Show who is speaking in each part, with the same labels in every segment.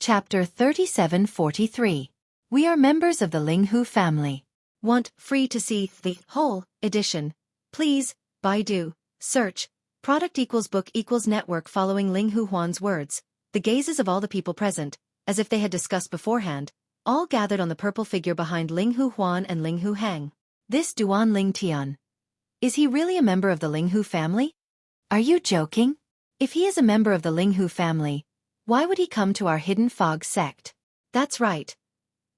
Speaker 1: Chapter 3743. We are members of the Linghu family. Want free to see the whole edition? Please, Baidu, search, product equals book equals network. Following Linghu Huan's words, the gazes of all the people present, as if they had discussed beforehand, all gathered on the purple figure behind Linghu Huan and Linghu Hang. This Duan Ling Tian. Is he really a member of the Linghu family? Are you joking? If he is a member of the Linghu family, why would he come to our hidden fog sect? That's right.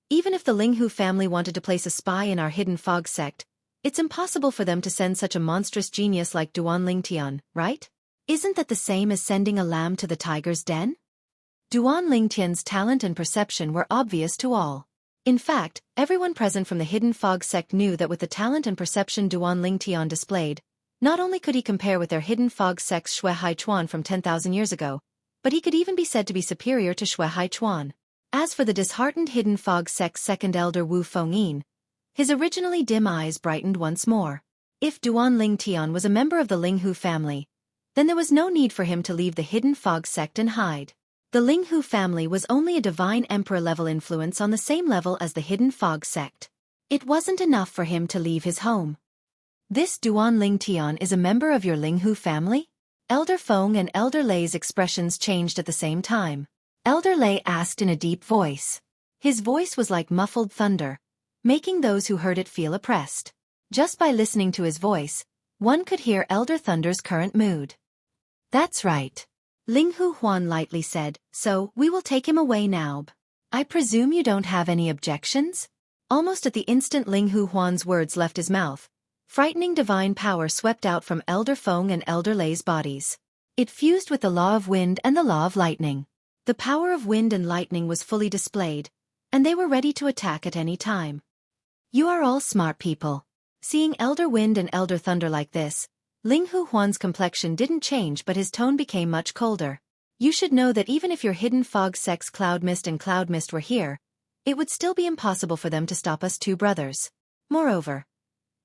Speaker 1: Even if the Linghu family wanted to place a spy in our hidden fog sect, it's impossible for them to send such a monstrous genius like Duan Ling Tian, right? Isn't that the same as sending a lamb to the tiger's den? Duan Ling Tian's talent and perception were obvious to all. In fact, everyone present from the hidden fog sect knew that with the talent and perception Duan Ling Tian displayed, not only could he compare with their hidden fog sect's Xueqi Chuan from 10,000 years ago, but he could even be said to be superior to Xueqi Chuan. As for the disheartened hidden fog sect's second elder Wu Fengyin, his originally dim eyes brightened once more. If Duan Ling Tian was a member of the Linghu family, then there was no need for him to leave the hidden fog sect and hide. The Linghu family was only a divine emperor-level influence on the same level as the hidden fog sect. It wasn't enough for him to leave his home. This Duan Ling Tian is a member of your Linghu family? Elder Feng and Elder Lei's expressions changed at the same time. Elder Lei asked in a deep voice. His voice was like muffled thunder, making those who heard it feel oppressed. Just by listening to his voice, one could hear Elder Thunder's current mood. That's right. Linghu Huan lightly said, so we will take him away now. I presume you don't have any objections? Almost at the instant Linghu Huan's words left his mouth, frightening divine power swept out from Elder Feng and Elder Lei's bodies. It fused with the law of wind and the law of lightning. The power of wind and lightning was fully displayed, and they were ready to attack at any time. You are all smart people. Seeing Elder Wind and Elder Thunder like this, Linghu Huan's complexion didn't change, but his tone became much colder. You should know that even if your hidden fog sects Cloud Mist and Cloud Mist were here, it would still be impossible for them to stop us two brothers. Moreover,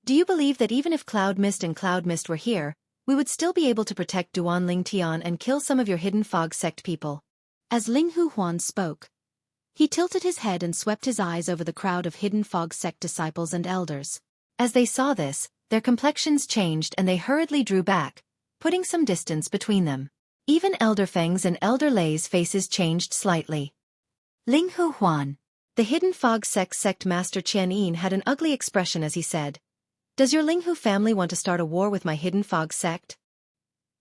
Speaker 1: do you believe that even if Cloud Mist and Cloud Mist were here, we would still be able to protect Duan Ling Tian and kill some of your hidden fog sect people? As Linghu Huan spoke, he tilted his head and swept his eyes over the crowd of hidden fog sect disciples and elders. As they saw this, their complexions changed and they hurriedly drew back, putting some distance between them. Even Elder Feng's and Elder Lei's faces changed slightly. Linghu Huan. The hidden fog sect master Qian Yin had an ugly expression as he said, "Does your Linghu family want to start a war with my hidden fog sect?"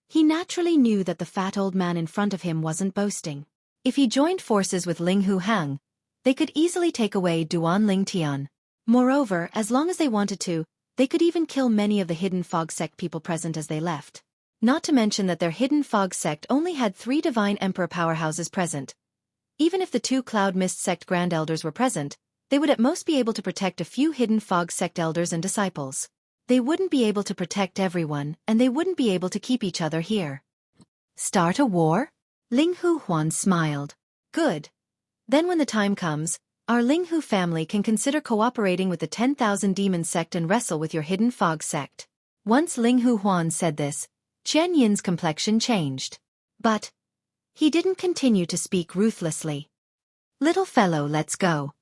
Speaker 1: He naturally knew that the fat old man in front of him wasn't boasting. If he joined forces with Linghu Hang, they could easily take away Duan Ling Tian. Moreover, as long as they wanted to, they could even kill many of the hidden fog sect people present as they left. Not to mention that their hidden fog sect only had 3 divine emperor powerhouses present. Even if the 2 cloud mist sect grand elders were present, they would at most be able to protect a few hidden fog sect elders and disciples. They wouldn't be able to protect everyone, and they wouldn't be able to keep each other here. Start a war? Linghu Huan smiled. Good. Then when the time comes, our Linghu family can consider cooperating with the 10,000 demon sect and wrestle with your hidden fog sect. Once Linghu Huan said this, Qian Yin's complexion changed. But he didn't continue to speak ruthlessly. Little fellow, let's go.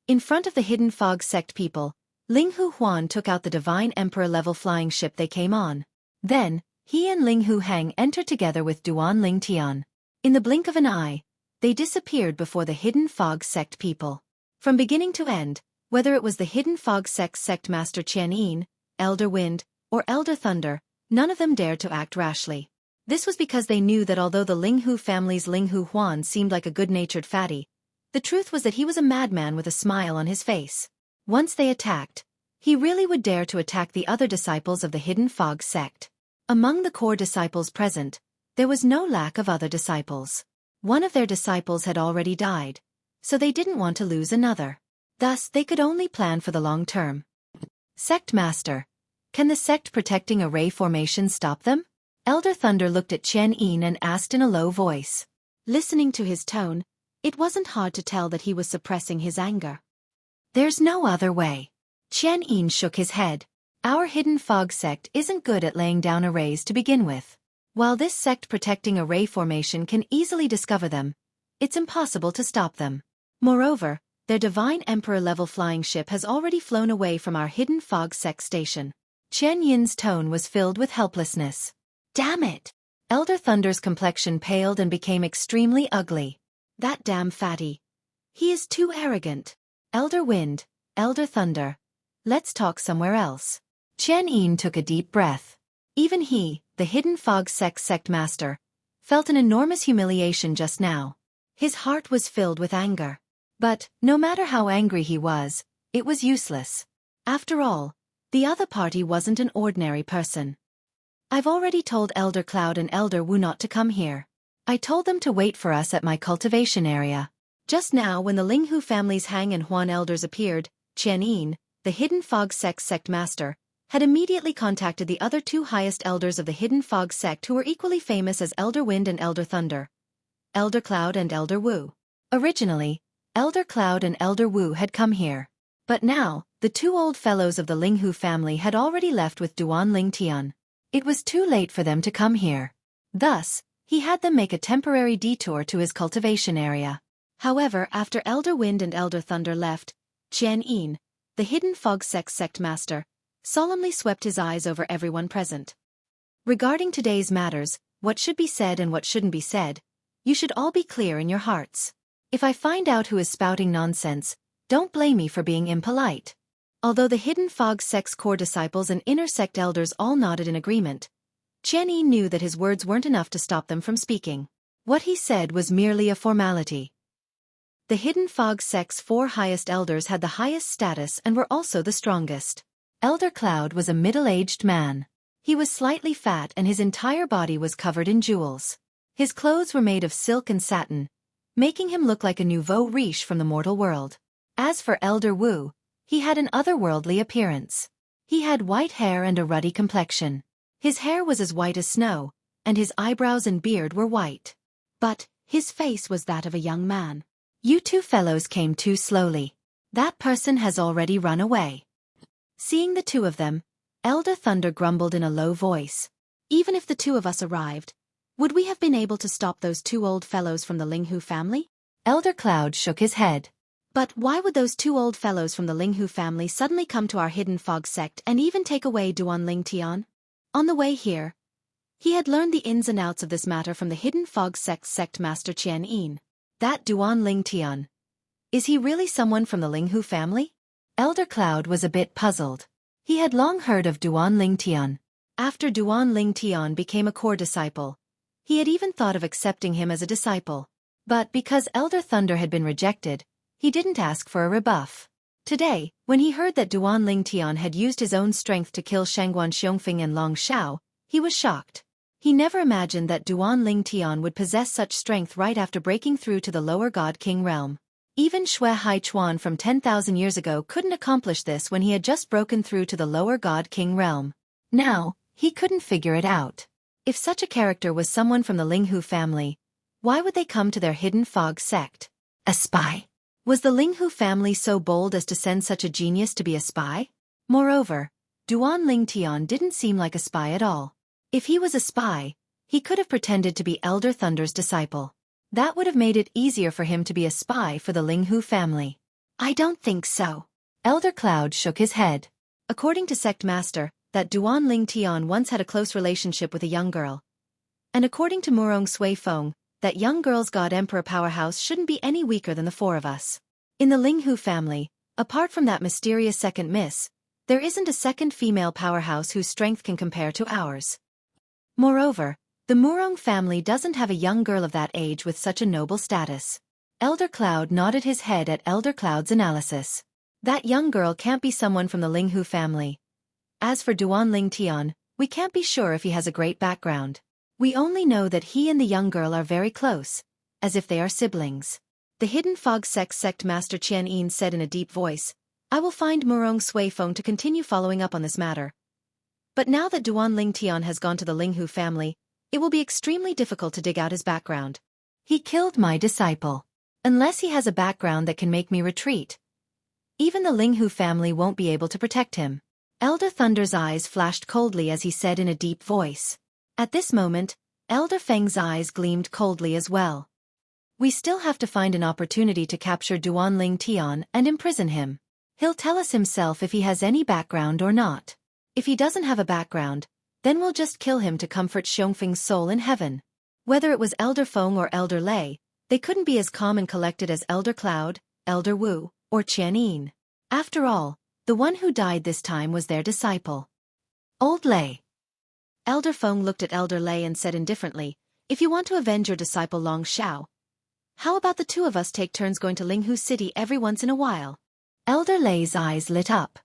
Speaker 1: In front of the hidden fog sect people, Linghu Huan took out the divine emperor-level flying ship they came on. Then, he and Linghu Hang entered together with Duan Ling Tian. In the blink of an eye, they disappeared before the hidden fog sect people. From beginning to end, whether it was the hidden fog sect master Qian Yin, Elder Wind, or Elder Thunder, none of them dared to act rashly. This was because they knew that although the Linghu family's Linghu Huan seemed like a good-natured fatty, the truth was that he was a madman with a smile on his face. Once they attacked, he really would dare to attack the other disciples of the hidden fog sect. Among the core disciples present, there was no lack of other disciples. One of their disciples had already died, so they didn't want to lose another. Thus, they could only plan for the long term. Sect Master, can the sect protecting a ray formation stop them? Elder Thunder looked at Qian Yin and asked in a low voice. Listening to his tone, it wasn't hard to tell that he was suppressing his anger. There's no other way. Qian Yin shook his head. Our hidden fog sect isn't good at laying down arrays to begin with. While this sect protecting a ray formation can easily discover them, It's impossible to stop them. Moreover, their divine emperor-level flying ship has already flown away from our hidden fog sect station. Qian Yin's tone was filled with helplessness. Damn it! Elder Thunder's complexion paled and became extremely ugly. That damn fatty. He is too arrogant. Elder Wind, Elder Thunder. Let's talk somewhere else. Qian Yin took a deep breath. Even he, the hidden fog sect master, felt an enormous humiliation just now. His heart was filled with anger. But, no matter how angry he was, it was useless. After all, the other party wasn't an ordinary person. I've already told Elder Cloud and Elder Wu not to come here. I told them to wait for us at my cultivation area. Just now when the Linghu family's Hang and Huan elders appeared, Qian Yin, the hidden fog sect master, had immediately contacted the other two highest elders of the hidden fog sect who were equally famous as Elder Wind and Elder Thunder. Elder Cloud and Elder Wu. Originally, Elder Cloud and Elder Wu had come here. But now, the two old fellows of the Linghu family had already left with Duan Ling Tian. It was too late for them to come here. Thus, he had them make a temporary detour to his cultivation area. However, after Elder Wind and Elder Thunder left, Qian Yin, the hidden fog sect master, solemnly swept his eyes over everyone present. Regarding today's matters, what should be said and what shouldn't be said, you should all be clear in your hearts. If I find out who is spouting nonsense, don't blame me for being impolite. Although the hidden fog sect's core disciples and inner sect elders all nodded in agreement, Qian Yin knew that his words weren't enough to stop them from speaking. What he said was merely a formality. The hidden fog sect's four highest elders had the highest status and were also the strongest. Elder Cloud was a middle-aged man. He was slightly fat and his entire body was covered in jewels. His clothes were made of silk and satin, making him look like a nouveau riche from the mortal world. As for Elder Wu, he had an otherworldly appearance. He had white hair and a ruddy complexion. His hair was as white as snow, and his eyebrows and beard were white. But his face was that of a young man. You two fellows came too slowly. That person has already run away. Seeing the two of them, Elder Thunder grumbled in a low voice. Even if the two of us arrived, would we have been able to stop those two old fellows from the Linghu family? Elder Cloud shook his head. But why would those two old fellows from the Linghu family suddenly come to our hidden fog sect and even take away Duan Ling Tian? On the way here, he had learned the ins and outs of this matter from the hidden fog sect master Qian Yin. That Duan Ling Tian. Is he really someone from the Linghu family? Elder Cloud was a bit puzzled. He had long heard of Duan Ling Tian. After Duan Ling Tian became a core disciple, he had even thought of accepting him as a disciple. But because Elder Thunder had been rejected, he didn't ask for a rebuff. Today, when he heard that Duan Ling Tian had used his own strength to kill Shangguan Xiongfeng and Long Shao, he was shocked. He never imagined that Duan Ling Tian would possess such strength right after breaking through to the lower God King realm. Even Xueqi Chuan from 10,000 years ago couldn't accomplish this when he had just broken through to the lower God King realm. Now, he couldn't figure it out. If such a character was someone from the Linghu family, why would they come to their hidden fog sect? A spy? Was the Linghu family so bold as to send such a genius to be a spy? Moreover, Duan Ling Tian didn't seem like a spy at all. If he was a spy, he could have pretended to be Elder Thunder's disciple. That would have made it easier for him to be a spy for the Linghu family. I don't think so. Elder Cloud shook his head. According to Sect Master, that Duan Ling Tian once had a close relationship with a young girl. And according to Murong Sui Feng, that young girl's God Emperor powerhouse shouldn't be any weaker than the four of us. In the Linghu family, apart from that mysterious second miss, there isn't a second female powerhouse whose strength can compare to ours. Moreover, the Murong family doesn't have a young girl of that age with such a noble status. Elder Cloud nodded his head at Elder Cloud's analysis. That young girl can't be someone from the Linghu family. As for Duan Ling Tian, we can't be sure if he has a great background. We only know that he and the young girl are very close, as if they are siblings. The hidden fog sect master Qian Yin said in a deep voice, I will find Murong Sui Feng to continue following up on this matter. But now that Duan Ling Tian has gone to the Linghu family, it will be extremely difficult to dig out his background. He killed my disciple. Unless he has a background that can make me retreat, even the Linghu family won't be able to protect him. Elder Thunder's eyes flashed coldly as he said in a deep voice. At this moment, Elder Feng's eyes gleamed coldly as well. We still have to find an opportunity to capture Duan Ling Tian and imprison him. He'll tell us himself if he has any background or not. If he doesn't have a background, then we'll just kill him to comfort Xiongfeng's soul in heaven. Whether it was Elder Feng or Elder Lei, they couldn't be as calm and collected as Elder Cloud, Elder Wu, or Qian Yin. After all, the one who died this time was their disciple. Old Lei. Elder Feng looked at Elder Lei and said indifferently, "If you want to avenge your disciple Long Xiao, how about the two of us take turns going to Linghu City every once in a while?" Elder Lei's eyes lit up.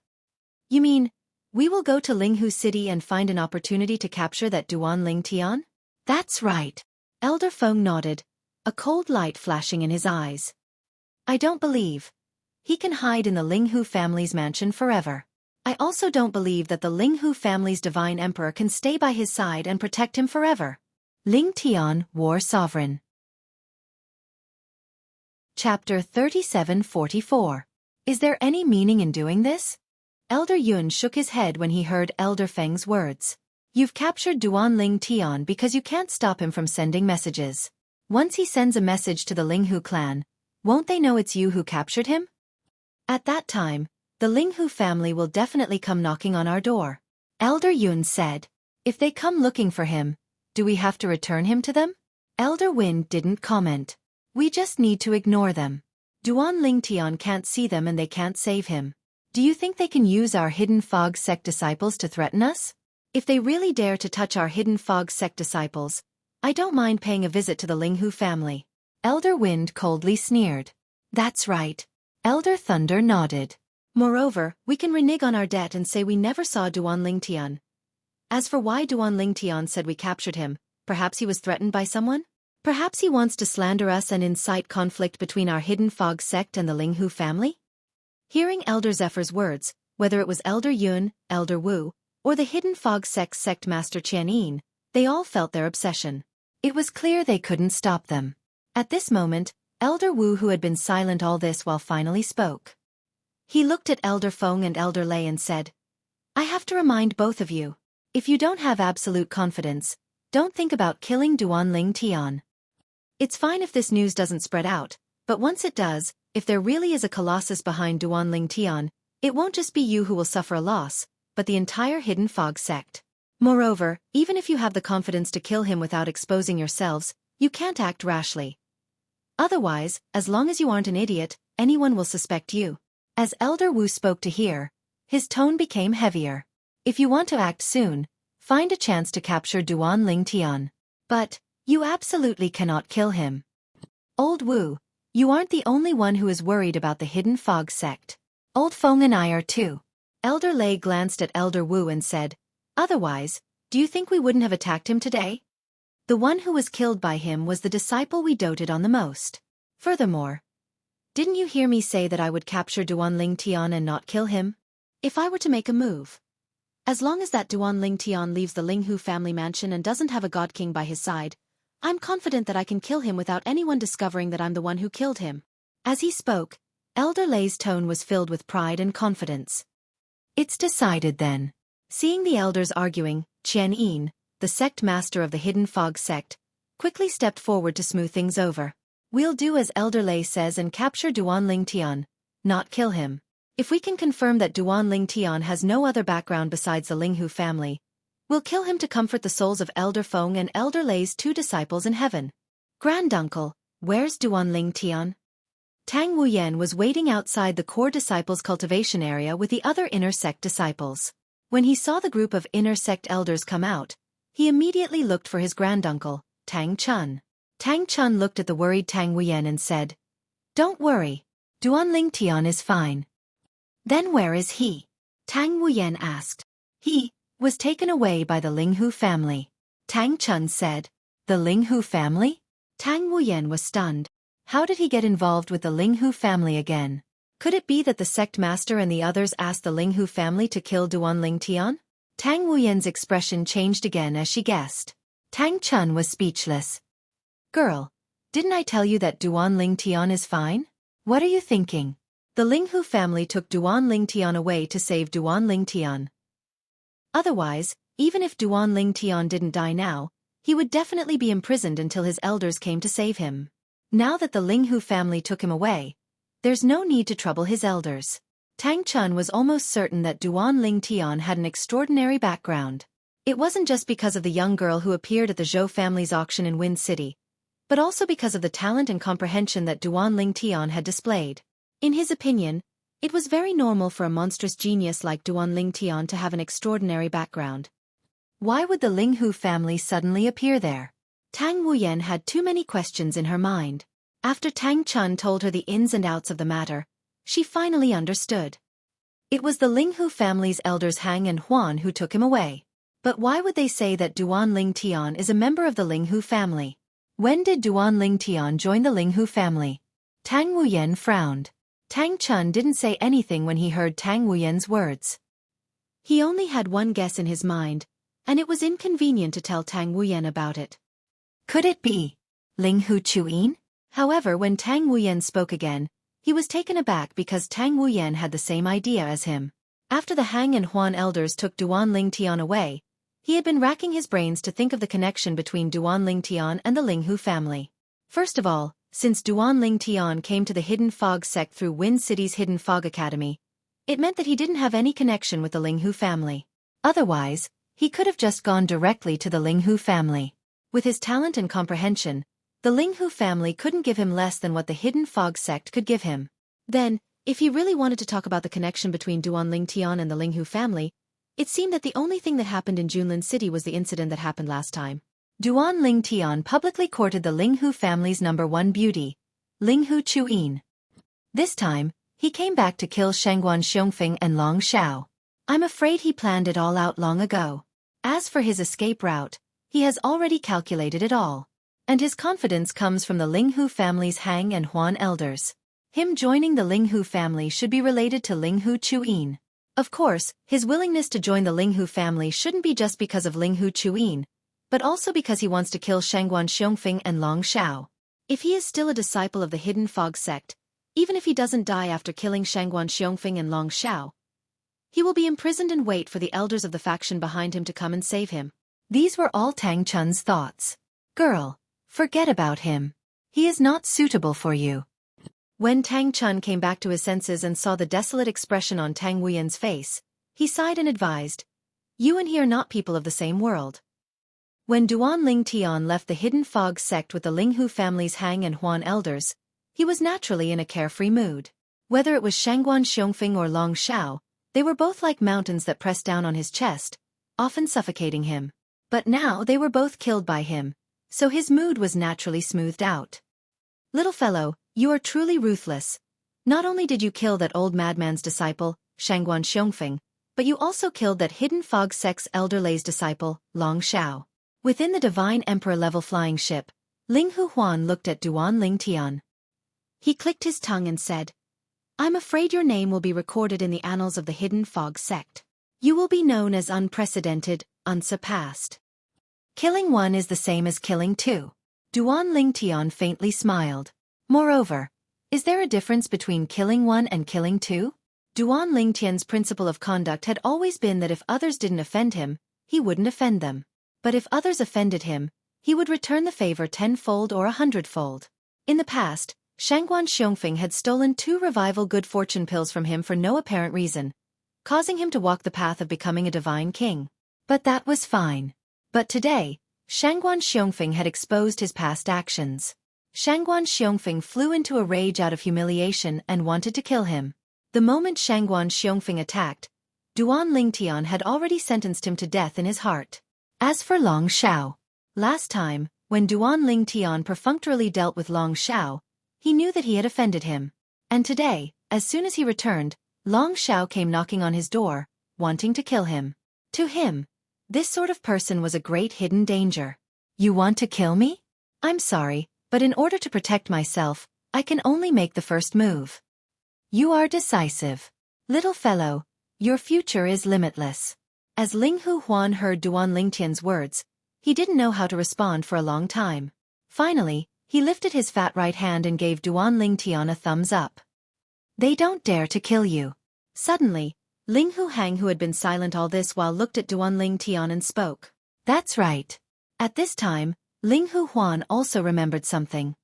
Speaker 1: "You mean, we will go to Linghu City and find an opportunity to capture that Duan Ling Tian?" "That's right." Elder Feng nodded, a cold light flashing in his eyes. "I don't believe he can hide in the Linghu family's mansion forever. I also don't believe that the Linghu family's divine emperor can stay by his side and protect him forever." Ling Tian, War Sovereign. Chapter 3744. Is there any meaning in doing this? Elder Yun shook his head when he heard Elder Feng's words. "You've captured Duan Ling Tian because you can't stop him from sending messages. Once he sends a message to the Linghu clan, won't they know it's you who captured him? At that time, the Linghu family will definitely come knocking on our door." Elder Yun said. "If they come looking for him, do we have to return him to them?" Elder Wind didn't comment. "We just need to ignore them. Duan Ling Tian can't see them and they can't save him. Do you think they can use our Hidden Fog sect disciples to threaten us? If they really dare to touch our Hidden Fog sect disciples, I don't mind paying a visit to the Linghu family." Elder Wind coldly sneered. "That's right." Elder Thunder nodded. "Moreover, we can renege on our debt and say we never saw Duan Ling Tian. As for why Duan Ling Tian said we captured him, perhaps he was threatened by someone? Perhaps he wants to slander us and incite conflict between our Hidden Fog sect and the Linghu family?" Hearing Elder Zephyr's words, whether it was Elder Yun, Elder Wu, or the Hidden Fog sect's sect master Qian Yin, they all felt their obsession. It was clear they couldn't stop them. At this moment, Elder Wu, who had been silent all this while, finally spoke. He looked at Elder Feng and Elder Lei and said, "I have to remind both of you. If you don't have absolute confidence, don't think about killing Duan Ling Tian. It's fine if this news doesn't spread out, but once it does, if there really is a colossus behind Duan Ling Tian, it won't just be you who will suffer a loss, but the entire Hidden Fog sect. Moreover, even if you have the confidence to kill him without exposing yourselves, you can't act rashly. Otherwise, as long as you aren't an idiot, anyone will suspect you." As Elder Wu spoke to hear, his tone became heavier. "If you want to act soon, find a chance to capture Duan Ling Tian. But you absolutely cannot kill him. Old Wu, you aren't the only one who is worried about the Hidden Fog sect. Old Feng and I are too." Elder Lei glanced at Elder Wu and said, "Otherwise, do you think we wouldn't have attacked him today? The one who was killed by him was the disciple we doted on the most. Furthermore, didn't you hear me say that I would capture Duan Ling Tian and not kill him? If I were to make a move, as long as that Duan Ling Tian leaves the Linghu family mansion and doesn't have a god king by his side, I'm confident that I can kill him without anyone discovering that I'm the one who killed him." As he spoke, Elder Lei's tone was filled with pride and confidence. "It's decided then." Seeing the elders arguing, Qian Yin, the sect master of the Hidden Fog sect, quickly stepped forward to smooth things over. "We'll do as Elder Lei says and capture Duan Ling Tian, not kill him. If we can confirm that Duan Ling Tian has no other background besides the Linghu family, we'll kill him to comfort the souls of Elder Feng and Elder Lei's two disciples in heaven." "Granduncle, where's Duan Ling Tian?" Tang Wuyan was waiting outside the core disciples' cultivation area with the other inner sect disciples. When he saw the group of inner sect elders come out, he immediately looked for his granduncle, Tang Chun. Tang Chun looked at the worried Tang Wuyan and said, "Don't worry, Duan Ling Tian is fine." "Then where is he?" Tang Wuyan asked. "He was taken away by the Linghu family," Tang Chun said. "The Linghu family?" Tang Wuyan was stunned. How did he get involved with the Linghu family again? Could it be that the sect master and the others asked the Linghu family to kill Duan Ling Tian? Tang Wuyan's expression changed again as she guessed. Tang Chun was speechless. "Girl, didn't I tell you that Duan Ling Tian is fine? What are you thinking? The Linghu family took Duan Ling Tian away to save Duan Ling Tian. Otherwise, even if Duan Ling Tian didn't die now, he would definitely be imprisoned until his elders came to save him. Now that the Ling Hu family took him away, there's no need to trouble his elders. Tang Chun was almost certain that Duan Ling Tian had an extraordinary background. It wasn't just because of the young girl who appeared at the Zhou family's auction in Wind City, but also because of the talent and comprehension that Duan Ling Tian had displayed. In his opinion, it was very normal for a monstrous genius like Duan Ling Tian to have an extraordinary background. Why would the Ling Hu family suddenly appear there? Tang Wuyen had too many questions in her mind. After Tang Chun told her the ins and outs of the matter, she finally understood. It was the Ling Hu family's elders Hang and Huan who took him away. But why would they say that Duan Ling Tian is a member of the Ling Hu family? When did Duan Ling Tian join the Ling Hu family? Tang Wuyen frowned. Tang Chun didn't say anything when he heard Tang Wuyen's words. He only had one guess in his mind, and it was inconvenient to tell Tang Wuyen about it. Could it be Ling Hu Chuyin? However, when Tang Wuyen spoke again, he was taken aback because Tang Wuyen had the same idea as him. After the Hang and Huan elders took Duan Ling Tian away, he had been racking his brains to think of the connection between Duan Ling Tian and the Ling Hu family. First of all, since Duan Ling Tian came to the Hidden Fog sect through Wind City's Hidden Fog Academy, it meant that he didn't have any connection with the Ling Hu family. Otherwise, he could have just gone directly to the Ling Hu family. With his talent and comprehension, the Ling Hu family couldn't give him less than what the Hidden Fog sect could give him. Then, if he really wanted to talk about the connection between Duan Ling Tian and the Ling Hu family, it seemed that the only thing that happened in Junlin City was the incident that happened last time. Duan Ling Tian publicly courted the Ling Hu family's #1 beauty, Ling Hu Chuyin. This time, he came back to kill Shangguan Xiongfeng and Long Xiao. I'm afraid he planned it all out long ago. As for his escape route, he has already calculated it all. And his confidence comes from the Ling Hu family's Hang and Huan elders. Him joining the Ling Hu family should be related to Ling Hu Chuyin. Of course, his willingness to join the Ling Hu family shouldn't be just because of Ling Hu Chuyin, but also because he wants to kill Shangguan Xiongfeng and Long Xiao. If he is still a disciple of the Hidden Fog sect, even if he doesn't die after killing Shangguan Xiongfeng and Long Xiao, he will be imprisoned and wait for the elders of the faction behind him to come and save him. These were all Tang Chun's thoughts. Girl, forget about him. He is not suitable for you. When Tang Chun came back to his senses and saw the desolate expression on Tang Wuyen's face, he sighed and advised, "You and he are not people of the same world." When Duan Ling Tian left the Hidden Fog sect with the Ling Hu family's Hang and Huan elders, he was naturally in a carefree mood. Whether it was Shangguan Xiongfeng or Long Xiao, they were both like mountains that pressed down on his chest, often suffocating him. But now they were both killed by him, so his mood was naturally smoothed out. Little fellow, you are truly ruthless. Not only did you kill that old madman's disciple, Shangguan Xiongfeng, but you also killed that Hidden Fog sect's elder Lei's disciple, Long Xiao. Within the Divine Emperor-level flying ship, Ling Hu Huan looked at Duan Ling Tian. He clicked his tongue and said, "I'm afraid your name will be recorded in the annals of the Hidden Fog sect. You will be known as unprecedented, unsurpassed. Killing one is the same as killing two." Duan Ling Tian faintly smiled. Moreover, is there a difference between killing one and killing two? Duan Ling Tian's principle of conduct had always been that if others didn't offend him, he wouldn't offend them. But if others offended him, he would return the favor 10-fold or 100-fold. In the past, Shangguan Xiongfeng had stolen 2 revival good fortune pills from him for no apparent reason, causing him to walk the path of becoming a divine king. But that was fine. But today, Shangguan Xiongfeng had exposed his past actions. Shangguan Xiongfeng flew into a rage out of humiliation and wanted to kill him. The moment Shangguan Xiongfeng attacked, Duan Ling Tian had already sentenced him to death in his heart. As for Long Xiao, last time, when Duan Ling Tian perfunctorily dealt with Long Xiao, he knew that he had offended him. And today, as soon as he returned, Long Xiao came knocking on his door, wanting to kill him. To him, this sort of person was a great hidden danger. "You want to kill me? I'm sorry, but in order to protect myself, I can only make the first move." "You are decisive. Little fellow, your future is limitless." As Ling Hu Huan heard Duan Ling Tian's words, he didn't know how to respond for a long time. Finally, he lifted his fat right hand and gave Duan Ling Tian a thumbs up. "They don't dare to kill you." Suddenly, Ling Hu Hang, who had been silent all this while, looked at Duan Ling Tian and spoke. "That's right." At this time, Ling Hu Huan also remembered something.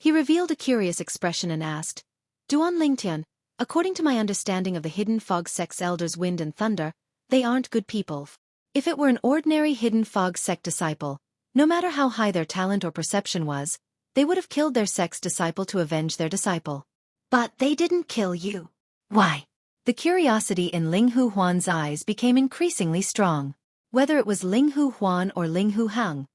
Speaker 1: He revealed a curious expression and asked, Duan Lingtian, according to my understanding of the Hidden Fog Sect's elders Wind and Thunder, they aren't good people. If it were an ordinary Hidden Fog Sect disciple, no matter how high their talent or perception was, they would have killed their sect's disciple to avenge their disciple. But they didn't kill you. Why? The curiosity in Ling Hu Huan's eyes became increasingly strong. Whether it was Ling Hu Huan or Ling Hu Hang,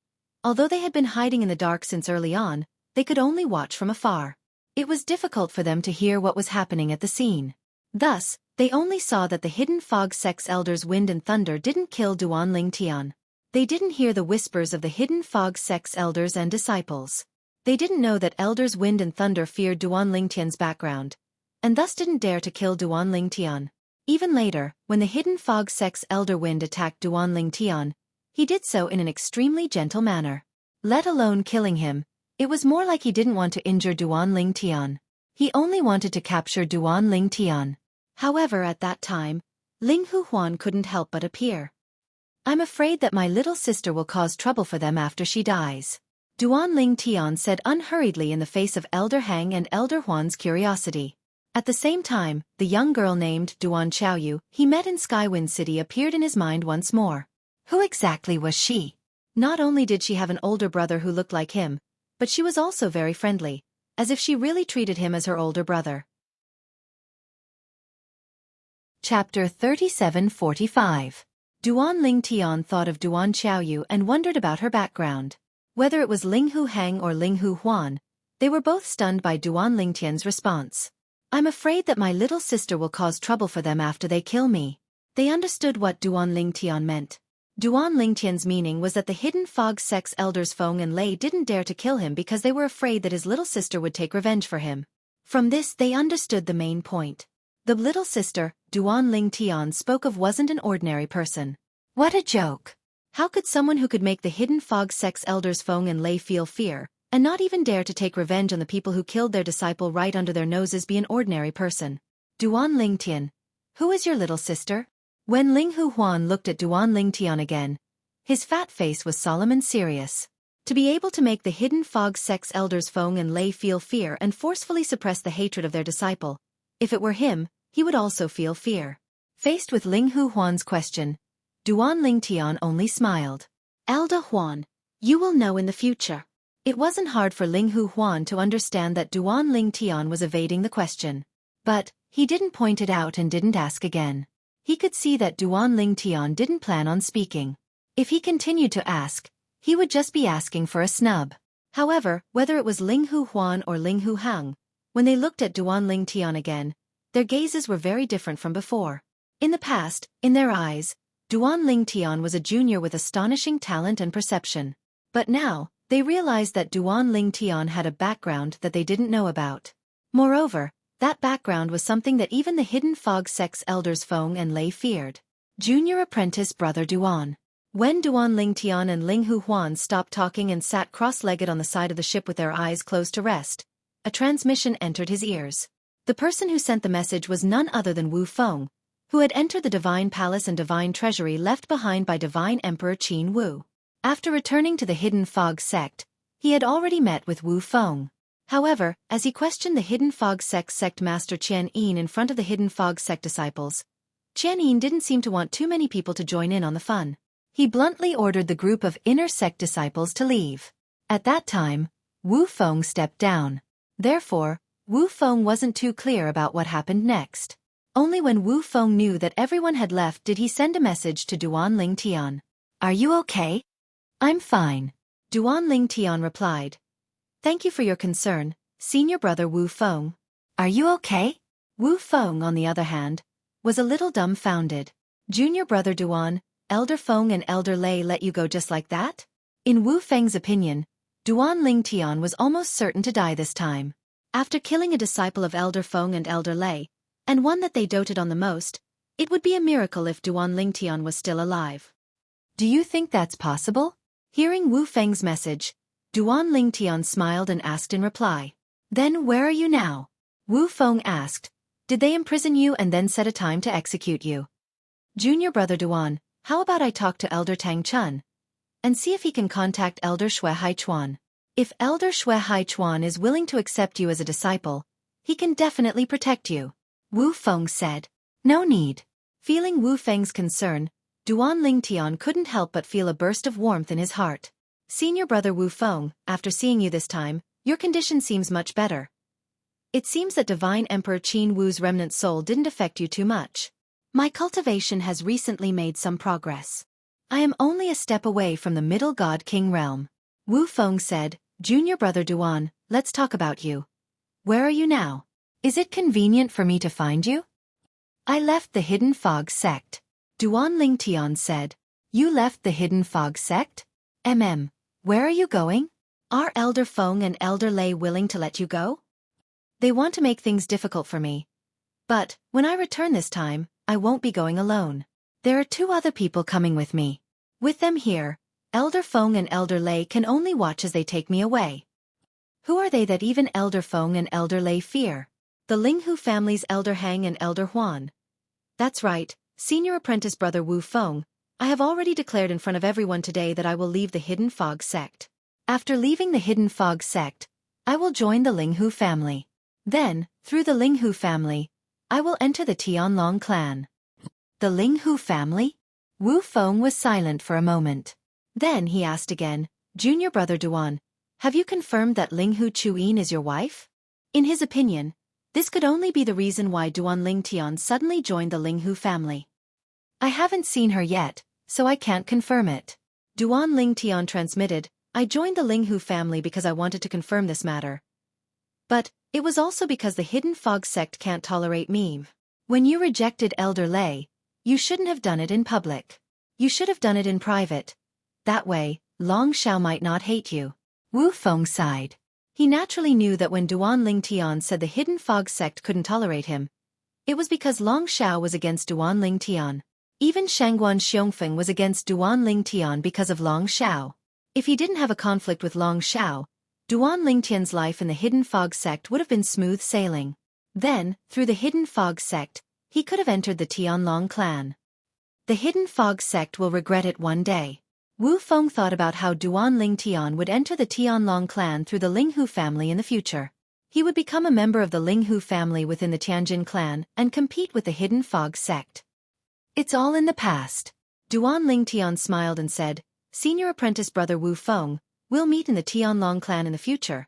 Speaker 1: although they had been hiding in the dark since early on, they could only watch from afar. It was difficult for them to hear what was happening at the scene. Thus, they only saw that the Hidden Fog Sect's elders Wind and Thunder didn't kill Duan Lingtian. They didn't hear the whispers of the Hidden Fog Sect's elders and disciples. They didn't know that elders Wind and Thunder feared Duan Lingtian's background, and thus didn't dare to kill Duan Lingtian. Even later, when the Hidden Fog Sect's elder Wind attacked Duan Lingtian, he did so in an extremely gentle manner. Let alone killing him, it was more like he didn't want to injure Duan Lingtian. He only wanted to capture Duan Lingtian. However, at that time, Ling Hu Huan couldn't help but appear. I'm afraid that my little sister will cause trouble for them after she dies, Duan Lingtian said unhurriedly in the face of Elder Hang and Elder Huan's curiosity. At the same time, the young girl named Duan Xiaoyu he met in Skywind City appeared in his mind once more. Who exactly was she? Not only did she have an older brother who looked like him, but she was also very friendly, as if she really treated him as her older brother. Chapter 3745. Duan Lingtian thought of Duan Xiaoyu and wondered about her background. Whether it was Ling Hu Hang or Ling Hu Huan, they were both stunned by Duan Lingtian's response. I'm afraid that my little sister will cause trouble for them after they kill me. They understood what Duan Lingtian meant. Duan Lingtian's meaning was that the Hidden Fog Sect's elders Feng and Lei didn't dare to kill him because they were afraid that his little sister would take revenge for him. From this they understood the main point. The little sister, Duan Lingtian spoke of wasn't an ordinary person. What a joke! How could someone who could make the Hidden Fog Sect's elders Feng and Lei feel fear, and not even dare to take revenge on the people who killed their disciple right under their noses be an ordinary person? Duan Lingtian, who is your little sister? When Ling Hu Huan looked at Duan Lingtian again, his fat face was solemn and serious. To be able to make the Hidden Fog Sect's elders Feng and Lei feel fear and forcefully suppress the hatred of their disciple, if it were him, he would also feel fear. Faced with Ling Hu Huan's question, Duan Lingtian only smiled. Elder Huan, you will know in the future. It wasn't hard for Ling Hu Huan to understand that Duan Lingtian was evading the question. But, he didn't point it out and didn't ask again. He could see that Duan Lingtian didn't plan on speaking. If he continued to ask, he would just be asking for a snub. However, whether it was Ling Hu Huan or Ling Hu Hang, when they looked at Duan Lingtian again, their gazes were very different from before. In the past, in their eyes, Duan Lingtian was a junior with astonishing talent and perception. But now, they realized that Duan Lingtian had a background that they didn't know about. Moreover, that background was something that even the Hidden Fog Sect's elders Feng and Lei feared. Junior apprentice brother Duan. When Duan Lingtian and Ling Hu Huan stopped talking and sat cross-legged on the side of the ship with their eyes closed to rest, a transmission entered his ears. The person who sent the message was none other than Wu Feng, who had entered the Divine Palace and Divine Treasury left behind by Divine Emperor Qin Wu. After returning to the Hidden Fog Sect, he had already met with Wu Feng. However, as he questioned the Hidden Fog Sect Master Qian Yin in front of the Hidden Fog Sect disciples, Qian Yin didn't seem to want too many people to join in on the fun. He bluntly ordered the group of inner sect disciples to leave. At that time, Wu Feng stepped down. Therefore, Wu Feng wasn't too clear about what happened next. Only when Wu Feng knew that everyone had left did he send a message to Duan Lingtian. Are you okay? I'm fine. Duan Lingtian replied. Thank you for your concern, senior brother Wu Feng. Are you okay? Wu Feng, on the other hand, was a little dumbfounded. Junior brother Duan, Elder Feng and Elder Lei let you go just like that? In Wu Feng's opinion, Duan Lingtian was almost certain to die this time. After killing a disciple of Elder Feng and Elder Lei, and one that they doted on the most, it would be a miracle if Duan Lingtian was still alive. Do you think that's possible? Hearing Wu Feng's message, Duan Lingtian smiled and asked in reply. Then where are you now? Wu Feng asked. Did they imprison you and then set a time to execute you? Junior brother Duan, how about I talk to Elder Tang Chun and see if he can contact Elder Xueqi Chuan? If Elder Xueqi is willing to accept you as a disciple, he can definitely protect you. Wu Feng said. No need. Feeling Wu Feng's concern, Duan Lingtian couldn't help but feel a burst of warmth in his heart. Senior brother Wu Feng, after seeing you this time, your condition seems much better. It seems that Divine Emperor Qin Wu's remnant soul didn't affect you too much. My cultivation has recently made some progress. I am only a step away from the Middle God King realm. Wu Feng said, Junior brother Duan, let's talk about you. Where are you now? Is it convenient for me to find you? I left the Hidden Fog sect. Duan Lingtian said. You left the Hidden Fog sect? Where are you going? Are Elder Feng and Elder Lei willing to let you go? They want to make things difficult for me. But, when I return this time, I won't be going alone. There are 2 other people coming with me. With them here, Elder Feng and Elder Lei can only watch as they take me away. Who are they that even Elder Feng and Elder Lei fear? The Linghu family's Elder Hang and Elder Huan. That's right, Senior Apprentice Brother Wu Feng. I have already declared in front of everyone today that I will leave the Hidden Fog sect. After leaving the Hidden Fog sect, I will join the Linghu family. Then, through the Linghu family, I will enter the Tianlong clan. The Linghu family? Wu Feng was silent for a moment. Then he asked again, Junior brother Duan, have you confirmed that Linghu Chuyin is your wife? In his opinion, this could only be the reason why Duan Lingtian suddenly joined the Linghu family. I haven't seen her yet, so I can't confirm it. Duan Lingtian transmitted, I joined the Linghu family because I wanted to confirm this matter. But, it was also because the Hidden Fog sect can't tolerate me. When you rejected Elder Lei, you shouldn't have done it in public. You should have done it in private. That way, Long Xiao might not hate you. Wu Feng sighed. He naturally knew that when Duan Lingtian said the Hidden Fog sect couldn't tolerate him, it was because Long Xiao was against Duan Lingtian. Even Shangguan Xiongfeng was against Duan Lingtian because of Long Xiao. If he didn't have a conflict with Long Xiao, Duan Lingtian's life in the Hidden Fog sect would have been smooth sailing. Then, through the Hidden Fog sect, he could have entered the Tianlong clan. The Hidden Fog sect will regret it one day. Wu Feng thought about how Duan Lingtian would enter the Tianlong clan through the Linghu family in the future. He would become a member of the Linghu family within the Tianjin clan and compete with the Hidden Fog sect. It's all in the past. Duan Lingtian smiled and said, Senior Apprentice Brother Wu Feng, we'll meet in the Tianlong clan in the future.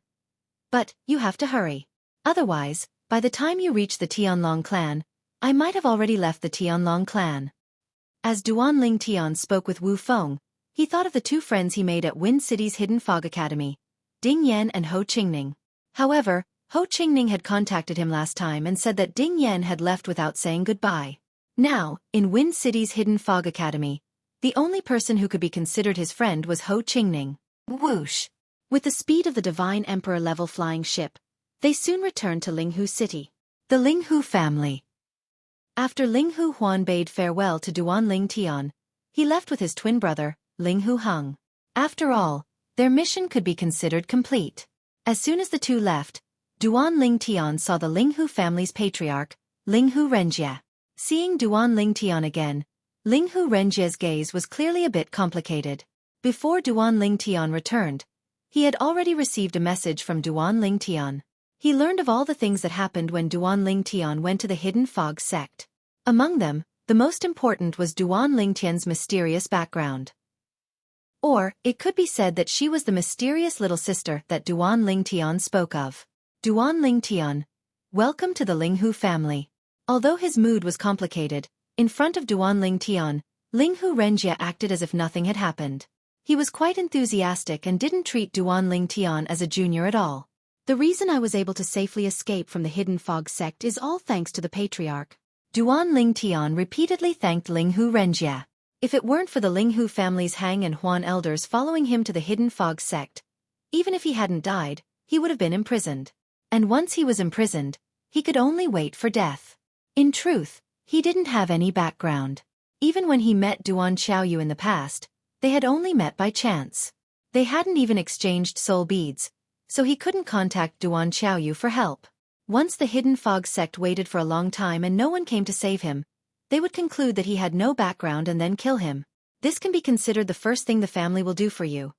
Speaker 1: But, you have to hurry. Otherwise, by the time you reach the Tianlong clan, I might have already left the Tianlong clan. As Duan Lingtian spoke with Wu Feng, he thought of the 2 friends he made at Wind City's Hidden Fog Academy, Ding Yan and Ho Qingning. However, Ho Qingning had contacted him last time and said that Ding Yan had left without saying goodbye. Now, in Wind City's Hidden Fog Academy, the only person who could be considered his friend was Ho Qingning. Whoosh! With the speed of the Divine Emperor level flying ship, they soon returned to Linghu City. The Linghu family. After Linghu Huan bade farewell to Duan Lingtian, he left with his twin brother, Linghu Heng. After all, their mission could be considered complete. As soon as the 2 left, Duan Lingtian saw the Linghu family's patriarch, Linghu Renjie. Seeing Duan Lingtian again, Linghu Renjie's gaze was clearly a bit complicated. Before Duan Lingtian returned, he had already received a message from Duan Lingtian. He learned of all the things that happened when Duan Lingtian went to the Hidden Fog sect. Among them, the most important was Duan Lingtian's mysterious background. Or, it could be said that she was the mysterious little sister that Duan Lingtian spoke of. Duan Lingtian, welcome to the Linghu family. Although his mood was complicated, in front of Duan Lingtian, Linghu Renjie acted as if nothing had happened. He was quite enthusiastic and didn't treat Duan Lingtian as a junior at all. The reason I was able to safely escape from the Hidden Fog sect is all thanks to the patriarch. Duan Lingtian repeatedly thanked Linghu Renjie. If it weren't for the Linghu family's Hang and Huan elders following him to the Hidden Fog sect, even if he hadn't died, he would have been imprisoned. And once he was imprisoned, he could only wait for death. In truth, he didn't have any background. Even when he met Duan Xiaoyu in the past, they had only met by chance. They hadn't even exchanged soul beads, so he couldn't contact Duan Xiaoyu for help. Once the Hidden Fog sect waited for a long time and no one came to save him, they would conclude that he had no background and then kill him. This can be considered the first thing the family will do for you.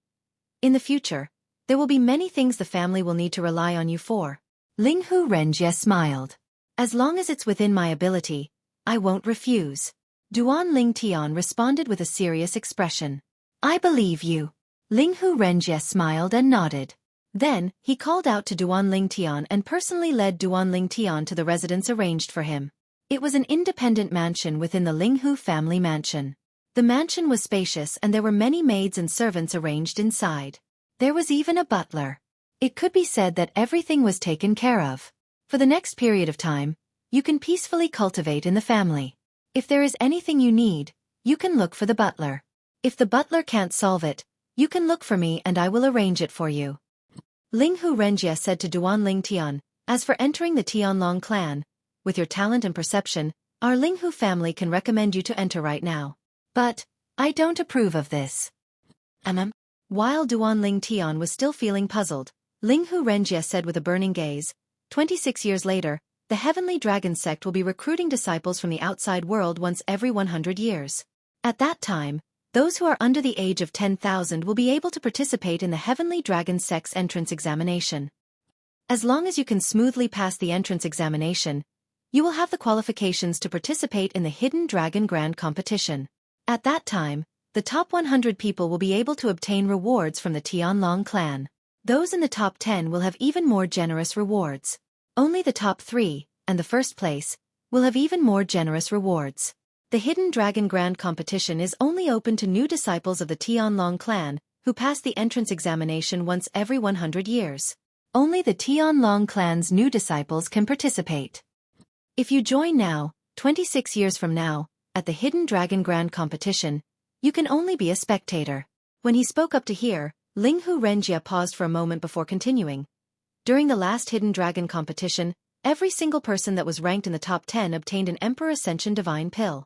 Speaker 1: In the future, There will be many things the family will need to rely on you for. Ling Hu Renjie smiled. As long as it's within my ability, I won't refuse. Duan Ling Tian responded with a serious expression. I believe you. Ling Hu Renjie smiled and nodded. Then, he called out to Duan Ling Tian and personally led Duan Ling Tian to the residence arranged for him. It was an independent mansion within the Ling Hu family mansion. The mansion was spacious and there were many maids and servants arranged inside. There was even a butler. It could be said that everything was taken care of. For the next period of time, you can peacefully cultivate in the family. If there is anything you need, you can look for the butler. If the butler can't solve it, you can look for me and I will arrange it for you. Ling Hu Renjie said to Duan Ling Tian, as for entering the Tianlong clan, with your talent and perception, our Ling Hu family can recommend you to enter right now. But, I don't approve of this. While Duan Ling Tian was still feeling puzzled, Ling Hu Renjie said with a burning gaze, 26 years later, the Heavenly Dragon sect will be recruiting disciples from the outside world once every 100 years. At that time, those who are under the age of 10,000 will be able to participate in the Heavenly Dragon sect's entrance examination. As long as you can smoothly pass the entrance examination, you will have the qualifications to participate in the Hidden Dragon Grand Competition. At that time, the top 100 people will be able to obtain rewards from the Tianlong clan. Those in the top 10 will have even more generous rewards. Only the top 3, and the first place, will have even more generous rewards. The Hidden Dragon Grand Competition is only open to new disciples of the Tianlong clan, who pass the entrance examination once every 100 years. Only the Tianlong clan's new disciples can participate. If you join now, 26 years from now, at the Hidden Dragon Grand Competition, you can only be a spectator. When he spoke up to here, Ling Hu Renjie paused for a moment before continuing. During the last Hidden Dragon Competition, every single person that was ranked in the top 10 obtained an Emperor Ascension Divine Pill.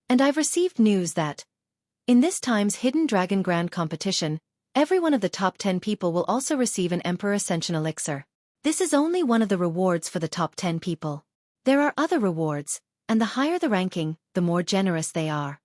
Speaker 1: And I've received news that, in this time's Hidden Dragon Grand Competition, every one of the top 10 people will also receive an Emperor Ascension Elixir. This is only one of the rewards for the top 10 people. There are other rewards, and the higher the ranking, the more generous they are.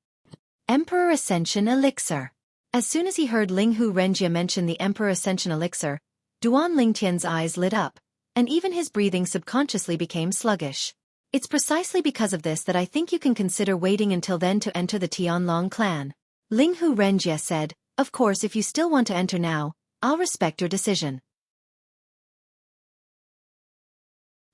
Speaker 1: Emperor Ascension Elixir. As soon as he heard Ling Hu Renjie mention the Emperor Ascension Elixir, Duan Lingtian's eyes lit up, and even his breathing subconsciously became sluggish. It's precisely because of this that I think you can consider waiting until then to enter the Tianlong clan. Ling Hu Renjie said, of course if you still want to enter now, I'll respect your decision.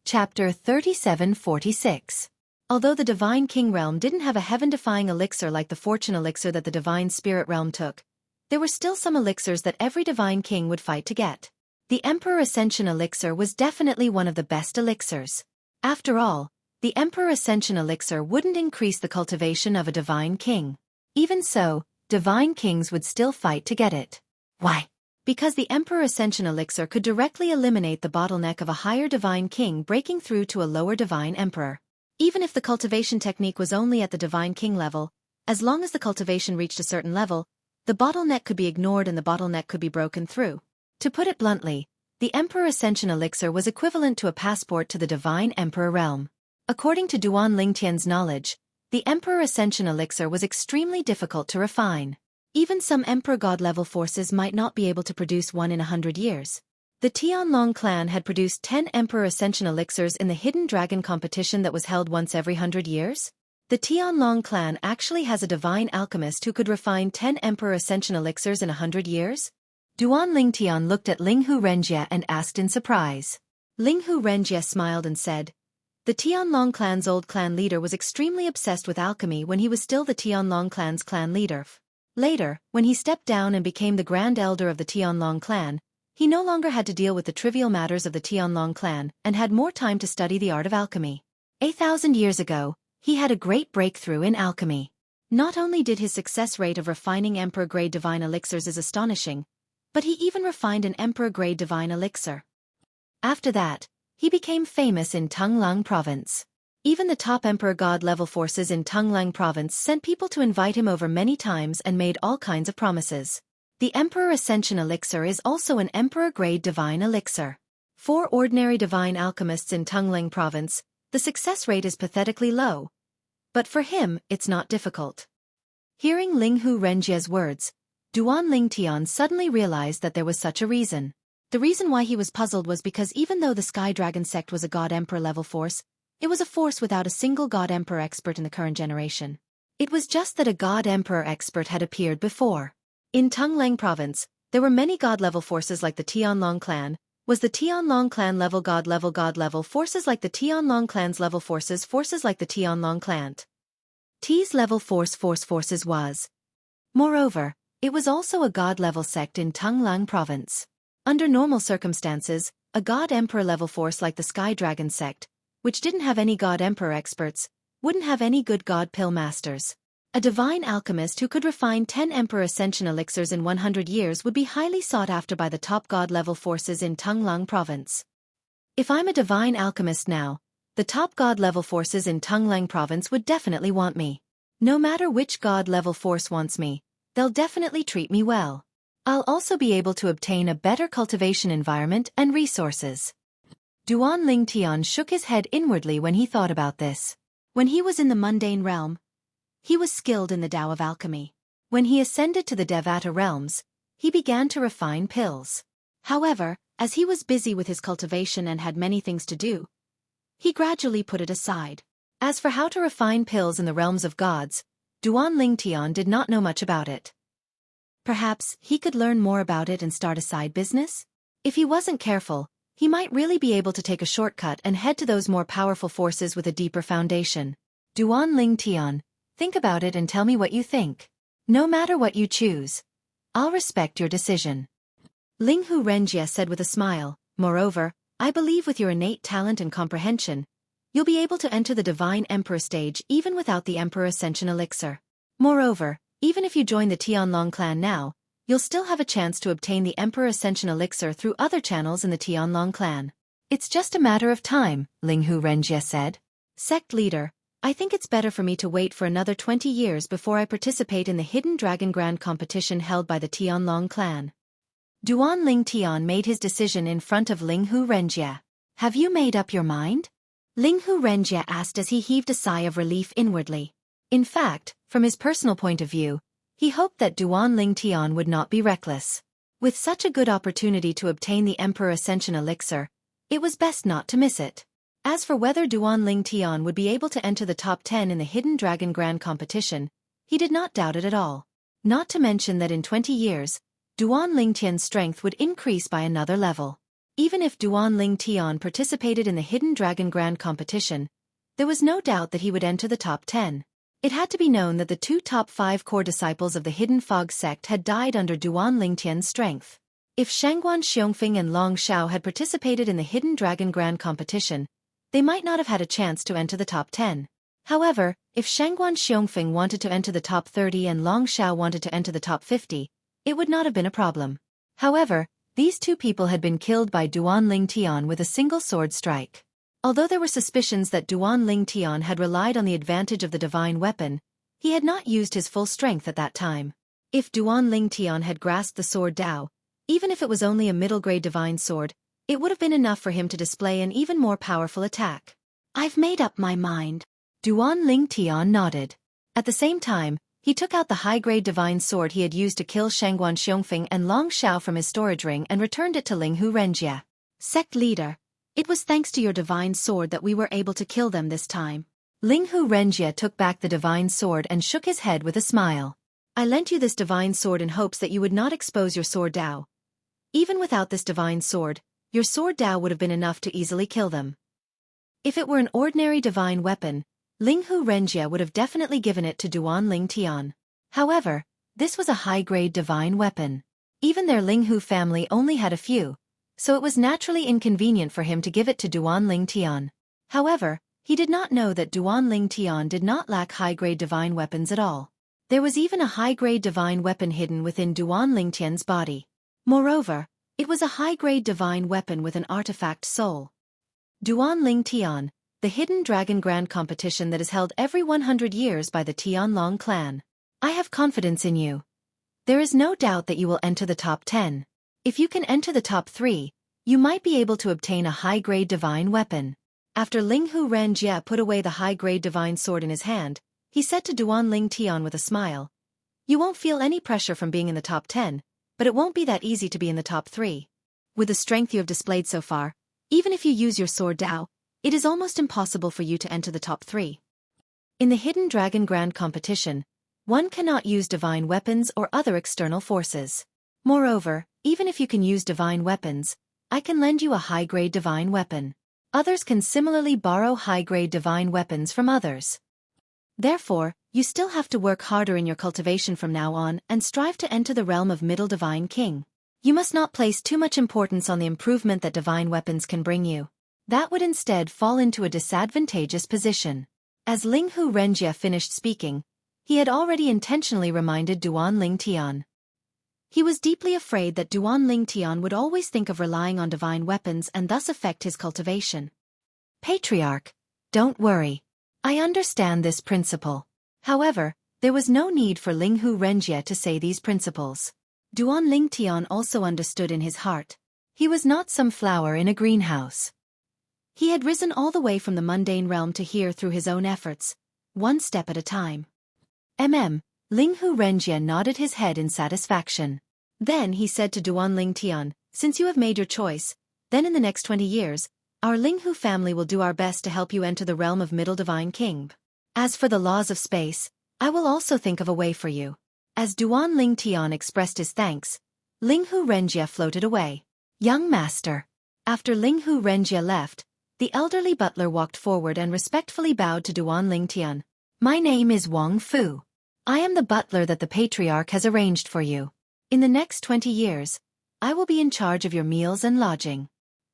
Speaker 1: Chapter 3746. Although the Divine King Realm didn't have a heaven-defying elixir like the Fortune Elixir that the Divine Spirit Realm took, there were still some elixirs that every Divine King would fight to get. The Emperor Ascension Elixir was definitely one of the best elixirs. After all, the Emperor Ascension Elixir wouldn't increase the cultivation of a Divine King. Even so, Divine Kings would still fight to get it. Why? Because the Emperor Ascension Elixir could directly eliminate the bottleneck of a higher Divine King breaking through to a lower Divine Emperor. Even if the cultivation technique was only at the Divine King level, as long as the cultivation reached a certain level, the bottleneck could be ignored and the bottleneck could be broken through. To put it bluntly, the Emperor Ascension Elixir was equivalent to a passport to the Divine Emperor realm. According to Duan Lingtian's knowledge, the Emperor Ascension Elixir was extremely difficult to refine. Even some Emperor God-level forces might not be able to produce one in 100 years. The Tianlong clan had produced 10 Emperor Ascension Elixirs in the Hidden Dragon competition that was held once every 100 years. The Tianlong clan actually has a divine alchemist who could refine 10 Emperor Ascension Elixirs in 100 years? Duan Lingtian looked at Ling Hu Renjie and asked in surprise. Ling Hu Renjie smiled and said, the Tianlong clan's old clan leader was extremely obsessed with alchemy when he was still the Tianlong clan's clan leader. Later, when he stepped down and became the Grand Elder of the Tianlong clan, he no longer had to deal with the trivial matters of the Tianlong clan and had more time to study the art of alchemy. 1,000 years ago, he had a great breakthrough in alchemy. Not only did his success rate of refining Emperor-grade divine elixirs is astonishing, but he even refined an Emperor-grade divine elixir. After that, he became famous in Tunglang province. Even the top Emperor God-level forces in Tunglang province sent people to invite him over many times and made all kinds of promises. The Emperor Ascension Elixir is also an Emperor-grade divine elixir. For ordinary divine alchemists in Tunglang province, the success rate is pathetically low. But for him, it's not difficult. Hearing Ling Hu Renjie's words, Duan Ling Tian suddenly realized that there was such a reason. The reason why he was puzzled was because even though the Sky Dragon sect was a God Emperor level force, it was a force without a single God Emperor expert in the current generation. It was just that a God Emperor expert had appeared before. In Tonglang province, there were many God-level forces like the Tianlong clan. Was the Tianlong clan level God-level forces like the Tianlong clan's level forces like the Tianlong clan? T's level forces was. Moreover, it was also a God-level sect in Tonglang province. Under normal circumstances, a God Emperor level force like the Sky Dragon sect, which didn't have any God Emperor experts, wouldn't have any good God Pill masters. A divine alchemist who could refine 10 Emperor Ascension elixirs in 100 years would be highly sought after by the top God-level forces in Tonglang province. If I'm a divine alchemist now, the top God-level forces in Tonglang province would definitely want me. No matter which God-level force wants me, they'll definitely treat me well. I'll also be able to obtain a better cultivation environment and resources. Duan Ling Tian shook his head inwardly when he thought about this. When he was in the mundane realm, he was skilled in the Tao of alchemy. When he ascended to the Devata realms, he began to refine pills. However, as he was busy with his cultivation and had many things to do, he gradually put it aside. As for how to refine pills in the realms of gods, Duan Ling Tian did not know much about it. Perhaps he could learn more about it and start a side business? If he wasn't careful, he might really be able to take a shortcut and head to those more powerful forces with a deeper foundation. Duan Ling Tian, think about it and tell me what you think. No matter what you choose, I'll respect your decision. Ling Hu Renjie said with a smile, moreover, I believe with your innate talent and comprehension, you'll be able to enter the Divine Emperor stage even without the Emperor Ascension elixir. Moreover, even if you join the Tianlong clan now, you'll still have a chance to obtain the Emperor Ascension elixir through other channels in the Tianlong clan. It's just a matter of time, Ling Hu Renjie said. Sect leader, I think it's better for me to wait for another 20 years before I participate in the Hidden Dragon Grand competition held by the Tianlong clan. Duan Ling Tian made his decision in front of Ling Hu Renjie. Have you made up your mind? Ling Hu Renjie asked as he heaved a sigh of relief inwardly. In fact, from his personal point of view, he hoped that Duan Ling Tian would not be reckless. With such a good opportunity to obtain the Emperor Ascension elixir, it was best not to miss it. As for whether Duan Ling Tian would be able to enter the top 10 in the Hidden Dragon Grand competition, he did not doubt it at all. Not to mention that in 20 years, Duan Ling Tian's strength would increase by another level. Even if Duan Ling Tian participated in the Hidden Dragon Grand competition, there was no doubt that he would enter the top 10. It had to be known that the two top 5 core disciples of the Hidden Fog sect had died under Duan Ling Tian's strength. If Shangguan Xiongfeng and Long Xiao had participated in the Hidden Dragon Grand competition, they might not have had a chance to enter the top 10. However, if Shangguan Xiongfeng wanted to enter the top 30 and Long Xiao wanted to enter the top 50, it would not have been a problem. However, these two people had been killed by Duan Ling Tian with a single sword strike. Although there were suspicions that Duan Ling Tian had relied on the advantage of the divine weapon, he had not used his full strength at that time. If Duan Ling Tian had grasped the sword Dao, even if it was only a middle-grade divine sword, it would have been enough for him to display an even more powerful attack. I've made up my mind. Duan Ling Tian nodded. At the same time, he took out the high-grade divine sword he had used to kill Shangguan Xiongfeng and Long Xiao from his storage ring and returned it to Ling Hu Renjie. Sect leader, it was thanks to your divine sword that we were able to kill them this time. Ling Hu Renjie took back the divine sword and shook his head with a smile. I lent you this divine sword in hopes that you would not expose your sword Dao. Even without this divine sword, your sword Dao would have been enough to easily kill them. If it were an ordinary divine weapon, Ling Hu Renjie would have definitely given it to Duan Ling Tian. However, this was a high-grade divine weapon. Even their Ling Hu family only had a few, so it was naturally inconvenient for him to give it to Duan Ling Tian. However, he did not know that Duan Ling Tian did not lack high-grade divine weapons at all. There was even a high-grade divine weapon hidden within Duan Ling Tian's body. Moreover, it was a high-grade divine weapon with an artifact soul. Duan Ling Tian, the Hidden Dragon Grand competition that is held every 100 years by the Tianlong clan. I have confidence in you. There is no doubt that you will enter the top 10. If you can enter the top 3, you might be able to obtain a high-grade divine weapon. After Ling Hu Renjie put away the high-grade divine sword in his hand, he said to Duan Ling Tian with a smile, You won't feel any pressure from being in the top 10, but it won't be that easy to be in the top 3. With the strength you have displayed so far, even if you use your sword Dao, it is almost impossible for you to enter the top 3. In the Hidden Dragon Grand Competition, one cannot use divine weapons or other external forces. Moreover, even if you can use divine weapons, I can lend you a high-grade divine weapon. Others can similarly borrow high-grade divine weapons from others. Therefore, you still have to work harder in your cultivation from now on and strive to enter the realm of Middle Divine King. You must not place too much importance on the improvement that divine weapons can bring you. That would instead fall into a disadvantageous position. As Linghu Renjie finished speaking, he had already intentionally reminded Duan Lingtian. He was deeply afraid that Duan Lingtian would always think of relying on divine weapons and thus affect his cultivation. Patriarch, don't worry. I understand this principle. However, there was no need for Linghu Renjie to say these principles. Duan Lingtian also understood in his heart. He was not some flower in a greenhouse. He had risen all the way from the mundane realm to here through his own efforts, one step at a time. Linghu Renjie nodded his head in satisfaction. Then he said to Duan Lingtian, since you have made your choice, then in the next 20 years, our Linghu family will do our best to help you enter the realm of Middle Divine King. As for the laws of space, I will also think of a way for you. As Duan Lingtian expressed his thanks, Linghu Renjie floated away. Young master. After Linghu Renjie left, the elderly butler walked forward and respectfully bowed to Duan Lingtian. My name is Wang Fu. I am the butler that the Patriarch has arranged for you. In the next 20 years, I will be in charge of your meals and lodging.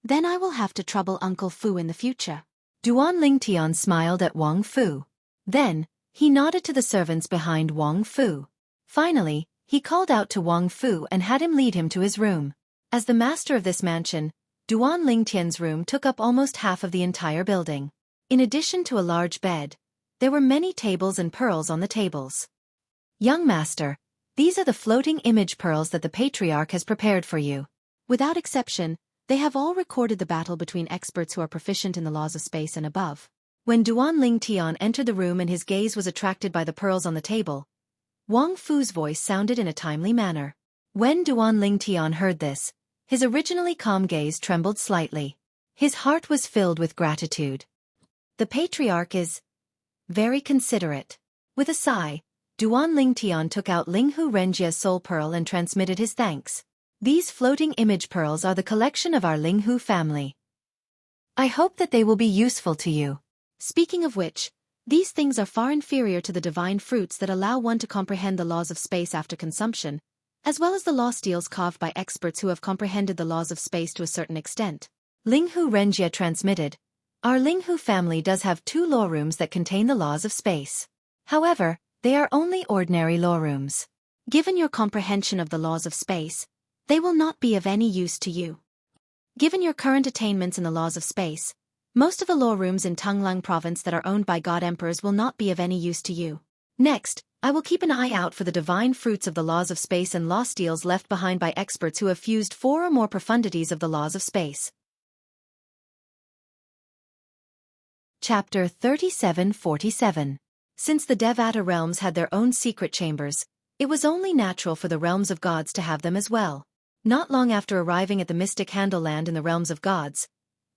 Speaker 1: Then I will have to trouble Uncle Fu in the future. Duan Lingtian smiled at Wang Fu. Then, he nodded to the servants behind Wang Fu. Finally, he called out to Wang Fu and had him lead him to his room. As the master of this mansion, Duan Lingtian's room took up almost half of the entire building. In addition to a large bed, there were many tables and pearls on the tables. Young master, these are the floating image pearls that the Patriarch has prepared for you. Without exception, they have all recorded the battle between experts who are proficient in the laws of space and above. When Duan Lingtian entered the room and his gaze was attracted by the pearls on the table, Wang Fu's voice sounded in a timely manner. When Duan Lingtian heard this, his originally calm gaze trembled slightly. His heart was filled with gratitude. The Patriarch is very considerate. With a sigh, Duan Lingtian took out Linghu Renjie's soul pearl and transmitted his thanks. These floating image pearls are the collection of our Linghu family. I hope that they will be useful to you. Speaking of which, these things are far inferior to the divine fruits that allow one to comprehend the laws of space after consumption, as well as the law steals carved by experts who have comprehended the laws of space to a certain extent. Linghu Renjie transmitted, our Linghu family does have 2 law rooms that contain the laws of space. However, they are only ordinary law rooms. Given your comprehension of the laws of space, they will not be of any use to you. Given your current attainments in the laws of space, most of the law rooms in Tunglang province that are owned by god emperors will not be of any use to you. Next, I will keep an eye out for the divine fruits of the laws of space and law steals left behind by experts who have fused 4 or more profundities of the laws of space. Chapter 3747. Since the Devata realms had their own secret chambers, it was only natural for the realms of gods to have them as well. Not long after arriving at the mystic Handle Land in the realms of gods,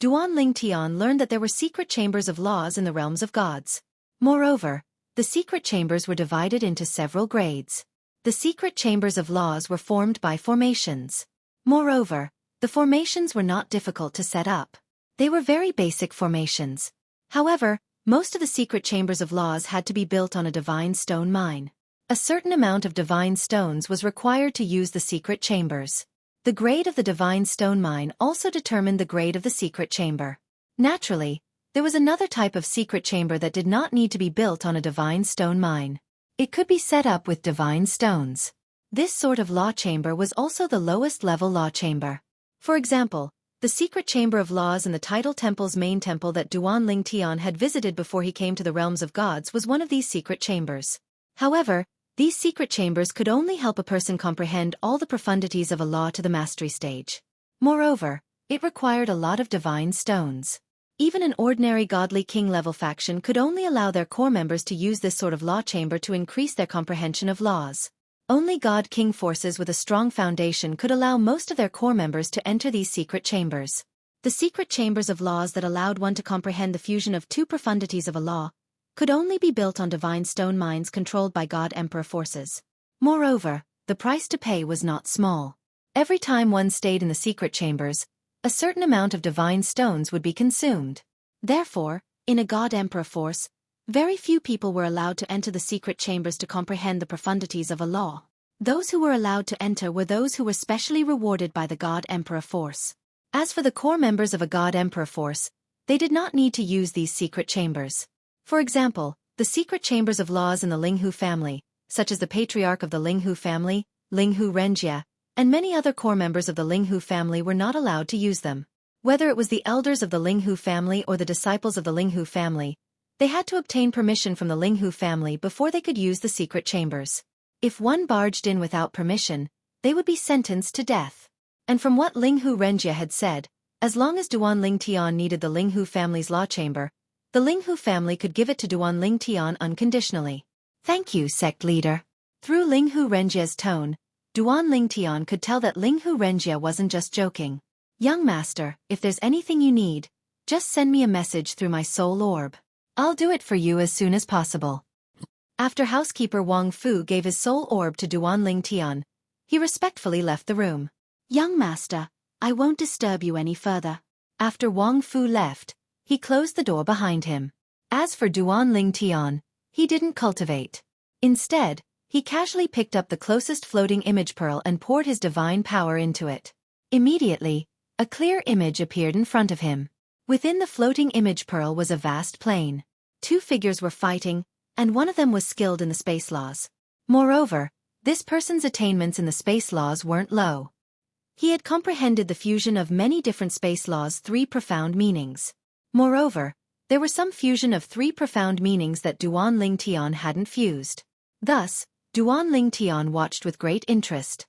Speaker 1: Duan Lingtian learned that there were secret chambers of laws in the realms of gods. Moreover, the secret chambers were divided into several grades. The secret chambers of laws were formed by formations. Moreover, the formations were not difficult to set up. They were very basic formations. However, most of the secret chambers of laws had to be built on a divine stone mine. A certain amount of divine stones was required to use the secret chambers. The grade of the divine stone mine also determined the grade of the secret chamber. Naturally, there was another type of secret chamber that did not need to be built on a divine stone mine. It could be set up with divine stones. This sort of law chamber was also the lowest level law chamber. For example, the secret chamber of laws in the Tidal Temple's main temple that Duan Lingtian had visited before he came to the realms of gods was one of these secret chambers. However, these secret chambers could only help a person comprehend all the profundities of a law to the mastery stage. Moreover, it required a lot of divine stones. Even an ordinary godly king-level faction could only allow their core members to use this sort of law chamber to increase their comprehension of laws. Only God King forces with a strong foundation could allow most of their core members to enter these secret chambers. The secret chambers of laws that allowed one to comprehend the fusion of two profundities of a law could only be built on divine stone mines controlled by God Emperor forces. Moreover, the price to pay was not small. Every time one stayed in the secret chambers, a certain amount of divine stones would be consumed. Therefore, in a God Emperor force, very few people were allowed to enter the secret chambers to comprehend the profundities of a law. Those who were allowed to enter were those who were specially rewarded by the God Emperor force. As for the core members of a God Emperor force, they did not need to use these secret chambers. For example, the secret chambers of laws in the Linghu family, such as the patriarch of the Linghu family, Linghu Renjie, and many other core members of the Linghu family were not allowed to use them. Whether it was the elders of the Linghu family or the disciples of the Linghu family, they had to obtain permission from the Linghu family before they could use the secret chambers. If one barged in without permission, they would be sentenced to death. And from what Linghu Renjie had said, as long as Duan Ling Tian needed the Linghu family's law chamber, the Linghu family could give it to Duan Ling Tian unconditionally. Thank you, sect leader. Through Linghu Renjie's tone, Duan Ling Tian could tell that Linghu Renjie wasn't just joking. Young master, if there's anything you need, just send me a message through my soul orb. I'll do it for you as soon as possible. After housekeeper Wang Fu gave his soul orb to Duan Ling Tian, he respectfully left the room. Young master, I won't disturb you any further. After Wang Fu left, he closed the door behind him. As for Duan Ling Tian, he didn't cultivate. Instead, he casually picked up the closest floating image pearl and poured his divine power into it. Immediately, a clear image appeared in front of him. Within the floating image pearl was a vast plain. Two figures were fighting, and one of them was skilled in the space laws. Moreover, this person's attainments in the space laws weren't low. He had comprehended the fusion of many different space laws' three profound meanings. Moreover, there were some fusion of three profound meanings that Duan Ling Tian hadn't fused. Thus, Duan Ling Tian watched with great interest.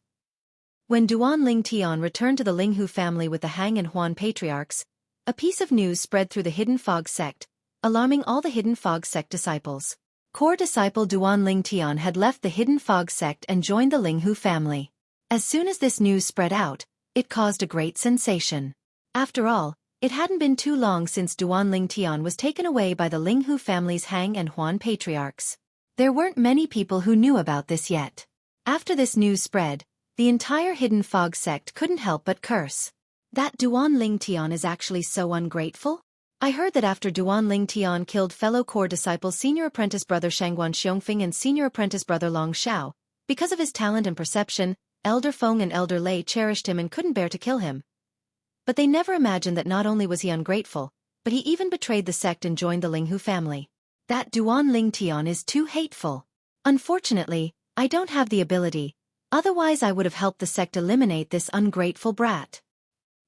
Speaker 1: When Duan Ling Tian returned to the Linghu family with the Han and Huan patriarchs, a piece of news spread through the Hidden Fog sect, alarming all the Hidden Fog sect disciples. Core disciple Duan Ling Tian had left the Hidden Fog sect and joined the Linghu family. As soon as this news spread out, it caused a great sensation. After all, it hadn't been too long since Duan Ling Tian was taken away by the Linghu family's Han and Huan patriarchs. There weren't many people who knew about this yet. After this news spread, the entire Hidden Fog sect couldn't help but curse. That Duan Ling Tian is actually so ungrateful? I heard that after Duan Ling Tian killed fellow core disciples senior apprentice brother Shangguan Xiongfeng and senior apprentice brother Long Xiao, because of his talent and perception, Elder Feng and Elder Lei cherished him and couldn't bear to kill him. But they never imagined that not only was he ungrateful, but he even betrayed the sect and joined the Linghu family. That Duan Ling Tian is too hateful. Unfortunately, I don't have the ability, otherwise I would have helped the sect eliminate this ungrateful brat.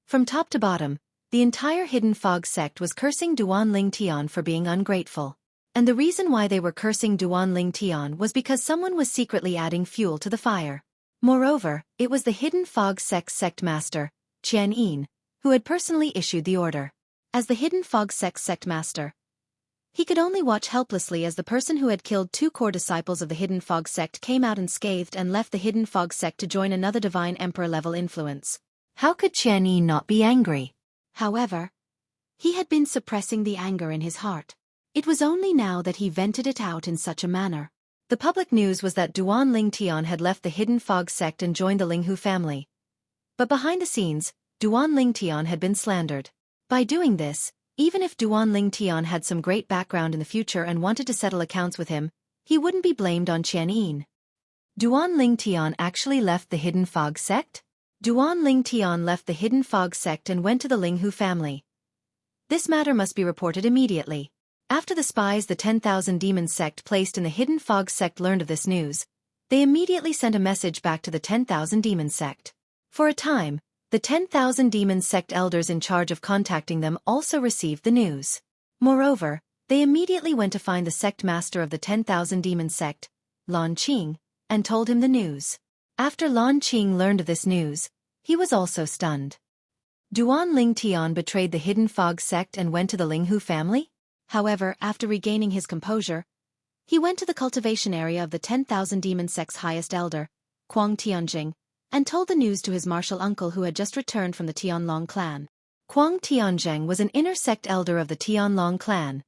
Speaker 1: From top to bottom, the entire Hidden Fog sect was cursing Duan Ling Tian for being ungrateful. And the reason why they were cursing Duan Ling Tian was because someone was secretly adding fuel to the fire. Moreover, it was the Hidden Fog sect master, Qian Yin, who had personally issued the order. As the Hidden Fog sect master, he could only watch helplessly as the person who had killed two core disciples of the Hidden Fog sect came out unscathed and left the Hidden Fog sect to join another divine emperor-level influence. How could Qian Yin not be angry? However, he had been suppressing the anger in his heart. It was only now that he vented it out in such a manner. The public news was that Duan Ling Tian had left the Hidden Fog sect and joined the Linghu family. But behind the scenes, Duan Ling Tian had been slandered. By doing this, even if Duan Ling Tian had some great background in the future and wanted to settle accounts with him, he wouldn't be blamed on Qian Yin. Duan Ling Tian actually left the Hidden Fog sect? Duan Ling Tian left the Hidden Fog sect and went to the Linghu family. This matter must be reported immediately. After the spies the 10,000 Demon sect placed in the Hidden Fog sect learned of this news, they immediately sent a message back to the 10,000 Demon sect. For a time, the 10,000 Demon sect elders in charge of contacting them also received the news. Moreover, they immediately went to find the sect master of the 10,000 Demon sect, Lan Qing, and told him the news. After Lan Qing learned of this news, he was also stunned. Duan Ling Tian betrayed the Hidden Fog sect and went to the Linghu family? However, after regaining his composure, he went to the cultivation area of the 10,000 Demon sect's highest elder, Kuang Tianjing, and told the news to his martial uncle who had just returned from the Tianlong clan. Kuang Tianjing was an inner sect elder of the Tianlong clan,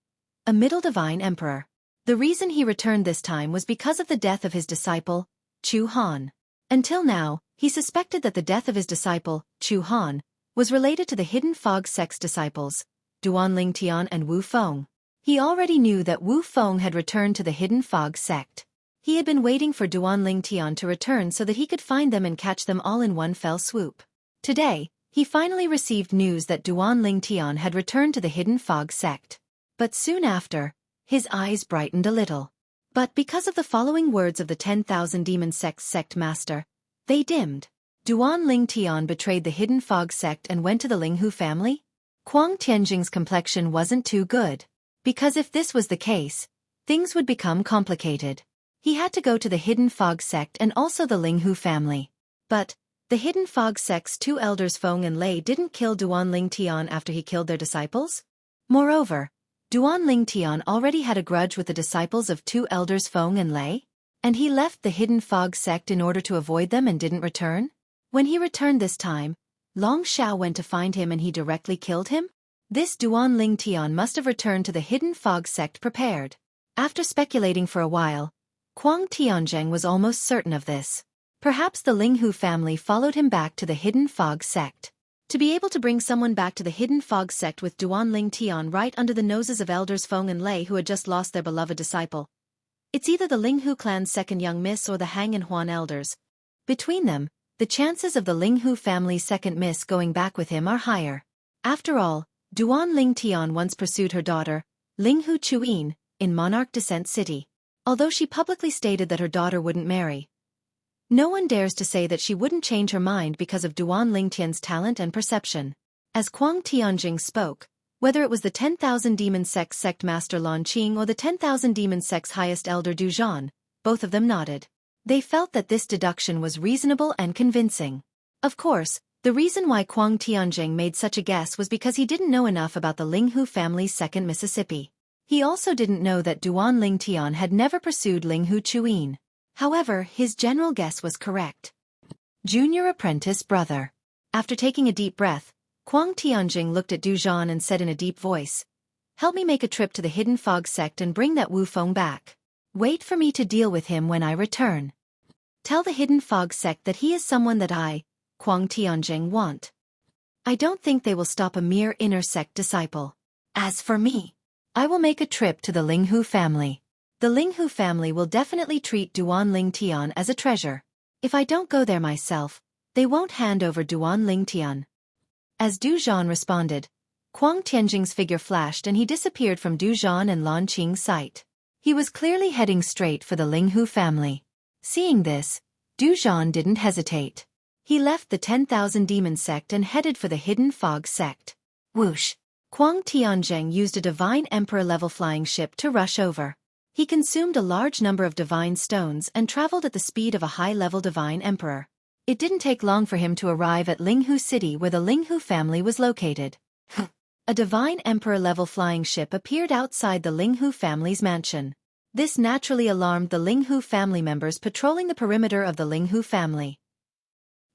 Speaker 1: a middle divine emperor. The reason he returned this time was because of the death of his disciple, Chu Han. Until now, he suspected that the death of his disciple, Chu Han, was related to the Hidden Fog sect's disciples, Duanling Tian and Wu Feng. He already knew that Wu Feng had returned to the Hidden Fog sect. He had been waiting for Duanling Tian to return so that he could find them and catch them all in one fell swoop. Today, he finally received news that Duanling Tian had returned to the Hidden Fog sect. But soon after, his eyes brightened a little. But because of the following words of the 10,000 Demon Sect's sect master, they dimmed. Duanling Tian betrayed the Hidden Fog sect and went to the Linghu family? Kuang Tianjing's complexion wasn't too good. Because if this was the case, things would become complicated. He had to go to the Hidden Fog sect and also the Linghu family. But the Hidden Fog sect's two elders Feng and Lei didn't kill Duanling Tian after he killed their disciples. Moreover, Duanling Tian already had a grudge with the disciples of two elders Feng and Lei, and he left the Hidden Fog sect in order to avoid them and didn't return? When he returned this time, Long Xiao went to find him and he directly killed him? This Duanling Tian must have returned to the Hidden Fog sect prepared. After speculating for a while, Kuang Tianjing was almost certain of this. Perhaps the Linghu family followed him back to the Hidden Fog sect. To be able to bring someone back to the Hidden Fog sect with Duanling Tian right under the noses of elders Feng and Lei who had just lost their beloved disciple. It's either the Linghu clan's second young miss or the Hang and Huan elders. Between them, the chances of the Linghu family's second miss going back with him are higher. After all, Duanling Tian once pursued her daughter, Linghu Chuyin, in Monarch Descent City. Although she publicly stated that her daughter wouldn't marry, no one dares to say that she wouldn't change her mind because of Duanling Tian's talent and perception. As Kuang Tianjing spoke, whether it was the 10,000 Demon Sect's sect master Lan Qing or the 10,000 Demon Sect's highest elder Du Zhan, both of them nodded. They felt that this deduction was reasonable and convincing. Of course, the reason why Kuang Tianjing made such a guess was because he didn't know enough about the Linghu family's second Mississippi. He also didn't know that Duanling Tian had never pursued Linghu Chuyin. However, his general guess was correct. Junior apprentice brother. After taking a deep breath, Kuang Tianjing looked at Du Zhan and said in a deep voice, "Help me make a trip to the Hidden Fog sect and bring that Wu Feng back. Wait for me to deal with him when I return. Tell the Hidden Fog sect that he is someone that I, Kuang Tianjing, want. I don't think they will stop a mere inner sect disciple. As for me, I will make a trip to the Linghu family. The Linghu family will definitely treat Duanling Tian as a treasure. If I don't go there myself, they won't hand over Duanling Tian." As Du Zhan responded, Kuang Tianjing's figure flashed and he disappeared from Du Zhan and Lan Qing's sight. He was clearly heading straight for the Linghu family. Seeing this, Du Zhan didn't hesitate. He left the 10,000 Demon Sect and headed for the Hidden Fog sect. Whoosh! Kuang Tianjing used a Divine Emperor-level flying ship to rush over. He consumed a large number of divine stones and traveled at the speed of a high-level divine emperor. It didn't take long for him to arrive at Linghu City where the Linghu family was located. A divine emperor-level flying ship appeared outside the Linghu family's mansion. This naturally alarmed the Linghu family members patrolling the perimeter of the Linghu family.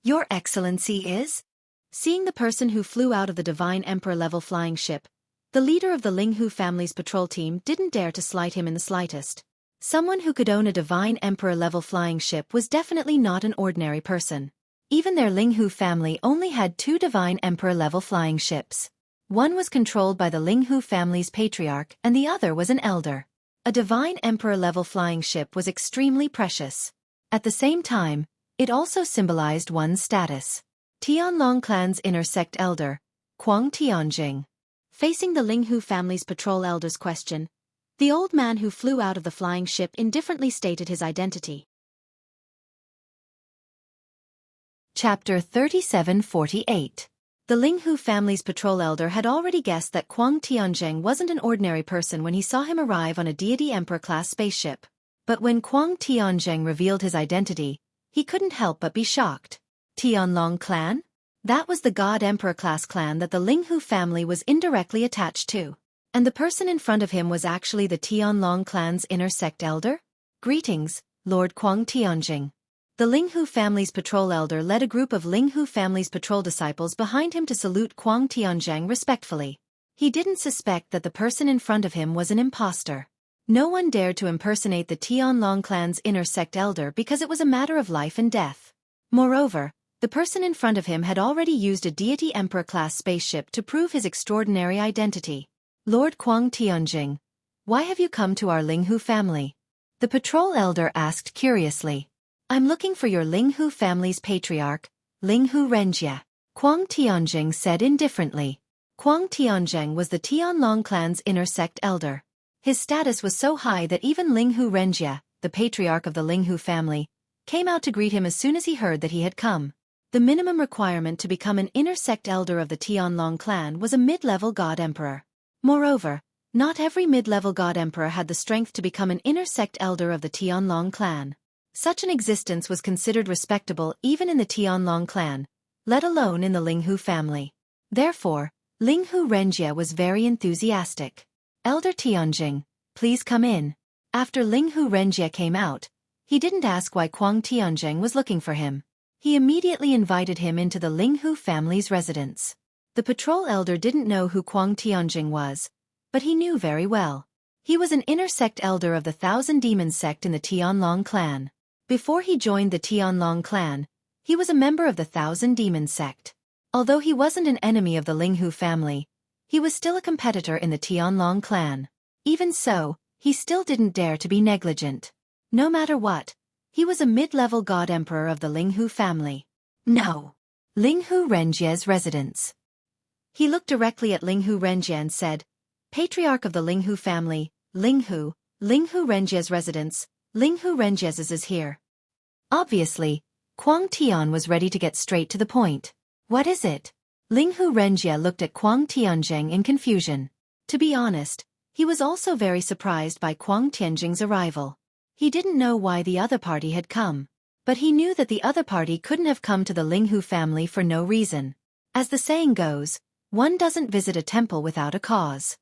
Speaker 1: "Your Excellency is?" Seeing the person who flew out of the divine emperor-level flying ship, the leader of the Linghu family's patrol team didn't dare to slight him in the slightest. Someone who could own a Divine Emperor-level flying ship was definitely not an ordinary person. Even their Linghu family only had 2 Divine Emperor-level flying ships. One was controlled by the Linghu family's patriarch and the other was an elder. A Divine Emperor-level flying ship was extremely precious. At the same time, it also symbolized one's status. Tianlong clan's inner sect elder, Kuang Tianjing. Facing the Linghu family's patrol elder's question, the old man who flew out of the flying ship indifferently stated his identity. Chapter 3748. The Linghu family's patrol elder had already guessed that Kuang Tianjing wasn't an ordinary person when he saw him arrive on a Deity Emperor-class spaceship. But when Kuang Tianjing revealed his identity, he couldn't help but be shocked. Tianlong clan? That was the God Emperor-class clan that the Linghu family was indirectly attached to. And the person in front of him was actually the Tianlong clan's inner sect elder? "Greetings, Lord Kuang Tianjing." The Linghu family's patrol elder led a group of Linghu family's patrol disciples behind him to salute Kuang Tianzheng respectfully. He didn't suspect that the person in front of him was an impostor. No one dared to impersonate the Tianlong clan's inner sect elder because it was a matter of life and death. Moreover, the person in front of him had already used a deity emperor-class spaceship to prove his extraordinary identity. Lord Kuang Tianjing, why have you come to our Linghu family? The patrol elder asked curiously. I'm looking for your Linghu family's patriarch, Linghu Renjie. Kuang Tianjing said indifferently. Kuang Tianzheng was the Tianlong clan's inner sect elder. His status was so high that even Linghu Renjie, the patriarch of the Linghu family, came out to greet him as soon as he heard that he had come. The minimum requirement to become an inner sect elder of the Tianlong clan was a mid-level god emperor. Moreover, not every mid-level god emperor had the strength to become an inner sect elder of the Tianlong clan. Such an existence was considered respectable even in the Tianlong clan, let alone in the Linghu family. Therefore, Linghu Renjie was very enthusiastic. Elder Tianjing, please come in. After Linghu Renjie came out, he didn't ask why Kuang Tianzheng was looking for him. He immediately invited him into the Linghu family's residence. The patrol elder didn't know who Kuang Tianzheng was, but he knew very well. He was an inner sect elder of the Thousand Demons sect in the Tianlong clan. Before he joined the Tianlong clan, he was a member of the Thousand Demons sect. Although he wasn't an enemy of the Linghu family, he was still a competitor in the Tianlong clan. Even so, he still didn't dare to be negligent. No matter what, he was a mid-level god emperor of the Linghu family. No. Linghu Renjie's residence. He looked directly at Linghu Renjie and said, Patriarch of the Linghu family, Linghu Renjie's residence, Linghu Renjie's is here. Obviously, Kuang Tian was ready to get straight to the point. What is it? Linghu Renjie looked at Kuang Tianzheng in confusion. To be honest, he was also very surprised by Kuang Tianzheng's arrival. He didn't know why the other party had come, but he knew that the other party couldn't have come to the Linghu family for no reason. As the saying goes, one doesn't visit a temple without a cause.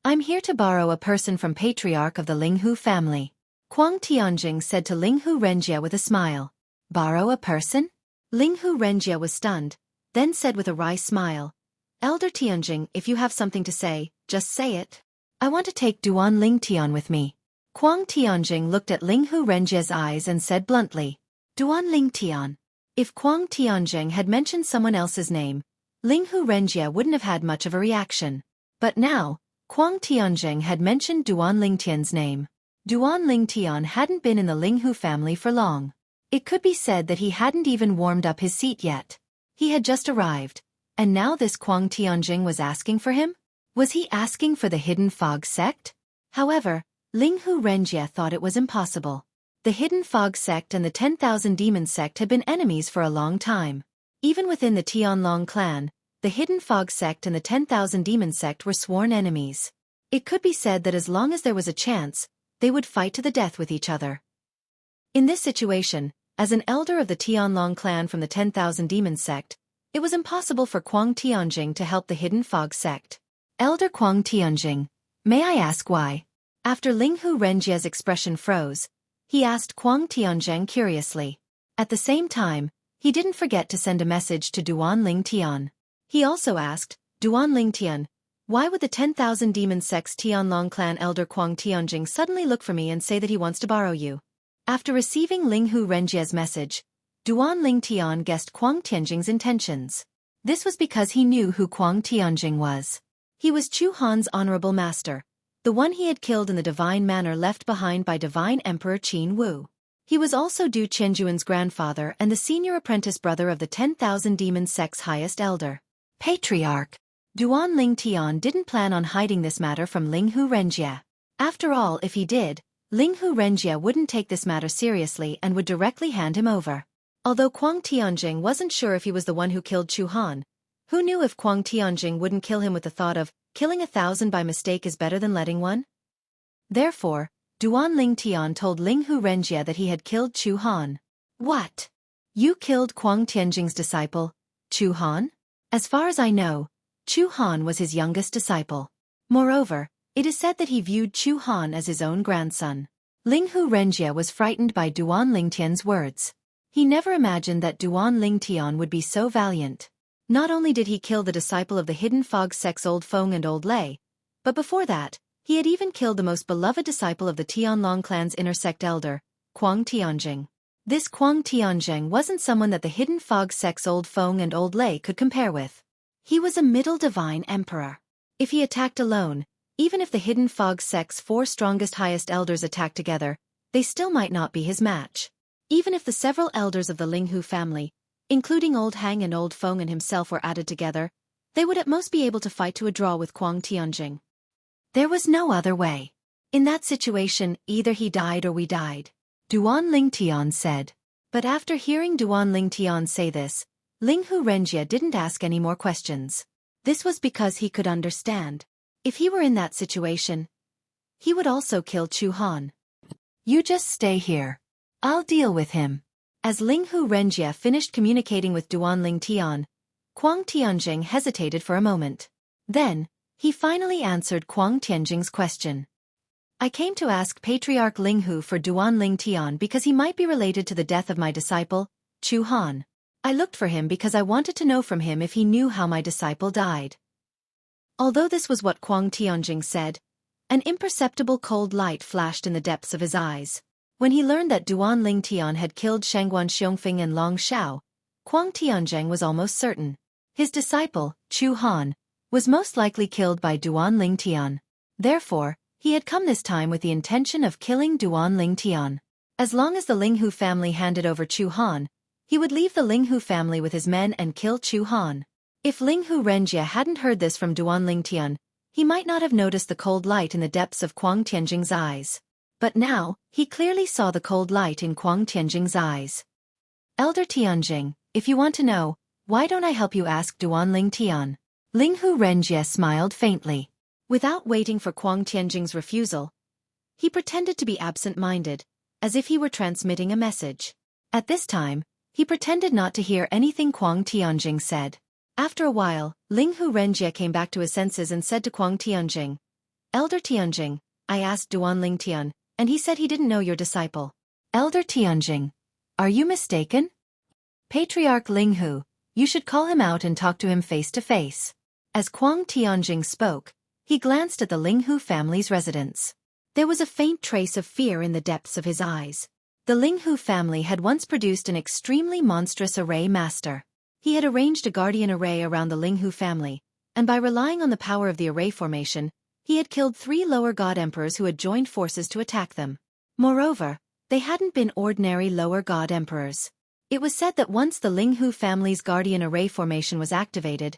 Speaker 1: I'm here to borrow a person from patriarch of the Linghu family. Kuang Tianzheng said to Linghu Renjie with a smile. Borrow a person? Linghu Renjie was stunned, then said with a wry smile, Elder Tianjing, if you have something to say, just say it. I want to take Duan Ling Tian with me. Kuang Tianjing looked at Linghu Renjie's eyes and said bluntly, Duan Ling Tian. If Kuang Tianjing had mentioned someone else's name, Linghu Renjie wouldn't have had much of a reaction. But now, Kuang Tianjing had mentioned Duan Ling Tian's name. Duan Ling Tian hadn't been in the Linghu family for long. It could be said that he hadn't even warmed up his seat yet. He had just arrived, and now this Kuang Tianjing was asking for him? Was he asking for the Hidden Fog sect? However, Linghu Renjie thought it was impossible. The Hidden Fog sect and the 10,000 Demons sect had been enemies for a long time. Even within the Tianlong clan, the Hidden Fog sect and the 10,000 Demons sect were sworn enemies. It could be said that as long as there was a chance, they would fight to the death with each other. In this situation, as an elder of the Tianlong clan from the 10,000 Demons sect, it was impossible for Kuang Tianjing to help the Hidden Fog sect. Elder Kuang Tianjing, may I ask why? After Linghu Renjie's expression froze, he asked Kuang Tianjing curiously. At the same time, he didn't forget to send a message to Duan Ling Tian. He also asked, Duan Ling Tian, why would the 10,000 Demons sect's Tianlong clan elder Kuang Tianjing suddenly look for me and say that he wants to borrow you? After receiving Linghu Renjie's message, Duan Ling Tian guessed Kuang Tianjing's intentions. This was because he knew who Kuang Tianjing was. He was Chu Han's honorable master, the one he had killed in the divine manner left behind by divine emperor Qin Wu. He was also Du Qianjuan's grandfather and the senior apprentice brother of the 10,000 Demons sect's highest elder. Patriarch. Duan Ling Tian didn't plan on hiding this matter from Linghu Renjie. After all, if he did, Linghu Renjie wouldn't take this matter seriously and would directly hand him over. Although Kuang Tianjing wasn't sure if he was the one who killed Chu Han, who knew if Kuang Tianjing wouldn't kill him with the thought of, killing 1,000 by mistake is better than letting one? Therefore, Duan Ling Tian told Linghu Renjie that he had killed Chu Han. What? You killed Kuang Tianjing's disciple, Chu Han? As far as I know, Chu Han was his youngest disciple. Moreover, it is said that he viewed Chu Han as his own grandson. Linghu Renjie was frightened by Duan Ling Tian's words. He never imagined that Duan Ling Tian would be so valiant. Not only did he kill the disciple of the hidden fog sect's Old Feng and Old Lei, but before that, he had even killed the most beloved disciple of the Tianlong clan's inner sect elder, Kuang Tianjing. This Kuang Tianjing wasn't someone that the hidden fog sect's Old Feng and Old Lei could compare with. He was a middle divine emperor. If he attacked alone, even if the hidden fog sect's 4 strongest highest elders attacked together, they still might not be his match. Even if the several elders of the Linghu family, including Old Hang and Old Feng and himself, were added together, they would at most be able to fight to a draw with Kuang Tianjing. There was no other way. In that situation, either he died or we died, Duan Ling Tian said. But after hearing Duan Ling Tian say this, Linghu Renjie didn't ask any more questions. This was because he could understand. If he were in that situation, he would also kill Chu Han. You just stay here. I'll deal with him. As Linghu Renjie finished communicating with Duan Ling Tian, Kuang Tianjing hesitated for a moment. Then, he finally answered Kuang Tianjing's question. I came to ask Patriarch Linghu for Duan Ling Tian because he might be related to the death of my disciple, Chu Han. I looked for him because I wanted to know from him if he knew how my disciple died. Although this was what Kuang Tianjing said, an imperceptible cold light flashed in the depths of his eyes. When he learned that Duan Ling Tian had killed Shangguan Xiongfeng and Long Xiao, Kuang Tianjing was almost certain. His disciple, Chu Han, was most likely killed by Duan Ling Tian. Therefore, he had come this time with the intention of killing Duan Ling Tian. As long as the Linghu family handed over Chu Han, he would leave the Linghu family with his men and kill Chu Han. If Linghu Renjie hadn't heard this from Duan Ling Tian, he might not have noticed the cold light in the depths of Kuang Tianjing's eyes. But now, he clearly saw the cold light in Kuang Tianjing's eyes. Elder Tianjing, if you want to know, why don't I help you ask Duan Ling Tian? Linghu Renjie smiled faintly. Without waiting for Kuang Tianjing's refusal, he pretended to be absent-minded, as if he were transmitting a message. At this time, he pretended not to hear anything Kuang Tianjing said. After a while, Linghu Renjie came back to his senses and said to Kuang Tianjing, Elder Tianjing, I asked Duan Ling Tian, and he said he didn't know your disciple. Elder Tianjing, are you mistaken? Patriarch Linghu, you should call him out and talk to him face to face. As Kuang Tianjing spoke, he glanced at the Linghu family's residence. There was a faint trace of fear in the depths of his eyes. The Linghu family had once produced an extremely monstrous array master. He had arranged a guardian array around the Linghu family, and by relying on the power of the array formation, he had killed 3 lower god emperors who had joined forces to attack them. Moreover, they hadn't been ordinary lower god emperors. It was said that once the Linghu family's guardian array formation was activated,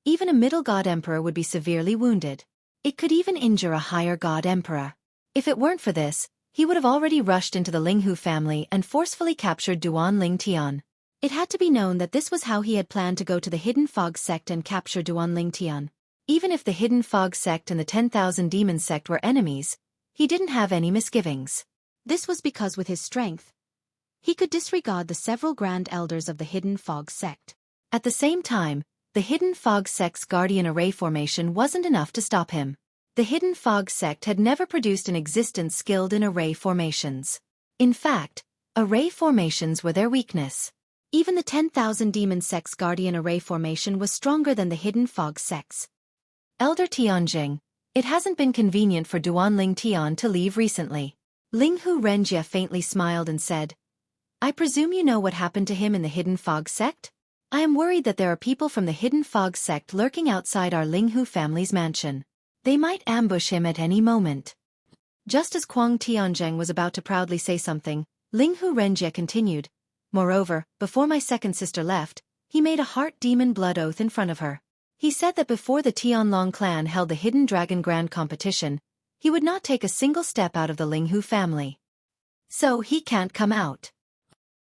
Speaker 1: even a middle god emperor would be severely wounded. It could even injure a higher god emperor. If it weren't for this, he would have already rushed into the Linghu family and forcefully captured Duan Ling Tian. It had to be known that this was how he had planned to go to the Hidden Fog sect and capture Duan Ling Tian. Even if the Hidden Fog sect and the 10,000 Demon sect were enemies, he didn't have any misgivings. This was because with his strength, he could disregard the several grand elders of the Hidden Fog sect. At the same time, the Hidden Fog sect's guardian array formation wasn't enough to stop him. The Hidden Fog sect had never produced an existence skilled in array formations. In fact, array formations were their weakness. Even the 10,000 Demon sect's guardian array formation was stronger than the Hidden Fog sect's. Elder Tianjing, it hasn't been convenient for Duan Ling Tian to leave recently. Linghu Renjie faintly smiled and said, I presume you know what happened to him in the Hidden Fog sect? I am worried that there are people from the Hidden Fog sect lurking outside our Linghu family's mansion. They might ambush him at any moment. Just as Kuang Tianjing was about to proudly say something, Linghu Renjie continued, Moreover, before my second sister left, he made a heart demon blood oath in front of her. He said that before the Tianlong clan held the Hidden Dragon Grand competition, he would not take a single step out of the Linghu family. So he can't come out.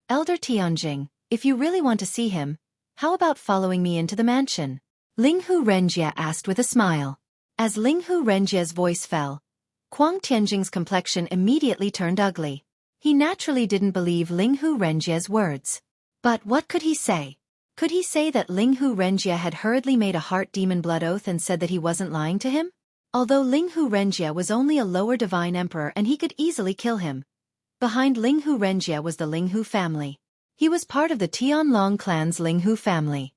Speaker 1: Elder Tianjing, if you really want to see him, how about following me into the mansion? Linghu Renjie asked with a smile. As Linghu Renjie's voice fell, Kuang Tianjing's complexion immediately turned ugly. He naturally didn't believe Linghu Renjie's words. But what could he say? Could he say that Linghu Renjie had hurriedly made a heart demon blood oath and said that he wasn't lying to him? Although Linghu Renjie was only a lower divine emperor and he could easily kill him, behind Linghu Renjie was the Linghu family. He was part of the Tianlong clan's Linghu family.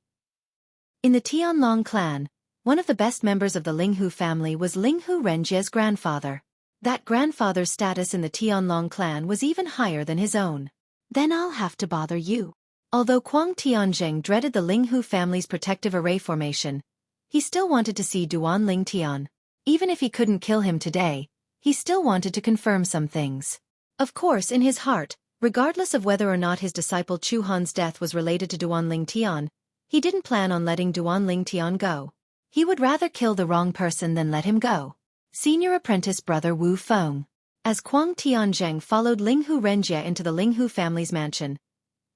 Speaker 1: In the Tianlong clan, one of the best members of the Linghu family was Linghu Renjie's grandfather. That grandfather's status in the Tianlong clan was even higher than his own. Then I'll have to bother you. Although Kuang Tianzheng dreaded the Linghu family's protective array formation, he still wanted to see Duan Ling Tian. Even if he couldn't kill him today, he still wanted to confirm some things. Of course, in his heart, regardless of whether or not his disciple Chu Han's death was related to Duan Ling Tian, he didn't plan on letting Duan Ling Tian go. He would rather kill the wrong person than let him go. Senior apprentice brother Wu Feng. As Kuang Tianzheng followed Linghu Renjie into the Linghu family's mansion,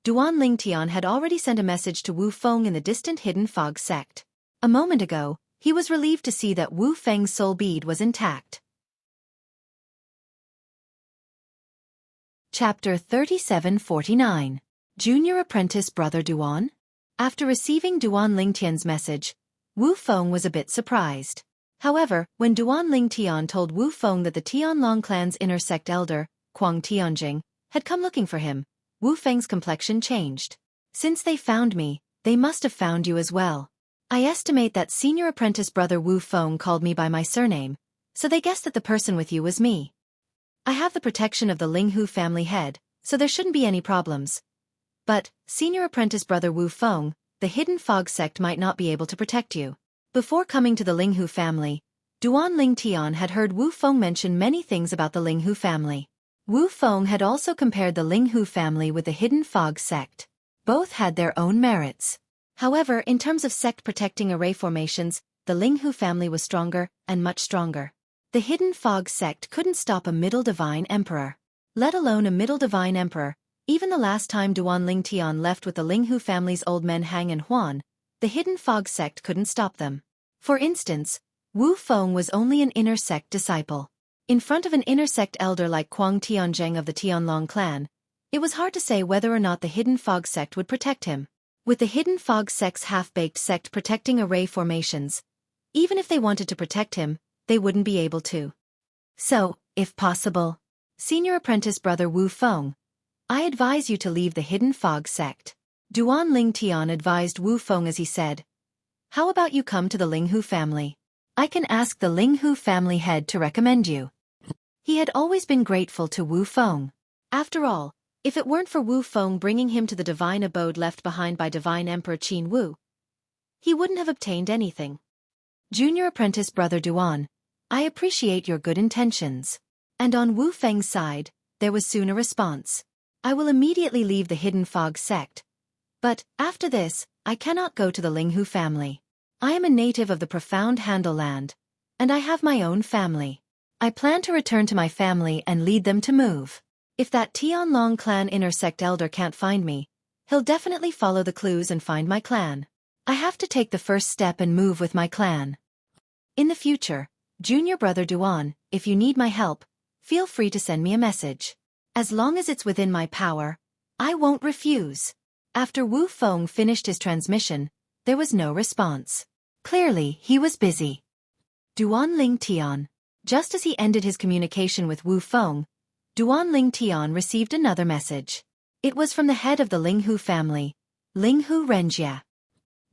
Speaker 1: Duan Ling Tian had already sent a message to Wu Feng in the distant Hidden Fog sect. A moment ago, he was relieved to see that Wu Feng's soul bead was intact. Chapter 3749. Junior Apprentice Brother Duan? After receiving Duan Ling Tian's message, Wu Feng was a bit surprised. However, when Duan Ling Tian told Wu Feng that the Tianlong clan's inner sect elder, Kuang Tianjing, had come looking for him, Wu Feng's complexion changed. Since they found me, they must have found you as well. I estimate that senior apprentice brother Wu Feng called me by my surname, so they guessed that the person with you was me. I have the protection of the Linghu family head, so there shouldn't be any problems. But, senior apprentice brother Wu Feng, the Hidden Fog sect might not be able to protect you. Before coming to the Linghu family, Duan Ling Tian had heard Wu Feng mention many things about the Linghu family. Wu Feng had also compared the Linghu family with the Hidden Fog sect. Both had their own merits. However, in terms of sect protecting array formations, the Linghu family was stronger, and much stronger. The Hidden Fog sect couldn't stop a Middle Divine Emperor. Let alone a Middle Divine Emperor. Even the last time Duan Ling Tian left with the Linghu family's old men Hang and Huan, the Hidden Fog sect couldn't stop them. For instance, Wu Feng was only an inner sect disciple. In front of an inner sect elder like Kuang Tianzheng of the Tianlong clan, it was hard to say whether or not the Hidden Fog sect would protect him. With the Hidden Fog sect's half-baked sect protecting array formations, even if they wanted to protect him, they wouldn't be able to. So, if possible, senior apprentice brother Wu Feng, I advise you to leave the Hidden Fog sect. Duan Ling Tian advised Wu Feng as he said, how about you come to the Linghu family? I can ask the Linghu family head to recommend you. He had always been grateful to Wu Feng. After all, if it weren't for Wu Feng bringing him to the divine abode left behind by Divine Emperor Qin Wu, he wouldn't have obtained anything. Junior apprentice brother Duan, I appreciate your good intentions. And on Wu Feng's side, there was soon a response. I will immediately leave the Hidden Fog sect. But, after this, I cannot go to the Linghu family. I am a native of the profound Handle land, and I have my own family. I plan to return to my family and lead them to move. If that Tianlong clan inner sect elder can't find me, he'll definitely follow the clues and find my clan. I have to take the first step and move with my clan. In the future, junior brother Duan, if you need my help, feel free to send me a message. As long as it's within my power, I won't refuse. After Wu Feng finished his transmission, there was no response. Clearly, he was busy. Duan Ling Tian. Just as he ended his communication with Wu Feng, Duan Ling Tian received another message. It was from the head of the Linghu family, Linghu Renjie.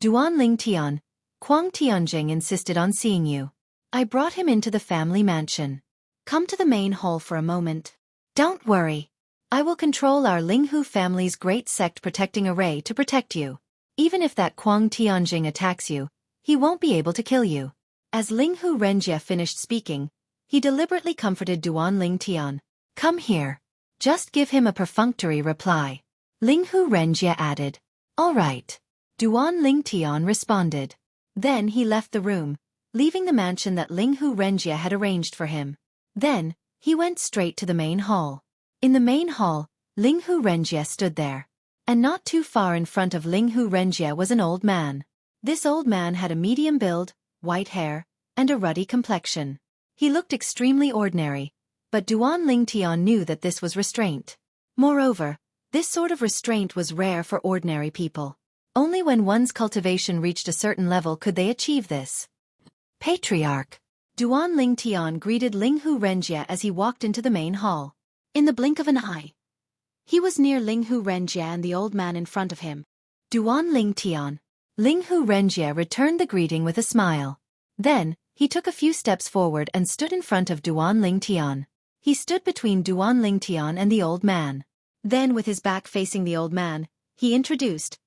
Speaker 1: Duan Ling Tian, Kuang Tianjing insisted on seeing you. I brought him into the family mansion. Come to the main hall for a moment. Don't worry. I will control our Linghu family's great sect protecting array to protect you. Even if that Kuang Tianjing attacks you, he won't be able to kill you. As Linghu Renjie finished speaking, he deliberately comforted Duan Ling Tian. Come here. Just give him a perfunctory reply. Linghu Renjie added. All right. Duan Ling Tian responded. Then he left the room, leaving the mansion that Linghu Renjie had arranged for him. Then, he went straight to the main hall. In the main hall, Linghu Renjie stood there. And not too far in front of Linghu Renjie was an old man. This old man had a medium build, white hair, and a ruddy complexion. He looked extremely ordinary, but Duan Ling Tian knew that this was restraint. Moreover, this sort of restraint was rare for ordinary people. Only when one's cultivation reached a certain level could they achieve this. Patriarch. Duan Ling Tian greeted Linghu Renjie as he walked into the main hall. In the blink of an eye, He was near Linghu Renjie and the old man in front of him. Duan Ling Tian. Linghu Renjie returned the greeting with a smile. Then, he took a few steps forward and stood in front of Duan Ling Tian. He stood between Duan Ling Tian and the old man. Then, with his back facing the old man, he introduced,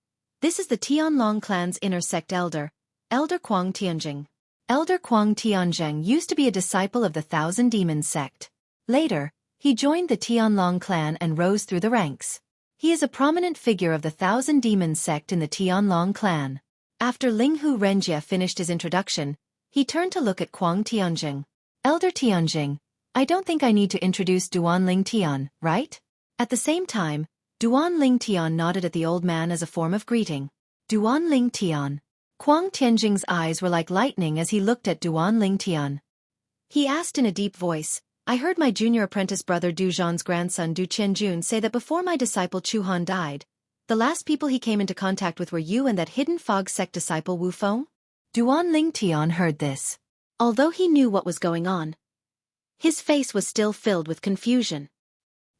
Speaker 1: "This is the Tianlong clan's inner sect elder, Elder Kuang Tianjing." Elder Kuang Tianjing used to be a disciple of the Thousand Demons sect. Later, he joined the Tianlong clan and rose through the ranks. He is a prominent figure of the Thousand Demons sect in the Tianlong clan. After Linghu Renjie finished his introduction, he turned to look at Kuang Tianjing. "Elder Tianjing, I don't think I need to introduce Duan Ling Tian, right?" At the same time, Duan Ling Tian nodded at the old man as a form of greeting. Duan Ling Tian. Kuang Tianjing's eyes were like lightning as he looked at Duan Ling Tian. He asked in a deep voice, "I heard my junior apprentice brother Du Zhan's grandson Du Qianjun say that before my disciple Chu Han died, the last people he came into contact with were you and that hidden fog sect disciple Wu Feng?" Duan Ling Tian heard this. Although he knew what was going on, his face was still filled with confusion.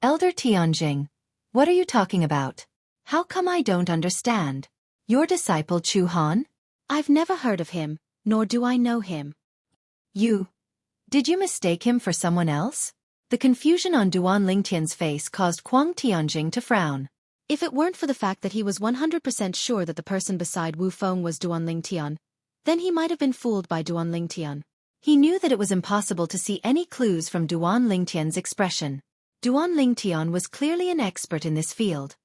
Speaker 1: "Elder Tianjing, what are you talking about? How come I don't understand? Your disciple Chu Han? I've never heard of him, nor do I know him." Did you mistake him for someone else?" The confusion on Duan Ling Tian's face caused Kuang Tianjing to frown. If it weren't for the fact that he was 100% sure that the person beside Wu Feng was Duan Ling Tian, then he might have been fooled by Duan Ling Tian. He knew that it was impossible to see any clues from Duan Ling Tian's expression. Duan Ling Tian was clearly an expert in this field.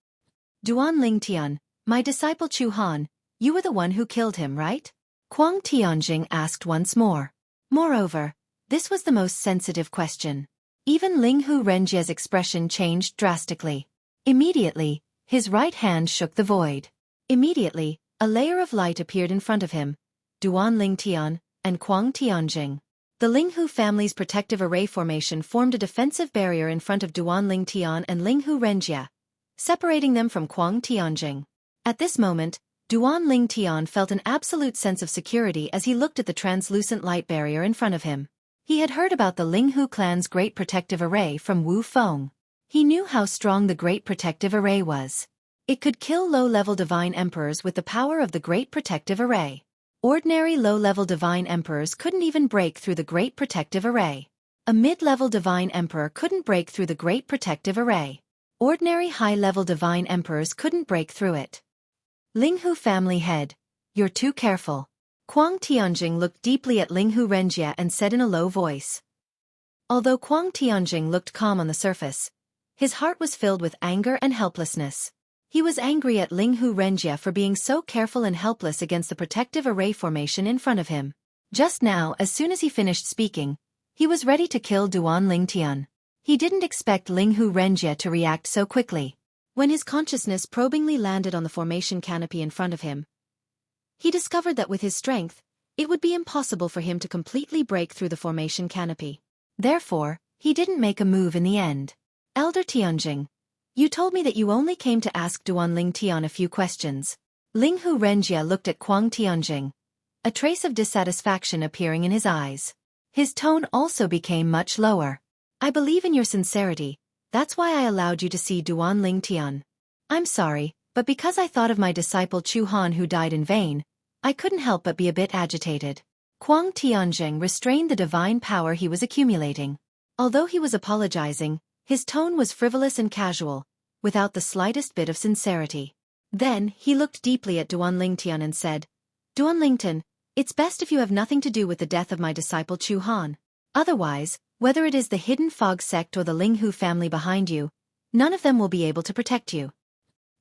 Speaker 1: "Duan Ling Tian, my disciple Chu Han, you were the one who killed him, right?" Kuang Tianjing asked once more. Moreover, this was the most sensitive question. Even Linghu Renjie's expression changed drastically. Immediately, his right hand shook the void. Immediately, a layer of light appeared in front of him, Duan Ling Tian, and Kuang Tianjing. The Linghu family's protective array formation formed a defensive barrier in front of Duan Ling Tian and Linghu Renjie, separating them from Kuang Tianjing. At this moment, Duan Ling Tian felt an absolute sense of security as he looked at the translucent light barrier in front of him. He had heard about the Linghu clan's Great Protective Array from Wu Feng. He knew how strong the Great Protective Array was. It could kill low-level Divine Emperors with the power of the Great Protective Array. Ordinary low-level Divine Emperors couldn't even break through the Great Protective Array. A mid-level Divine Emperor couldn't break through the Great Protective Array. Ordinary high-level Divine Emperors couldn't break through it. Linghu family head, you're too careful. Kuang Tianjing looked deeply at Linghu Renjie and said in a low voice. Although Kuang Tianjing looked calm on the surface, his heart was filled with anger and helplessness. He was angry at Linghu Renjie for being so careful and helpless against the protective array formation in front of him. Just now, as soon as he finished speaking, he was ready to kill Duan Ling Tian. He didn't expect Linghu Renjie to react so quickly. When his consciousness probingly landed on the formation canopy in front of him, he discovered that with his strength, it would be impossible for him to completely break through the formation canopy. Therefore, he didn't make a move in the end. "Elder Tianjing, you told me that you only came to ask Duan Ling Tian a few questions." Linghu Renjie looked at Kuang Tianjing, a trace of dissatisfaction appearing in his eyes. His tone also became much lower. "I believe in your sincerity, that's why I allowed you to see Duan Ling Tian. I'm sorry, but because I thought of my disciple Chu Han who died in vain, I couldn't help but be a bit agitated." Kuang Tianjing restrained the divine power he was accumulating. Although he was apologizing, his tone was frivolous and casual, without the slightest bit of sincerity. Then, he looked deeply at Duan Ling Tian and said, "Duan Ling Tian, it's best if you have nothing to do with the death of my disciple Chu Han. Otherwise, whether it is the hidden fog sect or the Linghu family behind you, none of them will be able to protect you."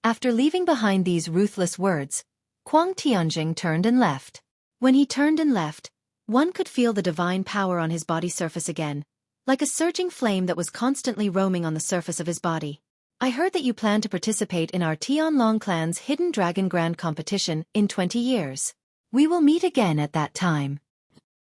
Speaker 1: After leaving behind these ruthless words, Kuang Tianjing turned and left. When he turned and left, one could feel the divine power on his body surface again, like a surging flame that was constantly roaming on the surface of his body. "I heard that you plan to participate in our Tianlong clan's Hidden Dragon Grand competition in 20 years. We will meet again at that time."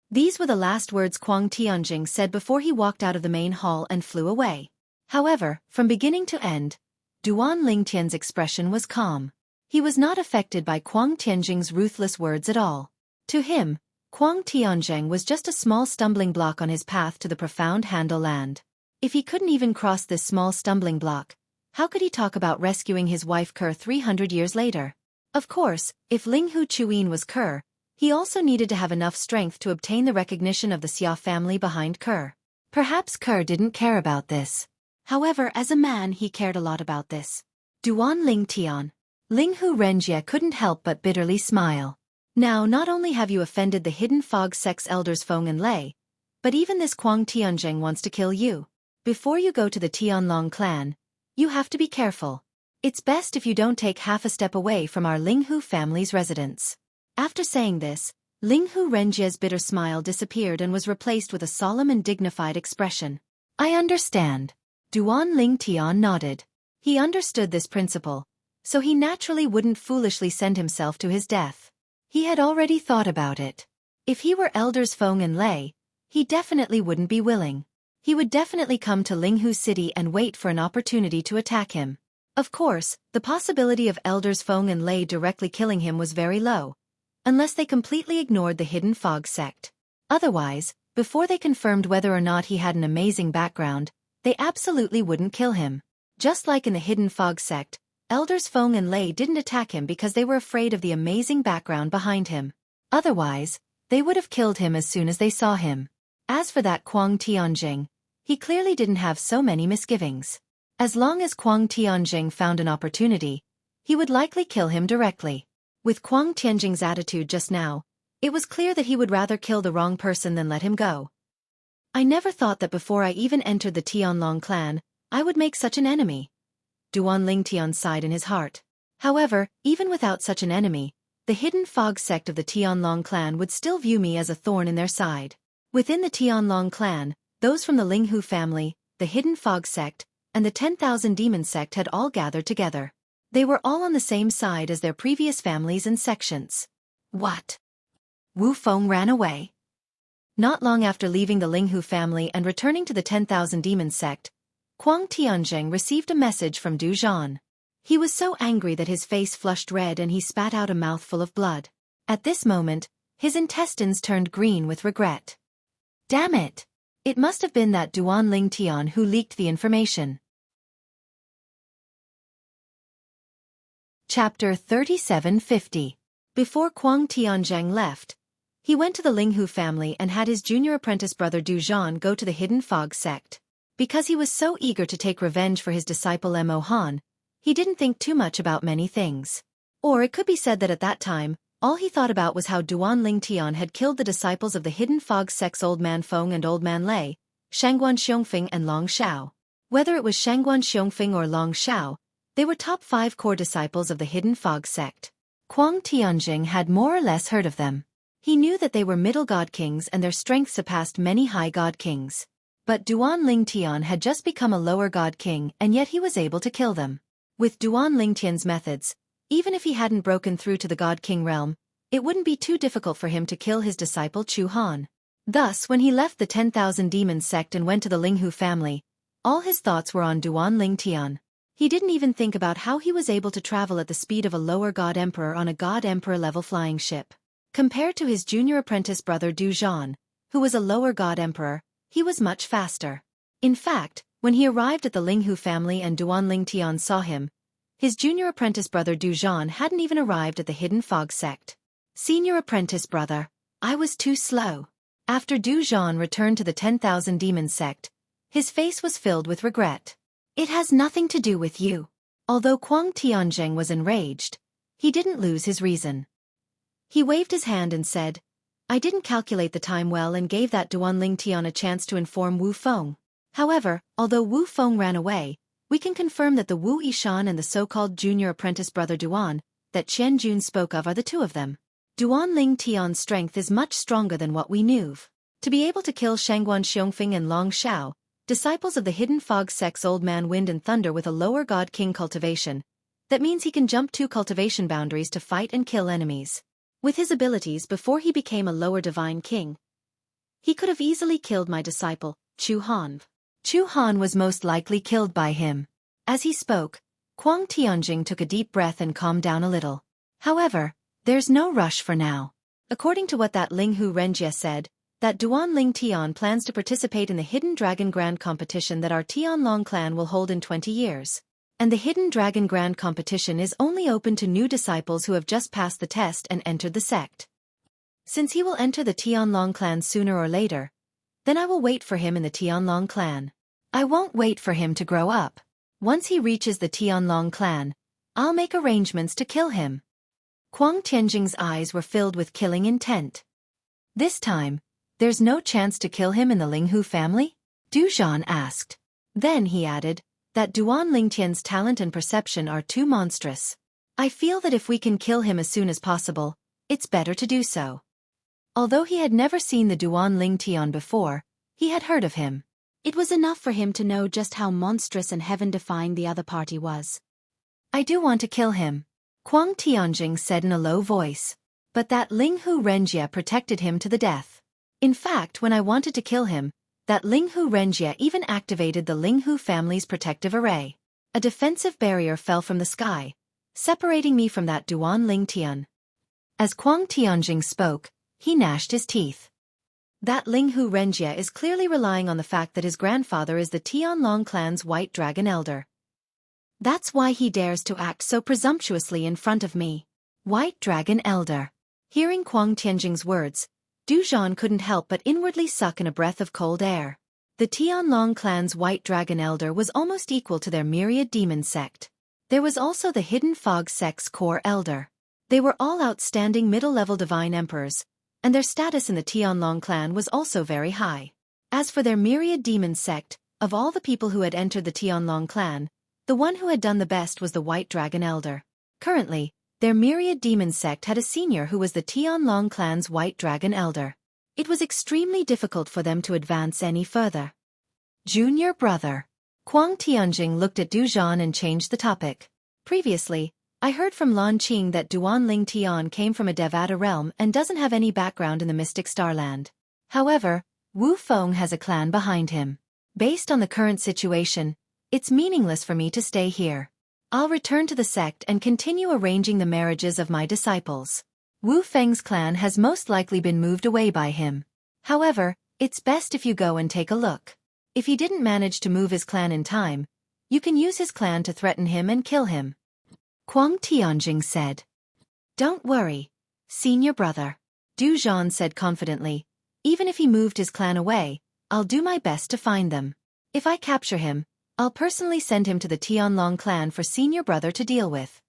Speaker 1: These were the last words Kuang Tianjing said before he walked out of the main hall and flew away. However, from beginning to end, Duan Ling Tian's expression was calm. He was not affected by Kuang Tianjing's ruthless words at all. To him, Kuang Tianjing was just a small stumbling block on his path to the profound Handle land. If he couldn't even cross this small stumbling block, How could he talk about rescuing his wife Kerr 300 years later? Of course, if Ling Hu Chuyin was Kerr, he also needed to have enough strength to obtain the recognition of the Xia family behind Kerr. Perhaps Kerr didn't care about this. However, as a man he cared a lot about this. Duan Ling Tian. Ling Hu Renjie couldn't help but bitterly smile. Now not only have you offended the hidden fog sect's elders Feng and Lei, but even this Kuang Tianzheng wants to kill you. Before you go to the Tianlong clan, you have to be careful. It's best if you don't take half a step away from our Ling Hu family's residence. After saying this, Ling Hu Renjie's bitter smile disappeared and was replaced with a solemn and dignified expression. I understand. Duan Ling Tian nodded. He understood this principle, so he naturally wouldn't foolishly send himself to his death. He had already thought about it. If he were elders Feng and Lei, he definitely wouldn't be willing. He would definitely come to Linghu City and wait for an opportunity to attack him. Of course, the possibility of elders Feng and Lei directly killing him was very low, unless they completely ignored the hidden fog sect. Otherwise, before they confirmed whether or not he had an amazing background, they absolutely wouldn't kill him. Just like in the hidden fog sect, elders Feng and Lei didn't attack him because they were afraid of the amazing background behind him. Otherwise, they would have killed him as soon as they saw him. As for that Kuang Tianjing, he clearly didn't have so many misgivings. As long as Kuang Tianjing found an opportunity, he would likely kill him directly. With Kuang Tianjing's attitude just now, it was clear that he would rather kill the wrong person than let him go. I never thought that before I even entered the Tianlong clan, I would make such an enemy. Duan Ling Tian sighed in his heart. However, even without such an enemy, the hidden fog sect of the Tianlong clan would still view me as a thorn in their side. Within the Tianlong clan, those from the Linghu family, the hidden fog sect, and the 10,000 demon sect had all gathered together. They were all on the same side as their previous families and sections. What? Wu Feng ran away? Not long after leaving the Linghu family and returning to the 10,000 demon sect, Kuang Tianzheng received a message from Du Zhan. He was so angry that his face flushed red and he spat out a mouthful of blood. At this moment, his intestines turned green with regret. Damn it! It must have been that Duan Ling Tian who leaked the information. Chapter 3750. Before Kuang Tianzheng left, he went to the Linghu family and had his junior apprentice brother Du Zhan go to the hidden fog sect. Because he was so eager to take revenge for his disciple Mo Han, he didn't think too much about many things. Or it could be said that at that time, all he thought about was how Duan Ling Tian had killed the disciples of the hidden fog sect's Old Man Feng and Old Man Lei, Shangguan Xiongfeng and Long Shao. Whether it was Shangguan Xiongfeng or Long Shao, they were top 5 core disciples of the hidden fog sect. Kuang Tianjing had more or less heard of them. He knew that they were middle god kings and their strength surpassed many high god kings. But Duan Ling Tian had just become a lower god king and yet he was able to kill them. With Duan Ling Tian's methods, even if he hadn't broken through to the god king realm, it wouldn't be too difficult for him to kill his disciple Chu Han. Thus, when he left the 10,000 demon sect and went to the Linghu family, all his thoughts were on Duan Ling Tian. He didn't even think about how he was able to travel at the speed of a lower god emperor on a god emperor level flying ship. Compared to his junior apprentice brother Du Zhan, who was a lower god emperor, he was much faster. In fact, when he arrived at the Linghu family and Duan Ling Tian saw him, his junior apprentice brother Du Zhan hadn't even arrived at the hidden fog sect. Senior apprentice brother, I was too slow. After Du Zhan returned to the 10,000 demon sect, his face was filled with regret. It has nothing to do with you. Although Kuang Tianzheng was enraged, he didn't lose his reason. He waved his hand and said, I didn't calculate the time well and gave that Duan Ling Tian a chance to inform Wu Feng. However, although Wu Feng ran away, we can confirm that the Wu Yishan and the so-called junior apprentice brother Duan, that Chen Jun spoke of are the two of them. Duan Ling Tian's strength is much stronger than what we knew. To be able to kill Shangguan Xiongfeng and Long Shao, disciples of the hidden fog sect's Old Man Wind and Thunder with a lower god king cultivation, that means he can jump 2 cultivation boundaries to fight and kill enemies. With his abilities before he became a lower divine king, he could have easily killed my disciple, Chu Han. Chu Han was most likely killed by him. As he spoke, Kuang Tianjing took a deep breath and calmed down a little. However, there's no rush for now. According to what that Linghu Renjie said, that Duan Ling Tian plans to participate in the Hidden Dragon Grand competition that our Tianlong clan will hold in 20 years. and the Hidden Dragon Grand competition is only open to new disciples who have just passed the test and entered the sect. Since he will enter the Tianlong clan sooner or later, then I will wait for him in the Tianlong clan. I won't wait for him to grow up. Once he reaches the Tianlong clan, I'll make arrangements to kill him. Kuang Tianjing's eyes were filled with killing intent. This time, there's no chance to kill him in the Linghu family? Du Zhan asked. Then he added, that Duan Lingtian's talent and perception are too monstrous. I feel that if we can kill him as soon as possible, it's better to do so. Although he had never seen the Duan Lingtian before, he had heard of him. It was enough for him to know just how monstrous and heaven-defying the other party was. I do want to kill him, Kuang Tianjing said in a low voice. But that Linghu Renjie protected him to the death. In fact, when I wanted to kill him, that Linghu Renjie even activated the Linghu family's protective array. A defensive barrier fell from the sky, separating me from that Duan Lingtian. As Kuang Tianjing spoke, he gnashed his teeth. That Linghu Renjie is clearly relying on the fact that his grandfather is the Tianlong clan's White Dragon Elder. That's why he dares to act so presumptuously in front of me. White Dragon Elder. Hearing Kuang Tianjing's words, Du Zhan couldn't help but inwardly suck in a breath of cold air. The Tianlong clan's White Dragon Elder was almost equal to their Myriad Demon sect. There was also the Hidden Fog sect's core elder. They were all outstanding middle-level divine emperors, and their status in the Tianlong clan was also very high. As for their Myriad Demon sect, of all the people who had entered the Tianlong clan, the one who had done the best was the White Dragon Elder. Currently, their Myriad Demon sect had a senior who was the Tianlong clan's White Dragon Elder. It was extremely difficult for them to advance any further. Junior brother. Kuang Tianjing looked at Du Zhan and changed the topic. Previously, I heard from Lan Qing that Duan Lingtian came from a Devata realm and doesn't have any background in the Mystic Starland. However, Wu Feng has a clan behind him. Based on the current situation, it's meaningless for me to stay here. I'll return to the sect and continue arranging the marriages of my disciples. Wu Feng's clan has most likely been moved away by him. However, it's best if you go and take a look. If he didn't manage to move his clan in time, you can use his clan to threaten him and kill him. Kuang Tianjing said. Don't worry, senior brother. Du Zhan said confidently. Even if he moved his clan away, I'll do my best to find them. If I capture him, I'll personally send him to the Tianlong clan for senior brother to deal with.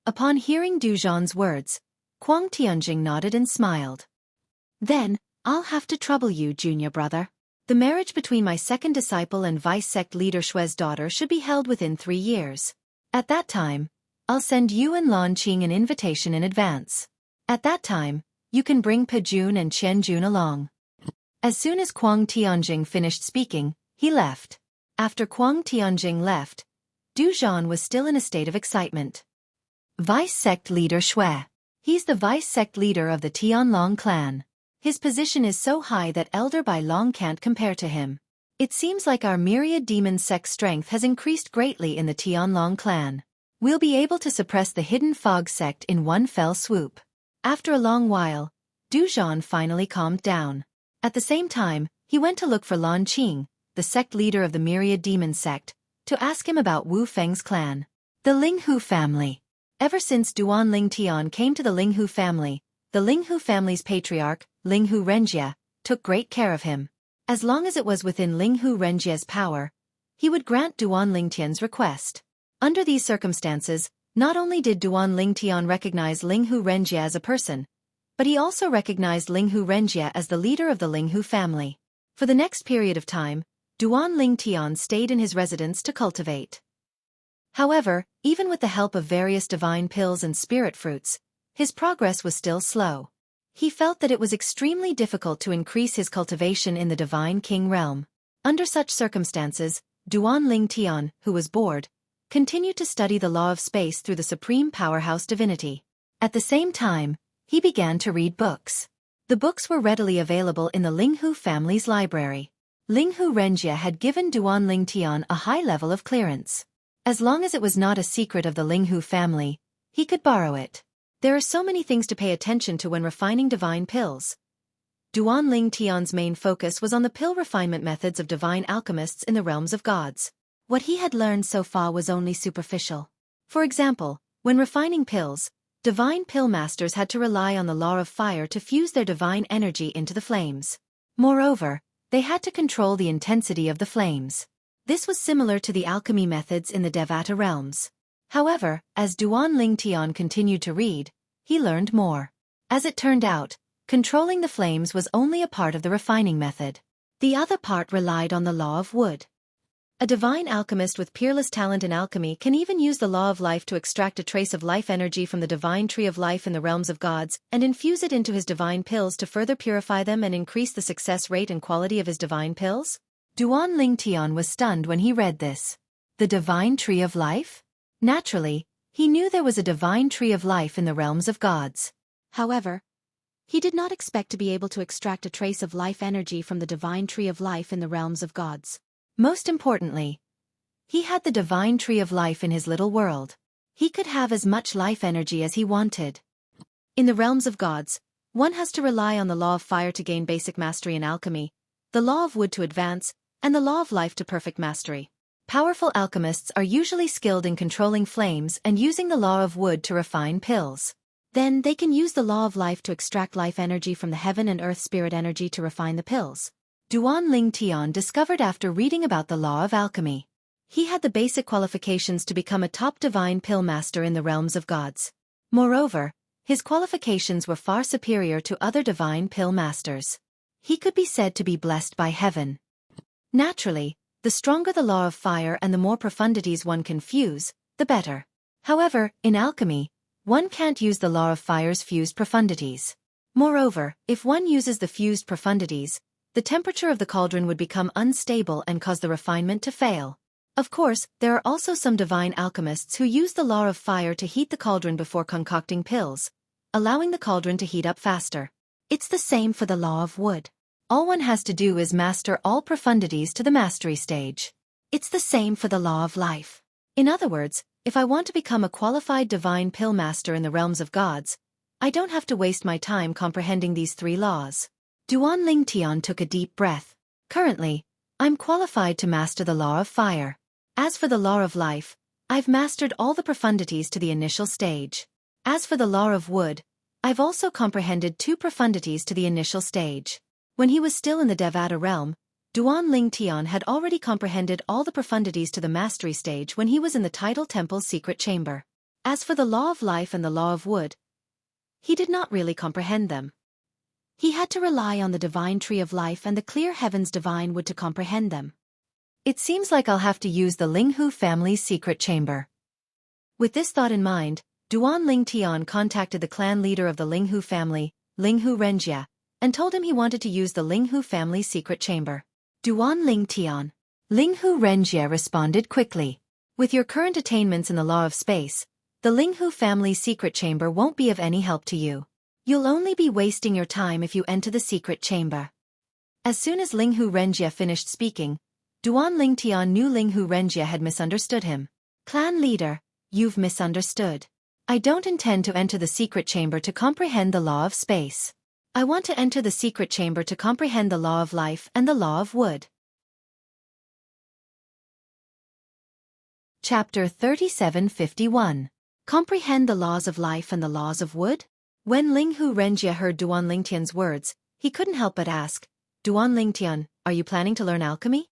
Speaker 1: Upon hearing Du Zhan's words, Kuang Tianjing nodded and smiled. Then, I'll have to trouble you, junior brother. The marriage between my second disciple and vice sect leader Xue's daughter should be held within 3 years. At that time, I'll send you and Lan Qing an invitation in advance. At that time, you can bring Pe Jun and Qian Jun along. As soon as Kuang Tianjing finished speaking, he left. After Kuang Tianjing left, Du Zhan was still in a state of excitement. Vice sect leader Xue. He's the vice sect leader of the Tianlong clan. His position is so high that Elder Bai Long can't compare to him. It seems like our Myriad Demon sect strength has increased greatly in the Tianlong clan. We'll be able to suppress the Hidden Fog sect in one fell swoop. After a long while, Du Zhan finally calmed down. At the same time, he went to look for Lan Qing, the sect leader of the Myriad Demon sect, to ask him about Wu Feng's clan. The Linghu family. Ever since Duan Lingtian came to the Linghu family, the Linghu family's patriarch, Linghu Renjie, took great care of him. As long as it was within Linghu Renjie's power, he would grant Duan Lingtian's request. Under these circumstances, not only did Duan Lingtian recognize Linghu Renjie as a person, but he also recognized Linghu Renjie as the leader of the Linghu family. For the next period of time, Duan Lingtian stayed in his residence to cultivate. However, even with the help of various divine pills and spirit fruits, his progress was still slow. He felt that it was extremely difficult to increase his cultivation in the Divine King realm. Under such circumstances, Duan Lingtian, who was bored, continued to study the law of space through the supreme powerhouse divinity. At the same time, he began to read books. The books were readily available in the Linghu family's library. Linghu Renjie had given Duan Lingtian a high level of clearance. As long as it was not a secret of the Linghu family, he could borrow it. There are so many things to pay attention to when refining divine pills. Duan Lingtian's main focus was on the pill refinement methods of divine alchemists in the realms of gods. what he had learned so far was only superficial. For example, when refining pills, divine pill masters had to rely on the law of fire to fuse their divine energy into the flames. Moreover, they had to control the intensity of the flames. This was similar to the alchemy methods in the Devata realms. However, as Duan Ling Tian continued to read, he learned more. As it turned out, controlling the flames was only a part of the refining method. The other part relied on the law of wood. A divine alchemist with peerless talent in alchemy can even use the law of life to extract a trace of life energy from the divine tree of life in the realms of gods and infuse it into his divine pills to further purify them and increase the success rate and quality of his divine pills? Duan Ling Tian was stunned when he read this. The divine tree of life? Naturally, he knew there was a divine tree of life in the realms of gods. However, he did not expect to be able to extract a trace of life energy from the divine tree of life in the realms of gods. Most importantly, he had the divine tree of life in his little world. He could have as much life energy as he wanted. In the realms of gods, one has to rely on the law of fire to gain basic mastery in alchemy, the law of wood to advance, and the law of life to perfect mastery. Powerful alchemists are usually skilled in controlling flames and using the law of wood to refine pills. Then they can use the law of life to extract life energy from the heaven and earth spirit energy to refine the pills. Duan Ling Tian discovered after reading about the law of alchemy. He had the basic qualifications to become a top divine pill master in the realms of gods. Moreover, his qualifications were far superior to other divine pill masters. He could be said to be blessed by heaven. Naturally, the stronger the law of fire and the more profundities one can fuse, the better. However, in alchemy, one can't use the law of fire's fused profundities. Moreover, if one uses the fused profundities, the temperature of the cauldron would become unstable and cause the refinement to fail. Of course, there are also some divine alchemists who use the law of fire to heat the cauldron before concocting pills, allowing the cauldron to heat up faster. It's the same for the law of wood. All one has to do is master all profundities to the mastery stage. It's the same for the law of life. In other words, if I want to become a qualified divine pill master in the realms of gods, I don't have to waste my time comprehending these three laws. Duan Ling Tian took a deep breath. Currently, I'm qualified to master the law of fire. As for the law of life, I've mastered all the profundities to the initial stage. As for the law of wood, I've also comprehended 2 profundities to the initial stage. When he was still in the Devata realm, Duan Ling Tian had already comprehended all the profundities to the mastery stage when he was in the Tidal Temple's secret chamber. As for the law of life and the law of wood, he did not really comprehend them. He had to rely on the divine tree of life and the clear heaven's divine wood to comprehend them. It seems like I'll have to use the Linghu family's secret chamber. With this thought in mind, Duan Ling Tian contacted the clan leader of the Linghu family, Linghu Renjia, and told him he wanted to use the Linghu family's secret chamber. Duan Ling Tian. Linghu Renjia responded quickly. With your current attainments in the law of space, the Linghu family's secret chamber won't be of any help to you. You'll only be wasting your time if you enter the secret chamber. As soon as Linghu Renjia finished speaking, Duan Ling Tian knew Linghu Renjia had misunderstood him. Clan leader, you've misunderstood. I don't intend to enter the secret chamber to comprehend the law of space. I want to enter the secret chamber to comprehend the law of life and the law of wood. Chapter 3751. Comprehend the laws of life and the laws of wood? When Linghu Renjia heard Duan Ling Tian's words, he couldn't help but ask, Duan Ling Tian, are you planning to learn alchemy?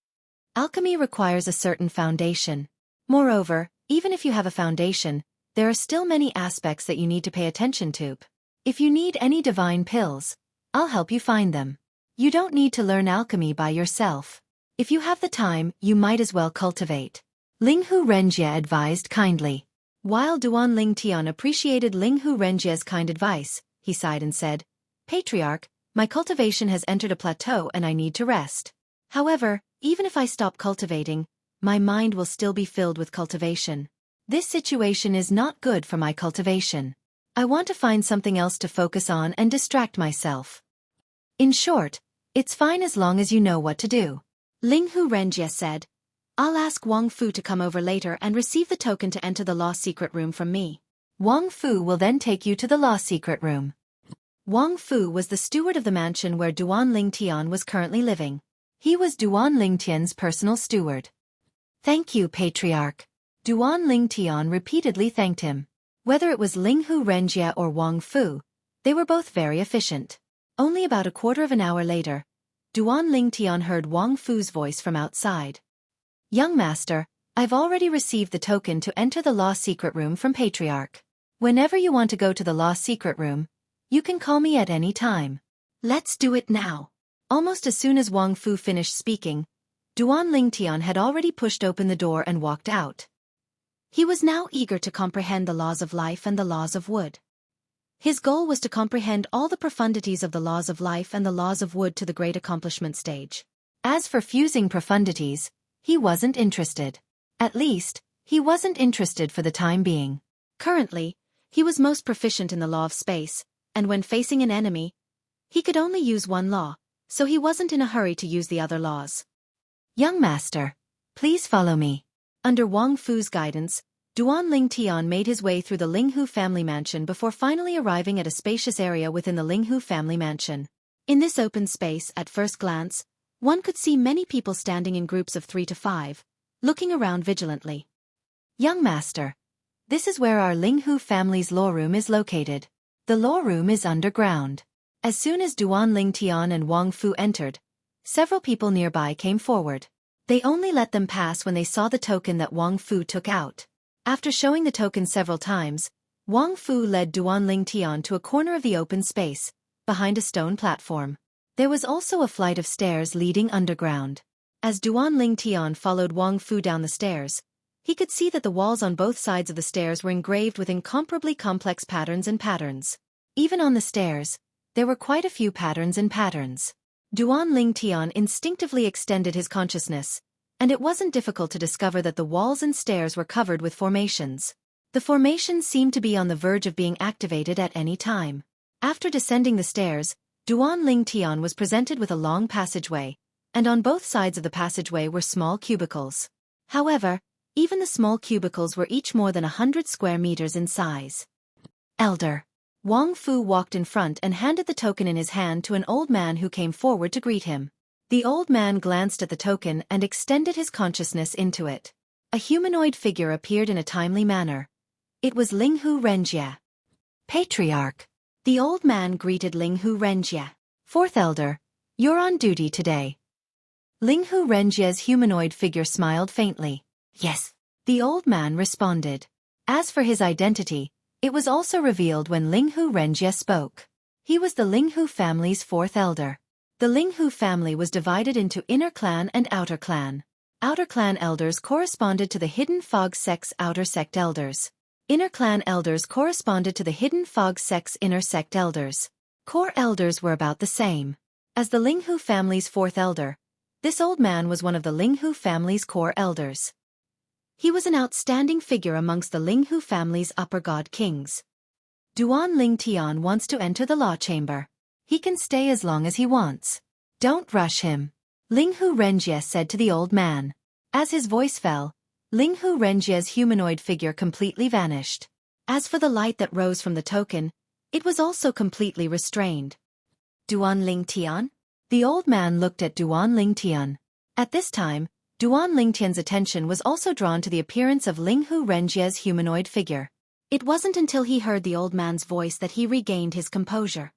Speaker 1: Alchemy requires a certain foundation. Moreover, even if you have a foundation, there are still many aspects that you need to pay attention to. If you need any divine pills, I'll help you find them. You don't need to learn alchemy by yourself. If you have the time, you might as well cultivate. Linghu Renjia advised kindly. While Duan Ling Tian appreciated Linghu Renjia's kind advice, he sighed and said, Patriarch, my cultivation has entered a plateau and I need to rest. However, even if I stop cultivating, my mind will still be filled with cultivation. This situation is not good for my cultivation. I want to find something else to focus on and distract myself. In short, it's fine as long as you know what to do. Linghu Renjia said, I'll ask Wang Fu to come over later and receive the token to enter the law secret room from me. Wang Fu will then take you to the law secret room. Wang Fu was the steward of the mansion where Duan Ling Tian was currently living. He was Duan Ling Tian's personal steward. Thank you, Patriarch. Duan Ling Tian repeatedly thanked him. Whether it was Ling Hu Renjie or Wang Fu, they were both very efficient. Only about a quarter of an hour later, Duan Ling Tian heard Wang Fu's voice from outside. Young master, I've already received the token to enter the law secret room from Patriarch. Whenever you want to go to the law secret room, you can call me at any time. Let's do it now. Almost as soon as Wang Fu finished speaking, Duan Ling Tian had already pushed open the door and walked out. He was now eager to comprehend the laws of life and the laws of wood. His goal was to comprehend all the profundities of the laws of life and the laws of wood to the great accomplishment stage. As for fusing profundities, he wasn't interested. At least, he wasn't interested for the time being. Currently, he was most proficient in the law of space, and when facing an enemy, he could only use one law, so he wasn't in a hurry to use the other laws. Young master, please follow me. Under Wang Fu's guidance, Duan Ling Tian made his way through the Ling Hu family mansion before finally arriving at a spacious area within the Ling Hu family mansion. In this open space, at first glance, one could see many people standing in groups of 3 to 5, looking around vigilantly. Young master, this is where our Ling Hu family's law room is located. The law room is underground. As soon as Duan Ling Tian and Wang Fu entered, several people nearby came forward. They only let them pass when they saw the token that Wang Fu took out. After showing the token several times, Wang Fu led Duan Ling Tian to a corner of the open space, behind a stone platform. There was also a flight of stairs leading underground. As Duan Ling Tian followed Wang Fu down the stairs, he could see that the walls on both sides of the stairs were engraved with incomparably complex patterns and patterns. Even on the stairs, there were quite a few patterns and patterns. Duan Ling Tian instinctively extended his consciousness, and it wasn't difficult to discover that the walls and stairs were covered with formations. The formations seemed to be on the verge of being activated at any time. After descending the stairs, Duan Ling Tian was presented with a long passageway, and on both sides of the passageway were small cubicles. However, even the small cubicles were each more than 100 square meters in size. Elder. Wang Fu walked in front and handed the token in his hand to an old man who came forward to greet him. The old man glanced at the token and extended his consciousness into it. A humanoid figure appeared in a timely manner. It was Ling Hu Renjie. Patriarch. The old man greeted Ling Hu Renjie. Fourth Elder, you're on duty today. Ling Hu Renjie's humanoid figure smiled faintly. Yes. The old man responded. As for his identity, it was also revealed when Ling Hu Renjie spoke. He was the Ling Hu family's fourth elder. The Ling Hu family was divided into inner clan and outer clan. Outer clan elders corresponded to the Hidden Fog sect's outer sect elders. Inner clan elders corresponded to the Hidden Fog sect's inner sect elders. Core elders were about the same. As the Ling Hu family's fourth elder, this old man was one of the Ling Hu family's core elders. He was an outstanding figure amongst the Ling Hu family's upper god kings. Duan Ling Tian wants to enter the law chamber. He can stay as long as he wants. Don't rush him. Ling Hu Renjie said to the old man. As his voice fell, Ling Hu Renjie's humanoid figure completely vanished. As for the light that rose from the token, it was also completely restrained. Duan Ling Tian? The old man looked at Duan Ling Tian. At this time, Duan Ling Tian's attention was also drawn to the appearance of Ling Hu Renjie's humanoid figure. It wasn't until he heard the old man's voice that he regained his composure.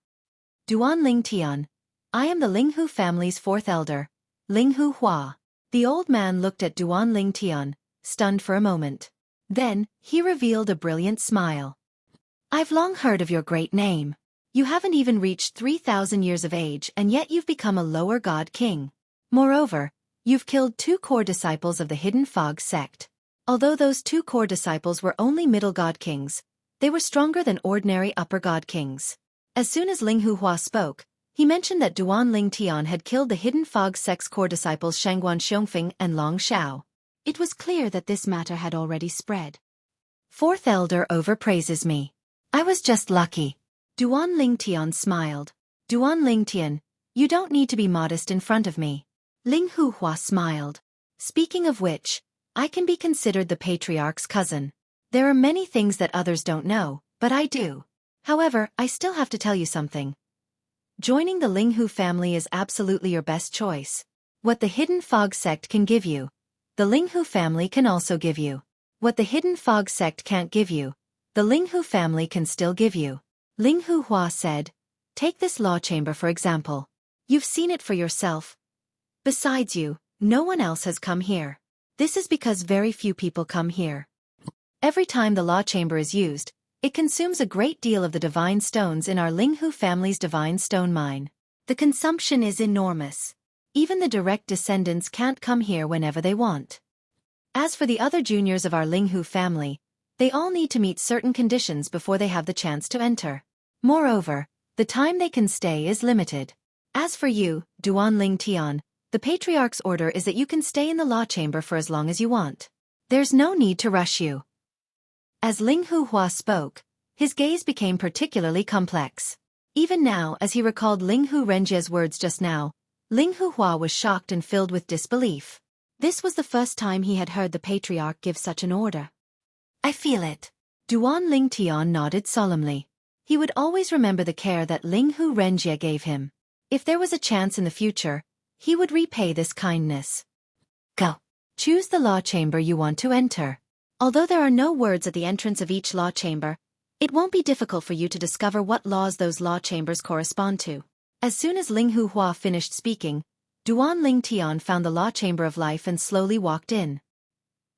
Speaker 1: Duan Ling Tian, I am the Ling Hu family's fourth elder, Ling Hu Hua. The old man looked at Duan Ling Tian, stunned for a moment. Then, he revealed a brilliant smile. I've long heard of your great name. You haven't even reached 3,000 years of age and yet you've become a lower god king. Moreover, you've killed 2 core disciples of the Hidden Fog sect. Although those 2 core disciples were only middle god kings, they were stronger than ordinary upper god kings. As soon as Ling Hu Hua spoke, he mentioned that Duan Ling Tian had killed the Hidden Fog sect's core disciples Shangguan Xiongfeng and Long Xiao. It was clear that this matter had already spread. Fourth elder overpraises me. I was just lucky. Duan Ling Tian smiled. Duan Ling Tian, you don't need to be modest in front of me. Ling Hu Hua smiled. Speaking of which, I can be considered the patriarch's cousin. There are many things that others don't know, but I do. However, I still have to tell you something. Joining the Ling Hu family is absolutely your best choice. What the Hidden Fog sect can give you, the Linghu family can also give you. What the Hidden Fog sect can't give you, the Linghu family can still give you. Linghu Hua said, take this law chamber for example. You've seen it for yourself. Besides you, no one else has come here. This is because very few people come here. Every time the law chamber is used, it consumes a great deal of the divine stones in our Linghu family's divine stone mine. The consumption is enormous. Even the direct descendants can't come here whenever they want. As for the other juniors of our Linghu family, they all need to meet certain conditions before they have the chance to enter. Moreover, the time they can stay is limited. As for you, Duan Ling Tian, the Patriarch's order is that you can stay in the law chamber for as long as you want. There's no need to rush you. As Linghu Hua spoke, his gaze became particularly complex. Even now, as he recalled Linghu Renjie's words just now, Linghu Hua was shocked and filled with disbelief. This was the first time he had heard the Patriarch give such an order. I feel it. Duan Ling Tian nodded solemnly. He would always remember the care that Linghu Renjie gave him. If there was a chance in the future, he would repay this kindness. Go. Choose the law chamber you want to enter. Although there are no words at the entrance of each law chamber, it won't be difficult for you to discover what laws those law chambers correspond to. As soon as Linghu Hua finished speaking, Duan Ling Tian found the law chamber of life and slowly walked in.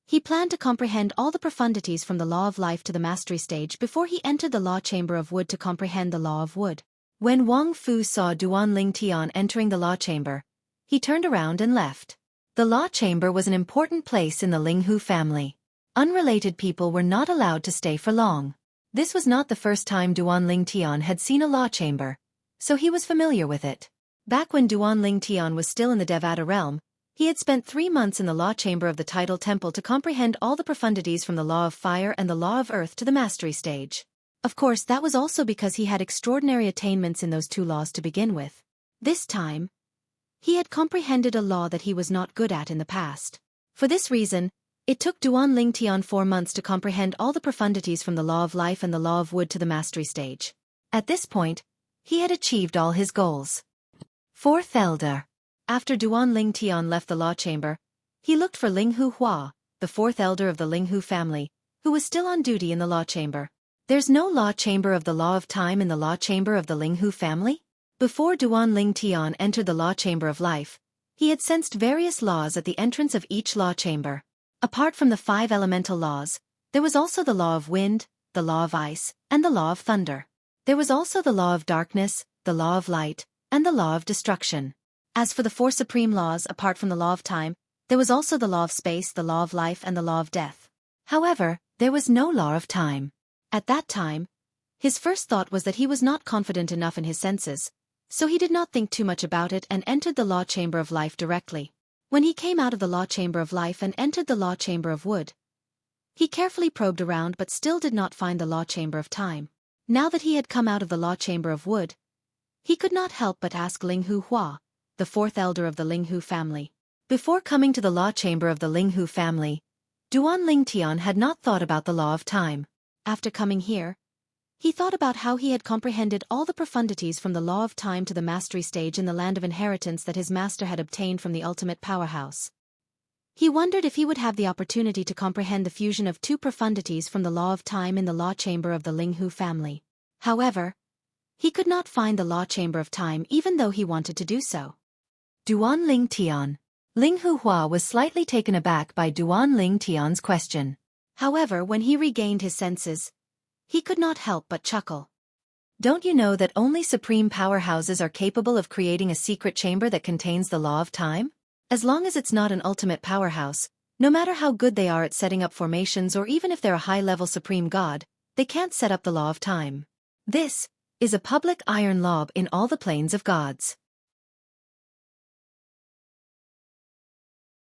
Speaker 1: He planned to comprehend all the profundities from the law of life to the mastery stage before he entered the law chamber of wood to comprehend the law of wood. When Wang Fu saw Duan Ling Tian entering the law chamber, he turned around and left. The law chamber was an important place in the Linghu family. Unrelated people were not allowed to stay for long. This was not the first time Duan Ling Tian had seen a law chamber, so he was familiar with it. Back when Duan Ling Tian was still in the Devata realm, he had spent 3 months in the law chamber of the Tidal Temple to comprehend all the profundities from the law of fire and the law of earth to the mastery stage. Of course, that was also because he had extraordinary attainments in those 2 laws to begin with. This time, he had comprehended a law that he was not good at in the past. For this reason, it took Duan Ling Tian 4 months to comprehend all the profundities from the law of life and the law of wood to the mastery stage. At this point, he had achieved all his goals. 4th Elder. After Duan Ling Tian left the law chamber, he looked for Linghu Hua, the 4th Elder of the Linghu family, who was still on duty in the law chamber. There's no law chamber of the law of time in the law chamber of the Linghu family? Before Duan Ling Tian entered the law chamber of life, he had sensed various laws at the entrance of each law chamber. Apart from the 5 elemental laws, there was also the law of wind, the law of ice, and the law of thunder. There was also the law of darkness, the law of light, and the law of destruction. As for the 4 supreme laws apart from the law of time, there was also the law of space, the law of life, and the law of death. However, there was no law of time. At that time, his first thought was that he was not confident enough in his senses, so he did not think too much about it and entered the law chamber of life directly. When he came out of the law chamber of life and entered the law chamber of wood, he carefully probed around but still did not find the law chamber of time. Now that he had come out of the law chamber of wood, he could not help but ask Linghu Hua, the 4th Elder of the Linghu family. Before coming to the law chamber of the Linghu family, Duan Ling Tian had not thought about the law of time. After coming here, he thought about how he had comprehended all the profundities from the law of time to the mastery stage in the land of inheritance that his master had obtained from the ultimate powerhouse. He wondered if he would have the opportunity to comprehend the fusion of 2 profundities from the law of time in the law chamber of the Linghu family. However, he could not find the law chamber of time even though he wanted to do so. Duan Ling Tian. Linghu Hua was slightly taken aback by Duan Ling Tian's question. However, when he regained his senses, he could not help but chuckle. Don't you know that only supreme powerhouses are capable of creating a secret chamber that contains the law of time? As long as it's not an ultimate powerhouse, no matter how good they are at setting up formations or even if they're a high-level supreme god, they can't set up the law of time. This is a public iron law in all the planes of gods.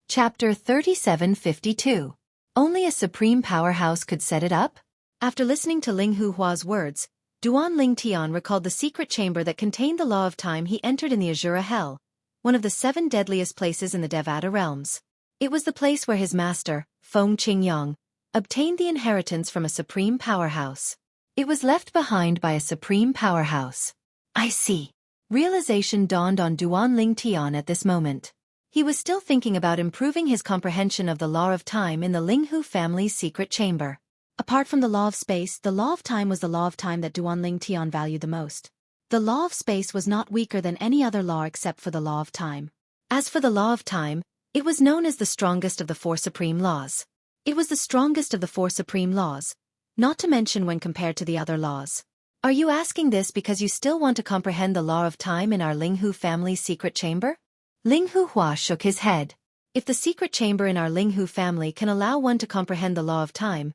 Speaker 1: Chapter 3752. Only a supreme powerhouse could set it up? After listening to Linghu Hua's words, Duan Ling Tian recalled the secret chamber that contained the law of time he entered in the Azura Hell, one of the 7 deadliest places in the Devata realms. It was the place where his master, Feng Qingyang, obtained the inheritance from a supreme powerhouse. It was left behind by a supreme powerhouse. I see. Realization dawned on Duan Ling Tian at this moment. He was still thinking about improving his comprehension of the law of time in the Linghu family's secret chamber. Apart from the law of space, the law of time was the law of time that Duanling Tian valued the most. The law of space was not weaker than any other law except for the law of time. As for the law of time, it was known as the strongest of the four supreme laws. It was the strongest of the four supreme laws, not to mention when compared to the other laws. Are you asking this because you still want to comprehend the law of time in our Linghu family's secret chamber? Linghu Hua shook his head. If the secret chamber in our Linghu family can allow one to comprehend the law of time,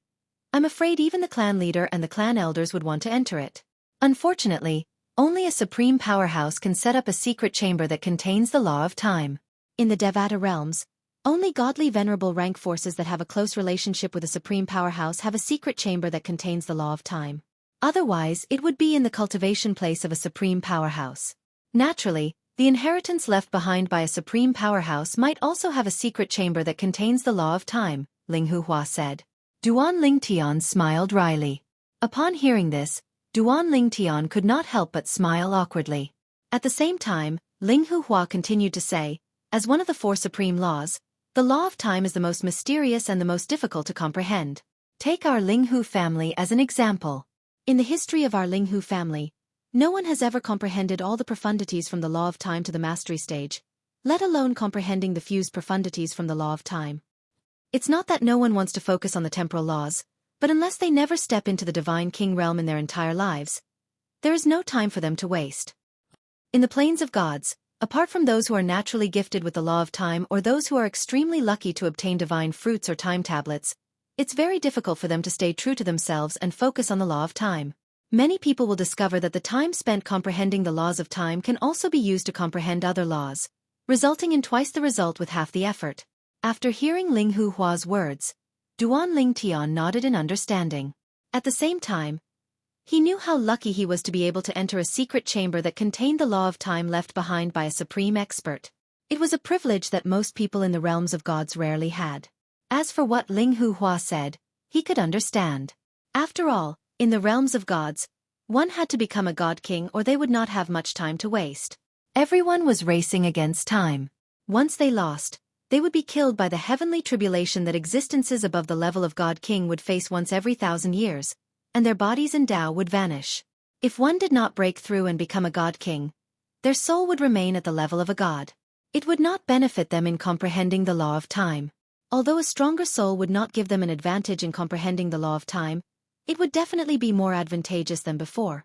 Speaker 1: I'm afraid even the clan leader and the clan elders would want to enter it. Unfortunately, only a supreme powerhouse can set up a secret chamber that contains the law of time. In the Devata realms, only godly venerable rank forces that have a close relationship with a supreme powerhouse have a secret chamber that contains the law of time. Otherwise, it would be in the cultivation place of a supreme powerhouse. Naturally, the inheritance left behind by a supreme powerhouse might also have a secret chamber that contains the law of time, Linghu Hua said. Duanling Tian smiled wryly. Upon hearing this, Duanling Tian could not help but smile awkwardly. At the same time, Linghu Hua continued to say, as one of the four supreme laws, the law of time is the most mysterious and the most difficult to comprehend. Take our Linghu family as an example. In the history of our Linghu family, no one has ever comprehended all the profundities from the law of time to the mastery stage, let alone comprehending the fused profundities from the law of time. It's not that no one wants to focus on the temporal laws, but unless they never step into the divine king realm in their entire lives, there is no time for them to waste. In the plains of gods, apart from those who are naturally gifted with the law of time or those who are extremely lucky to obtain divine fruits or time tablets, it's very difficult for them to stay true to themselves and focus on the law of time. Many people will discover that the time spent comprehending the laws of time can also be used to comprehend other laws, resulting in twice the result with half the effort. After hearing Linghu Hua's words, Duanling Tian nodded in understanding. At the same time, he knew how lucky he was to be able to enter a secret chamber that contained the law of time left behind by a supreme expert. It was a privilege that most people in the realms of gods rarely had. As for what Linghu Hua said, he could understand. After all, in the realms of gods, one had to become a god king or they would not have much time to waste. Everyone was racing against time. Once they lost, they would be killed by the heavenly tribulation that existences above the level of god king would face once every 1,000 years, and their bodies and Tao would vanish. If one did not break through and become a god king, their soul would remain at the level of a god. It would not benefit them in comprehending the law of time. Although a stronger soul would not give them an advantage in comprehending the law of time, it would definitely be more advantageous than before.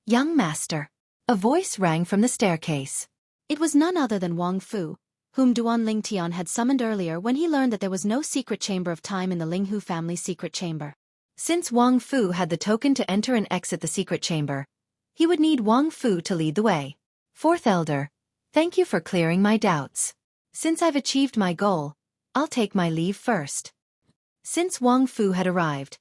Speaker 1: Young master. A voice rang from the staircase. It was none other than Wang Fu, whom Duanling Tian had summoned earlier when he learned that there was no secret chamber of time in the Linghu family's secret chamber. Since Wang Fu had the token to enter and exit the secret chamber, he would need Wang Fu to lead the way. Fourth Elder, thank you for clearing my doubts. Since I've achieved my goal, I'll take my leave first. Since Wang Fu had arrived,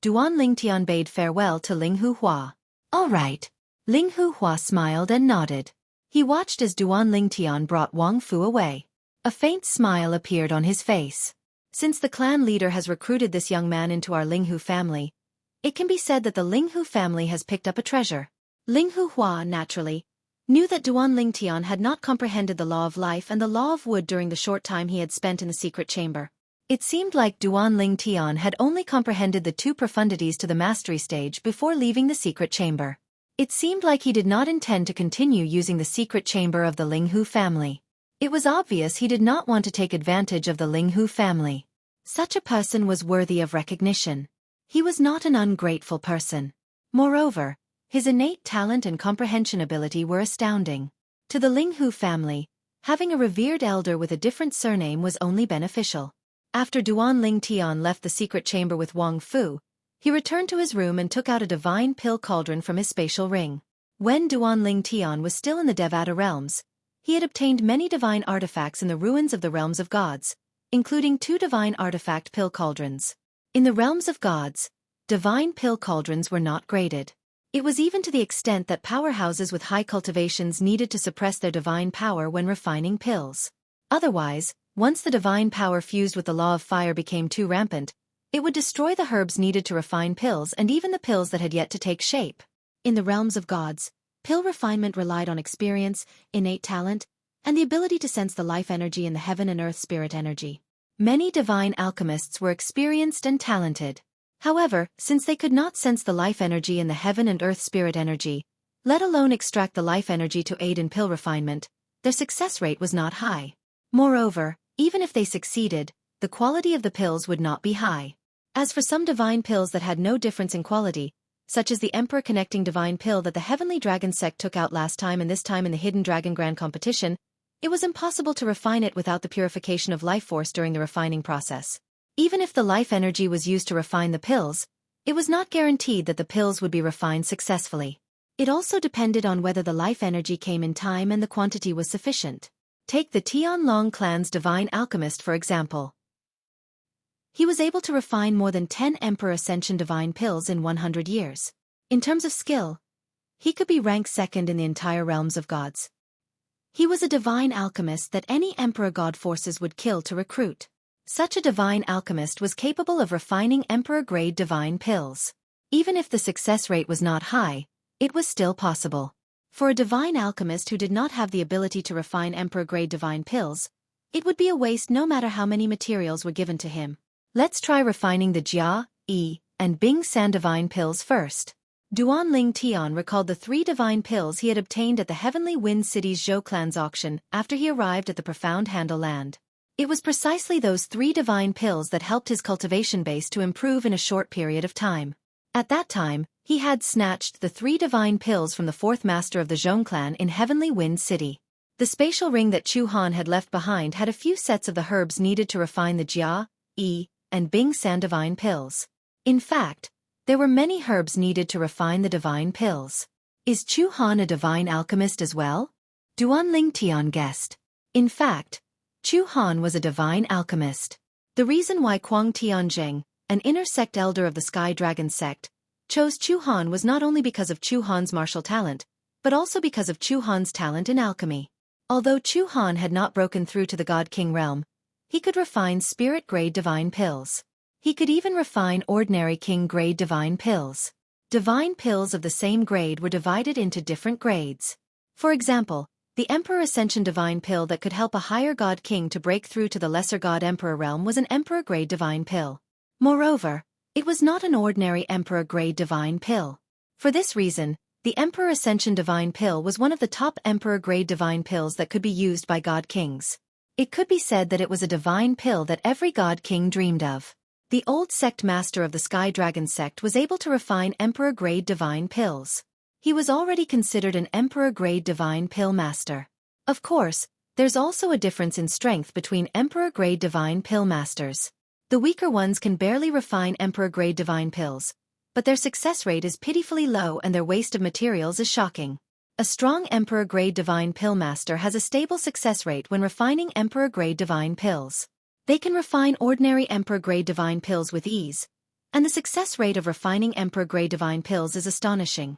Speaker 1: Duanling Tian bade farewell to Linghu Hua. All right. Linghu Hua smiled and nodded. He watched as Duanling Tian brought Wang Fu away. A faint smile appeared on his face. Since the clan leader has recruited this young man into our Linghu family, it can be said that the Linghu family has picked up a treasure. Linghu Hua, naturally, knew that Duanling Tian had not comprehended the law of life and the law of wood during the short time he had spent in the secret chamber. It seemed like Duanling Tian had only comprehended the two profundities to the mastery stage before leaving the secret chamber. It seemed like he did not intend to continue using the secret chamber of the Linghu family. It was obvious he did not want to take advantage of the Linghu family. Such a person was worthy of recognition. He was not an ungrateful person. Moreover, his innate talent and comprehension ability were astounding. To the Linghu family, having a revered elder with a different surname was only beneficial. After Duanling Tian left the secret chamber with Wang Fu, he returned to his room and took out a divine pill cauldron from his spatial ring. When Duanling Tian was still in the Devata realms, he had obtained many divine artifacts in the ruins of the realms of gods, including 2 divine artifact pill cauldrons. In the realms of gods, divine pill cauldrons were not graded. It was even to the extent that powerhouses with high cultivations needed to suppress their divine power when refining pills. Otherwise, once the divine power fused with the law of fire became too rampant, it would destroy the herbs needed to refine pills and even the pills that had yet to take shape. In the realms of gods, pill refinement relied on experience, innate talent, and the ability to sense the life energy in the heaven and earth spirit energy. Many divine alchemists were experienced and talented. However, since they could not sense the life energy in the heaven and earth spirit energy, let alone extract the life energy to aid in pill refinement, their success rate was not high. Moreover, even if they succeeded, the quality of the pills would not be high. As for some divine pills that had no difference in quality, such as the Emperor Connecting Divine Pill that the Heavenly Dragon sect took out last time and this time in the Hidden Dragon Grand Competition, it was impossible to refine it without the purification of life force during the refining process. Even if the life energy was used to refine the pills, it was not guaranteed that the pills would be refined successfully. It also depended on whether the life energy came in time and the quantity was sufficient. Take the Tianlong clan's divine alchemist for example. He was able to refine more than 10 Emperor Ascension divine pills in 100 years. In terms of skill, he could be ranked second in the entire realms of gods. He was a divine alchemist that any Emperor God forces would kill to recruit. Such a divine alchemist was capable of refining Emperor-grade divine pills. Even if the success rate was not high, it was still possible. For a divine alchemist who did not have the ability to refine Emperor-grade divine pills, it would be a waste no matter how many materials were given to him. Let's try refining the Jia, Yi, and Bing San divine pills first. Duan Ling Tian recalled the 3 divine pills he had obtained at the Heavenly Wind City's Zhou clan's auction after he arrived at the Profound Handle land. It was precisely those 3 divine pills that helped his cultivation base to improve in a short period of time. At that time, he had snatched the 3 divine pills from the 4th master of the Zhou clan in Heavenly Wind City. The spatial ring that Chu Han had left behind had a few sets of the herbs needed to refine the Jia, Yi, and Bing San divine pills. In fact, there were many herbs needed to refine the divine pills. Is Chu Han a divine alchemist as well? Duan Ling Tian guessed. In fact, Chu Han was a divine alchemist. The reason why Kuang Tianzheng, an inner sect elder of the Sky Dragon sect, chose Chu Han was not only because of Chu Han's martial talent, but also because of Chu Han's talent in alchemy. Although Chu Han had not broken through to the God King realm, he could refine spirit-grade divine pills. He could even refine ordinary king-grade divine pills. Divine pills of the same grade were divided into different grades. For example, the Emperor Ascension divine pill that could help a higher God King to break through to the lesser God Emperor realm was an Emperor-grade divine pill. Moreover, it was not an ordinary Emperor-grade divine pill. For this reason, the Emperor Ascension divine pill was one of the top Emperor-grade divine pills that could be used by God Kings. It could be said that it was a divine pill that every God King dreamed of. The old sect master of the Sky Dragon sect was able to refine Emperor-grade divine pills. He was already considered an Emperor-grade divine pill master. Of course, there's also a difference in strength between Emperor-grade divine pill masters. The weaker ones can barely refine Emperor-grade divine pills, but their success rate is pitifully low and their waste of materials is shocking. A strong Emperor-grade divine pill master has a stable success rate when refining Emperor-grade divine pills. They can refine ordinary Emperor-grade divine pills with ease, and the success rate of refining Emperor-grade divine pills is astonishing.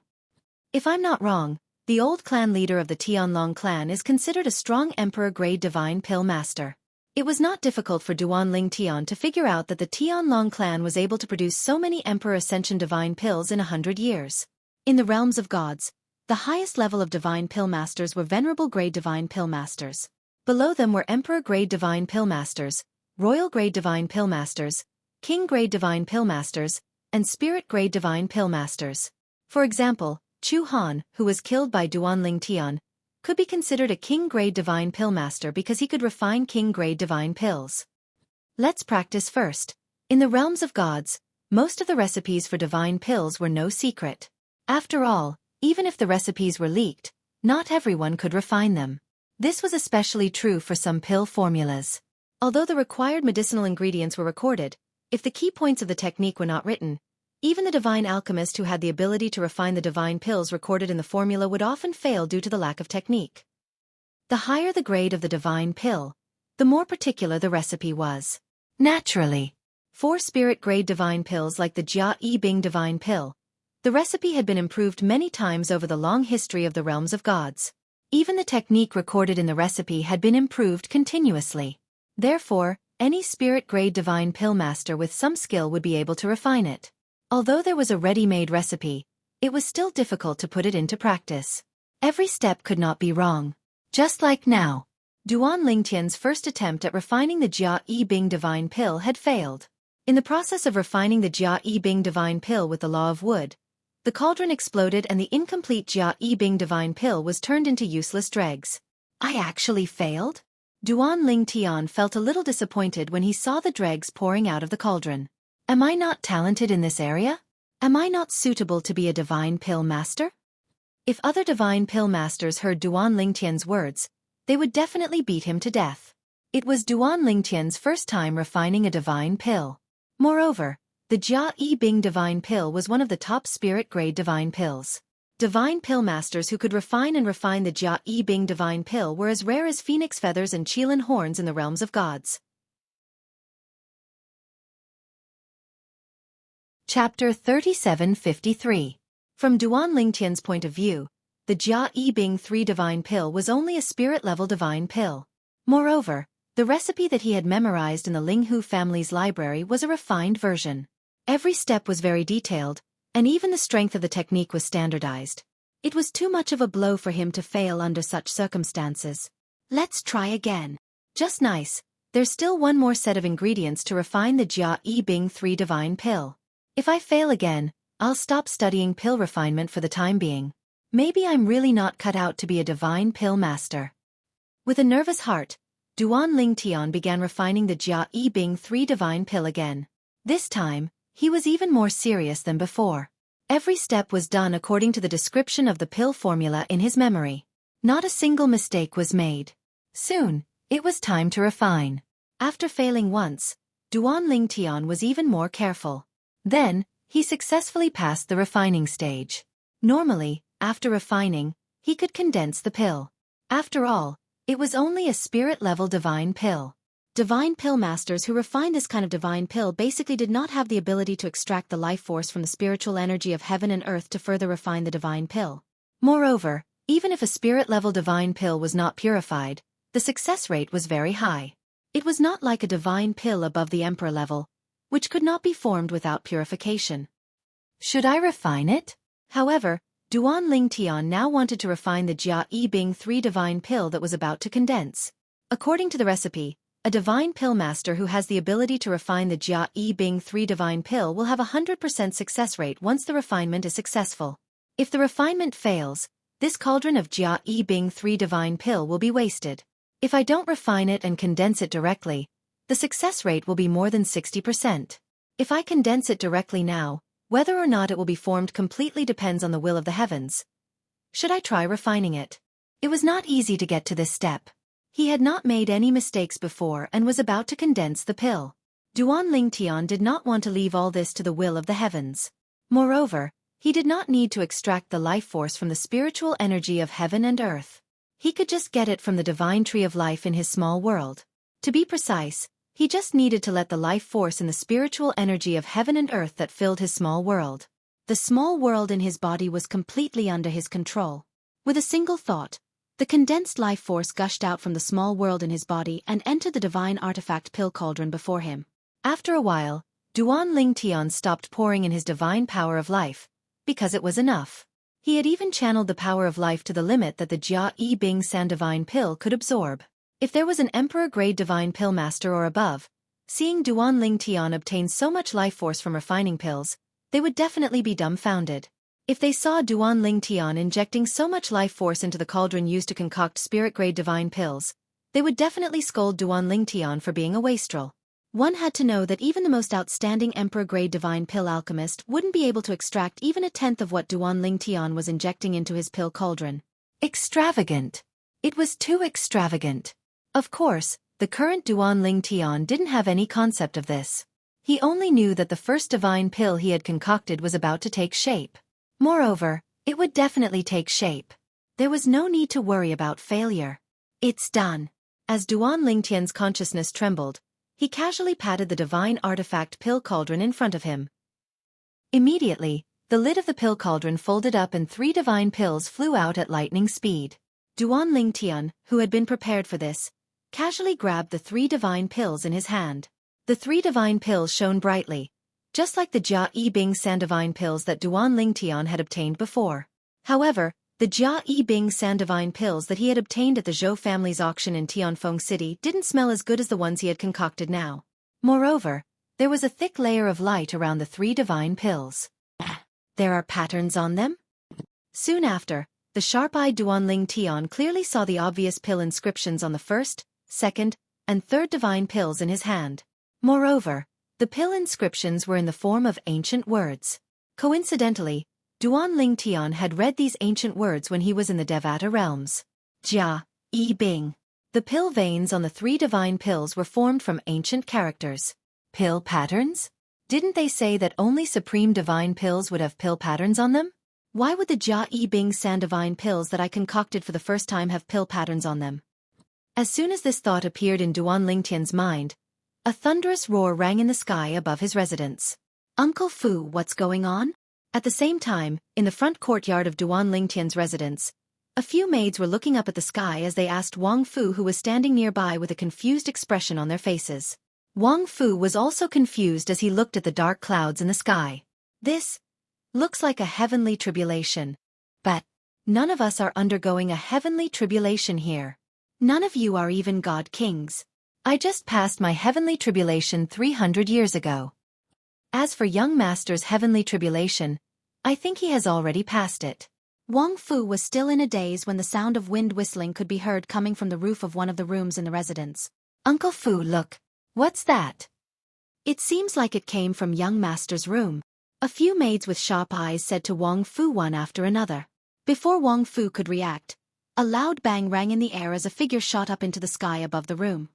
Speaker 1: If I'm not wrong, the old clan leader of the Tianlong clan is considered a strong Emperor-grade divine pill master. It was not difficult for Duan Ling Tian to figure out that the Tianlong clan was able to produce so many Emperor Ascension divine pills in 100 years. In the realms of gods, the highest level of divine pill masters were venerable-grade divine pill masters. Below them were Emperor-grade divine pill masters, Royal-grade divine pill masters, King-grade divine pill masters, and Spirit-grade divine pill masters. For example, Chu Han, who was killed by Duan Ling Tian, could be considered a king-grade divine pill master because he could refine king-grade divine pills. Let's practice first. In the realms of gods, most of the recipes for divine pills were no secret. After all, even if the recipes were leaked, not everyone could refine them. This was especially true for some pill formulas. Although the required medicinal ingredients were recorded, if the key points of the technique were not written, even the divine alchemist who had the ability to refine the divine pills recorded in the formula would often fail due to the lack of technique. The higher the grade of the divine pill, the more particular the recipe was. Naturally, for spirit-grade divine pills like the Jia Yi Bing divine pill, the recipe had been improved many times over the long history of the realms of gods. Even the technique recorded in the recipe had been improved continuously. Therefore, any spirit-grade divine pill master with some skill would be able to refine it. Although there was a ready-made recipe, it was still difficult to put it into practice. Every step could not be wrong. Just like now, Duan Lingtian's first attempt at refining the Jia Yi Bing divine pill had failed. In the process of refining the Jia Yi Bing divine pill with the law of wood, the cauldron exploded and the incomplete Jia Yi Bing divine pill was turned into useless dregs. I actually failed? Duan Lingtian felt a little disappointed when he saw the dregs pouring out of the cauldron. Am I not talented in this area? Am I not suitable to be a divine pill master? If other divine pill masters heard Duan Lingtian's words, they would definitely beat him to death. It was Duan Lingtian's first time refining a divine pill. Moreover, the Jia Yi Bing divine pill was one of the top spirit-grade divine pills. Divine pill masters who could refine the Jia Yi Bing divine pill were as rare as phoenix feathers and qilin horns in the realms of gods. Chapter 3753. From Duan Lingtian's point of view, the Jia Yi Bing 3 divine pill was only a spirit-level divine pill. Moreover, the recipe that he had memorized in the Linghu family's library was a refined version. Every step was very detailed, and even the strength of the technique was standardized. It was too much of a blow for him to fail under such circumstances. Let's try again. Just nice, there's still one more set of ingredients to refine the Jia Yi Bing 3 divine pill. If I fail again, I'll stop studying pill refinement for the time being. Maybe I'm really not cut out to be a divine pill master. With a nervous heart, Duan Lingtian began refining the Jia Yi Bing 3 divine pill again. This time, he was even more serious than before. Every step was done according to the description of the pill formula in his memory. Not a single mistake was made. Soon, it was time to refine. After failing once, Duan Lingtian was even more careful. Then, he successfully passed the refining stage. Normally, after refining, he could condense the pill. After all, it was only a spirit-level divine pill. Divine pill masters who refined this kind of divine pill basically did not have the ability to extract the life force from the spiritual energy of heaven and earth to further refine the divine pill. Moreover, even if a spirit-level divine pill was not purified, the success rate was very high. It was not like a divine pill above the emperor level, which could not be formed without purification. Should I refine it? However, Duan Lingtian now wanted to refine the Jia Yi Bing 3 divine pill that was about to condense. According to the recipe, a divine pill master who has the ability to refine the Jia Yi Bing 3 divine pill will have a 100% success rate once the refinement is successful. If the refinement fails, this cauldron of Jia Yi Bing 3 divine pill will be wasted. If I don't refine it and condense it directly, the success rate will be more than 60%. If I condense it directly now, whether or not it will be formed completely depends on the will of the heavens. Should I try refining it? It was not easy to get to this step. He had not made any mistakes before and was about to condense the pill. Duan Lingtian did not want to leave all this to the will of the heavens. Moreover, he did not need to extract the life force from the spiritual energy of heaven and earth. He could just get it from the divine tree of life in his small world. To be precise, he just needed to let the life force in the spiritual energy of heaven and earth that filled his small world. The small world in his body was completely under his control. With a single thought, the condensed life force gushed out from the small world in his body and entered the divine artifact pill cauldron before him. After a while, Duan Lingtian stopped pouring in his divine power of life, because it was enough. He had even channeled the power of life to the limit that the Jia Yi Bing San divine pill could absorb. If there was an emperor-grade divine pill master or above, seeing Duan Lingtian obtain so much life force from refining pills, they would definitely be dumbfounded. If they saw Duan Lingtian injecting so much life force into the cauldron used to concoct spirit-grade divine pills, they would definitely scold Duan Lingtian for being a wastrel. One had to know that even the most outstanding emperor-grade divine pill alchemist wouldn't be able to extract even a tenth of what Duan Lingtian was injecting into his pill cauldron. Extravagant. It was too extravagant. Of course, the current Duan Lingtian didn't have any concept of this. He only knew that the first divine pill he had concocted was about to take shape. Moreover, it would definitely take shape. There was no need to worry about failure. It's done. As Duan Lingtian's consciousness trembled, he casually patted the divine artifact pill cauldron in front of him. Immediately, the lid of the pill cauldron folded up and 3 divine pills flew out at lightning speed. Duan Lingtian, who had been prepared for this, casually grabbed the 3 divine pills in his hand. The 3 divine pills shone brightly, just like the Jia Yi Bing San divine pills that Duan Lingtian had obtained before. However, The Jia Yi Bing San divine pills that he had obtained at the Zhou family's auction in Tianfeng City didn't smell as good as the ones he had concocted now. Moreover, there was a thick layer of light around the 3 divine pills. There are patterns on them? Soon after, the sharp-eyed Duanling Tian clearly saw the obvious pill inscriptions on the first, second, and third divine pills in his hand. Moreover, the pill inscriptions were in the form of ancient words. Coincidentally, Duanling Tian had read these ancient words when he was in the Devata realms. Jia, Yi Bing. The pill veins on the 3 divine pills were formed from ancient characters. Pill patterns? Didn't they say that only supreme divine pills would have pill patterns on them? Why would the Jia Yi Bing San divine pills that I concocted for the first time have pill patterns on them? As soon as this thought appeared in Duan Lingtian's mind, a thunderous roar rang in the sky above his residence. Uncle Fu, what's going on? At the same time, in the front courtyard of Duan Lingtian's residence, a few maids were looking up at the sky as they asked Wang Fu, who was standing nearby with a confused expression on their faces. Wang Fu was also confused as he looked at the dark clouds in the sky. This looks like a heavenly tribulation. But none of us are undergoing a heavenly tribulation here. None of you are even god kings. I just passed my heavenly tribulation 300 years ago. As for young master's heavenly tribulation, I think he has already passed it. Wang Fu was still in a daze when the sound of wind whistling could be heard coming from the roof of one of the rooms in the residence. Uncle Fu, look. What's that? It seems like it came from young master's room. A few maids with sharp eyes said to Wang Fu one after another. Before Wang Fu could react, a loud bang rang in the air as a figure shot up into the sky above the room.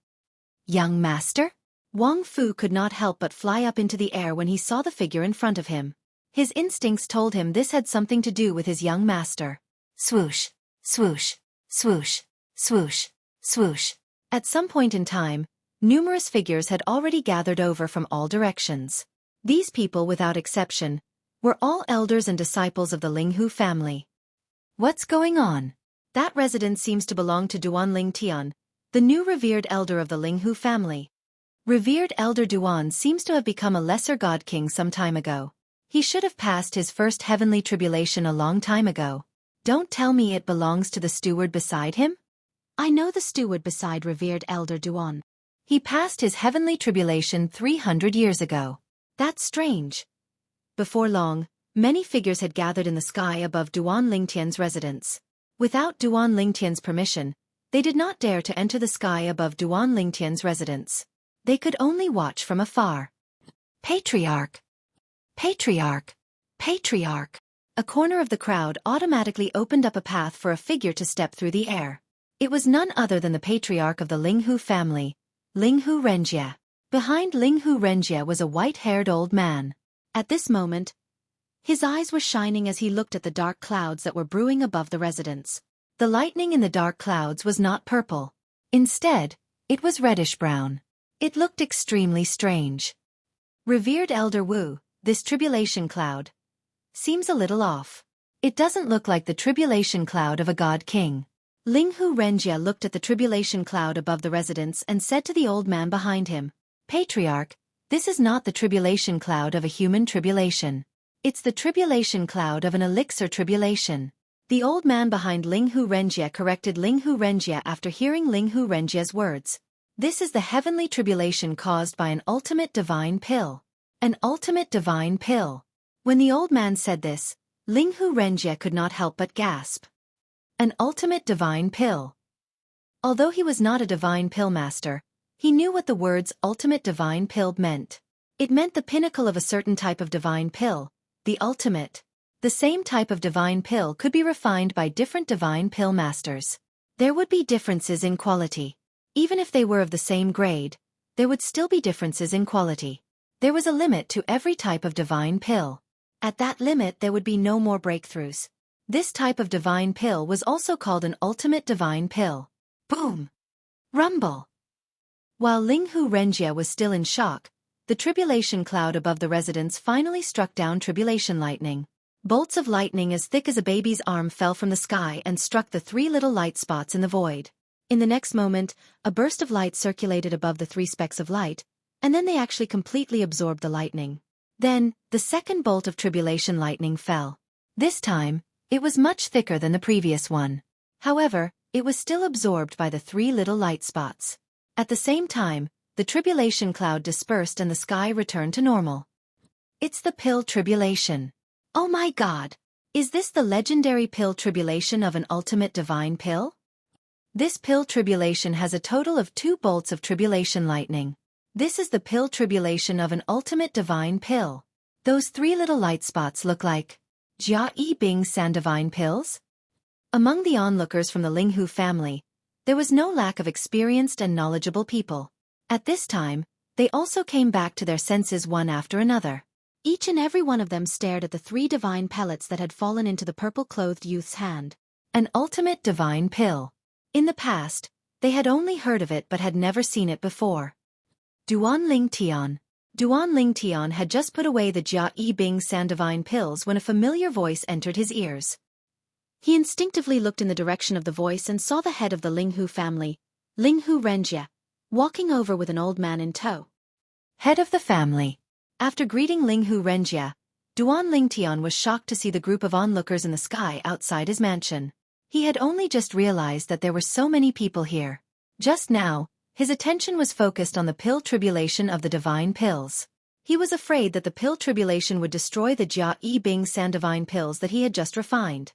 Speaker 1: Young master? Wang Fu could not help but fly up into the air when he saw the figure in front of him. His instincts told him this had something to do with his young master. Swoosh, swoosh, swoosh, swoosh, swoosh. At some point in time, numerous figures had already gathered over from all directions. These people, without exception, were all elders and disciples of the Linghu family. What's going on? That residence seems to belong to Duanling Tian, the new revered elder of the Linghu family. Revered elder Duan seems to have become a lesser god king some time ago. He should have passed his first heavenly tribulation a long time ago. Don't tell me it belongs to the steward beside him? I know the steward beside revered elder Duan. He passed his heavenly tribulation 300 years ago. That's strange. Before long, many figures had gathered in the sky above Duan Lingtian's residence. Without Duan Lingtian's permission, they did not dare to enter the sky above Duan Lingtian's residence. They could only watch from afar. Patriarch! Patriarch! Patriarch! A corner of the crowd automatically opened up a path for a figure to step through the air. It was none other than the patriarch of the Linghu family, Linghu Renjie. Behind Linghu Renjie was a white-haired old man. At this moment, his eyes were shining as he looked at the dark clouds that were brewing above the residence. The lightning in the dark clouds was not purple. Instead, it was reddish-brown. It looked extremely strange. Revered Elder Wu, this tribulation cloud seems a little off. It doesn't look like the tribulation cloud of a god king. Linghu Renjie looked at the tribulation cloud above the residence and said to the old man behind him, Patriarch, this is not the tribulation cloud of a human tribulation. It's the tribulation cloud of an elixir tribulation. The old man behind Linghu Renjie corrected Linghu Renjie after hearing Linghu Renjie's words. This is the heavenly tribulation caused by an ultimate divine pill. An ultimate divine pill. When the old man said this, Linghu Renjie could not help but gasp. An ultimate divine pill. Although he was not a divine pill master, he knew what the words ultimate divine pill meant. It meant the pinnacle of a certain type of divine pill, the ultimate. The same type of divine pill could be refined by different divine pill masters. There would be differences in quality. Even if they were of the same grade, there would still be differences in quality. There was a limit to every type of divine pill. At that limit there would be no more breakthroughs. This type of divine pill was also called an ultimate divine pill. Boom! Rumble! While Linghu Renjie was still in shock, the tribulation cloud above the residence finally struck down tribulation lightning. Bolts of lightning as thick as a baby's arm fell from the sky and struck the 3 little light spots in the void. In the next moment, a burst of light circulated above the 3 specks of light, and then they actually completely absorbed the lightning. Then, the second bolt of tribulation lightning fell. This time, It was much thicker than the previous one. However, it was still absorbed by the 3 little light spots. At the same time, the tribulation cloud dispersed and the sky returned to normal. It's the pill tribulation. Oh my God! Is this the legendary pill tribulation of an ultimate divine pill? This pill tribulation has a total of 2 bolts of tribulation lightning. This is the pill tribulation of an ultimate divine pill. Those 3 little light spots look like Jia Bing San divine pills? Among the onlookers from the Linghu family, there was no lack of experienced and knowledgeable people. At this time, they also came back to their senses one after another. Each and every one of them stared at the 3 divine pellets that had fallen into the purple-clothed youth's hand. An ultimate divine pill. In the past, they had only heard of it but had never seen it before. Duan Ling Tian. Duan Ling Tian had just put away the Jia Bing San divine pills when a familiar voice entered his ears. He instinctively looked in the direction of the voice and saw the head of the Linghu family, Linghu Renjie, walking over with an old man in tow. Head of the family. After greeting Linghu Renjie, Duan Ling Tian was shocked to see the group of onlookers in the sky outside his mansion. He had only just realized that there were so many people here. Just now, his attention was focused on the pill tribulation of the divine pills. He was afraid that the pill tribulation would destroy the Jia Bing San divine pills that he had just refined.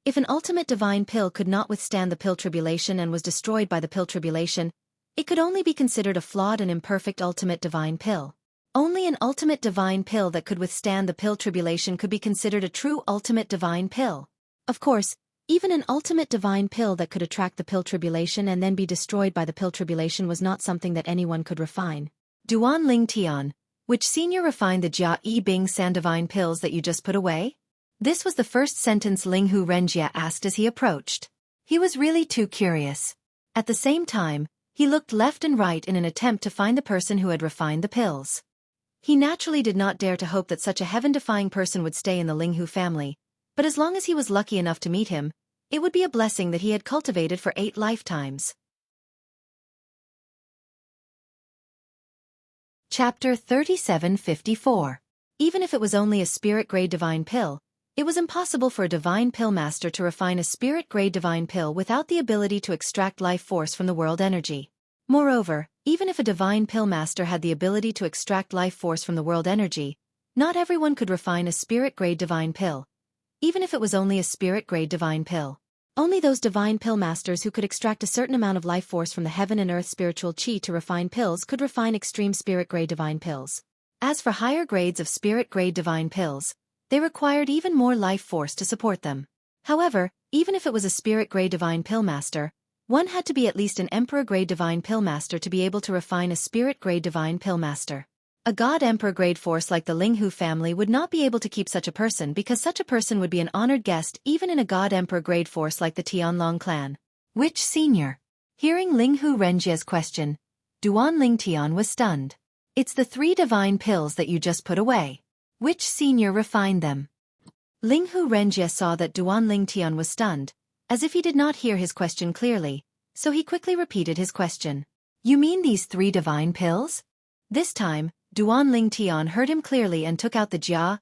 Speaker 1: If an ultimate divine pill could not withstand the pill tribulation and was destroyed by the pill tribulation, it could only be considered a flawed and imperfect ultimate divine pill. Only an ultimate divine pill that could withstand the pill tribulation could be considered a true ultimate divine pill. Of course, even an ultimate divine pill that could attract the pill tribulation and then be destroyed by the pill tribulation was not something that anyone could refine. Duan Ling Tian, which senior refined the Jia Bing San divine pills that you just put away? This was the first sentence Linghu Renjie asked as he approached. He was really too curious. At the same time, he looked left and right in an attempt to find the person who had refined the pills. He naturally did not dare to hope that such a heaven-defying person would stay in the Linghu family, but as long as he was lucky enough to meet him, it would be a blessing that he had cultivated for 8 lifetimes. Chapter 3754. Even if it was only a spirit-grade divine pill, it was impossible for a divine pill master to refine a spirit-grade divine pill without the ability to extract life force from the world energy. Moreover, even if a divine pill master had the ability to extract life force from the world energy, not everyone could refine a spirit-grade divine pill, even if it was only a spirit-grade divine pill. Only those divine pill masters who could extract a certain amount of life force from the heaven and earth spiritual chi to refine pills could refine extreme spirit-grade divine pills. As for higher grades of spirit-grade divine pills, they required even more life force to support them. However, even if it was a spirit-grade divine pill master, one had to be at least an emperor-grade divine pill master to be able to refine a spirit-grade divine pill master. A god-emperor-grade force like the Linghu family would not be able to keep such a person because such a person would be an honored guest even in a god-emperor-grade force like the Tianlong clan. Which senior? Hearing Linghu Renjie's question, Duan Ling Tian was stunned. It's the 3 divine pills that you just put away. Which senior refined them? Linghu Renjie saw that Duan Ling Tian was stunned, as if he did not hear his question clearly, so he quickly repeated his question. You mean these 3 divine pills? This time, Duan Ling Tian heard him clearly and took out the Jia,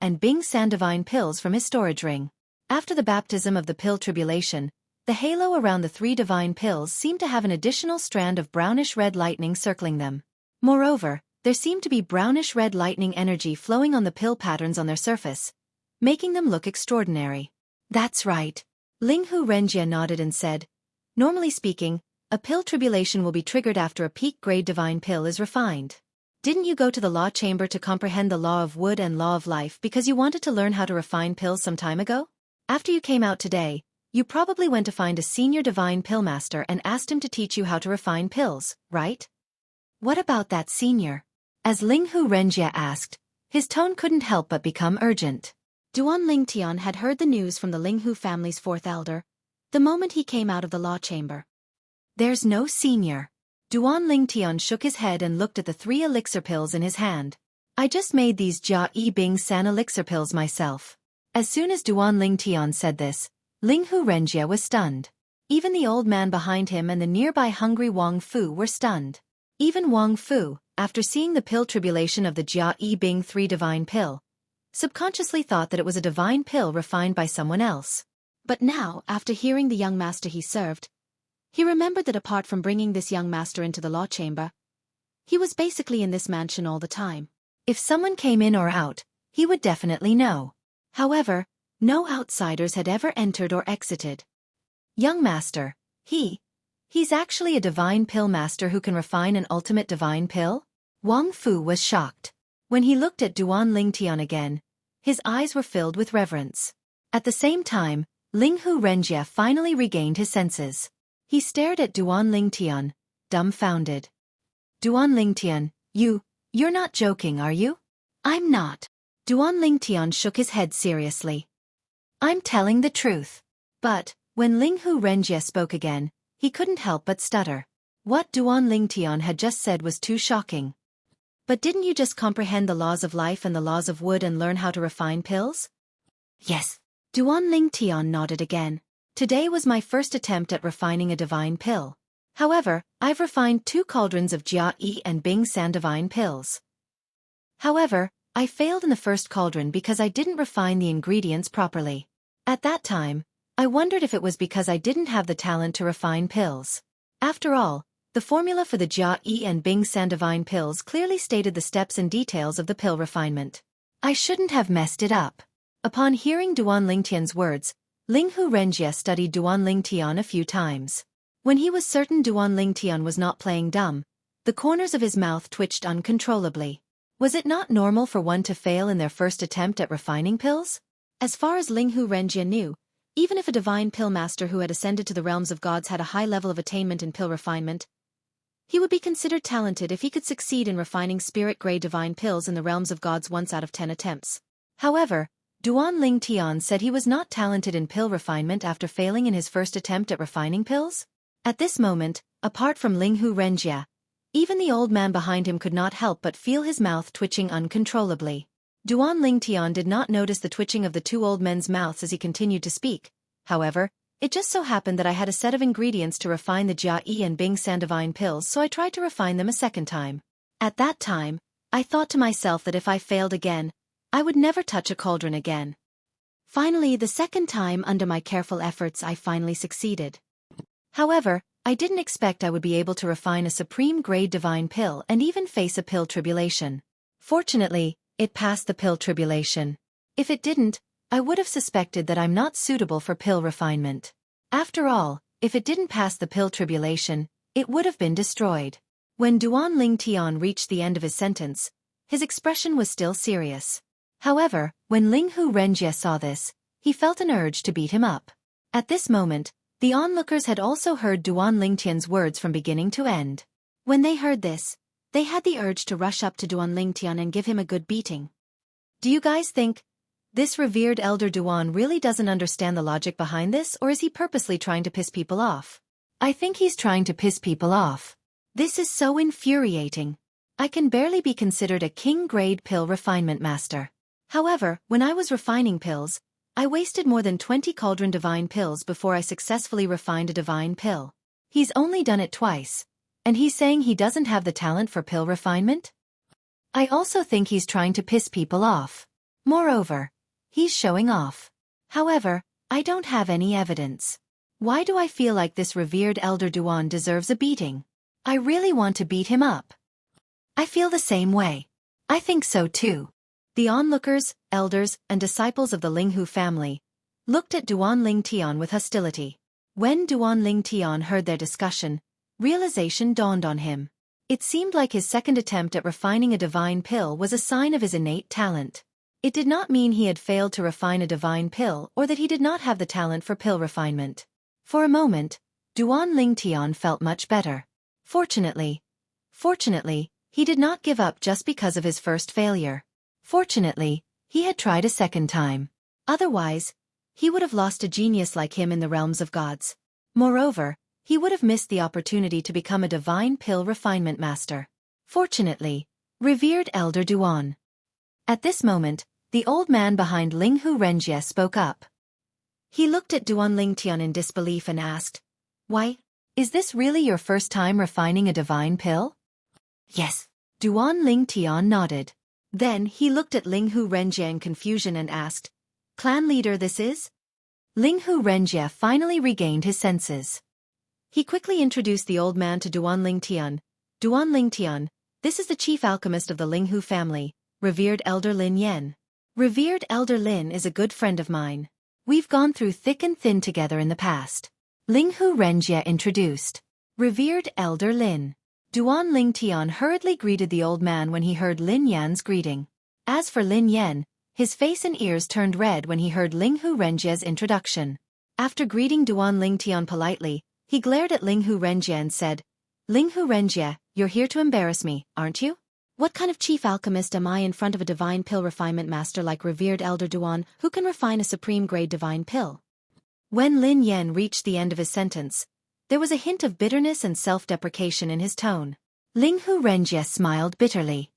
Speaker 1: and Bing San divine pills from his storage ring. After the baptism of the pill tribulation, the halo around the 3 divine pills seemed to have an additional strand of brownish-red lightning circling them. Moreover, there seemed to be brownish-red lightning energy flowing on the pill patterns on their surface, making them look extraordinary. That's right. Linghu Renjie nodded and said, normally speaking, a pill tribulation will be triggered after a peak-grade divine pill is refined. Didn't you go to the law chamber to comprehend the law of wood and law of life because you wanted to learn how to refine pills some time ago? After you came out today, you probably went to find a senior divine pill master and asked him to teach you how to refine pills, right? What about that senior? As Linghu Renjie asked, his tone couldn't help but become urgent. Duan Ling Tian had heard the news from the Linghu family's 4th elder, the moment he came out of the law chamber. There's no senior. Duan Ling Tian shook his head and looked at the 3 elixir pills in his hand. I just made these Jia Bing San elixir pills myself. As soon as Duan Ling Tian said this, Linghu Renjie was stunned. Even the old man behind him and the nearby hungry Wang Fu were stunned. Even Wang Fu, after seeing the pill tribulation of the Jia Bing 3 divine pill, subconsciously thought that it was a divine pill refined by someone else. But now, after hearing the young master he served, he remembered that apart from bringing this young master into the law chamber, he was basically in this mansion all the time. If someone came in or out, he would definitely know. However, no outsiders had ever entered or exited. Young master, he's actually a divine pill master who can refine an ultimate divine pill? Wang Fu was shocked. When he looked at Duan Lingtian again, his eyes were filled with reverence. At the same time, Linghu Renjie finally regained his senses. He stared at Duan Lingtian, dumbfounded. Duan Lingtian, you're not joking, are you? I'm not. Duan Lingtian shook his head seriously. I'm telling the truth. But, when Linghu Renjie spoke again, he couldn't help but stutter. What Duan Lingtian had just said was too shocking. But didn't you just comprehend the laws of life and the laws of wood and learn how to refine pills? Yes. Duan Lingtian nodded again. Today was my first attempt at refining a divine pill. However, I've refined 2 cauldrons of Xueqi and Bing San divine pills. However, I failed in the first cauldron because I didn't refine the ingredients properly. At that time, I wondered if it was because I didn't have the talent to refine pills. After all, the formula for the Xueqi and Bing San divine pills clearly stated the steps and details of the pill refinement. I shouldn't have messed it up. Upon hearing Duan Lingtian's words, Linghu Renjie studied Duan Lingtian a few times. When he was certain Duan Lingtian was not playing dumb, the corners of his mouth twitched uncontrollably. Was it not normal for one to fail in their first attempt at refining pills? As far as Linghu Renjie knew, even if a divine pill master who had ascended to the realms of gods had a high level of attainment in pill refinement, he would be considered talented if he could succeed in refining spirit-grade divine pills in the realms of gods once out of 10 attempts. However, Duan Lingtian said he was not talented in pill refinement after failing in his first attempt at refining pills? At this moment, apart from Linghu Renjie, even the old man behind him could not help but feel his mouth twitching uncontrollably. Duan Lingtian did not notice the twitching of the 2 old men's mouths as he continued to speak. However, it just so happened that I had a set of ingredients to refine the Xueqi and Bing San divine pills, so I tried to refine them a second time. At that time, I thought to myself that if I failed again, I would never touch a cauldron again. Finally, the second time under my careful efforts I finally succeeded. However, I didn't expect I would be able to refine a supreme-grade divine pill and even face a pill tribulation. Fortunately, it passed the pill tribulation. If it didn't, I would have suspected that I'm not suitable for pill refinement. After all, if it didn't pass the pill tribulation, it would have been destroyed. When Duan Lingtian reached the end of his sentence, his expression was still serious. However, when Linghu Renjie saw this, he felt an urge to beat him up. At this moment, the onlookers had also heard Duan Lingtian's words from beginning to end. When they heard this, they had the urge to rush up to Duan Lingtian and give him a good beating. Do you guys think this revered elder Duan really doesn't understand the logic behind this, or is he purposely trying to piss people off? I think he's trying to piss people off. This is so infuriating. I can barely be considered a king-grade pill refinement master. However, when I was refining pills, I wasted more than 20 cauldron divine pills before I successfully refined a divine pill. He's only done it twice, and he's saying he doesn't have the talent for pill refinement? I also think he's trying to piss people off. Moreover, he's showing off. However, I don't have any evidence. Why do I feel like this revered elder Duan deserves a beating? I really want to beat him up. I feel the same way. I think so too. The onlookers, elders, and disciples of the Linghu family looked at Duan Lingtian with hostility. When Duan Lingtian heard their discussion, realization dawned on him. It seemed like his second attempt at refining a divine pill was a sign of his innate talent. It did not mean he had failed to refine a divine pill or that he did not have the talent for pill refinement. For a moment, Duan Lingtian felt much better. Fortunately, he did not give up just because of his first failure. Fortunately, he had tried a second time. Otherwise, he would have lost a genius like him in the realms of gods. Moreover, he would have missed the opportunity to become a divine pill refinement master. Fortunately, revered elder Duan. At this moment, the old man behind Linghu Renjie spoke up. He looked at Duan Lingtian in disbelief and asked, "Why, is this really your first time refining a divine pill?" "Yes." Duan Lingtian nodded. Then he looked at Linghu Renjie in confusion and asked, "Clan leader this is?" Linghu Renjie finally regained his senses. He quickly introduced the old man to Duan Lingtian. "Duan Lingtian, this is the chief alchemist of the Linghu family, revered Elder Lin Yen. Revered Elder Lin is a good friend of mine. We've gone through thick and thin together in the past." Linghu Renjie introduced. "Revered Elder Lin." Duan Lingtian hurriedly greeted the old man when he heard Lin Yan's greeting. As for Lin Yan, his face and ears turned red when he heard Linghu Renjie's introduction. After greeting Duan Lingtian politely, he glared at Linghu Renjie and said, "Linghu Renjie, you're here to embarrass me, aren't you? What kind of chief alchemist am I in front of a divine pill refinement master like revered Elder Duan who can refine a supreme-grade divine pill?" When Lin Yan reached the end of his sentence, there was a hint of bitterness and self-deprecation in his tone. Linghu Renjie smiled bitterly.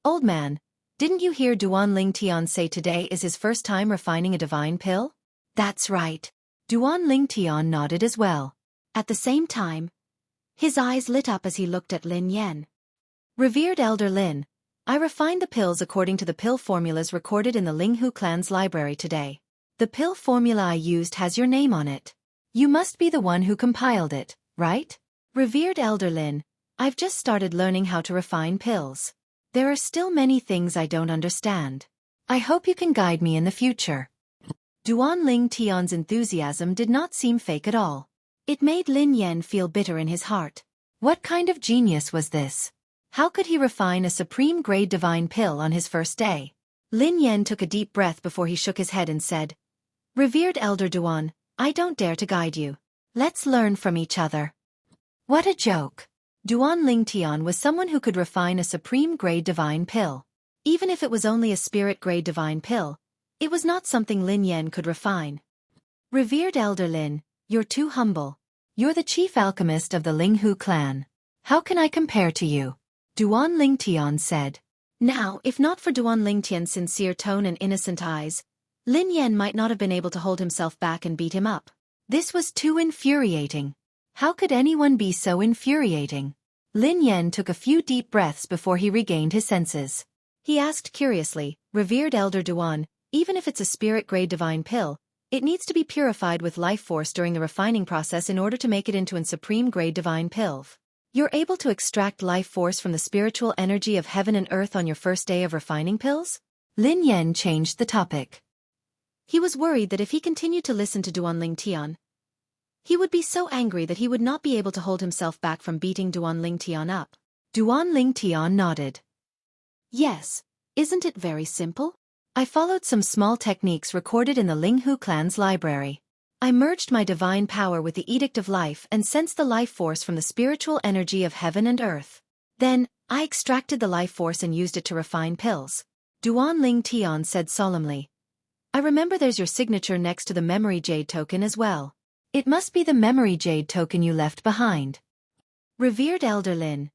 Speaker 1: "Old man, didn't you hear Duan Lingtian say today is his first time refining a divine pill?" "That's right." Duan Lingtian nodded as well. At the same time, his eyes lit up as he looked at Lin Yan. "Revered Elder Lin, I refined the pills according to the pill formulas recorded in the Linghu clan's library today. The pill formula I used has your name on it. You must be the one who compiled it, right? Revered Elder Lin, I've just started learning how to refine pills. There are still many things I don't understand. I hope you can guide me in the future." Duan Lingtian's enthusiasm did not seem fake at all. It made Lin Yan feel bitter in his heart. What kind of genius was this? How could he refine a supreme-grade divine pill on his first day? Lin Yan took a deep breath before he shook his head and said, "Revered Elder Duan, I don't dare to guide you. Let's learn from each other." What a joke. Duan Lingtian was someone who could refine a supreme-grade divine pill. Even if it was only a spirit-grade divine pill, it was not something Lin Yan could refine. "Revered Elder Lin, you're too humble. You're the chief alchemist of the Linghu clan. How can I compare to you?" Duan Lingtian said. Now, if not for Duan Lingtian's sincere tone and innocent eyes, Lin Yan might not have been able to hold himself back and beat him up. This was too infuriating. How could anyone be so infuriating? Lin Yan took a few deep breaths before he regained his senses. He asked curiously, "Revered Elder Duan, even if it's a spirit-grade divine pill, it needs to be purified with life force during the refining process in order to make it into a supreme-grade divine pill. You're able to extract life force from the spiritual energy of heaven and earth on your first day of refining pills?" Lin Yan changed the topic. He was worried that if he continued to listen to Duan Lingtian, he would be so angry that he would not be able to hold himself back from beating Duan Lingtian up. Duan Lingtian nodded. "Yes, isn't it very simple? I followed some small techniques recorded in the Linghu clan's library. I merged my divine power with the Edict of Life and sensed the life force from the spiritual energy of heaven and earth. Then, I extracted the life force and used it to refine pills." Duan Lingtian said solemnly. "I remember there's your signature next to the memory jade token as well. It must be the memory jade token you left behind." "Revered Elder Lin,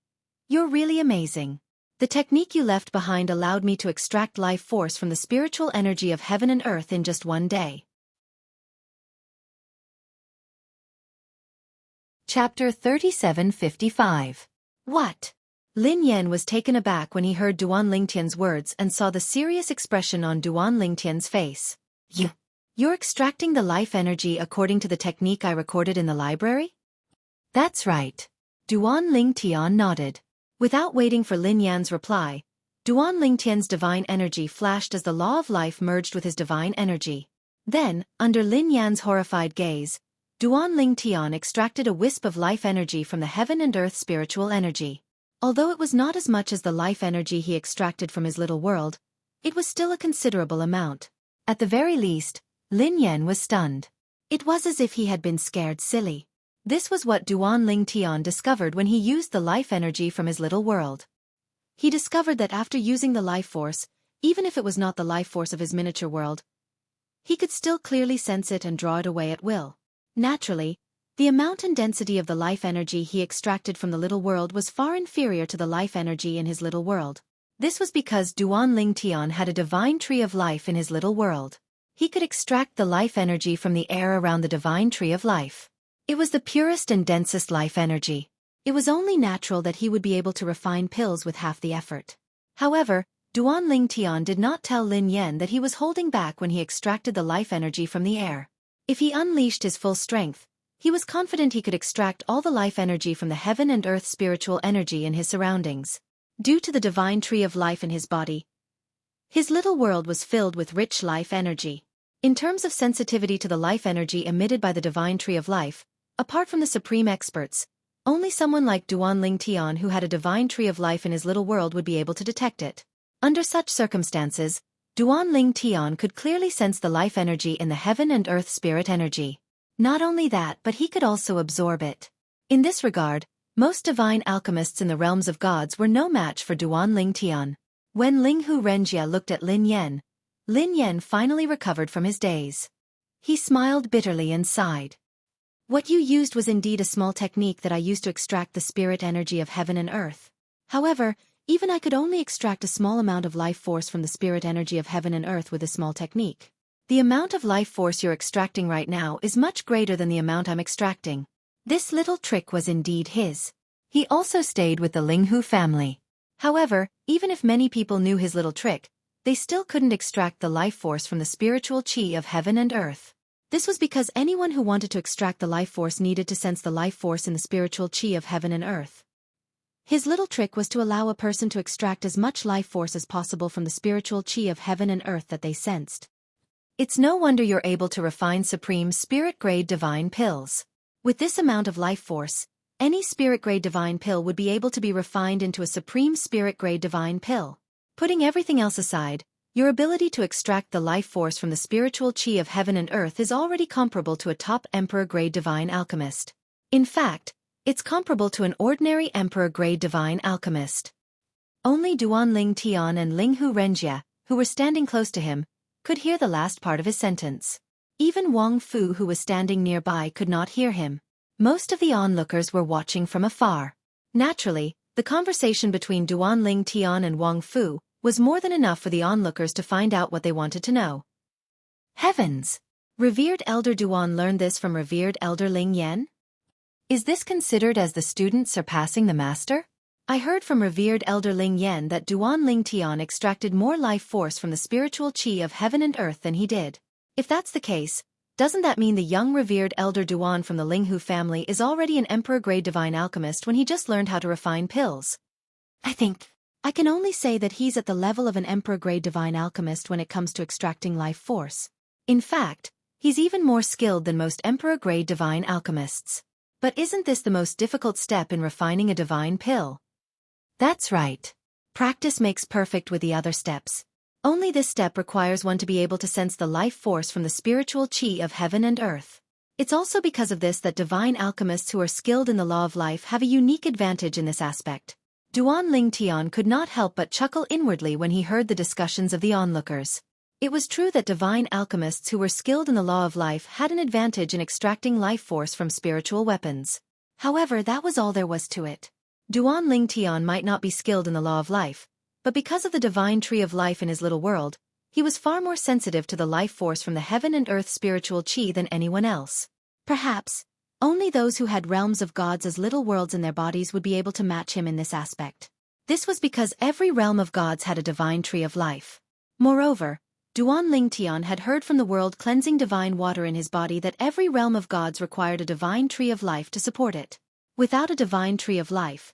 Speaker 1: you're really amazing. The technique you left behind allowed me to extract life force from the spiritual energy of heaven and earth in just one day." Chapter 3755. What? Lin Yan was taken aback when he heard Duan Lingtian's words and saw the serious expression on Duan Lingtian's face. You're extracting the life energy according to the technique I recorded in the library?" "That's right." Duan Lingtian nodded. Without waiting for Lin Yan's reply, Duan Lingtian's divine energy flashed as the law of life merged with his divine energy. Then, under Lin Yan's horrified gaze, Duan Lingtian extracted a wisp of life energy from the heaven and earth spiritual energy. Although it was not as much as the life energy he extracted from his little world, it was still a considerable amount. At the very least, Lin Yan was stunned. It was as if he had been scared silly. This was what Duan Lingtian discovered when he used the life energy from his little world. He discovered that after using the life force, even if it was not the life force of his miniature world, he could still clearly sense it and draw it away at will. Naturally, the amount and density of the life energy he extracted from the little world was far inferior to the life energy in his little world. This was because Duan Lingtian had a divine tree of life in his little world. He could extract the life energy from the air around the divine tree of life. It was the purest and densest life energy. It was only natural that he would be able to refine pills with half the effort. However, Duan Ling Tian did not tell Lin Yan that he was holding back when he extracted the life energy from the air. If he unleashed his full strength, he was confident he could extract all the life energy from the heaven and earth spiritual energy in his surroundings. Due to the divine tree of life in his body, his little world was filled with rich life energy. In terms of sensitivity to the life energy emitted by the divine tree of life, apart from the supreme experts, only someone like Duan Ling Tian who had a divine tree of life in his little world would be able to detect it. Under such circumstances, Duan Ling Tian could clearly sense the life energy in the heaven and earth spirit energy. Not only that, but he could also absorb it. In this regard, most divine alchemists in the realms of gods were no match for Duan Ling Tian. When Linghu Renjia looked at Lin Yan finally recovered from his daze. He smiled bitterly and sighed. What you used was indeed a small technique that I used to extract the spirit energy of heaven and earth. However, even I could only extract a small amount of life force from the spirit energy of heaven and earth with a small technique. The amount of life force you're extracting right now is much greater than the amount I'm extracting. This little trick was indeed his. He also stayed with the Linghu family. However, even if many people knew his little trick, they still couldn't extract the life force from the spiritual chi of heaven and earth. This was because anyone who wanted to extract the life force needed to sense the life force in the spiritual chi of heaven and earth. His little trick was to allow a person to extract as much life force as possible from the spiritual chi of heaven and earth that they sensed. It's no wonder you're able to refine supreme spirit-grade divine pills. With this amount of life force, any spirit-grade divine pill would be able to be refined into a supreme spirit-grade divine pill. Putting everything else aside, your ability to extract the life force from the spiritual chi of heaven and earth is already comparable to a top emperor-grade divine alchemist. In fact, it's comparable to an ordinary emperor-grade divine alchemist. Only Duan Ling Tian and Linghu Renjia, who were standing close to him, could hear the last part of his sentence. Even Wang Fu, who was standing nearby, could not hear him. Most of the onlookers were watching from afar. Naturally, the conversation between Duan Ling Tian and Wang Fu was more than enough for the onlookers to find out what they wanted to know. Heavens! Revered Elder Duan learned this from revered Elder Ling Yan? Is this considered as the student surpassing the master? I heard from revered Elder Ling Yan that Duan Ling Tian extracted more life force from the spiritual chi of heaven and earth than he did. If that's the case, doesn't that mean the young revered Elder Duan from the Linghu family is already an emperor-grade divine alchemist when he just learned how to refine pills? I can only say that he's at the level of an emperor-grade divine alchemist when it comes to extracting life force. In fact, he's even more skilled than most emperor-grade divine alchemists. But isn't this the most difficult step in refining a divine pill? That's right. Practice makes perfect with the other steps. Only this step requires one to be able to sense the life force from the spiritual chi of heaven and earth. It's also because of this that divine alchemists who are skilled in the law of life have a unique advantage in this aspect. Duan Ling Tian could not help but chuckle inwardly when he heard the discussions of the onlookers. It was true that divine alchemists who were skilled in the law of life had an advantage in extracting life force from spiritual weapons. However, that was all there was to it. Duan Ling Tian might not be skilled in the law of life, but because of the divine tree of life in his little world, he was far more sensitive to the life force from the heaven and earth spiritual chi than anyone else. Perhaps, only those who had realms of gods as little worlds in their bodies would be able to match him in this aspect. This was because every realm of gods had a divine tree of life. Moreover, Duan Ling Tian had heard from the world-cleansing divine water in his body that every realm of gods required a divine tree of life to support it. Without a divine tree of life,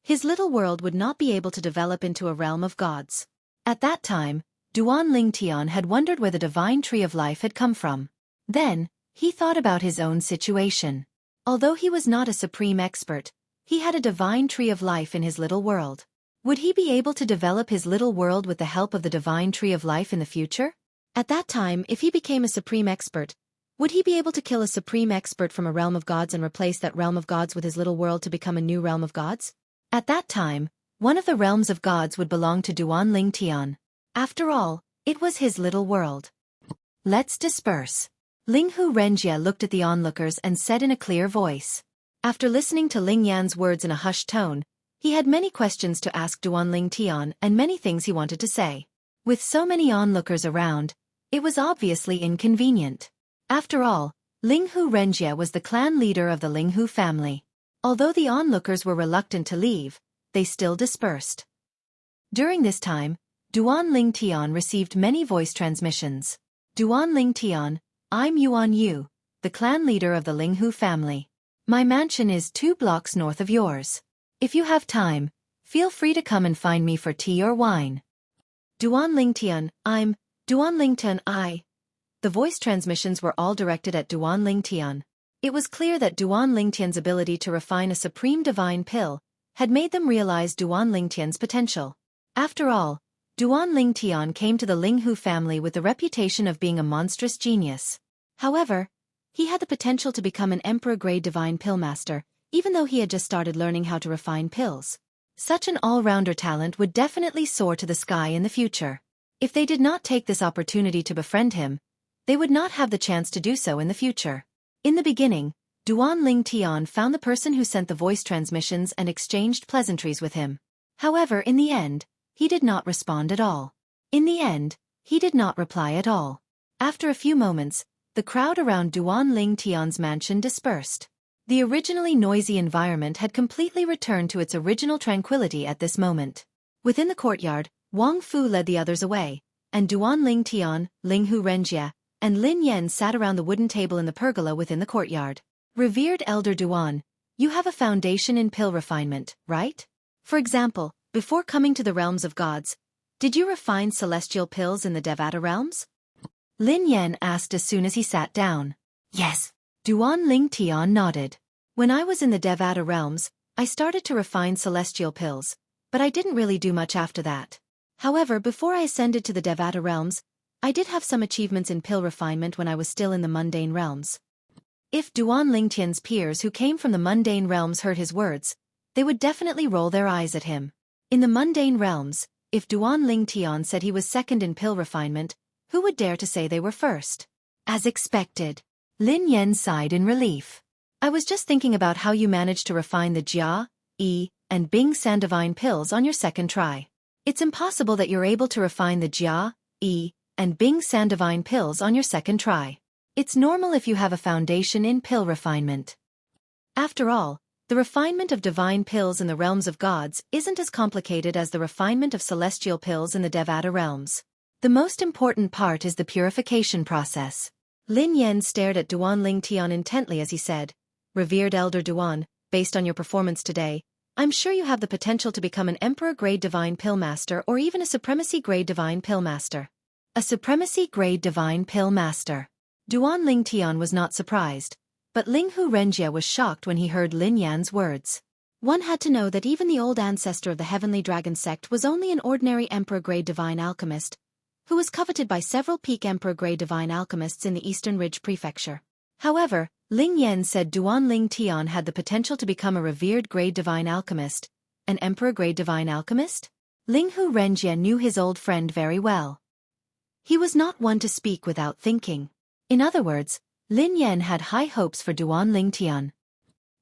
Speaker 1: his little world would not be able to develop into a realm of gods. At that time, Duan Ling Tian had wondered where the divine tree of life had come from. Then, he thought about his own situation. Although he was not a supreme expert, he had a divine tree of life in his little world. Would he be able to develop his little world with the help of the divine tree of life in the future? At that time, if he became a supreme expert, would he be able to kill a supreme expert from a realm of gods and replace that realm of gods with his little world to become a new realm of gods? At that time, one of the realms of gods would belong to Duan Ling Tian. After all, it was his little world. Let's disperse. Linghu Renjia looked at the onlookers and said in a clear voice. After listening to Ling Yan's words in a hushed tone, he had many questions to ask Duan Ling Tian and many things he wanted to say. With so many onlookers around, it was obviously inconvenient. After all, Linghu Renjia was the clan leader of the Linghu family. Although the onlookers were reluctant to leave, they still dispersed. During this time, Duan Ling Tian received many voice transmissions. Duan Ling Tian, I'm Yuan Yu, the clan leader of the Linghu family. My mansion is 2 blocks north of yours. If you have time, feel free to come and find me for tea or wine. Duan Ling Tian, I'm Duan Ling Tian I. The voice transmissions were all directed at Duan Ling Tian. It was clear that Duan Ling Tian's ability to refine a supreme divine pill had made them realize Duan Ling Tian's potential. After all, Duan Ling Tian came to the Linghu family with the reputation of being a monstrous genius. However, he had the potential to become an emperor-grade divine pill master, even though he had just started learning how to refine pills. Such an all-rounder talent would definitely soar to the sky in the future. If they did not take this opportunity to befriend him, they would not have the chance to do so in the future. In the beginning, Duan Ling Tian found the person who sent the voice transmissions and exchanged pleasantries with him. However, in the end, he did not respond at all. In the end, he did not reply at all. After a few moments, the crowd around Duan Ling Tian's mansion dispersed. The originally noisy environment had completely returned to its original tranquility at this moment. Within the courtyard, Wang Fu led the others away, and Duan Ling Tian, Linghu Renjie, and Lin Yan sat around the wooden table in the pergola within the courtyard. Revered Elder Duan, you have a foundation in pill refinement, right? For example, before coming to the realms of gods, did you refine celestial pills in the Devata realms? Lin Yan asked as soon as he sat down. Yes. Duan Ling Tian nodded. When I was in the Devata realms, I started to refine celestial pills, but I didn't really do much after that. However, before I ascended to the Devata realms, I did have some achievements in pill refinement when I was still in the mundane realms. If Duan Ling Tian's peers who came from the mundane realms heard his words, they would definitely roll their eyes at him. In the mundane realms, if Duan Ling Tian said he was second in pill refinement, who would dare to say they were first? As expected, Lin Yan sighed in relief. I was just thinking about how you managed to refine the Jia, Yi, and Bing San divine pills on your second try. It's impossible that you're able to refine the Jia, Yi, and Bing San divine pills on your second try. It's normal if you have a foundation in pill refinement. After all, the refinement of divine pills in the realms of gods isn't as complicated as the refinement of celestial pills in the Devata realms. The most important part is the purification process. Lin Yan stared at Duan Ling Tian intently as he said, Revered Elder Duan, based on your performance today, I'm sure you have the potential to become an Emperor-grade divine pill master or even a Supremacy-grade divine pill master. A Supremacy-grade divine pill master. Duan Ling Tian was not surprised, but Linghu Renjie was shocked when he heard Lin Yan's words. One had to know that even the old ancestor of the Heavenly Dragon sect was only an ordinary Emperor-grade divine alchemist, who was coveted by several peak Emperor-grade divine alchemists in the Eastern Ridge Prefecture. However, Ling Yan said Duan Ling Tian had the potential to become a revered grade divine alchemist. An Emperor-grade divine alchemist? Linghu Renjie knew his old friend very well. He was not one to speak without thinking. In other words, Lin Yan had high hopes for Duan Ling Tian.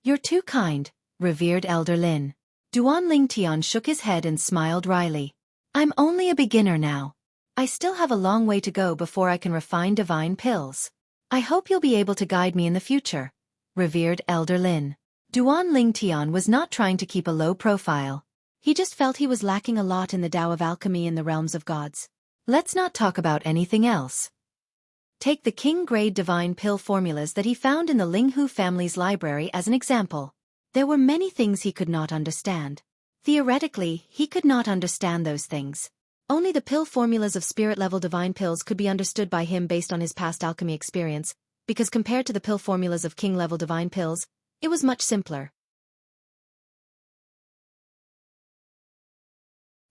Speaker 1: You're too kind, revered Elder Lin. Duan Ling Tian shook his head and smiled wryly. I'm only a beginner now. I still have a long way to go before I can refine divine pills. I hope you'll be able to guide me in the future, revered Elder Lin. Duan Ling Tian was not trying to keep a low profile. He just felt he was lacking a lot in the Tao of alchemy in the realms of gods. Let's not talk about anything else. Take the king-grade divine pill formulas that he found in the Linghu family's library as an example. There were many things he could not understand. Theoretically, he could not understand those things. Only the pill formulas of spirit-level divine pills could be understood by him based on his past alchemy experience, because compared to the pill formulas of king-level divine pills, it was much simpler.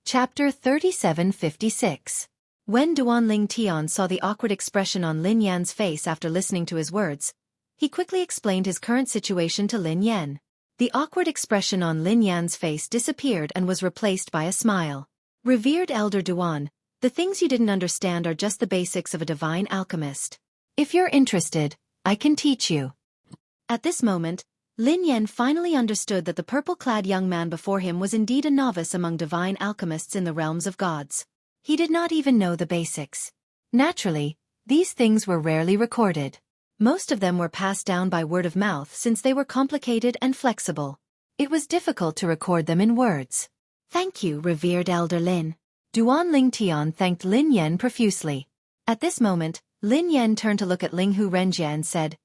Speaker 1: Chapter 3756. When Duan Ling Tian saw the awkward expression on Lin Yan's face after listening to his words, he quickly explained his current situation to Lin Yan. The awkward expression on Lin Yan's face disappeared and was replaced by a smile. Revered Elder Duan, the things you didn't understand are just the basics of a divine alchemist. If you're interested, I can teach you. At this moment, Lin Yan finally understood that the purple-clad young man before him was indeed a novice among divine alchemists in the realms of gods. He did not even know the basics. Naturally, these things were rarely recorded. Most of them were passed down by word of mouth since they were complicated and flexible. It was difficult to record them in words. Thank you, revered Elder Lin. Duan Ling Tian thanked Lin Yan profusely. At this moment, Lin Yan turned to look at Ling Hu Renjie and said,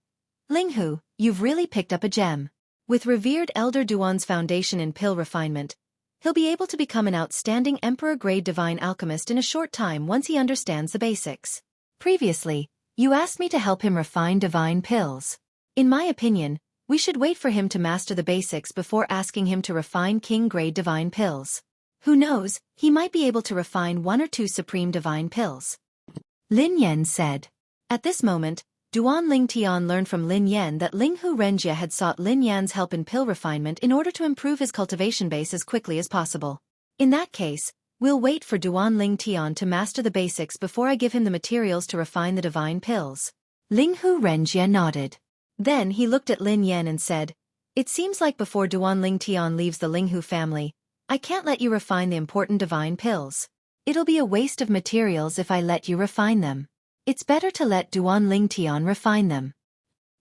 Speaker 1: Ling Hu, you've really picked up a gem. With revered Elder Duan's foundation in pill refinement, he'll be able to become an outstanding emperor-grade divine alchemist in a short time once he understands the basics. Previously, you asked me to help him refine divine pills. In my opinion, we should wait for him to master the basics before asking him to refine king-grade divine pills. Who knows, he might be able to refine 1 or 2 supreme divine pills. Lin Yan said. At this moment, Duan Ling Tian learned from Lin Yan that Ling Hu Renjie had sought Lin Yan's help in pill refinement in order to improve his cultivation base as quickly as possible. In that case, we'll wait for Duan Ling Tian to master the basics before I give him the materials to refine the divine pills. Ling Hu Renjie nodded. Then he looked at Lin Yan and said, It seems like before Duan Ling Tian leaves the Ling Hu family, I can't let you refine the important divine pills. It'll be a waste of materials if I let you refine them. It's better to let Duan Ling Tian refine them.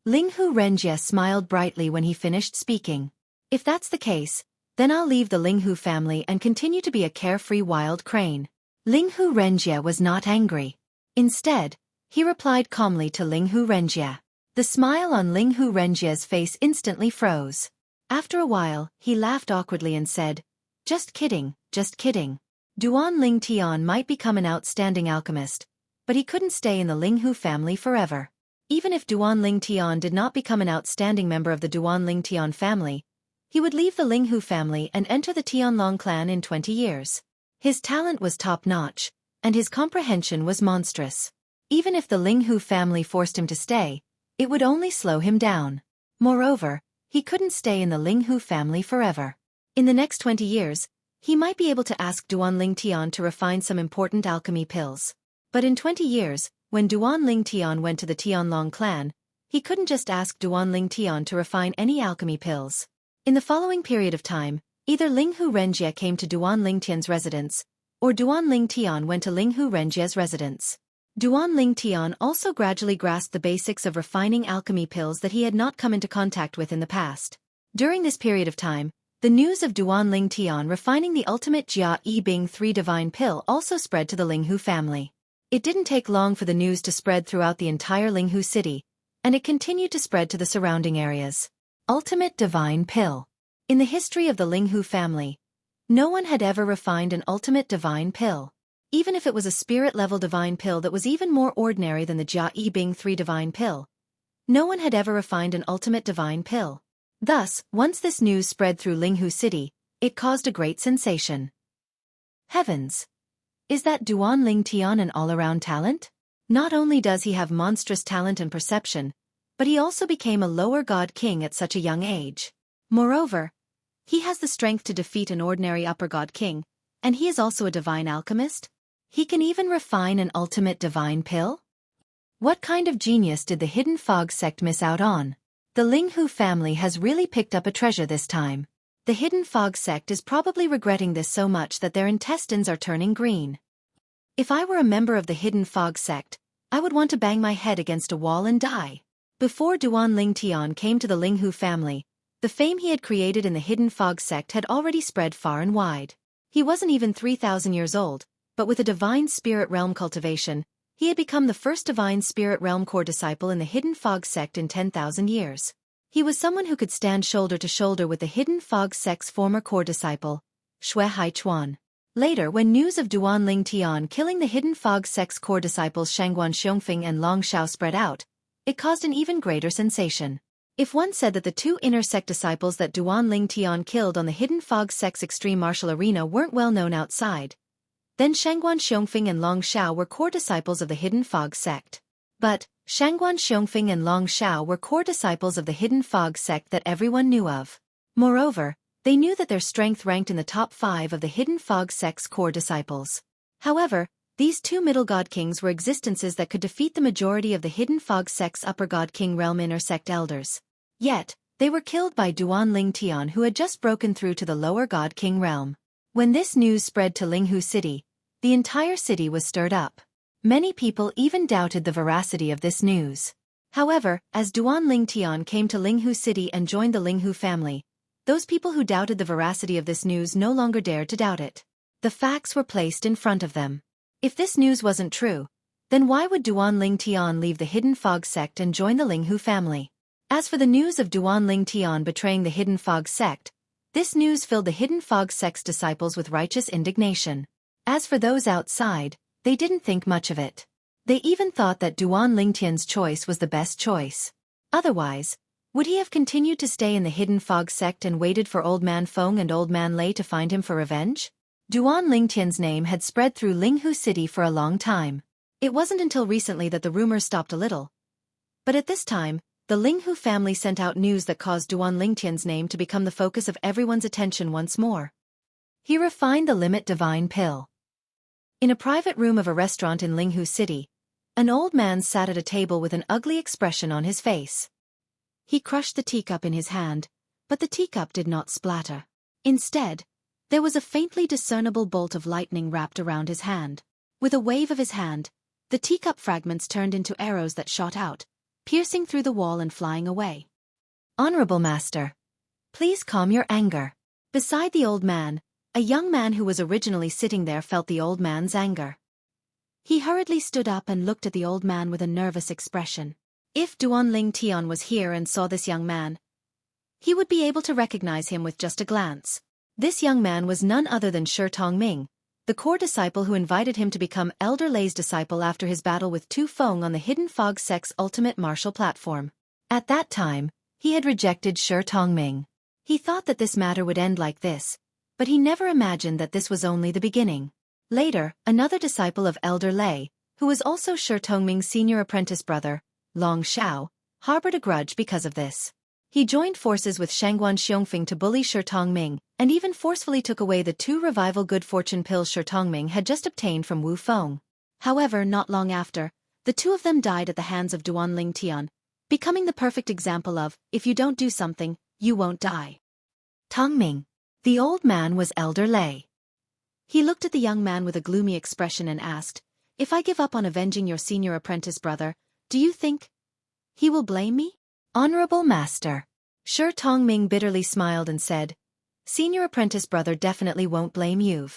Speaker 1: Ling Hu Renjie smiled brightly when he finished speaking. If that's the case, then I'll leave the Ling Hu family and continue to be a carefree wild crane. Ling Hu Renjie was not angry. Instead, he replied calmly to Ling Hu Renjie. The smile on Ling Hu Renjie's face instantly froze. After a while, he laughed awkwardly and said, Just kidding, just kidding. Duan Ling Tian might become an outstanding alchemist, but he couldn't stay in the Ling Hu family forever. Even if Duan Ling Tian did not become an outstanding member of the Duan Ling Tian family, he would leave the Ling Hu family and enter the Tianlong clan in 20 years. His talent was top-notch, and his comprehension was monstrous. Even if the Ling Hu family forced him to stay, it would only slow him down. Moreover, he couldn't stay in the Ling Hu family forever. In the next 20 years, he might be able to ask Duan Ling Tian to refine some important alchemy pills. But in 20 years, when Duan Ling Tian went to the Tianlong clan, he couldn't just ask Duan Ling Tian to refine any alchemy pills. In the following period of time, either Ling Hu Renjie came to Duan Ling Tian's residence, or Duan Ling Tian went to Ling Hu Renjie's residence. Duan Ling Tian also gradually grasped the basics of refining alchemy pills that he had not come into contact with in the past. During this period of time, the news of Duan Ling Tian refining the ultimate Jia Yi Bing 3 divine pill also spread to the Ling Hu family. It didn't take long for the news to spread throughout the entire Ling Hu city, and it continued to spread to the surrounding areas. Ultimate divine pill. In the history of the Ling Hu family, no one had ever refined an ultimate divine pill. Even if it was a spirit-level divine pill that was even more ordinary than the Jia Yi Bing 3 divine pill, no one had ever refined an ultimate divine pill. Thus, once this news spread through Ling Hu city, it caused a great sensation. Heavens! Is that Duan Ling Tian an all-around talent? Not only does he have monstrous talent and perception, but he also became a lower god king at such a young age. Moreover, he has the strength to defeat an ordinary upper god king, and he is also a divine alchemist? He can even refine an ultimate divine pill? What kind of genius did the Hidden Fog sect miss out on? The Ling Hu family has really picked up a treasure this time. The Hidden Fog sect is probably regretting this so much that their intestines are turning green. If I were a member of the Hidden Fog sect, I would want to bang my head against a wall and die. Before Duan Ling Tian came to the Ling Hu family, the fame he had created in the Hidden Fog sect had already spread far and wide. He wasn't even 3,000 years old, but with a divine spirit realm cultivation, he had become the first divine spirit realm core disciple in the Hidden Fog sect in 10,000 years. He was someone who could stand shoulder to shoulder with the Hidden Fog sect's former core disciple, Xueqi. Later, when news of Duan Ling Tian killing the Hidden Fog sect's core disciples Shangguan Xiongfeng and Long Shao spread out, it caused an even greater sensation. If one said that the 2 inner sect disciples that Duan Ling Tian killed on the Hidden Fog sect's extreme martial arena weren't well known outside, then Shangguan Xiongfeng and Long Shao were core disciples of the Hidden Fog sect. But Shangguan Xiongfeng and Long Shao were core disciples of the Hidden Fog sect that everyone knew of. Moreover, they knew that their strength ranked in the top 5 of the Hidden Fog sect's core disciples. However, these 2 middle god kings were existences that could defeat the majority of the Hidden Fog sect's upper god king realm inner sect elders. Yet, they were killed by Duan Ling Tian, who had just broken through to the lower god king realm. When this news spread to Ling Hu city, the entire city was stirred up. Many people even doubted the veracity of this news. However, as Duan Ling Tian came to Ling Hu city and joined the Ling Hu family, those people who doubted the veracity of this news no longer dared to doubt it. The facts were placed in front of them. If this news wasn't true, then why would Duan Ling Tian leave the Hidden Fog sect and join the Ling Hu family? As for the news of Duan Ling Tian betraying the Hidden Fog sect, this news filled the Hidden Fog sect's disciples with righteous indignation. As for those outside, they didn't think much of it. They even thought that Duan Ling Tian's choice was the best choice. Otherwise, would he have continued to stay in the Hidden Fog sect and waited for Old Man Feng and Old Man Lei to find him for revenge? Duan Ling Tian's name had spread through Ling Hu City for a long time. It wasn't until recently that the rumors stopped a little. But at this time, the Ling Hu family sent out news that caused Duan Ling Tian's name to become the focus of everyone's attention once more. He refined the Limit Divine Pill. In a private room of a restaurant in Ling Hu City, an old man sat at a table with an ugly expression on his face. He crushed the teacup in his hand, but the teacup did not splatter. Instead, there was a faintly discernible bolt of lightning wrapped around his hand. With a wave of his hand, the teacup fragments turned into arrows that shot out, piercing through the wall and flying away. Honorable Master, please calm your anger. Beside the old man, a young man who was originally sitting there felt the old man's anger. He hurriedly stood up and looked at the old man with a nervous expression. If Duan Ling Tian was here and saw this young man, he would be able to recognize him with just a glance. This young man was none other than Shi Tongming, the core disciple who invited him to become Elder Lei's disciple after his battle with Tu Feng on the Hidden Fog sect's ultimate martial platform. At that time, he had rejected Shi Tongming. He thought that this matter would end like this, but he never imagined that this was only the beginning. Later, another disciple of Elder Lei, who was also Shi Tongming's senior apprentice brother, Long Shao, harbored a grudge because of this. He joined forces with Shangguan Xiongfeng to bully Shi Tongming, and even forcefully took away the 2 revival good fortune pills Shi Tongming had just obtained from Wu Feng. However, not long after, the 2 of them died at the hands of Duan Ling Tian, becoming the perfect example of, if you don't do something, you won't die. Tongming. The old man was Elder Lei. He looked at the young man with a gloomy expression and asked, "If I give up on avenging your senior apprentice brother, do you think he will blame me?" Honorable Master. Shi Tongming bitterly smiled and said, "Senior apprentice brother definitely won't blame you.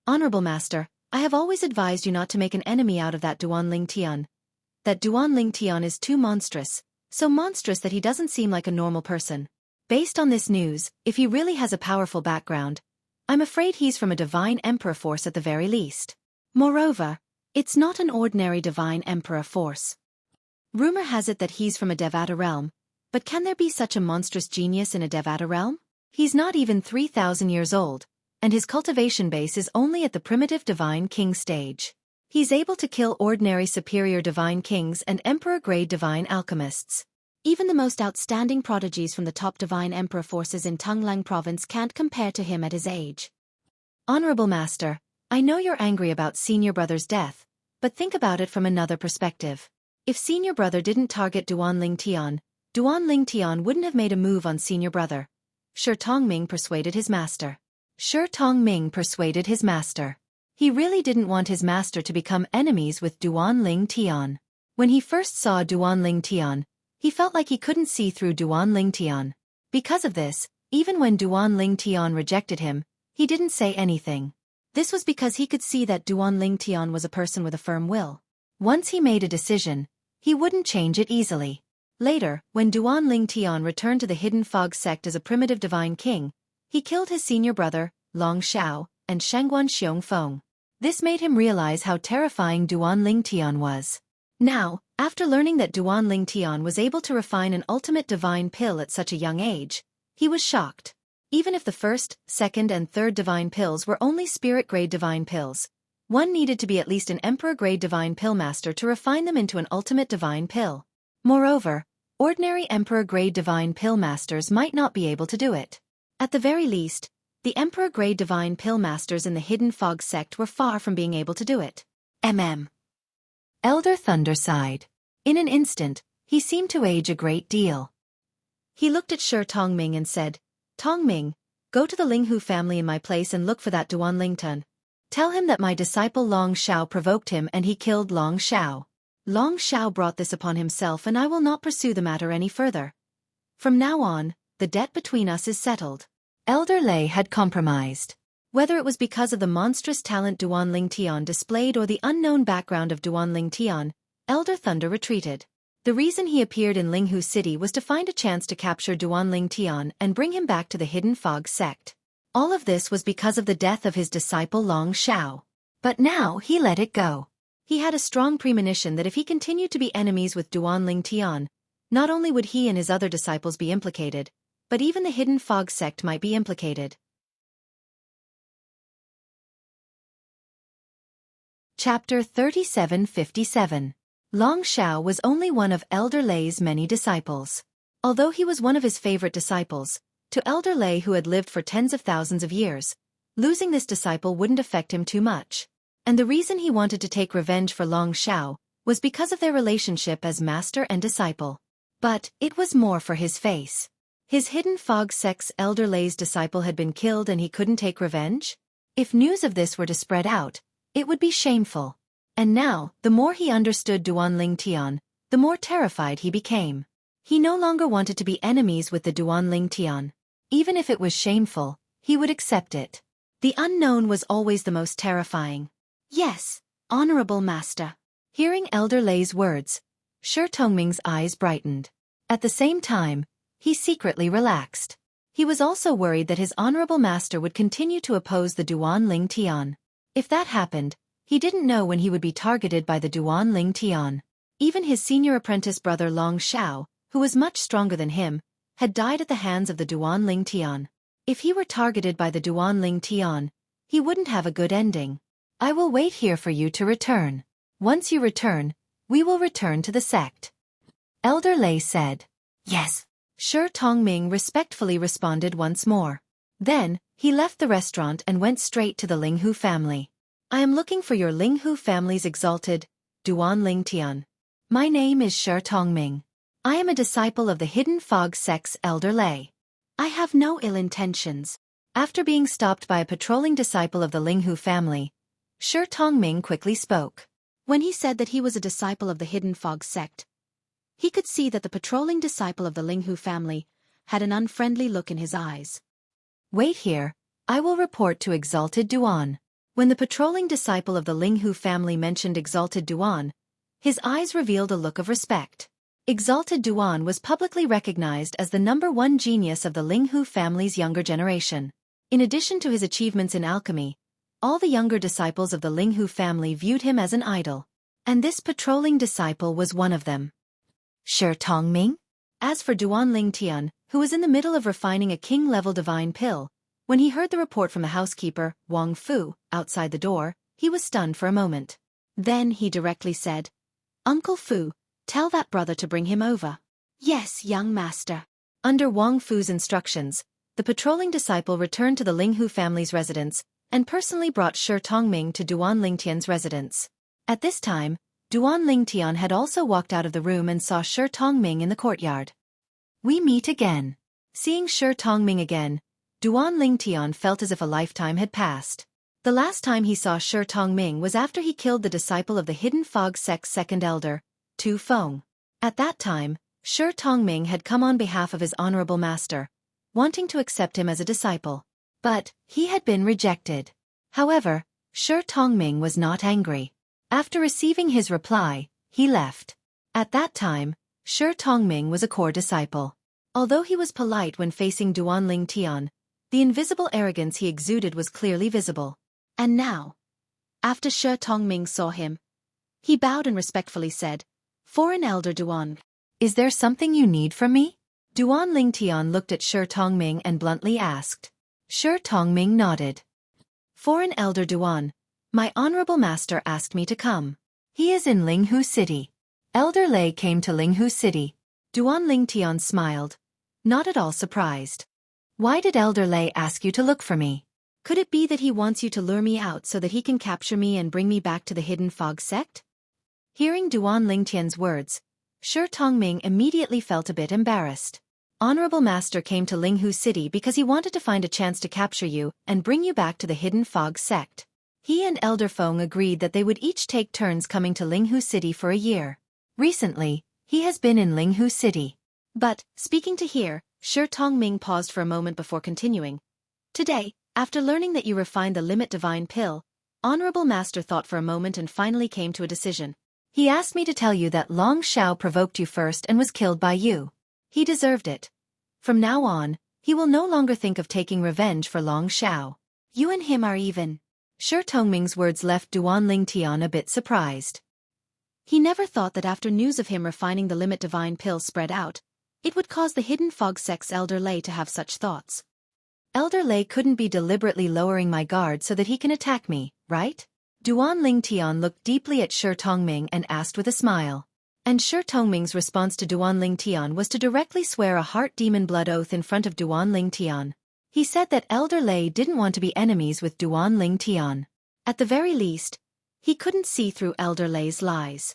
Speaker 1: Honorable Master, I have always advised you not to make an enemy out of that Duan Ling Tian. That Duan Ling Tian is too monstrous, so monstrous that he doesn't seem like a normal person. Based on this news, if he really has a powerful background, I'm afraid he's from a divine emperor force at the very least. Moreover, it's not an ordinary divine emperor force. Rumor has it that he's from a Devata realm, but can there be such a monstrous genius in a Devata realm? He's not even 3,000 years old, and his cultivation base is only at the primitive divine king stage. He's able to kill ordinary superior divine kings and emperor-grade divine alchemists. Even the most outstanding prodigies from the top divine emperor forces in Tunglang province can't compare to him at his age. Honorable Master, I know you're angry about senior brother's death, but think about it from another perspective. If senior brother didn't target Duan Ling Tian wouldn't have made a move on senior brother. Shi Tongming persuaded his master. Shi Tongming persuaded his master. He really didn't want his master to become enemies with Duan Ling Tian. When he first saw Duan Ling Tian, he felt like he couldn't see through Duan Ling Tian. Because of this, even when Duan Ling Tian rejected him, he didn't say anything. This was because he could see that Duan Ling Tian was a person with a firm will. Once he made a decision, he wouldn't change it easily. Later, when Duan Ling Tian returned to the Hidden Fog sect as a primitive divine king, he killed his senior brother, Long Shao, and Shangguan Xiongfeng. This made him realize how terrifying Duan Ling Tian was. Now, after learning that Duan Ling Tian was able to refine an ultimate divine pill at such a young age, he was shocked. Even if the first, second and third divine pills were only spirit-grade divine pills, one needed to be at least an emperor-grade divine pill master to refine them into an ultimate divine pill. Moreover, ordinary emperor-grade divine pill masters might not be able to do it. At the very least, the emperor-grade divine pill masters in the Hidden Fog sect were far from being able to do it. Elder Thunder sighed. In an instant, he seemed to age a great deal. He looked at Shi Tongming and said, "Tongming, go to the Ling Hu family in my place and look for that Duan Ling Tian. Tell him that my disciple Long Shao provoked him and he killed Long Shao. Long Shao brought this upon himself and I will not pursue the matter any further. From now on, the debt between us is settled." Elder Lei had compromised. Whether it was because of the monstrous talent Duan Ling Tian displayed or the unknown background of Duan Ling Tian, Elder Thunder retreated. The reason he appeared in Linghu City was to find a chance to capture Duan Ling Tian and bring him back to the Hidden Fog sect. All of this was because of the death of his disciple Long Xiao. But now he let it go. He had a strong premonition that if he continued to be enemies with Duan Ling Tian, not only would he and his other disciples be implicated, but even the Hidden Fog sect might be implicated. Chapter 3757. Long Xiao was only one of Elder Lei's many disciples. Although he was one of his favorite disciples, to Elder Lei who had lived for tens of thousands of years, losing this disciple wouldn't affect him too much. And the reason he wanted to take revenge for Long Xiao was because of their relationship as master and disciple. But it was more for his face. His Hidden Fog sect's Elder Lei's disciple had been killed and he couldn't take revenge? If news of this were to spread out, it would be shameful. And now, the more he understood Duan Ling Tian, the more terrified he became. He no longer wanted to be enemies with the Duan Ling Tian. Even if it was shameful, he would accept it. The unknown was always the most terrifying. Yes, honorable master. Hearing Elder Lei's words, Shi Tongming's eyes brightened. At the same time, he secretly relaxed. He was also worried that his honorable master would continue to oppose the Duan Ling Tian. If that happened, he didn't know when he would be targeted by the Duan Ling Tian. Even his senior apprentice brother Long Xiao, who was much stronger than him, had died at the hands of the Duan Ling Tian. If he were targeted by the Duan Ling Tian, he wouldn't have a good ending. I will wait here for you to return. Once you return, we will return to the sect. Elder Lei said. Yes. Shi Tongming respectfully responded once more. Then, he left the restaurant and went straight to the Linghu family. I am looking for your Linghu family's exalted, Duan Ling Tian. My name is Shi Tongming. I am a disciple of the Hidden Fog sect's Elder Lei. I have no ill intentions. After being stopped by a patrolling disciple of the Linghu family, Shi Tongming quickly spoke. When he said that he was a disciple of the Hidden Fog sect, he could see that the patrolling disciple of the Linghu family had an unfriendly look in his eyes. Wait here, I will report to Exalted Duan. When the patrolling disciple of the Linghu family mentioned Exalted Duan, his eyes revealed a look of respect. Exalted Duan was publicly recognized as the #1 genius of the Linghu family's younger generation. In addition to his achievements in alchemy, all the younger disciples of the Linghu family viewed him as an idol. And this patrolling disciple was one of them. Shi Tongming? As for Duan Ling Tian, who was in the middle of refining a king-level divine pill, when he heard the report from the housekeeper, Wang Fu, outside the door, he was stunned for a moment. Then he directly said, Uncle Fu, tell that brother to bring him over. Yes, young master. Under Wang Fu's instructions, the patrolling disciple returned to the Linghu family's residence and personally brought Shi Tongming to Duan Ling Tian's residence. At this time, Duan Ling Tian had also walked out of the room and saw Shi Tongming in the courtyard. We meet again. Seeing Shi Tongming again, Duan Ling Tian felt as if a lifetime had passed. The last time he saw Shi Tongming was after he killed the disciple of the Hidden Fog sect's second elder, Tu Feng. At that time, Shi Tongming had come on behalf of his honorable master, wanting to accept him as a disciple. But he had been rejected. However, Shi Tongming was not angry. After receiving his reply, he left. At that time, Shi Tongming was a core disciple. Although he was polite when facing Duan Ling Tian, the invisible arrogance he exuded was clearly visible. And now, after Shi Tongming saw him, he bowed and respectfully said, Foreign Elder Duan, is there something you need from me? Duan Ling Tian looked at Shi Tongming and bluntly asked. Shi Tongming nodded. Foreign Elder Duan, my honorable master asked me to come. He is in Linghu City. Elder Lei came to Linghu City. Duan Ling Tian smiled, not at all surprised. Why did Elder Lei ask you to look for me? Could it be that he wants you to lure me out so that he can capture me and bring me back to the Hidden Fog sect? Hearing Duan Ling Tian's words, Shi Tongming immediately felt a bit embarrassed. Honorable Master came to Linghu City because he wanted to find a chance to capture you and bring you back to the Hidden Fog sect. He and Elder Feng agreed that they would each take turns coming to Linghu City for a year. Recently, he has been in Linghu City. But, speaking to here, Shi Tongming paused for a moment before continuing. Today, After learning that you refined the limit divine pill, Honorable Master thought for a moment and finally came to a decision. He asked me to tell you that Long Xiao provoked you first and was killed by you. He deserved it. From now on, he will no longer think of taking revenge for Long Xiao. You and him are even. Shi Tongming's words left Duan Lingtian a bit surprised. He never thought that after news of him refining the limit divine pill spread out, it would cause the hidden fog sect's Elder Lei to have such thoughts. Elder Lei couldn't be deliberately lowering my guard so that he can attack me, right? Duan Lingtian looked deeply at Shi Tongming and asked with a smile. And Shi Tongming's response to Duan Lingtian was to directly swear a heart demon blood oath in front of Duan Lingtian. He said that Elder Lei didn't want to be enemies with Duan Lingtian. At the very least, he couldn't see through Elder Lei's lies.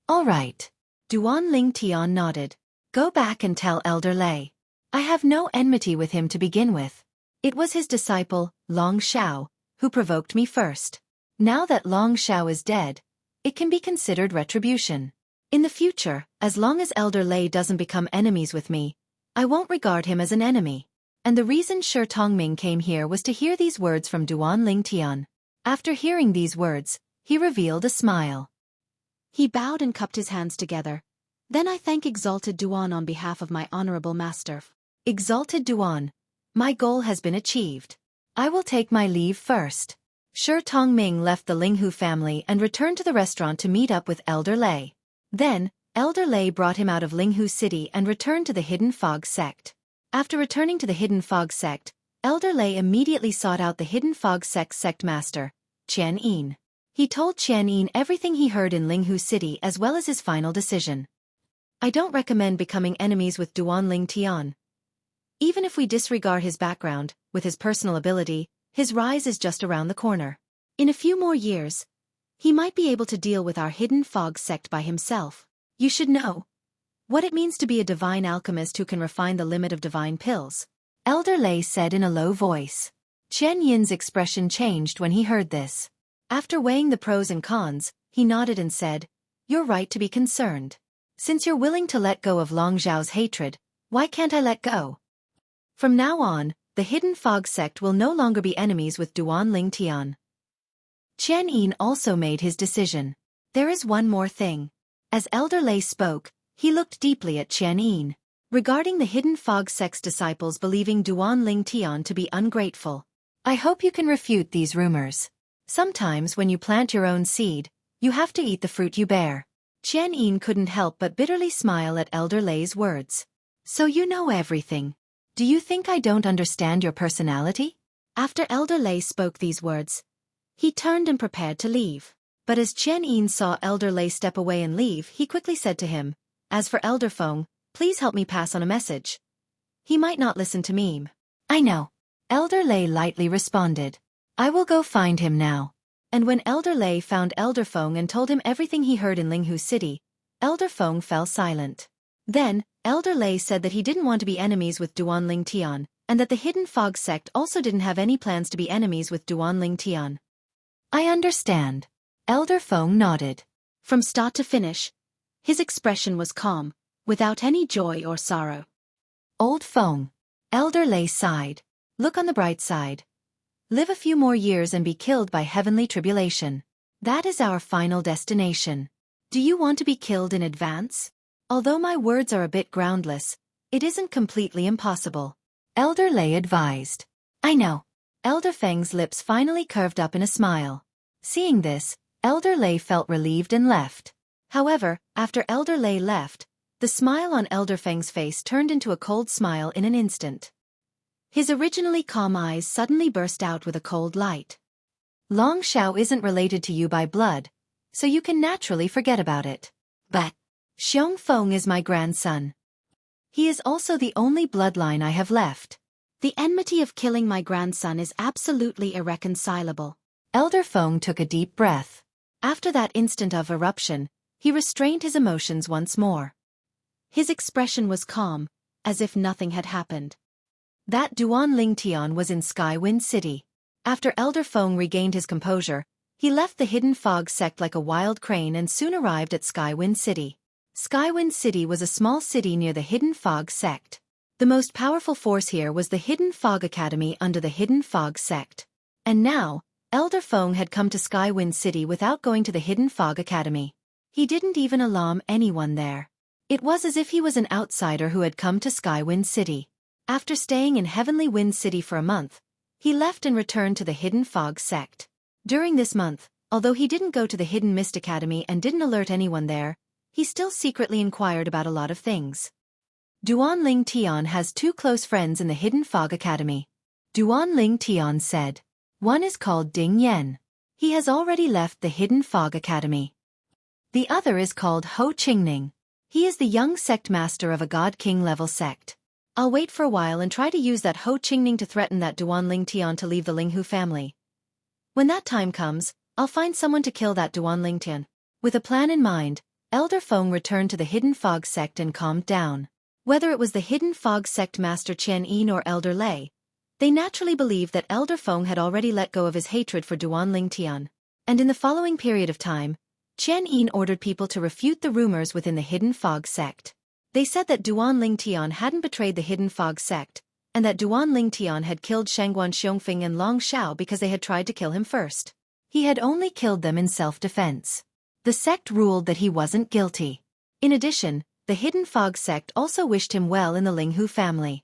Speaker 1: All right. Duan Lingtian nodded. Go back and tell Elder Lei. I have no enmity with him to begin with. It was his disciple, Long Xiao, who provoked me first. Now that Long Xiao is dead, it can be considered retribution. In the future, as long as Elder Lei doesn't become enemies with me, I won't regard him as an enemy. And the reason Shi Tongming came here was to hear these words from Duan Lingtian. After hearing these words, he revealed a smile. He bowed and cupped his hands together. Then I thank Exalted Duan on behalf of my honorable master. Exalted Duan, my goal has been achieved. I will take my leave first. Shi Tongming left the Linghu family and returned to the restaurant to meet up with Elder Lei. Then, Elder Lei brought him out of Linghu City and returned to the Hidden Fog sect. After returning to the Hidden Fog sect, Elder Lei immediately sought out the Hidden Fog sect master, Qian Yin. He told Qian Yin everything he heard in Linghu City as well as his final decision. I don't recommend becoming enemies with Duan Lingtian. Even if we disregard his background, with his personal ability, his rise is just around the corner. In a few more years, he might be able to deal with our Hidden Fog sect by himself. You should know what it means to be a divine alchemist who can refine the limit of divine pills. Elder Lei said in a low voice. Qian Yin's expression changed when he heard this. After weighing the pros and cons, he nodded and said, You're right to be concerned. Since you're willing to let go of Long Xiao's hatred, why can't I let go? From now on, the Hidden Fog sect will no longer be enemies with Duan Lingtian. Qian Yin also made his decision. There is one more thing. As Elder Lei spoke, he looked deeply at Qian Yin. Regarding the Hidden Fog sect's disciples believing Duan Lingtian to be ungrateful, I hope you can refute these rumors. Sometimes when you plant your own seed, you have to eat the fruit you bear. Qian Yin couldn't help but bitterly smile at Elder Lei's words. So you know everything. Do you think I don't understand your personality? After Elder Lei spoke these words, he turned and prepared to leave. But as Qian Yin saw Elder Lei step away and leave, he quickly said to him, As for Elder Feng, please help me pass on a message. He might not listen to me. I know. Elder Lei lightly responded. I will go find him now. And when Elder Lei found Elder Feng and told him everything he heard in Linghu City, Elder Feng fell silent. Then, Elder Lei said that he didn't want to be enemies with Duan Lingtian, and that the Hidden Fog sect also didn't have any plans to be enemies with Duan Lingtian. I understand. Elder Feng nodded. From start to finish, his expression was calm, without any joy or sorrow. Old Feng. Elder Lei sighed. Look on the bright side. Live a few more years and be killed by heavenly tribulation. That is our final destination. Do you want to be killed in advance? Although my words are a bit groundless, it isn't completely impossible. Elder Lei advised. I know. Elder Feng's lips finally curved up in a smile. Seeing this, Elder Lei felt relieved and left. However, after Elder Lei left, the smile on Elder Feng's face turned into a cold smile in an instant. His originally calm eyes suddenly burst out with a cold light. Long Xiao isn't related to you by blood, so you can naturally forget about it. But Xiong Feng is my grandson. He is also the only bloodline I have left. The enmity of killing my grandson is absolutely irreconcilable. Elder Feng took a deep breath. After that instant of eruption, he restrained his emotions once more. His expression was calm, as if nothing had happened. That Duan Lingtian was in Skywind City. After Elder Feng regained his composure, he left the Hidden Fog sect like a wild crane and soon arrived at Skywind City. Skywind City was a small city near the Hidden Fog sect. The most powerful force here was the Hidden Fog Academy under the Hidden Fog sect. And now, Elder Feng had come to Skywind City without going to the Hidden Fog Academy. He didn't even alarm anyone there. It was as if he was an outsider who had come to Skywind City. After staying in Heavenly Wind City for a month, he left and returned to the Hidden Fog sect. During this month, although he didn't go to the Hidden Mist Academy and didn't alert anyone there, he still secretly inquired about a lot of things. Duan Ling Tian has two close friends in the Hidden Fog Academy. Duan Ling Tian said. One is called Ding Yen. He has already left the Hidden Fog Academy. The other is called Ho Qingning. He is the young sect master of a God King level sect. I'll wait for a while and try to use that Ho Qingning to threaten that Duan Ling Tian to leave the Linghu family. When that time comes, I'll find someone to kill that Duan Ling Tian. With a plan in mind, Elder Feng returned to the Hidden Fog sect and calmed down. Whether it was the Hidden Fog sect master Chen Yin or Elder Lei, they naturally believed that Elder Feng had already let go of his hatred for Duan Ling Tian. And in the following period of time, Chen Yin ordered people to refute the rumors within the Hidden Fog sect. They said that Duan Ling Tian hadn't betrayed the Hidden Fog sect, and that Duan Ling Tian had killed Shangguan Xiongfeng and Long Xiao because they had tried to kill him first. He had only killed them in self-defense. The sect ruled that he wasn't guilty. In addition, the Hidden Fog sect also wished him well in the Linghu family.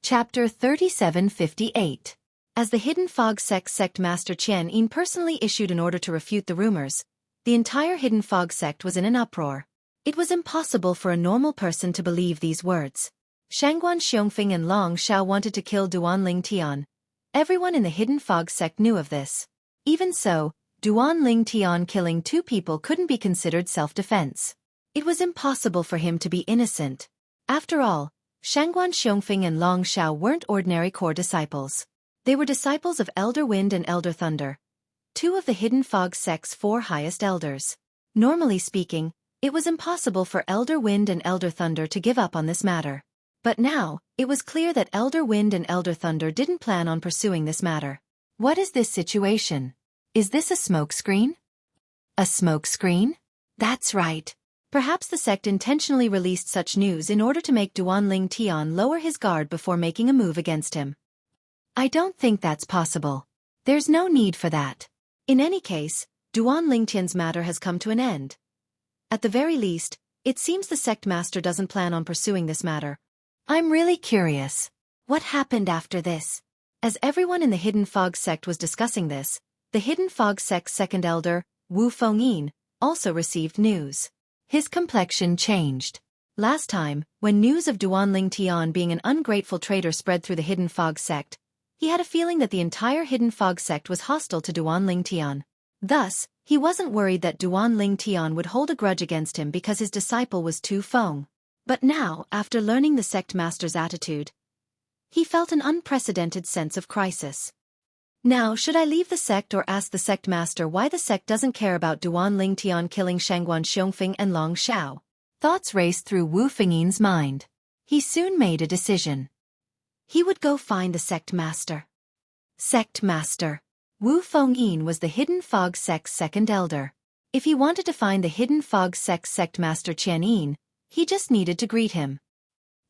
Speaker 1: Chapter 3758. As the Hidden Fog sect master Chen Yin personally issued an order to refute the rumors, the entire Hidden Fog sect was in an uproar. It was impossible for a normal person to believe these words. Shangguan Xiongfeng and Long Xiao wanted to kill Duan Ling Tian. Everyone in the Hidden Fog sect knew of this. Even so, Duan Ling Tian killing two people couldn't be considered self-defense. It was impossible for him to be innocent. After all, Shangguan Xiongfeng and Long Xiao weren't ordinary core disciples. They were disciples of Elder Wind and Elder Thunder, two of the Hidden Fog sect's four highest elders. Normally speaking, it was impossible for Elder Wind and Elder Thunder to give up on this matter. But now, it was clear that Elder Wind and Elder Thunder didn't plan on pursuing this matter. What is this situation? Is this a smokescreen? A smokescreen? That's right. Perhaps the sect intentionally released such news in order to make Duan Ling Tian lower his guard before making a move against him. I don't think that's possible. There's no need for that. In any case, Duan Ling Tian's matter has come to an end. At the very least, it seems the sect master doesn't plan on pursuing this matter. I'm really curious. What happened after this? As everyone in the Hidden Fog sect was discussing this, the Hidden Fog sect's second elder, Wu Fengyin, also received news. His complexion changed. Last time, when news of Duan Ling Tian being an ungrateful traitor spread through the Hidden Fog sect, he had a feeling that the entire Hidden Fog sect was hostile to Duan Ling Tian. Thus, he wasn't worried that Duan Ling Tian would hold a grudge against him because his disciple was Tu Feng. But now, after learning the sect master's attitude, he felt an unprecedented sense of crisis. Now, should I leave the sect or ask the sect master why the sect doesn't care about Duan Ling Tian killing Shangguan Xiongfeng and Long Xiao? Thoughts raced through Wu Fengyin's mind. He soon made a decision. He would go find the sect master. Sect master. Wu Fengyin was the Hidden Fog sect's second elder. If he wanted to find the Hidden Fog sect's sect master Chen Yin, he just needed to greet him.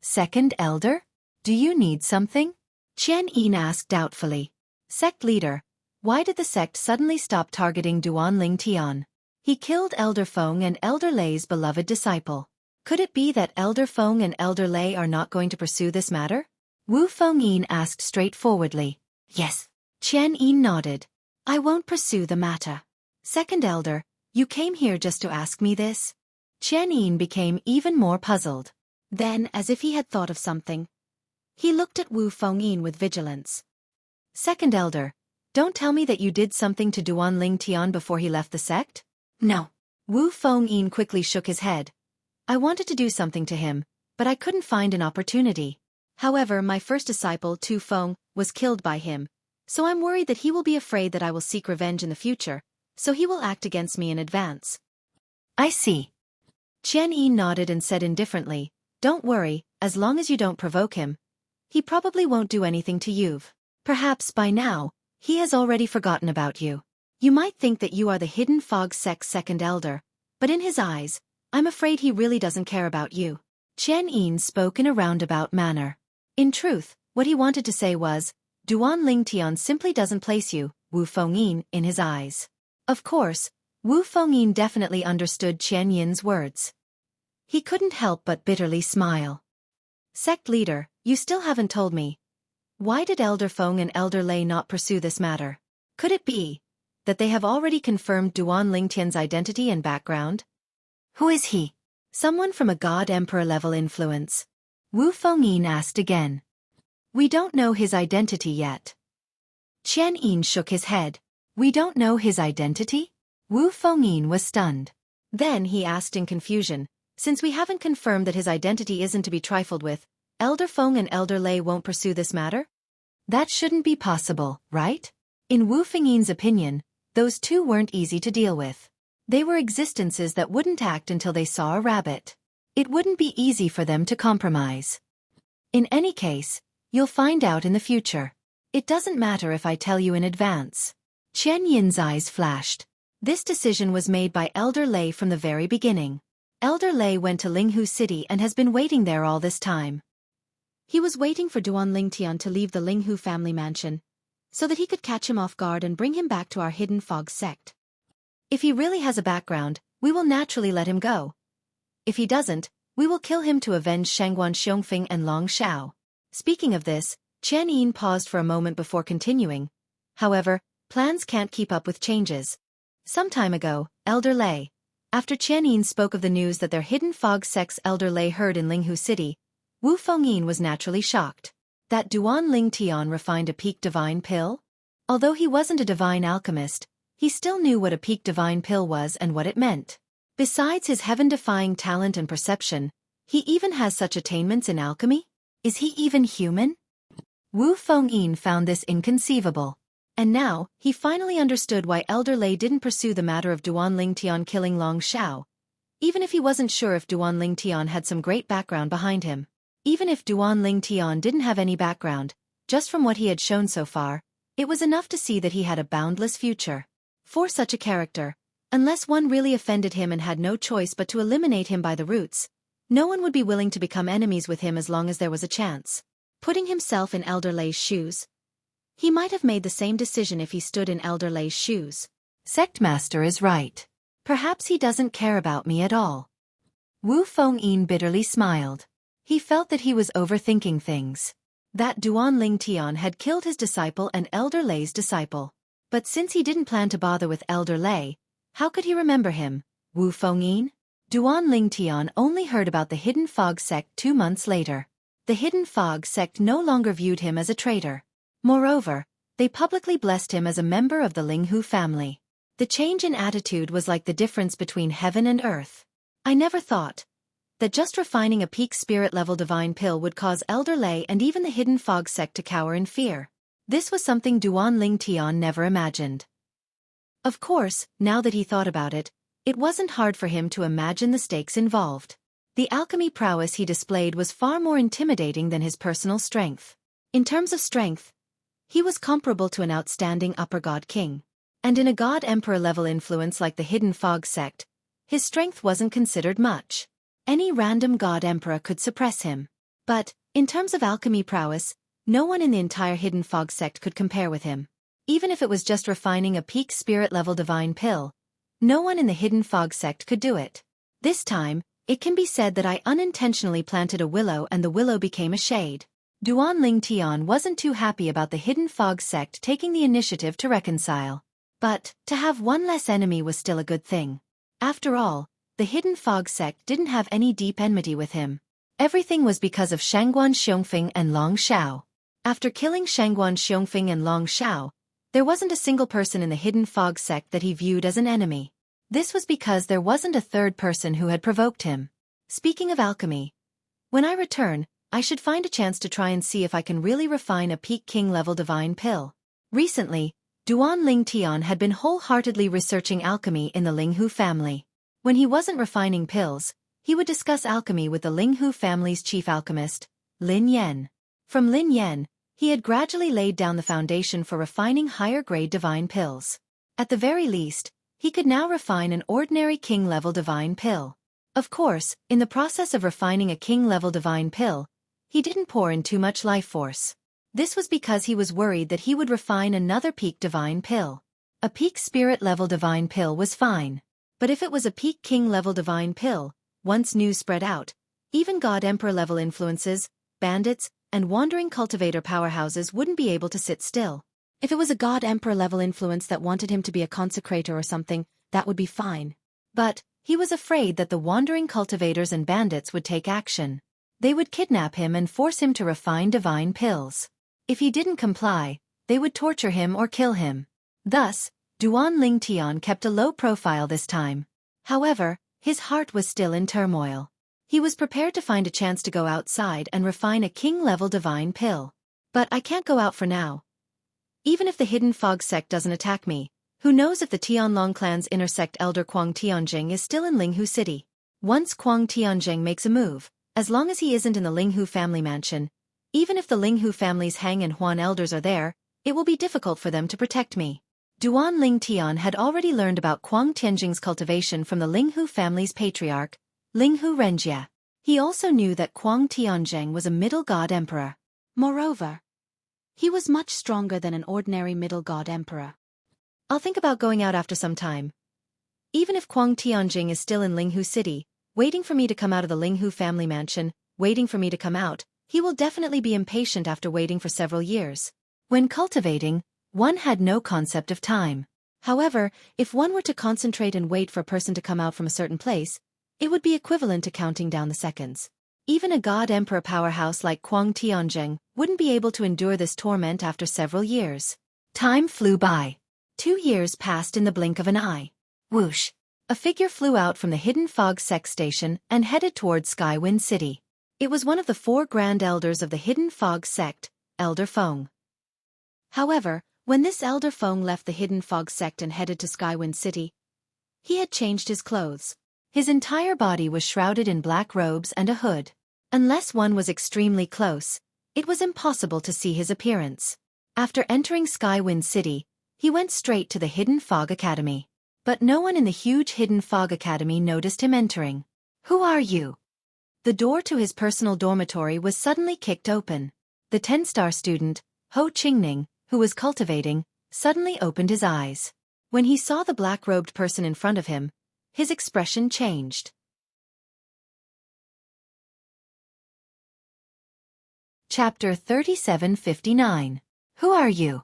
Speaker 1: Second elder? Do you need something? Chen Yin asked doubtfully. Sect leader, why did the sect suddenly stop targeting Duan Ling Tian? He killed Elder Feng and Elder Lei's beloved disciple. Could it be that Elder Feng and Elder Lei are not going to pursue this matter? Wu Fengyin asked straightforwardly. Yes. Chen Yin nodded. I won't pursue the matter. Second elder, you came here just to ask me this? Chen Yin became even more puzzled. Then, as if he had thought of something, he looked at Wu Fengyin with vigilance. Second elder, don't tell me that you did something to Duan Ling Tian before he left the sect? No. Wu Fengyin quickly shook his head. I wanted to do something to him, but I couldn't find an opportunity. However, my first disciple, Tu Feng, was killed by him, so I'm worried that he will be afraid that I will seek revenge in the future, so he will act against me in advance. I see. Chen Yi nodded and said indifferently, don't worry, as long as you don't provoke him. He probably won't do anything to you. Perhaps by now, he has already forgotten about you. You might think that you are the Hidden Fog sect's second elder, but in his eyes, I'm afraid he really doesn't care about you. Qian Yin spoke in a roundabout manner. In truth, what he wanted to say was, Duan Ling Tian simply doesn't place you, Wu Fengyin, in his eyes. Of course, Wu Fengyin definitely understood Qian Yin's words. He couldn't help but bitterly smile. Sect leader, you still haven't told me. Why did Elder Feng and Elder Lei not pursue this matter? Could it be that they have already confirmed Duan Lingtian's identity and background? Who is he? Someone from a God Emperor level influence. Wu Fengyin asked again. We don't know his identity yet. Qian Yin shook his head. We don't know his identity? Wu Fengyin was stunned. Then he asked in confusion, since we haven't confirmed that his identity isn't to be trifled with, Elder Feng and Elder Lei won't pursue this matter? That shouldn't be possible, right? In Wu Fengyin's opinion, those two weren't easy to deal with. They were existences that wouldn't act until they saw a rabbit. It wouldn't be easy for them to compromise. In any case, you'll find out in the future. It doesn't matter if I tell you in advance. Qian Yin's eyes flashed. This decision was made by Elder Lei from the very beginning. Elder Lei went to Linghu City and has been waiting there all this time. He was waiting for Duan Lingtian to leave the Linghu family mansion, so that he could catch him off guard and bring him back to our Hidden Fog sect. If he really has a background, we will naturally let him go. If he doesn't, we will kill him to avenge Shangguan Xiongfeng and Long Xiao. Speaking of this, Qian Yin paused for a moment before continuing. However, plans can't keep up with changes. Some time ago, Elder Lei. After Qian Yin spoke of the news that their Hidden Fog sect's Elder Lei heard in Linghu City, Wu Fengyin was naturally shocked. That Duan Lingtian refined a peak divine pill? Although he wasn't a divine alchemist, he still knew what a peak divine pill was and what it meant. Besides his heaven-defying talent and perception, he even has such attainments in alchemy? Is he even human? Wu Fengyin found this inconceivable. And now, he finally understood why Elder Lei didn't pursue the matter of Duan Lingtian killing Long Xiao. Even if he wasn't sure if Duan Lingtian had some great background behind him. Even if Duan Lingtian didn't have any background, just from what he had shown so far, it was enough to see that he had a boundless future. For such a character, unless one really offended him and had no choice but to eliminate him by the roots, no one would be willing to become enemies with him as long as there was a chance. Putting himself in Elder Lei's shoes, he might have made the same decision if he stood in Elder Lei's shoes. Sectmaster is right. Perhaps he doesn't care about me at all. Wu Fengyin bitterly smiled. He felt that he was overthinking things. That Duan Lingtian had killed his disciple and Elder Lei's disciple. But since he didn't plan to bother with Elder Lei, how could he remember him? Wu Fengyin? Duan Lingtian only heard about the Hidden Fog sect 2 months later. The Hidden Fog sect no longer viewed him as a traitor. Moreover, they publicly blessed him as a member of the Linghu family. The change in attitude was like the difference between heaven and earth. I never thought that just refining a peak spirit-level divine pill would cause Elder Lei and even the Hidden Fog sect to cower in fear. This was something Duan Lingtian never imagined. Of course, now that he thought about it, it wasn't hard for him to imagine the stakes involved. The alchemy prowess he displayed was far more intimidating than his personal strength. In terms of strength, he was comparable to an outstanding upper god king. And in a god emperor level influence like the Hidden Fog sect, his strength wasn't considered much. Any random god emperor could suppress him. But, in terms of alchemy prowess, no one in the entire Hidden Fog sect could compare with him. Even if it was just refining a peak spirit-level divine pill, no one in the Hidden Fog sect could do it. This time, it can be said that I unintentionally planted a willow and the willow became a shade. Duan Lingtian wasn't too happy about the Hidden Fog sect taking the initiative to reconcile. But, to have one less enemy was still a good thing. After all, the Hidden Fog sect didn't have any deep enmity with him. Everything was because of Shangguan Xiongfeng and Long Xiao. After killing Shangguan Xiongfeng and Long Xiao, there wasn't a single person in the Hidden Fog sect that he viewed as an enemy. This was because there wasn't a third person who had provoked him. Speaking of alchemy, when I return, I should find a chance to try and see if I can really refine a peak king-level divine pill. Recently, Duan Lingtian had been wholeheartedly researching alchemy in the Linghu family. When he wasn't refining pills, he would discuss alchemy with the Linghu family's chief alchemist, Lin Yan. From Lin Yan, he had gradually laid down the foundation for refining higher-grade divine pills. At the very least, he could now refine an ordinary king-level divine pill. Of course, in the process of refining a king-level divine pill, he didn't pour in too much life force. This was because he was worried that he would refine another peak divine pill. A peak spirit-level divine pill was fine. But if it was a peak king-level divine pill, once news spread out, even God Emperor-level influences, bandits, and wandering cultivator powerhouses wouldn't be able to sit still. If it was a God Emperor-level influence that wanted him to be a consecrator or something, that would be fine. But he was afraid that the wandering cultivators and bandits would take action. They would kidnap him and force him to refine divine pills. If he didn't comply, they would torture him or kill him. Thus, Duan Ling Tian kept a low profile this time. However, his heart was still in turmoil. He was prepared to find a chance to go outside and refine a king-level divine pill. But I can't go out for now. Even if the Hidden Fog sect doesn't attack me, who knows if the Tianlong clan's inner sect elder Kuang Tianjing is still in Linghu City. Once Kuang Tianjing makes a move, as long as he isn't in the Linghu family mansion, even if the Linghu family's Hang and Huan elders are there, it will be difficult for them to protect me. Duan Ling Tian had already learned about Kuang Tianjing's cultivation from the Linghu family's patriarch, Linghu Renjie. He also knew that Kuang Tianjing was a middle god emperor. Moreover, he was much stronger than an ordinary middle god emperor. I'll think about going out after some time. Even if Kuang Tianjing is still in Linghu City, waiting for me to come out of the Linghu family mansion, waiting for me to come out, he will definitely be impatient after waiting for several years. When cultivating, one had no concept of time. However, if one were to concentrate and wait for a person to come out from a certain place, it would be equivalent to counting down the seconds. Even a god emperor powerhouse like Kuang Tianjing wouldn't be able to endure this torment after several years. Time flew by. 2 years passed in the blink of an eye. Whoosh! A figure flew out from the Hidden Fog sect station and headed towards Skywind City. It was one of the 4 grand elders of the Hidden Fog sect, Elder Feng. However, when this Elder Feng left the Hidden Fog sect and headed to Skywind City, he had changed his clothes. His entire body was shrouded in black robes and a hood. Unless one was extremely close, it was impossible to see his appearance. After entering Skywind City, he went straight to the Hidden Fog Academy. But no one in the huge Hidden Fog Academy noticed him entering. Who are you? The door to his personal dormitory was suddenly kicked open. The 10-star student, Ho Qingning, who was cultivating, suddenly opened his eyes. When he saw the black-robed person in front of him, his expression changed. Chapter 3759. Who are you?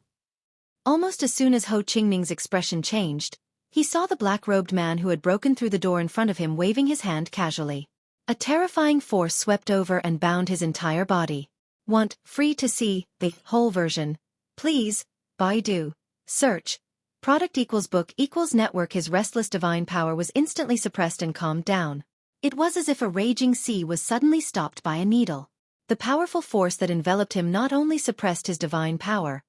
Speaker 1: Almost as soon as Ho Qingning's expression changed, he saw the black-robed man who had broken through the door in front of him waving his hand casually. A terrifying force swept over and bound his entire body. Want free to see the whole version? Please, Baidu, search. Product equals book equals network. His restless divine power was instantly suppressed and calmed down. It was as if a raging sea was suddenly stopped by a needle. The powerful force that enveloped him not only suppressed his divine power,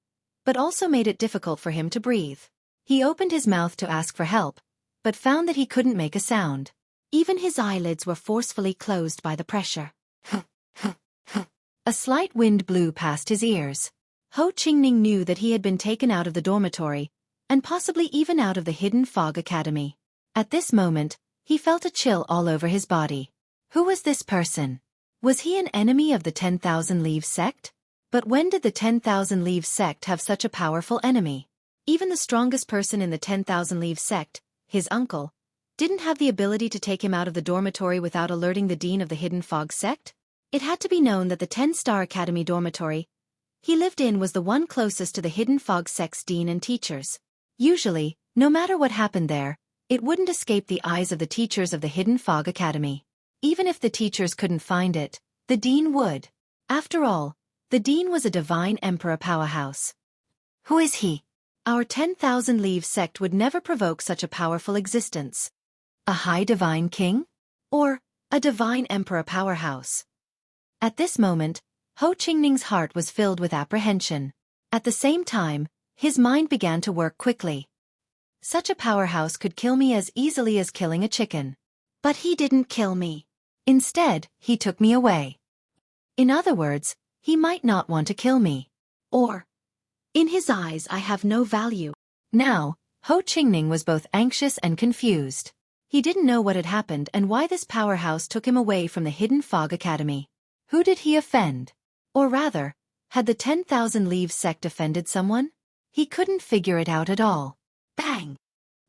Speaker 1: but also made it difficult for him to breathe. He opened his mouth to ask for help, but found that he couldn't make a sound. Even his eyelids were forcefully closed by the pressure. A slight wind blew past his ears. Ho Qingning knew that he had been taken out of the dormitory, and possibly even out of the Hidden Fog Academy. At this moment, he felt a chill all over his body. Who was this person? Was he an enemy of the 10,000 Leaves sect? But when did the 10,000 Leaves sect have such a powerful enemy? Even the strongest person in the 10,000 Leaves sect, his uncle, didn't have the ability to take him out of the dormitory without alerting the dean of the Hidden Fog sect. It had to be known that the 10-star academy dormitory he lived in was the one closest to the Hidden Fog sect's dean and teachers. Usually, no matter what happened there, it wouldn't escape the eyes of the teachers of the Hidden Fog Academy. Even if the teachers couldn't find it, the dean would. After all, the dean was a divine emperor powerhouse. Who is he? Our 10,000 Leaves sect would never provoke such a powerful existence. A high divine king? Or a divine emperor powerhouse? At this moment, Ho Qingning's heart was filled with apprehension. At the same time, his mind began to work quickly. Such a powerhouse could kill me as easily as killing a chicken. But he didn't kill me. Instead, he took me away. In other words, he might not want to kill me. Or, in his eyes I have no value. Now, Ho Qingning was both anxious and confused. He didn't know what had happened and why this powerhouse took him away from the Hidden Fog Academy. Who did he offend? Or rather, had the 10,000 Leaves sect offended someone? He couldn't figure it out at all. Bang!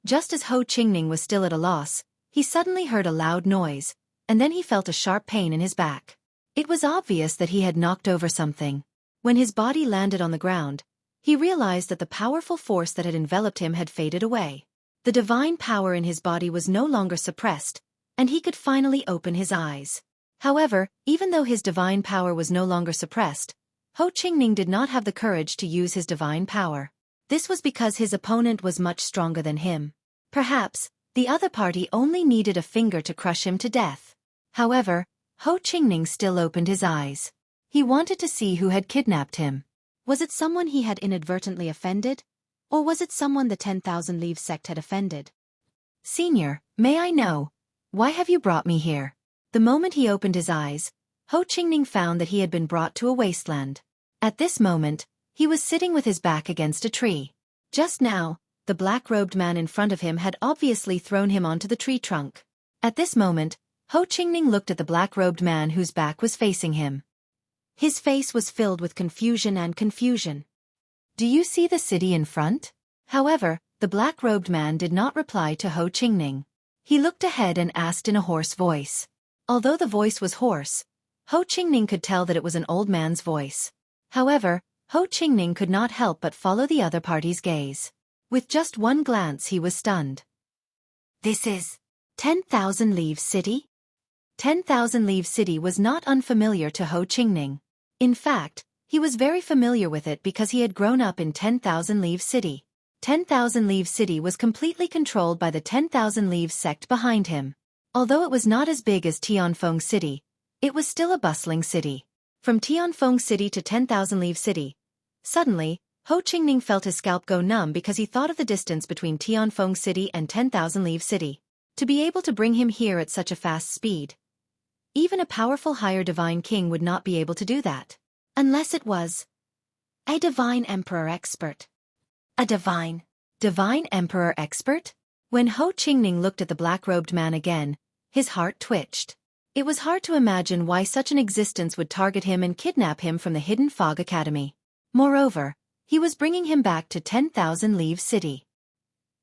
Speaker 1: Just as Ho Qingning was still at a loss, he suddenly heard a loud noise, and then he felt a sharp pain in his back. It was obvious that he had knocked over something. When his body landed on the ground, he realized that the powerful force that had enveloped him had faded away. The divine power in his body was no longer suppressed, and he could finally open his eyes. However, even though his divine power was no longer suppressed, Ho Qingning did not have the courage to use his divine power. This was because his opponent was much stronger than him. Perhaps, the other party only needed a finger to crush him to death. However, Ho Qingning still opened his eyes. He wanted to see who had kidnapped him. Was it someone he had inadvertently offended? Or was it someone the 10,000 Leaves sect had offended? Senior, may I know, why have you brought me here? The moment he opened his eyes, Ho Qingning found that he had been brought to a wasteland. At this moment, he was sitting with his back against a tree. Just now, the black-robed man in front of him had obviously thrown him onto the tree trunk. At this moment, Ho Qingning looked at the black-robed man whose back was facing him. His face was filled with confusion. Do you see the city in front? However, the black-robed man did not reply to Ho Qingning. He looked ahead and asked in a hoarse voice. Although the voice was hoarse, Ho Qingning could tell that it was an old man's voice. However, Ho Qingning could not help but follow the other party's gaze. With just one glance he was stunned. This is 10,000 Leaves City? 10,000 Leaves City was not unfamiliar to Ho Qingning. In fact, he was very familiar with it because he had grown up in 10,000 Leaves City. 10,000 Leaves City was completely controlled by the 10,000 Leaves sect behind him. Although it was not as big as Tianfeng City, it was still a bustling city. From Tianfeng City to 10,000 Leaves City. Suddenly, Ho Qingning felt his scalp go numb because he thought of the distance between Tianfeng City and 10,000 Leaves City. To be able to bring him here at such a fast speed. Even a powerful higher divine king would not be able to do that. Unless it was a divine emperor expert. A divine emperor expert? When Ho Qingning looked at the black-robed man again, his heart twitched. It was hard to imagine why such an existence would target him and kidnap him from the Hidden Fog Academy. Moreover, he was bringing him back to 10,000 Leaves City.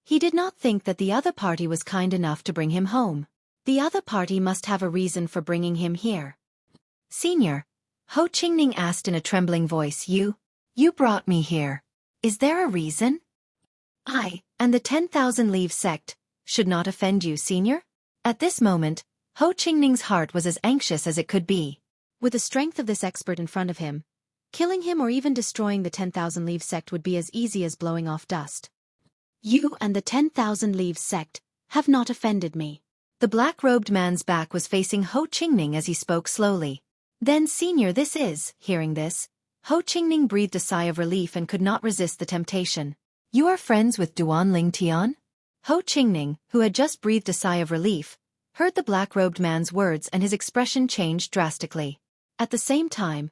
Speaker 1: He did not think that the other party was kind enough to bring him home. The other party must have a reason for bringing him here. Senior, Ho Qingning asked in a trembling voice, You brought me here. Is there a reason? I, and the 10,000 Leaves sect, should not offend you, Senior? At this moment, Ho Qingning's heart was as anxious as it could be. With the strength of this expert in front of him, killing him or even destroying the 10,000 Leaves sect would be as easy as blowing off dust. You and the 10,000 Leaves sect have not offended me. The black-robed man's back was facing Ho Qingning as he spoke slowly. Then Senior, this is, hearing this, Ho Qingning breathed a sigh of relief and could not resist the temptation. You are friends with Duanling Tian? Ho Qingning, who had just breathed a sigh of relief, heard the black-robed man's words and his expression changed drastically. At the same time,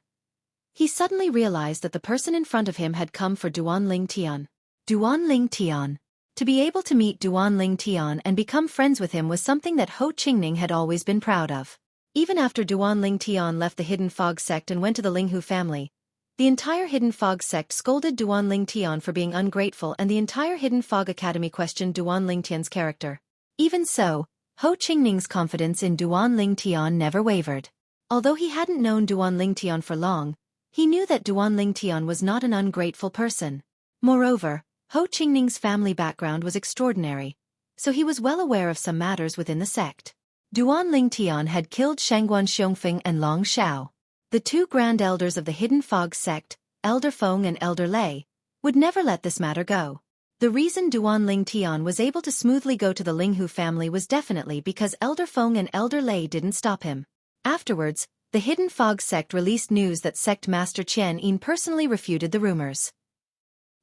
Speaker 1: he suddenly realized that the person in front of him had come for Duanling Tian. Duanling Tian. To be able to meet Duanling Tian and become friends with him was something that Ho Qingning had always been proud of. Even after Duanling Tian left the Hidden Fog sect and went to the Linghu family, the entire Hidden Fog sect scolded Duanling Tian for being ungrateful and the entire Hidden Fog Academy questioned Duanling Tian's character. Even so, Ho Qingning's confidence in Duanling Tian never wavered. Although he hadn't known Duanling Tian for long, he knew that Duanling Tian was not an ungrateful person. Moreover, Ho Qingning's family background was extraordinary, so he was well aware of some matters within the sect. Duanling Tian had killed Shangguan Xiongfeng and Long Xiao. The two grand elders of the Hidden Fog sect, Elder Feng and Elder Lei, would never let this matter go. The reason Duanling Tian was able to smoothly go to the Linghu family was definitely because Elder Feng and Elder Lei didn't stop him. Afterwards, the Hidden Fog sect released news that sect master Qian Yin personally refuted the rumors.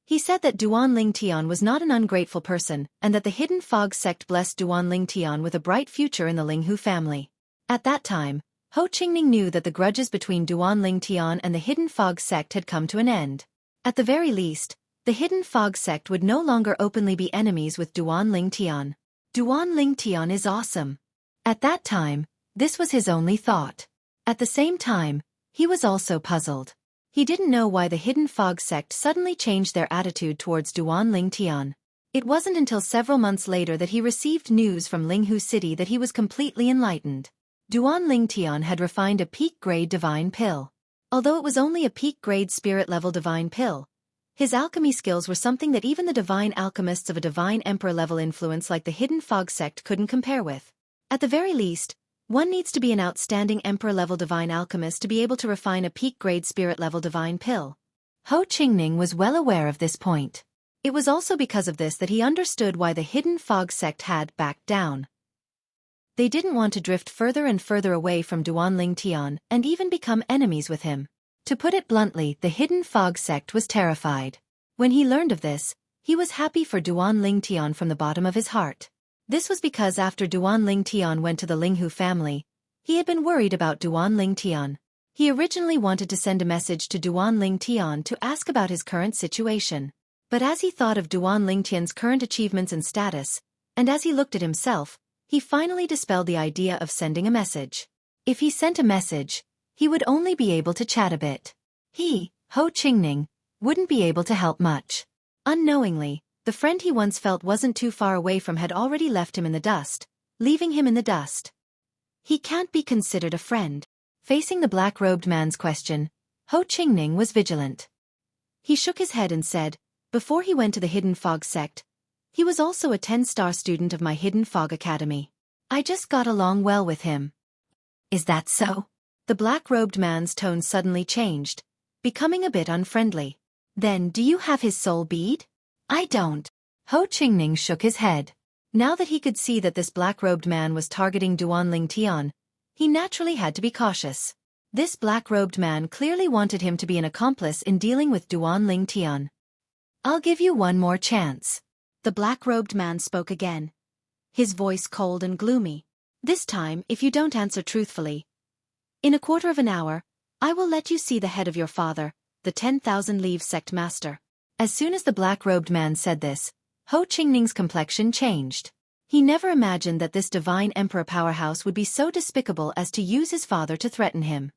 Speaker 1: He said that Duanling Tian was not an ungrateful person and that the Hidden Fog sect blessed Duanling Tian with a bright future in the Linghu family. At that time, Ho Qingning knew that the grudges between Duanling Tian and the Hidden Fog sect had come to an end. At the very least, the Hidden Fog sect would no longer openly be enemies with Duanling Tian. Duan Ling Tian is awesome. At that time, this was his only thought. At the same time, he was also puzzled. He didn't know why the Hidden Fog sect suddenly changed their attitude towards Duan Ling Tian. It wasn't until several months later that he received news from Linghu City that he was completely enlightened. Duan Ling Tian had refined a peak-grade divine pill. Although it was only a peak-grade spirit-level divine pill, his alchemy skills were something that even the divine alchemists of a divine emperor-level influence like the Hidden Fog sect couldn't compare with. At the very least, one needs to be an outstanding emperor-level divine alchemist to be able to refine a peak-grade spirit-level divine pill. Ho Qingning was well aware of this point. It was also because of this that he understood why the Hidden Fog sect had backed down. They didn't want to drift further and further away from Duan Ling Tian and even become enemies with him. To put it bluntly, the Hidden Fog sect was terrified. When he learned of this, he was happy for Duan Ling Tian from the bottom of his heart. This was because after Duan Ling Tian went to the Linghu family, he had been worried about Duan Ling Tian. He originally wanted to send a message to Duan Ling Tian to ask about his current situation. But as he thought of Duan Ling Tian's current achievements and status, and as he looked at himself, he finally dispelled the idea of sending a message. If he sent a message, he would only be able to chat a bit. He, Ho Qingning, wouldn't be able to help much. Unknowingly, the friend he once felt wasn't too far away from had already left him in the dust, leaving him in the dust. He can't be considered a friend. Facing the black-robed man's question, Ho Qingning was vigilant. He shook his head and said, before he went to the Hidden Fog sect, he was also a 10-star student of my Hidden Fog Academy. I just got along well with him. Is that so? The black-robed man's tone suddenly changed, becoming a bit unfriendly. Then do you have his soul bead? I don't. Ho Qingning shook his head. Now that he could see that this black-robed man was targeting Duan Ling Tian, he naturally had to be cautious. This black-robed man clearly wanted him to be an accomplice in dealing with Duan Ling Tian. I'll give you one more chance. The black-robed man spoke again, his voice cold and gloomy. This time, if you don't answer truthfully, in a quarter of an hour, I will let you see the head of your father, the 10,000 Leaves sect master. As soon as the black-robed man said this, Ho Qingning's complexion changed. He never imagined that this divine emperor powerhouse would be so despicable as to use his father to threaten him.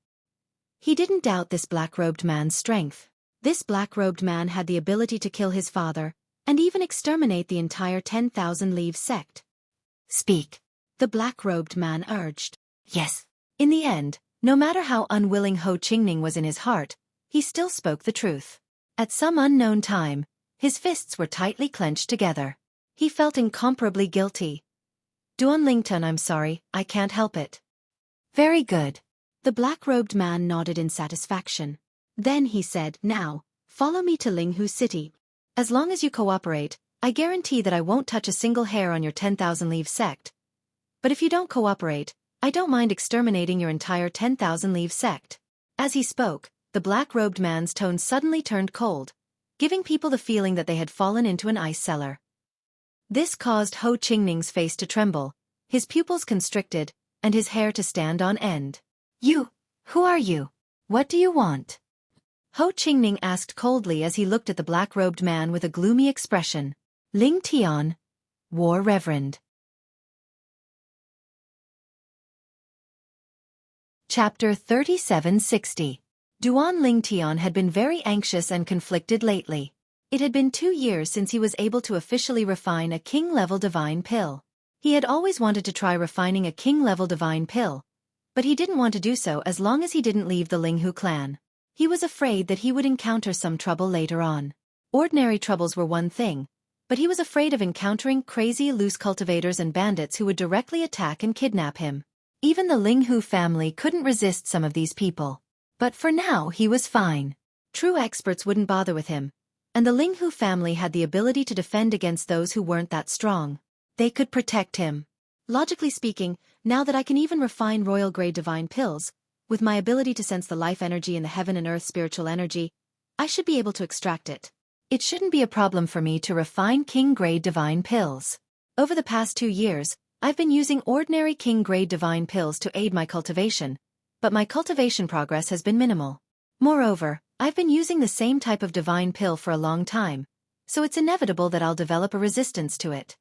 Speaker 1: He didn't doubt this black-robed man's strength. This black-robed man had the ability to kill his father, and even exterminate the entire 10,000 Leaves sect. Speak, the black-robed man urged. Yes. In the end, no matter how unwilling Ho Qingning was in his heart, he still spoke the truth. At some unknown time, his fists were tightly clenched together. He felt incomparably guilty. Duan Ling Tian, I'm sorry, I can't help it. Very good. The black-robed man nodded in satisfaction. Then he said, now, follow me to Linghu City. As long as you cooperate, I guarantee that I won't touch a single hair on your 10,000 Leaves sect. But if you don't cooperate, I don't mind exterminating your entire 10,000 Leaves sect. As he spoke, the black-robed man's tone suddenly turned cold, giving people the feeling that they had fallen into an ice cellar. This caused Ho Qingning's face to tremble, his pupils constricted, and his hair to stand on end. You, who are you? What do you want? Ho Qingning asked coldly as he looked at the black-robed man with a gloomy expression. Ling Tian, War Reverend. Chapter 3760. Duan Ling Tian had been very anxious and conflicted lately. It had been 2 years since he was able to officially refine a king-level divine pill. He had always wanted to try refining a king-level divine pill, but he didn't want to do so as long as he didn't leave the Linghu clan. He was afraid that he would encounter some trouble later on. Ordinary troubles were one thing, but he was afraid of encountering crazy loose cultivators and bandits who would directly attack and kidnap him. Even the Linghu family couldn't resist some of these people. But for now he was fine. True experts wouldn't bother with him, and the Linghu family had the ability to defend against those who weren't that strong. They could protect him. Logically speaking, now that I can even refine royal-grade divine pills, with my ability to sense the life energy in the heaven and earth spiritual energy, I should be able to extract it. It shouldn't be a problem for me to refine king-grade divine pills. Over the past 2 years, I've been using ordinary king-grade divine pills to aid my cultivation, but my cultivation progress has been minimal. Moreover, I've been using the same type of divine pill for a long time, so it's inevitable that I'll develop a resistance to it.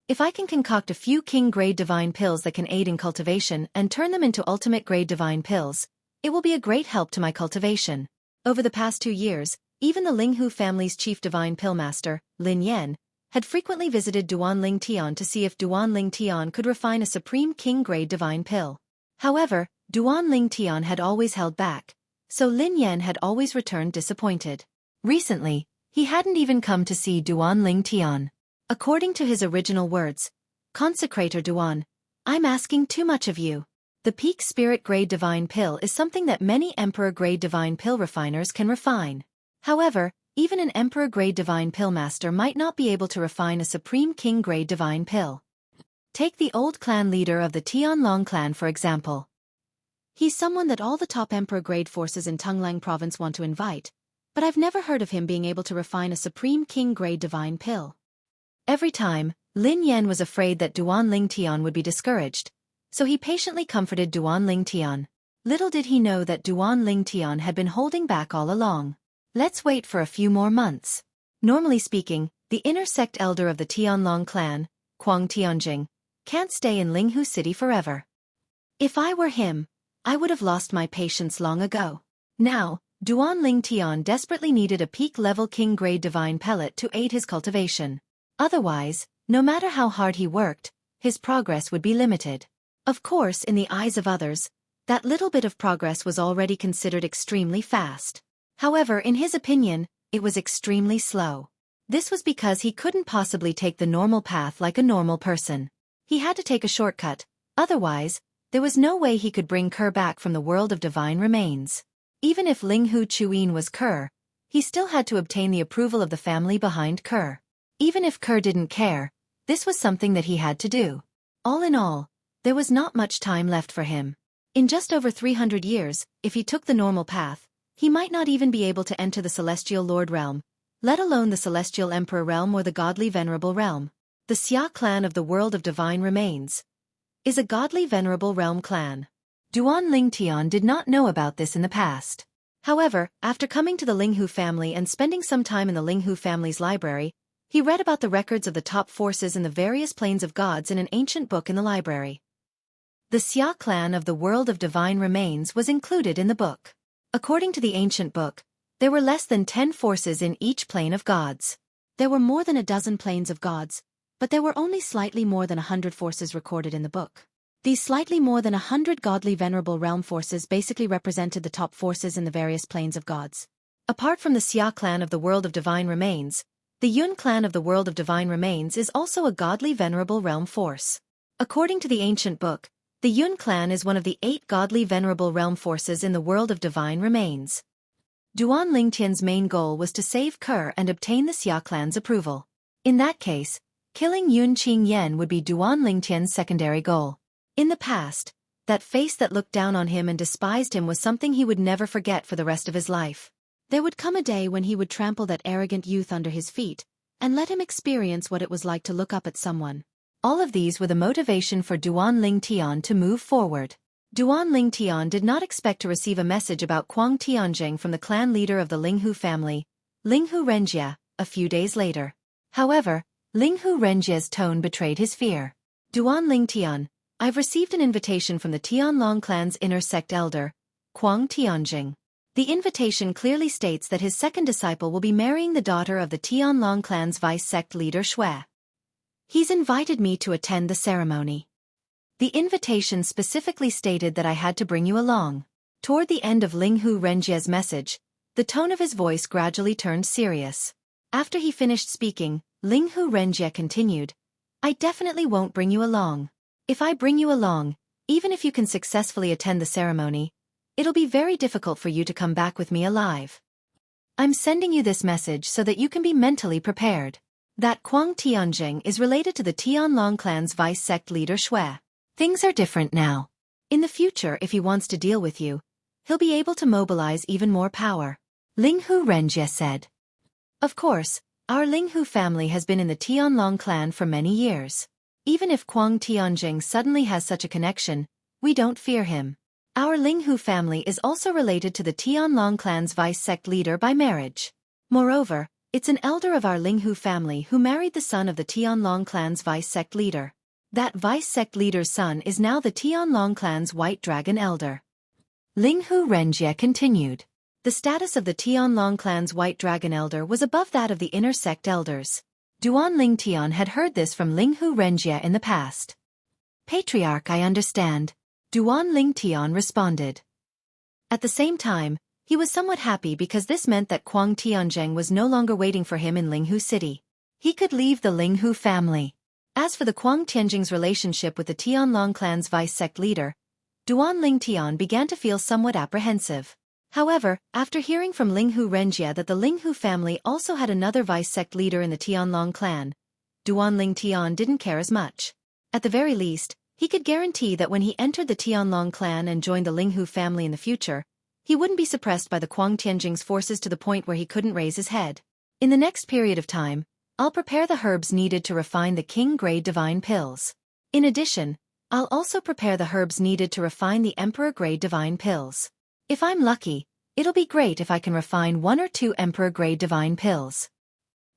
Speaker 1: If I can concoct a few king-grade divine pills that can aid in cultivation and turn them into ultimate-grade divine pills, it will be a great help to my cultivation. Over the past 2 years, even the Linghu family's chief divine pill master, Lin Yan, had frequently visited Duan Ling Tian to see if Duan Ling Tian could refine a supreme king-grade divine pill. However, Duan Ling Tian had always held back, so Lin Yan had always returned disappointed. Recently, he hadn't even come to see Duan Ling Tian. According to his original words, "Consecrator Duan, I'm asking too much of you. The peak spirit-grade divine pill is something that many emperor-grade divine pill refiners can refine. However, even an emperor-grade divine pill master might not be able to refine a supreme king-grade divine pill. Take the old clan leader of the Tianlong clan for example. He's someone that all the top emperor-grade forces in Tunglang province want to invite, but I've never heard of him being able to refine a supreme king-grade divine pill." Every time, Lin Yan was afraid that Duan Ling Tian would be discouraged, so he patiently comforted Duan Ling Tian. Little did he know that Duan Ling Tian had been holding back all along. Let's wait for a few more months. Normally speaking, the inner sect elder of the Tianlong clan, Quang Tianjing, can't stay in Linghu City forever. If I were him, I would have lost my patience long ago. Now, Duan Ling Tian desperately needed a peak-level king-grade divine pellet to aid his cultivation. Otherwise, no matter how hard he worked, his progress would be limited. Of course, in the eyes of others, that little bit of progress was already considered extremely fast. However, in his opinion, it was extremely slow. This was because he couldn't possibly take the normal path like a normal person. He had to take a shortcut, otherwise, there was no way he could bring Kerr back from the world of divine remains. Even if Linghu Chuyin was Kerr, he still had to obtain the approval of the family behind Kerr. Even if Kerr didn't care, this was something that he had to do. All in all, there was not much time left for him. In just over 300 years, if he took the normal path, he might not even be able to enter the Celestial Lord realm, let alone the Celestial Emperor realm or the Godly Venerable realm. The Xia clan of the world of divine remains is a Godly Venerable realm clan. Duan Ling Tian did not know about this in the past. However, after coming to the Linghu family and spending some time in the Linghu family's library, he read about the records of the top forces in the various planes of gods in an ancient book in the library. The Xia clan of the world of divine remains was included in the book. According to the ancient book, there were less than 10 forces in each plane of gods. There were more than a dozen planes of gods, but there were only slightly more than 100 forces recorded in the book. These slightly more than 100 godly venerable realm forces basically represented the top forces in the various planes of gods. Apart from the Xia clan of the world of divine remains, the Yun clan of the world of divine remains is also a godly venerable realm force. According to the ancient book, the Yun clan is one of the 8 godly venerable realm forces in the world of divine remains. Duan Lingtian's main goal was to save Kerr and obtain the Xia clan's approval. In that case, killing Yun Qingyan would be Duan Lingtian's secondary goal. In the past, that face that looked down on him and despised him was something he would never forget for the rest of his life. There would come a day when he would trample that arrogant youth under his feet, and let him experience what it was like to look up at someone. All of these were the motivation for Duan Ling Tian to move forward. Duan Ling Tian did not expect to receive a message about Quang Tianjing from the clan leader of the Linghu family, Linghu Renjie, a few days later. However, Linghu Renjie's tone betrayed his fear. Duan Ling Tian, I've received an invitation from the Tianlong clan's inner sect elder, Quang Tianjing. The invitation clearly states that his second disciple will be marrying the daughter of the Tianlong clan's vice sect leader Xueqi. He's invited me to attend the ceremony. The invitation specifically stated that I had to bring you along. Toward the end of Linghu Renjie's message, the tone of his voice gradually turned serious. After he finished speaking, Linghu Renjie continued, I definitely won't bring you along. If I bring you along, even if you can successfully attend the ceremony, it'll be very difficult for you to come back with me alive. I'm sending you this message so that you can be mentally prepared. That Quang Tianjing is related to the Tianlong clan's vice sect leader Xueqi. Things are different now. In the future, if he wants to deal with you, he'll be able to mobilize even more power. Linghu Renjie said. Of course, our Linghu family has been in the Tianlong clan for many years. Even if Quang Tianjing suddenly has such a connection, we don't fear him. Our Linghu family is also related to the Tianlong clan's vice sect leader by marriage. Moreover, It's an elder of our Linghu family who married the son of the Tianlong clan's vice-sect leader. That vice-sect leader's son is now the Tianlong clan's White Dragon elder. Linghu Renjie continued. The status of the Tianlong clan's White Dragon elder was above that of the inner sect elders. Duan Ling Tian had heard this from Linghu Renjie in the past. Patriarch, I understand. Duan Ling Tian responded. At the same time, he was somewhat happy because this meant that Kuang Tianzheng was no longer waiting for him in Linghu City. He could leave the Linghu family. As for the Kuang Tianzheng's relationship with the Tianlong clan's vice-sect leader, Duan Ling Tian began to feel somewhat apprehensive. However, after hearing from Linghu Renjie that the Linghu family also had another vice-sect leader in the Tianlong clan, Duan Ling Tian didn't care as much. At the very least, he could guarantee that when he entered the Tianlong clan and joined the Linghu family in the future, he wouldn't be suppressed by the Kuang Tianzheng's forces to the point where he couldn't raise his head. In the next period of time, I'll prepare the herbs needed to refine the king-grade divine pills. In addition, I'll also prepare the herbs needed to refine the emperor-grade divine pills. If I'm lucky, it'll be great if I can refine 1 or 2 emperor-grade divine pills.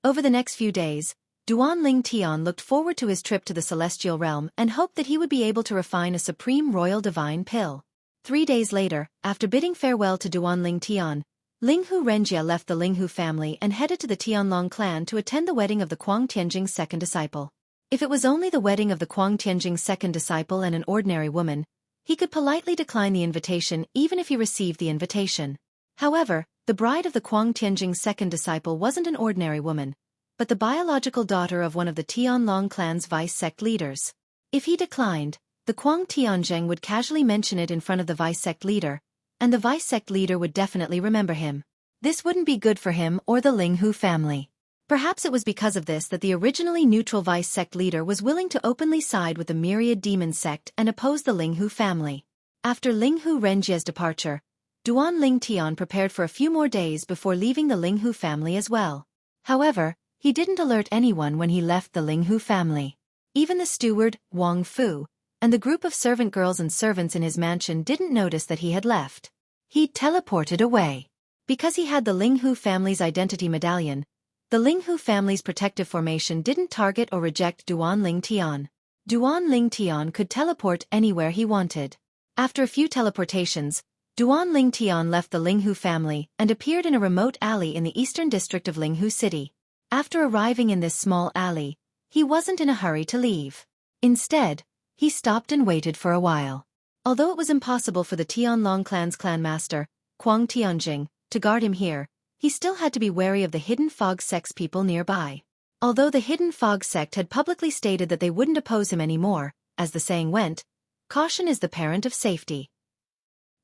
Speaker 1: Over the next few days, Duan Ling Tian looked forward to his trip to the celestial realm and hoped that he would be able to refine a supreme royal divine pill. 3 days later, after bidding farewell to Duan Ling Tian, Linghu Renjie left the Linghu family and headed to the Tianlong clan to attend the wedding of the Kuang Tianzheng's second disciple. If it was only the wedding of the Kuang Tianzheng's second disciple and an ordinary woman, he could politely decline the invitation even if he received the invitation. However, the bride of the Kuang Tianzheng's second disciple wasn't an ordinary woman, but the biological daughter of one of the Tianlong clan's vice-sect leaders. If he declined, the Kuang Tianzheng would casually mention it in front of the vice-sect leader, and the vice-sect leader would definitely remember him. This wouldn't be good for him or the Linghu family. Perhaps it was because of this that the originally neutral vice-sect leader was willing to openly side with the myriad demon sect and oppose the Linghu family. After Linghu Renjie's departure, Duan Ling Tian prepared for a few more days before leaving the Linghu family as well. However, he didn't alert anyone when he left the Linghu family. Even the steward, Wang Fu, and the group of servant girls and servants in his mansion didn't notice that he had left. He'd teleported away. Because he had the Linghu family's identity medallion, the Linghu family's protective formation didn't target or reject Duan Ling Tian. Duan Ling Tian could teleport anywhere he wanted. After a few teleportations, Duan Ling Tian left the Linghu family and appeared in a remote alley in the eastern district of Linghu City. After arriving in this small alley, he wasn't in a hurry to leave. Instead, he stopped and waited for a while. Although it was impossible for the Tianlong clan's clan master, Kuang Tianzheng, to guard him here, he still had to be wary of the Hidden Fog sect's people nearby. Although the Hidden Fog sect had publicly stated that they wouldn't oppose him anymore, as the saying went, caution is the parent of safety.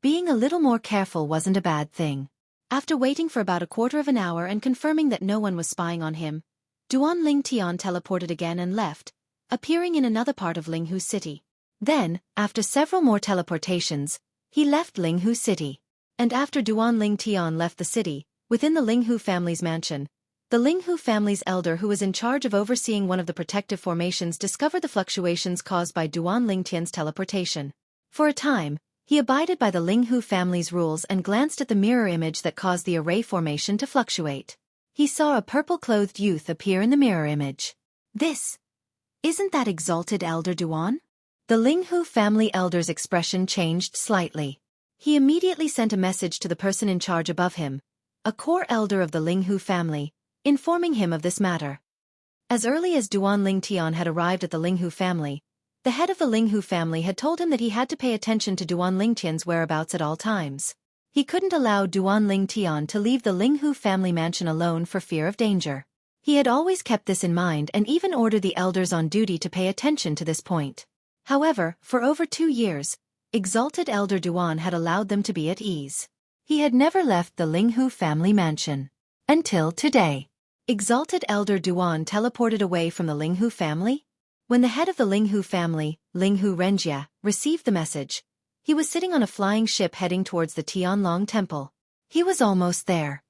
Speaker 1: Being a little more careful wasn't a bad thing. After waiting for about a quarter of an hour and confirming that no one was spying on him, Duan Ling Tian teleported again and left, appearing in another part of Linghu City. Then, after several more teleportations, he left Linghu City. And after Duan Ling Tian left the city, within the Linghu family's mansion, the Linghu family's elder who was in charge of overseeing one of the protective formations discovered the fluctuations caused by Duan Ling Tian's teleportation. For a time, he abided by the Linghu family's rules and glanced at the mirror image that caused the array formation to fluctuate. He saw a purple-clothed youth appear in the mirror image. Isn't that exalted elder Duan? The Linghu family elder's expression changed slightly. He immediately sent a message to the person in charge above him, a core elder of the Linghu family, informing him of this matter. As early as Duan Ling Tian had arrived at the Linghu family, the head of the Linghu family had told him that he had to pay attention to Duan Ling Tian's whereabouts at all times. He couldn't allow Duan Ling Tian to leave the Linghu family mansion alone for fear of danger. He had always kept this in mind and even ordered the elders on duty to pay attention to this point. However, for over 2 years, exalted elder Duan had allowed them to be at ease. He had never left the Linghu family mansion. Until today. Exalted elder Duan teleported away from the Linghu family? When the head of the Linghu family, Linghu Renjie, received the message, he was sitting on a flying ship heading towards the Tianlong temple. He was almost there.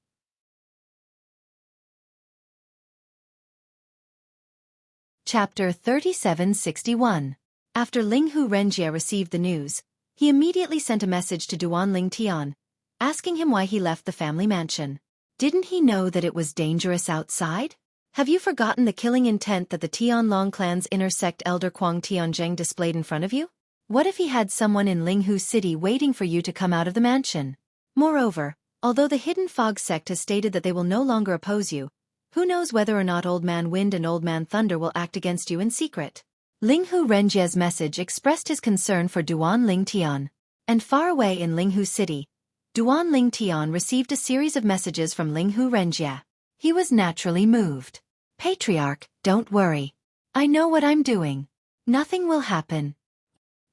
Speaker 1: Chapter 3761. After Linghu Renjie received the news, he immediately sent a message to Duan Ling Tian, asking him why he left the family mansion. Didn't he know that it was dangerous outside? Have you forgotten the killing intent that the Tianlong clan's inner sect elder Kuang Tianzheng displayed in front of you? What if he had someone in Linghu City waiting for you to come out of the mansion? Moreover, although the Hidden Fog sect has stated that they will no longer oppose you, who knows whether or not Old Man Wind and Old Man Thunder will act against you in secret? Linghu Renjie's message expressed his concern for Duan Ling Tian. And far away in Linghu City, Duan Ling Tian received a series of messages from Linghu Renjie. He was naturally moved. Patriarch, don't worry. I know what I'm doing. Nothing will happen.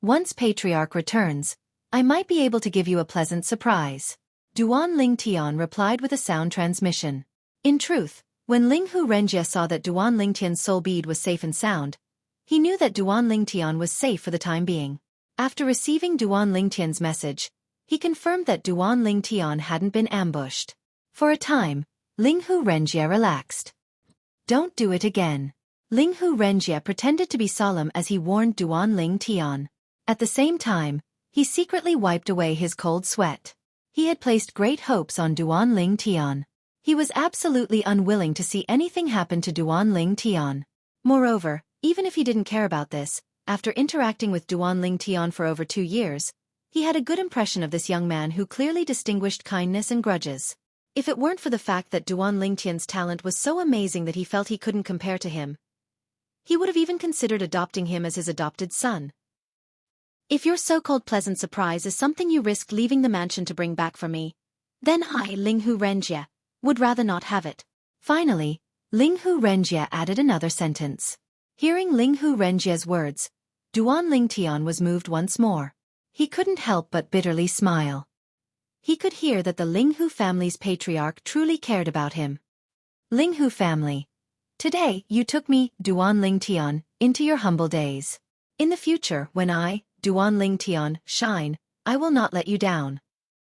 Speaker 1: Once Patriarch returns, I might be able to give you a pleasant surprise. Duan Ling Tian replied with a sound transmission. In truth, when Linghu Renjie saw that Duan Ling Tian's soul bead was safe and sound, he knew that Duan Ling Tian was safe for the time being. After receiving Duan Ling Tian's message, he confirmed that Duan Ling Tian hadn't been ambushed. For a time, Linghu Renjie relaxed. Don't do it again. Linghu Renjie pretended to be solemn as he warned Duan Ling Tian. At the same time, he secretly wiped away his cold sweat. He had placed great hopes on Duan Ling Tian. He was absolutely unwilling to see anything happen to Duan Ling Tian. Moreover, even if he didn't care about this, after interacting with Duan Ling Tian for over 2 years, he had a good impression of this young man who clearly distinguished kindness and grudges. If it weren't for the fact that Duan Ling Tian's talent was so amazing that he felt he couldn't compare to him, he would have even considered adopting him as his adopted son. If your so-called pleasant surprise is something you risk leaving the mansion to bring back for me, then I, Linghu Renjie, would rather not have it. Finally, Linghu Renjie added another sentence. Hearing Linghu Renjie's words, Duan Ling Tian was moved once more. He couldn't help but bitterly smile. He could hear that the Linghu family's patriarch truly cared about him. Linghu family. Today you took me, Duan Ling Tian, into your humble days. In the future, when I, Duan Ling Tian, shine, I will not let you down.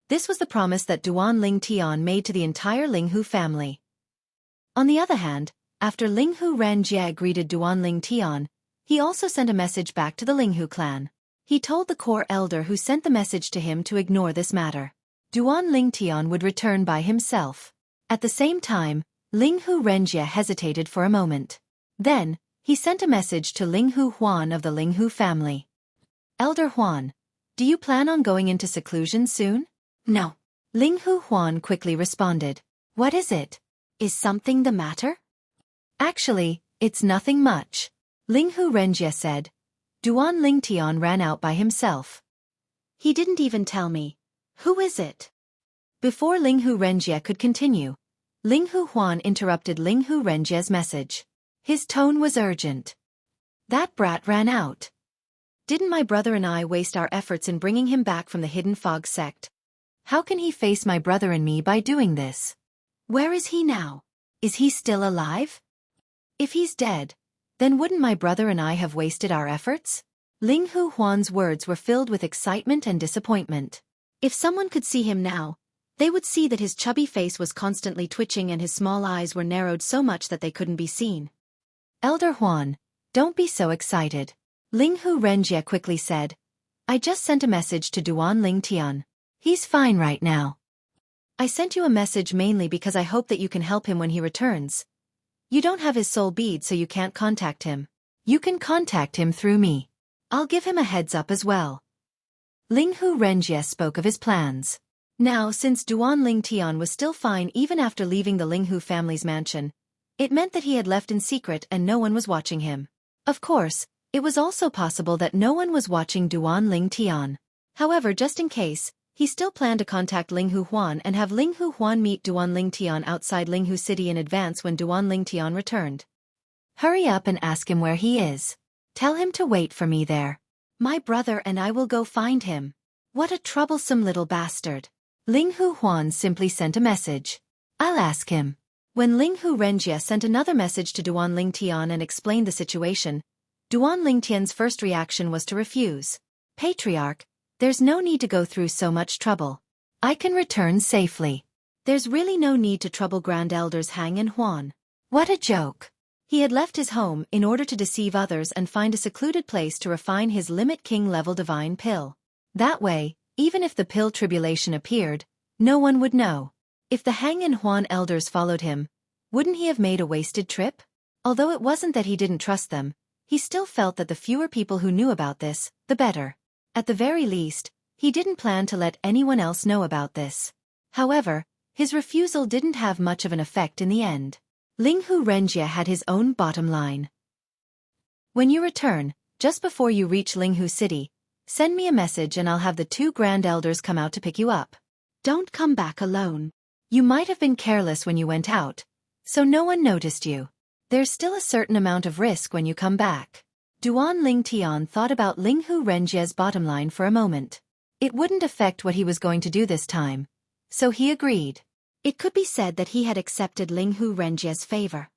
Speaker 1: This was the promise that Duan Ling Tian made to the entire Linghu family. On the other hand, after Linghu Renjie greeted Duan Ling Tian, he also sent a message back to the Linghu clan. He told the core elder who sent the message to him to ignore this matter. Duan Ling Tian would return by himself. At the same time, Linghu Renjie hesitated for a moment. Then, he sent a message to Linghu Huan of the Linghu family. Elder Huan, do you plan on going into seclusion soon? No. Linghu Huan quickly responded. What is it? Is something the matter? Actually, it's nothing much. Linghu Renjie said. Duan Ling Tian ran out by himself. He didn't even tell me. Who is it? Before Linghu Renjie could continue, Linghu Huan interrupted Linghu Renjie's message. His tone was urgent. That brat ran out. Didn't my brother and I waste our efforts in bringing him back from the Hidden Fog sect? How can he face my brother and me by doing this? Where is he now? Is he still alive? If he's dead, then wouldn't my brother and I have wasted our efforts? Linghu Huan's words were filled with excitement and disappointment. If someone could see him now, they would see that his chubby face was constantly twitching and his small eyes were narrowed so much that they couldn't be seen. Elder Huan, don't be so excited. Linghu Renjie quickly said. I just sent a message to Duan Ling Tian. He's fine right now. I sent you a message mainly because I hope that you can help him when he returns. You don't have his soul bead, so you can't contact him. You can contact him through me. I'll give him a heads up as well. Linghu Renjie spoke of his plans. Now, since Duan Ling Tian was still fine even after leaving the Linghu family's mansion, it meant that he had left in secret and no one was watching him. Of course, it was also possible that no one was watching Duan Ling Tian. However, just in case, he still planned to contact Linghu Huan and have Linghu Huan meet Duan Ling Tian outside Linghu City in advance when Duan Ling Tian returned. Hurry up and ask him where he is. Tell him to wait for me there. My brother and I will go find him. What a troublesome little bastard. Linghu Huan simply sent a message. I'll ask him. When Linghu Renjie sent another message to Duan Ling Tian and explained the situation, Duan Ling Tian's first reaction was to refuse. Patriarch, there's no need to go through so much trouble. I can return safely. There's really no need to trouble Grand Elders Hang and Huan. What a joke. He had left his home in order to deceive others and find a secluded place to refine his Limit King level divine pill. That way, even if the pill tribulation appeared, no one would know. If the Hang and Huan elders followed him, wouldn't he have made a wasted trip? Although it wasn't that he didn't trust them, he still felt that the fewer people who knew about this, the better. At the very least, he didn't plan to let anyone else know about this. However, his refusal didn't have much of an effect in the end. Linghu Renjie had his own bottom line. When you return, just before you reach Linghu City, send me a message and I'll have the 2 grand elders come out to pick you up. Don't come back alone. You might have been careless when you went out, so no one noticed you. There's still a certain amount of risk when you come back. Duan Lingtian thought about Linghu Renjie's bottom line for a moment. It wouldn't affect what he was going to do this time, so he agreed. It could be said that he had accepted Linghu Renjie's favor.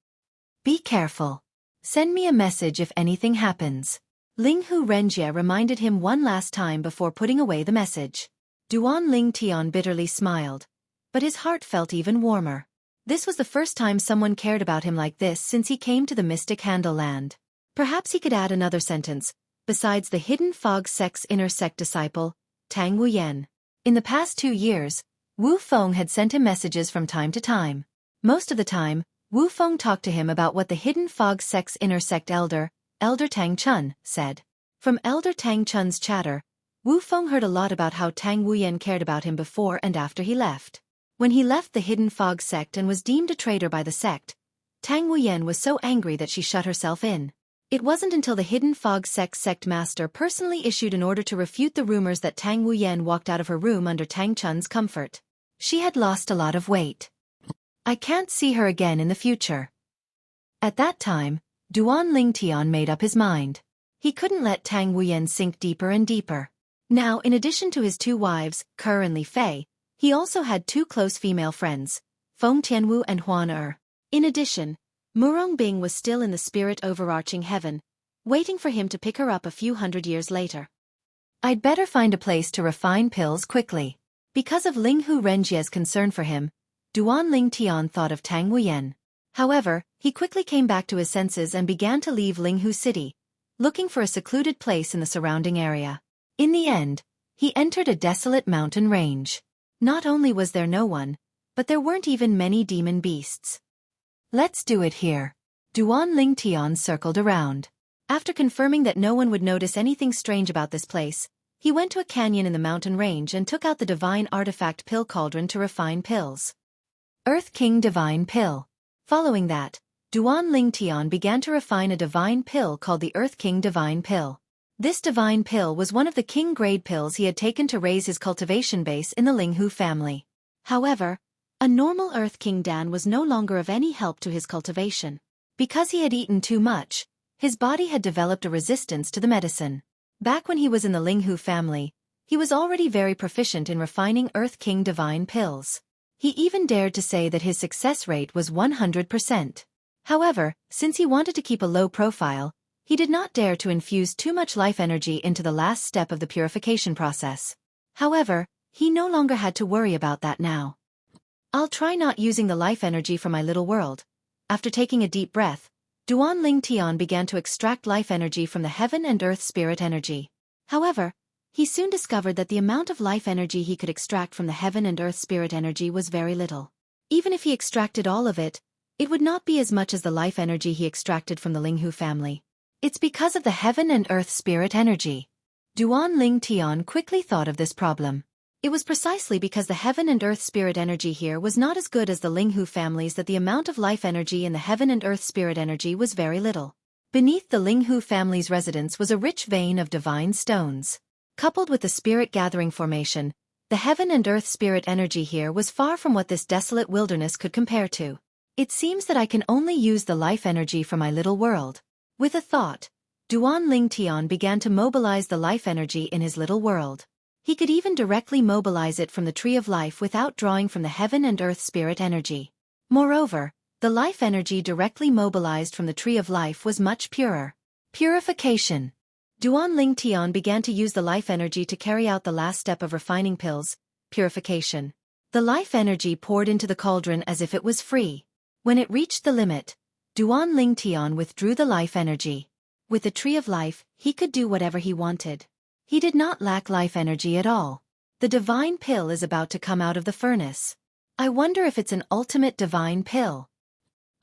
Speaker 1: Be careful. Send me a message if anything happens. Linghu Renjie reminded him one last time before putting away the message. Duan Lingtian bitterly smiled, but his heart felt even warmer. This was the first time someone cared about him like this since he came to the Mystic Handle Land. Perhaps he could add another sentence, besides the Hidden Fog Sect's inner sect disciple, Tang Wuyen. In the past 2 years, Wu Feng had sent him messages from time to time. Most of the time, Wu Feng talked to him about what the Hidden Fog Sect's inner sect elder, Elder Tang Chun, said. From Elder Tang Chun's chatter, Wu Feng heard a lot about how Tang Wuyen cared about him before and after he left. When he left the Hidden Fog sect and was deemed a traitor by the sect, Tang Wuyen was so angry that she shut herself in. It wasn't until the Hidden Fog sect master personally issued an order to refute the rumors that Tang Wuyen walked out of her room under Tang Chun's comfort. She had lost a lot of weight. I can't see her again in the future. At that time, Duan Lingtian made up his mind. He couldn't let Tang Wuyen sink deeper and deeper. Now, in addition to his 2 wives, Ke and Li Fei, he also had 2 close female friends, Feng Tianwu and Huan Er. In addition, Murong Bing was still in the spirit overarching heaven, waiting for him to pick her up a few hundred years later. I'd better find a place to refine pills quickly. Because of Linghu Renjie's concern for him, Duan Lingtian thought of Tang Wuyen. However, he quickly came back to his senses and began to leave Linghu City, looking for a secluded place in the surrounding area. In the end, he entered a desolate mountain range. Not only was there no one, but there weren't even many demon beasts. Let's do it here. Duan Lingtian circled around. After confirming that no one would notice anything strange about this place, he went to a canyon in the mountain range and took out the divine artifact pill cauldron to refine pills. Earth King Divine Pill. Following that, Duan Lingtian began to refine a divine pill called the Earth King Divine Pill. This divine pill was one of the king-grade pills he had taken to raise his cultivation base in the Linghu family. However, a normal Earth King Dan was no longer of any help to his cultivation. Because he had eaten too much, his body had developed a resistance to the medicine. Back when he was in the Linghu family, he was already very proficient in refining Earth King divine pills. He even dared to say that his success rate was 100%. However, since he wanted to keep a low profile, he did not dare to infuse too much life energy into the last step of the purification process. However, he no longer had to worry about that now. I'll try not using the life energy from my little world. After taking a deep breath, Duan Lingtian began to extract life energy from the heaven and earth spirit energy. However, he soon discovered that the amount of life energy he could extract from the heaven and earth spirit energy was very little. Even if he extracted all of it, it would not be as much as the life energy he extracted from the Linghu family. It's because of the heaven and earth spirit energy. Duan Lingtian quickly thought of this problem. It was precisely because the heaven and earth spirit energy here was not as good as the Linghu families that the amount of life energy in the heaven and earth spirit energy was very little. Beneath the Linghu family's residence was a rich vein of divine stones. Coupled with the spirit gathering formation, the heaven and earth spirit energy here was far from what this desolate wilderness could compare to. It seems that I can only use the life energy from my little world. With a thought, Duan Lingtian began to mobilize the life energy in his little world. He could even directly mobilize it from the Tree of Life without drawing from the heaven and earth spirit energy. Moreover, the life energy directly mobilized from the Tree of Life was much purer. Purification. Duan Lingtian began to use the life energy to carry out the last step of refining pills, purification. The life energy poured into the cauldron as if it was free. When it reached the limit, Duan Lingtian withdrew the life energy. With the Tree of Life, he could do whatever he wanted. He did not lack life energy at all. The divine pill is about to come out of the furnace. I wonder if it's an ultimate divine pill.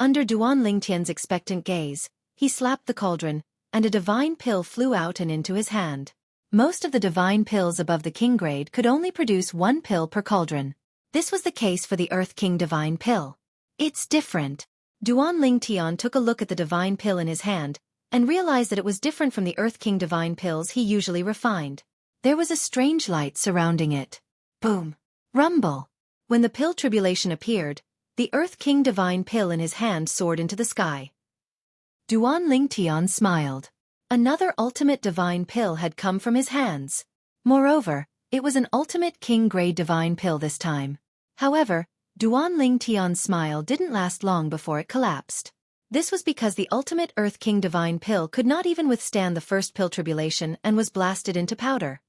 Speaker 1: Under Duan Lingtian's expectant gaze, he slapped the cauldron, and a divine pill flew out and into his hand. Most of the divine pills above the king grade could only produce 1 pill per cauldron. This was the case for the Earth King divine pill. It's different. Duan Lingtian took a look at the divine pill in his hand, and realized that it was different from the Earth King divine pills he usually refined. There was a strange light surrounding it. Boom. Rumble. When the pill tribulation appeared, the Earth King divine pill in his hand soared into the sky. Duan Lingtian smiled. Another ultimate divine pill had come from his hands. Moreover, it was an ultimate king-grade divine pill this time. However, Duan Lingtian's smile didn't last long before it collapsed. This was because the ultimate Earth King divine pill could not even withstand the first pill tribulation and was blasted into powder.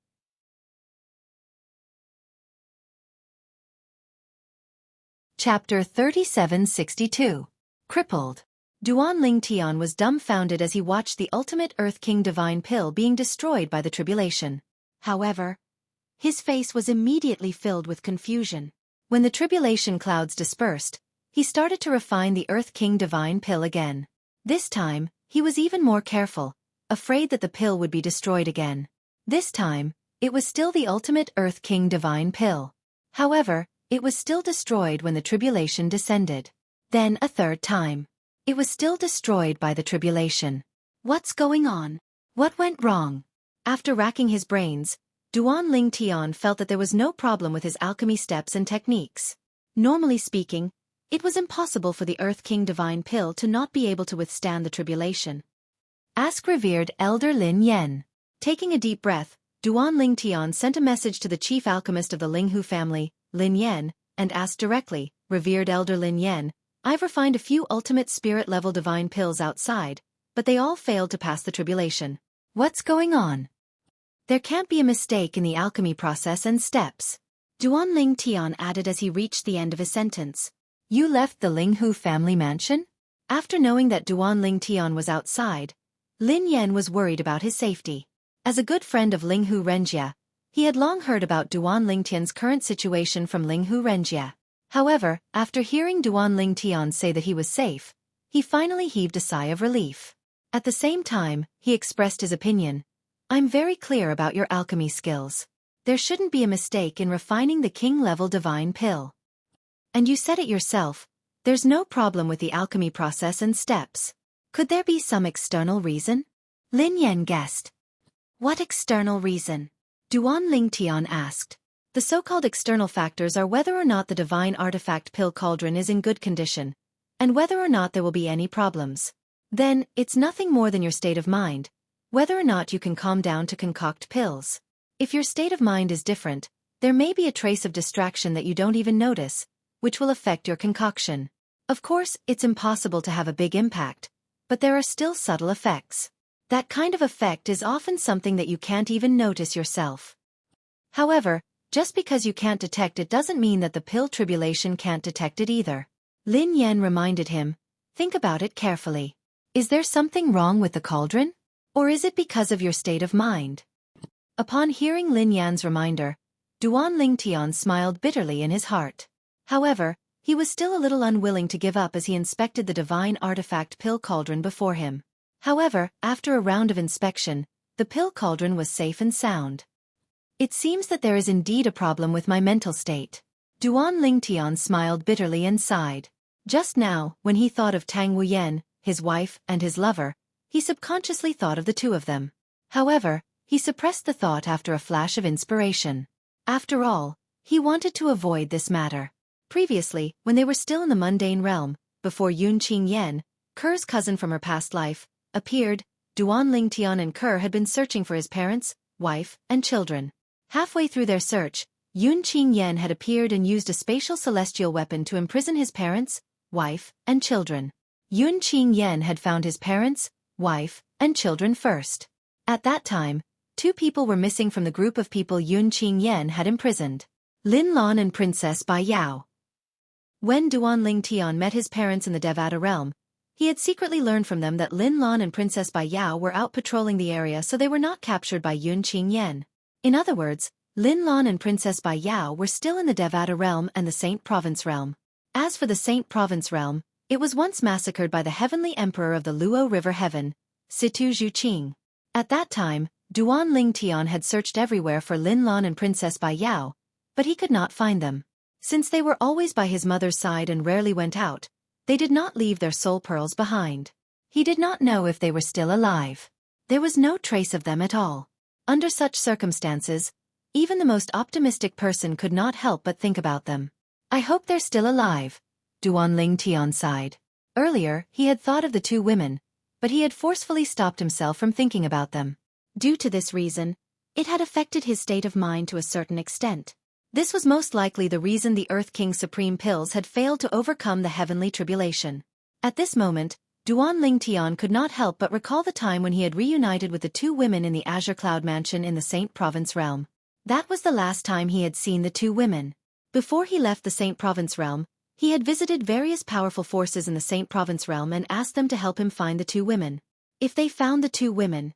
Speaker 1: Chapter 3762. Crippled. Duan Lingtian was dumbfounded as he watched the ultimate Earth King divine pill being destroyed by the tribulation. However, his face was immediately filled with confusion. When the tribulation clouds dispersed, he started to refine the Earth King divine pill again. This time, he was even more careful, afraid that the pill would be destroyed again. This time, it was still the ultimate Earth King divine pill. However, it was still destroyed when the tribulation descended. Then a third time. It was still destroyed by the tribulation. What's going on? What went wrong? After racking his brains, Duan Lingtian felt that there was no problem with his alchemy steps and techniques. Normally speaking, it was impossible for the Earth King divine pill to not be able to withstand the tribulation. Ask revered Elder Lin Yan. Taking a deep breath, Duan Lingtian sent a message to the chief alchemist of the Linghu family, Lin Yan, and asked directly, Revered Elder Lin Yan, I've refined a few ultimate spirit-level divine pills outside, but they all failed to pass the tribulation. What's going on? There can't be a mistake in the alchemy process and steps. Duan Lingtian added as he reached the end of his sentence. You left the Linghu family mansion? After knowing that Duan Lingtian was outside, Lin Yan was worried about his safety. As a good friend of Linghu Renjia, he had long heard about Duan Lingtian's current situation from Linghu Renjia. However, after hearing Duan Lingtian say that he was safe, he finally heaved a sigh of relief. At the same time, he expressed his opinion. I'm very clear about your alchemy skills. There shouldn't be a mistake in refining the king-level divine pill. And you said it yourself, there's no problem with the alchemy process and steps. Could there be some external reason? Lin Yan guessed. What external reason? Duan Lingtian asked. The so-called external factors are whether or not the divine artifact pill cauldron is in good condition, and whether or not there will be any problems. Then, it's nothing more than your state of mind, whether or not you can calm down to concoct pills. If your state of mind is different, there may be a trace of distraction that you don't even notice, which will affect your concoction. Of course, it's impossible to have a big impact, but there are still subtle effects. That kind of effect is often something that you can't even notice yourself. However, just because you can't detect it doesn't mean that the pill tribulation can't detect it either. Lin Yan reminded him, think about it carefully. Is there something wrong with the cauldron? Or is it because of your state of mind? Upon hearing Lin Yan's reminder, Duan Lingtian smiled bitterly in his heart. However, he was still a little unwilling to give up as he inspected the divine artifact pill cauldron before him. However, after a round of inspection, the pill cauldron was safe and sound. It seems that there is indeed a problem with my mental state. Duan Lingtian smiled bitterly and sighed. Just now, when he thought of Tang Wuyen, his wife, and his lover, he subconsciously thought of the two of them. However, he suppressed the thought after a flash of inspiration. After all, he wanted to avoid this matter. Previously, when they were still in the mundane realm, before Yun Qingyan, Ker's cousin from her past life, appeared, Duan Lingtian and Ker had been searching for his parents, wife, and children. Halfway through their search, Yun Qingyan had appeared and used a spatial celestial weapon to imprison his parents, wife, and children. Yun Qingyan had found his parents, wife, and children first. At that time, 2 people were missing from the group of people Yun Qingyan had imprisoned. Lin Lan and Princess Bai Yao. When Duan Lingtian met his parents in the Devata realm, he had secretly learned from them that Lin Lan and Princess Bai Yao were out patrolling the area so they were not captured by Yun Qingyan. In other words, Lin Lan and Princess Bai Yao were still in the Devata realm and the Saint Province realm. As for the Saint Province realm, it was once massacred by the heavenly emperor of the Luo River Heaven, Situ Xueqi. At that time, Duan Ling Tian had searched everywhere for Lin Lan and Princess Bai Yao, but he could not find them. Since they were always by his mother's side and rarely went out, they did not leave their soul pearls behind. He did not know if they were still alive. There was no trace of them at all. Under such circumstances, even the most optimistic person could not help but think about them. I hope they're still alive, Duan Ling Tian sighed. Earlier, he had thought of the two women, but he had forcefully stopped himself from thinking about them. Due to this reason, it had affected his state of mind to a certain extent. This was most likely the reason the Earth King's supreme pills had failed to overcome the heavenly tribulation. At this moment, Duan Ling Tian could not help but recall the time when he had reunited with the two women in the Azure Cloud Mansion in the Saint Province realm. That was the last time he had seen the two women. Before he left the Saint Province realm, he had visited various powerful forces in the Saint Province realm and asked them to help him find the two women. If they found the two women,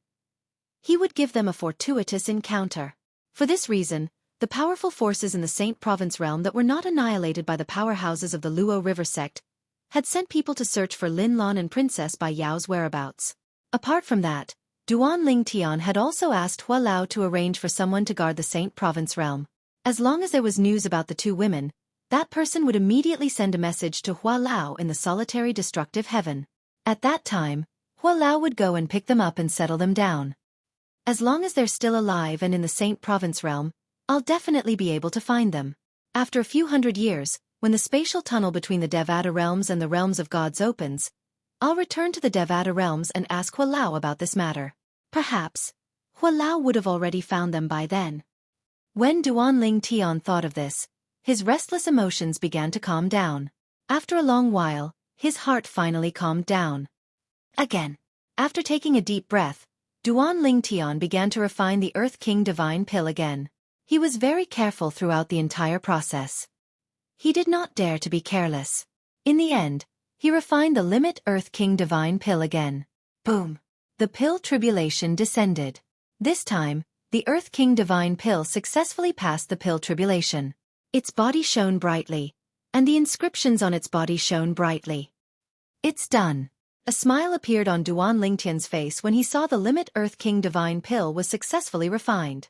Speaker 1: he would give them a fortuitous encounter. For this reason, the powerful forces in the Saint Province realm that were not annihilated by the powerhouses of the Luo River sect had sent people to search for Lin Lan and Princess Bai Yao's whereabouts. Apart from that, Duan Ling Tian had also asked Hua Lao to arrange for someone to guard the Saint Province realm. As long as there was news about the two women, that person would immediately send a message to Hua Lao in the solitary destructive heaven. At that time, Hua Lao would go and pick them up and settle them down. As long as they're still alive and in the Saint Province realm, I'll definitely be able to find them. After a few hundred years, when the spatial tunnel between the Devata realms and the realms of gods opens, I'll return to the Devata realms and ask Hua Lao about this matter. Perhaps, Hua Lao would have already found them by then. When Duan Ling Tian thought of this, his restless emotions began to calm down. After a long while, his heart finally calmed down. Again. After taking a deep breath, Duan Ling Tian began to refine the Earth King Divine Pill again. He was very careful throughout the entire process. He did not dare to be careless. In the end, he refined the Limit Earth King Divine Pill again. Boom! The pill tribulation descended. This time, the Earth King Divine Pill successfully passed the pill tribulation. Its body shone brightly, and the inscriptions on its body shone brightly. It's done. A smile appeared on Duan Ling Tian's face when he saw the Limit Earth King Divine Pill was successfully refined.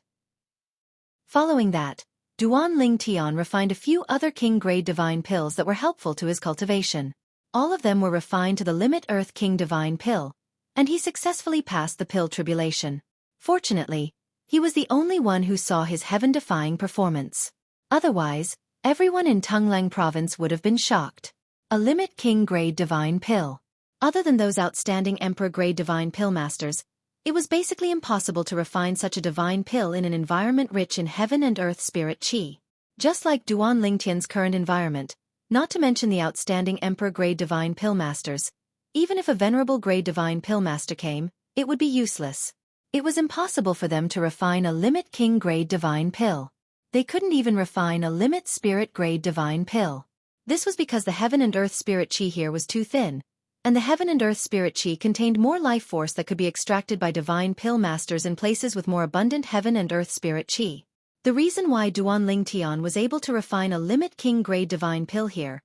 Speaker 1: Following that, Duan Ling Tian refined a few other king-grade divine pills that were helpful to his cultivation. All of them were refined to the Limit Earth King Divine Pill, and he successfully passed the pill tribulation. Fortunately, he was the only one who saw his heaven-defying performance. Otherwise, everyone in Tunglang province would have been shocked. A Limit King-grade divine pill. Other than those outstanding Emperor-grade divine pill masters, it was basically impossible to refine such a divine pill in an environment rich in heaven and earth spirit qi. Just like Duan Ling Tian's current environment, not to mention the outstanding Emperor-grade divine pill masters, even if a venerable grade divine pill master came, it would be useless. It was impossible for them to refine a Limit King-grade divine pill. They couldn't even refine a Limit Spirit-grade divine pill. This was because the heaven and earth spirit qi here was too thin, and the heaven and earth spirit qi contained more life force that could be extracted by divine pill masters in places with more abundant heaven and earth spirit qi. The reason why Duan Ling Tian was able to refine a Limit King-grade divine pill here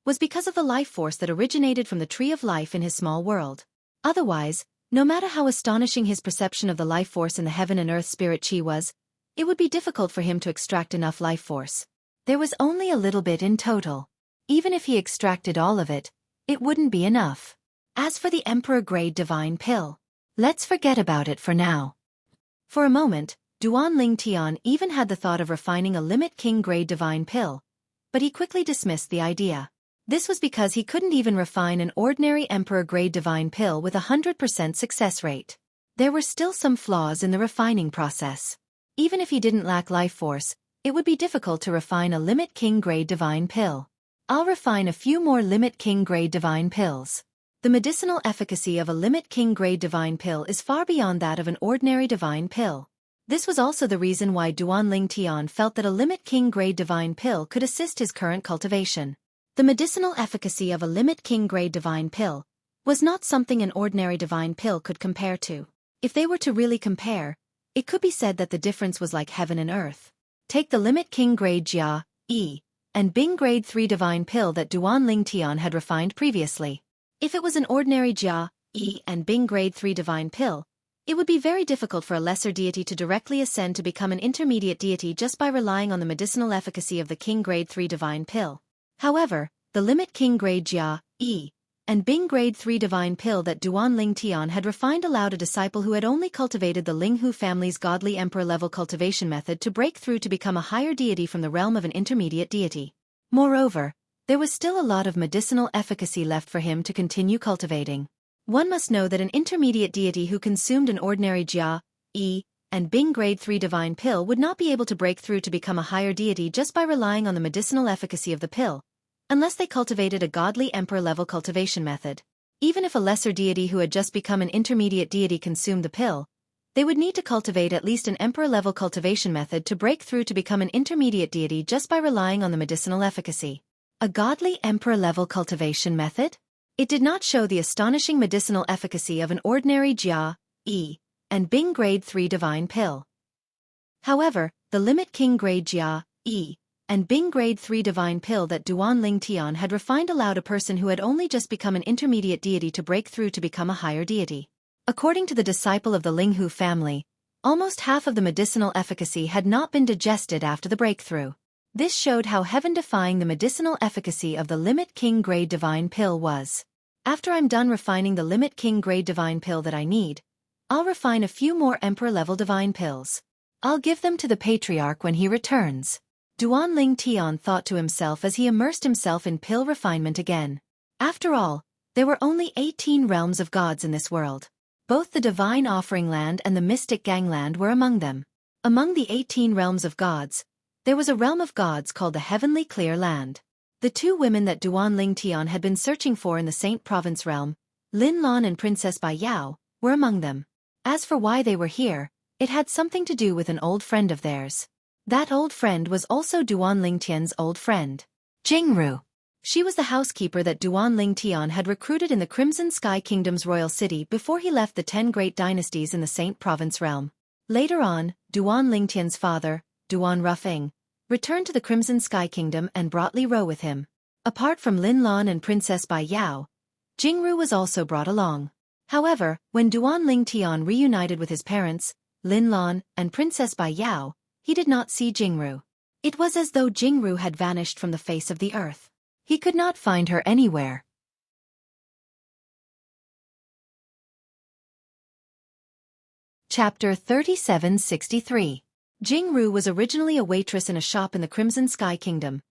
Speaker 1: was because of the life force that originated from the tree of life in his small world. Otherwise, no matter how astonishing his perception of the life force in the heaven and earth spirit qi was, it would be difficult for him to extract enough life force. There was only a little bit in total. Even if he extracted all of it, it wouldn't be enough. As for the Emperor-grade divine pill, let's forget about it for now. For a moment, Duan Ling Tian even had the thought of refining a Limit King-grade divine pill, but he quickly dismissed the idea. This was because he couldn't even refine an ordinary Emperor-grade divine pill with 100% success rate. There were still some flaws in the refining process. Even if he didn't lack life force, it would be difficult to refine a Limit King-grade divine pill. I'll refine a few more Limit King-grade divine pills. The medicinal efficacy of a Limit King-grade divine pill is far beyond that of an ordinary divine pill. This was also the reason why Duan Ling Tian felt that a Limit King-grade divine pill could assist his current cultivation. The medicinal efficacy of a Limit King-grade divine pill was not something an ordinary divine pill could compare to. If they were to really compare, it could be said that the difference was like heaven and earth. take the Limit King grade Jia, E, and Bing grade 3 divine pill that Duan Ling Tian had refined previously. If it was an ordinary Jia, E, and Bing grade 3 divine pill, it would be very difficult for a lesser deity to directly ascend to become an intermediate deity just by relying on the medicinal efficacy of the King grade 3 divine pill. However, the Limit King grade Jia, E, and Bing grade 3 divine pill that Duan Ling Tian had refined allowed a disciple who had only cultivated the Linghu family's godly emperor level cultivation method to break through to become a higher deity from the realm of an intermediate deity. Moreover, there was still a lot of medicinal efficacy left for him to continue cultivating. One must know that an intermediate deity who consumed an ordinary Jia, E, and Bing grade 3 divine pill would not be able to break through to become a higher deity just by relying on the medicinal efficacy of the pill, unless they cultivated a godly emperor-level cultivation method. Even if a lesser deity who had just become an intermediate deity consumed the pill, they would need to cultivate at least an emperor-level cultivation method to break through to become an intermediate deity just by relying on the medicinal efficacy. A godly emperor-level cultivation method? It did not show the astonishing medicinal efficacy of an ordinary Jia, E, and Bing grade 3 divine pill. However, the Limit King grade Jia, E, and Bing grade 3 divine pill that Duan Ling Tian had refined allowed a person who had only just become an intermediate deity to break through to become a higher deity. According to the disciple of the Linghu family, almost half of the medicinal efficacy had not been digested after the breakthrough. This showed how heaven-defying the medicinal efficacy of the Limit King grade divine pill was. After I'm done refining the Limit King grade divine pill that I need, I'll refine a few more emperor-level divine pills. I'll give them to the patriarch when he returns. Duan Ling Tian thought to himself as he immersed himself in pill refinement again. After all, there were only 18 realms of gods in this world. Both the Divine Offering Land and the Mystic Gangland were among them. Among the 18 realms of gods, there was a realm of gods called the Heavenly Clear Land. The two women that Duan Ling Tian had been searching for in the Saint Province realm, Lin Lan and Princess Bai Yao, were among them. As for why they were here, it had something to do with an old friend of theirs. That old friend was also Duan Ling Tian's old friend, Jingru. She was the housekeeper that Duan Ling Tian had recruited in the Crimson Sky Kingdom's royal city before he left the 10 great dynasties in the Saint Province realm. Later on, Duan Ling Tian's father, Duan Rufeng, returned to the Crimson Sky Kingdom and brought Li Ro with him. Apart from Lin Lan and Princess Bai Yao, Jingru was also brought along. However, when Duan Ling Tian reunited with his parents, Lin Lan and Princess Bai Yao, he did not see Jingru. It was as though Jingru had vanished from the face of the earth. He could not find her anywhere. Chapter 3763. Jingru was originally a waitress in a shop in the Crimson Sky Kingdom,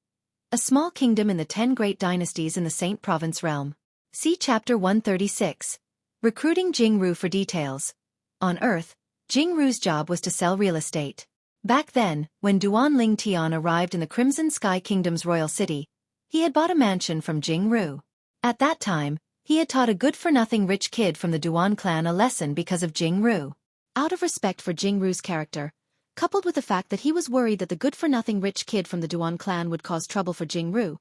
Speaker 1: a small kingdom in the 10 great dynasties in the Saint Province realm. See Chapter 136. Recruiting Jingru for details. On Earth, Jingru's job was to sell real estate. Back then, when Duan Ling Tian arrived in the Crimson Sky Kingdom's royal city, he had bought a mansion from Jingru. At that time, he had taught a good-for-nothing rich kid from the Duan clan a lesson because of Jingru. Out of respect for Jingru's character, coupled with the fact that he was worried that the good-for-nothing rich kid from the Duan clan would cause trouble for Jingru,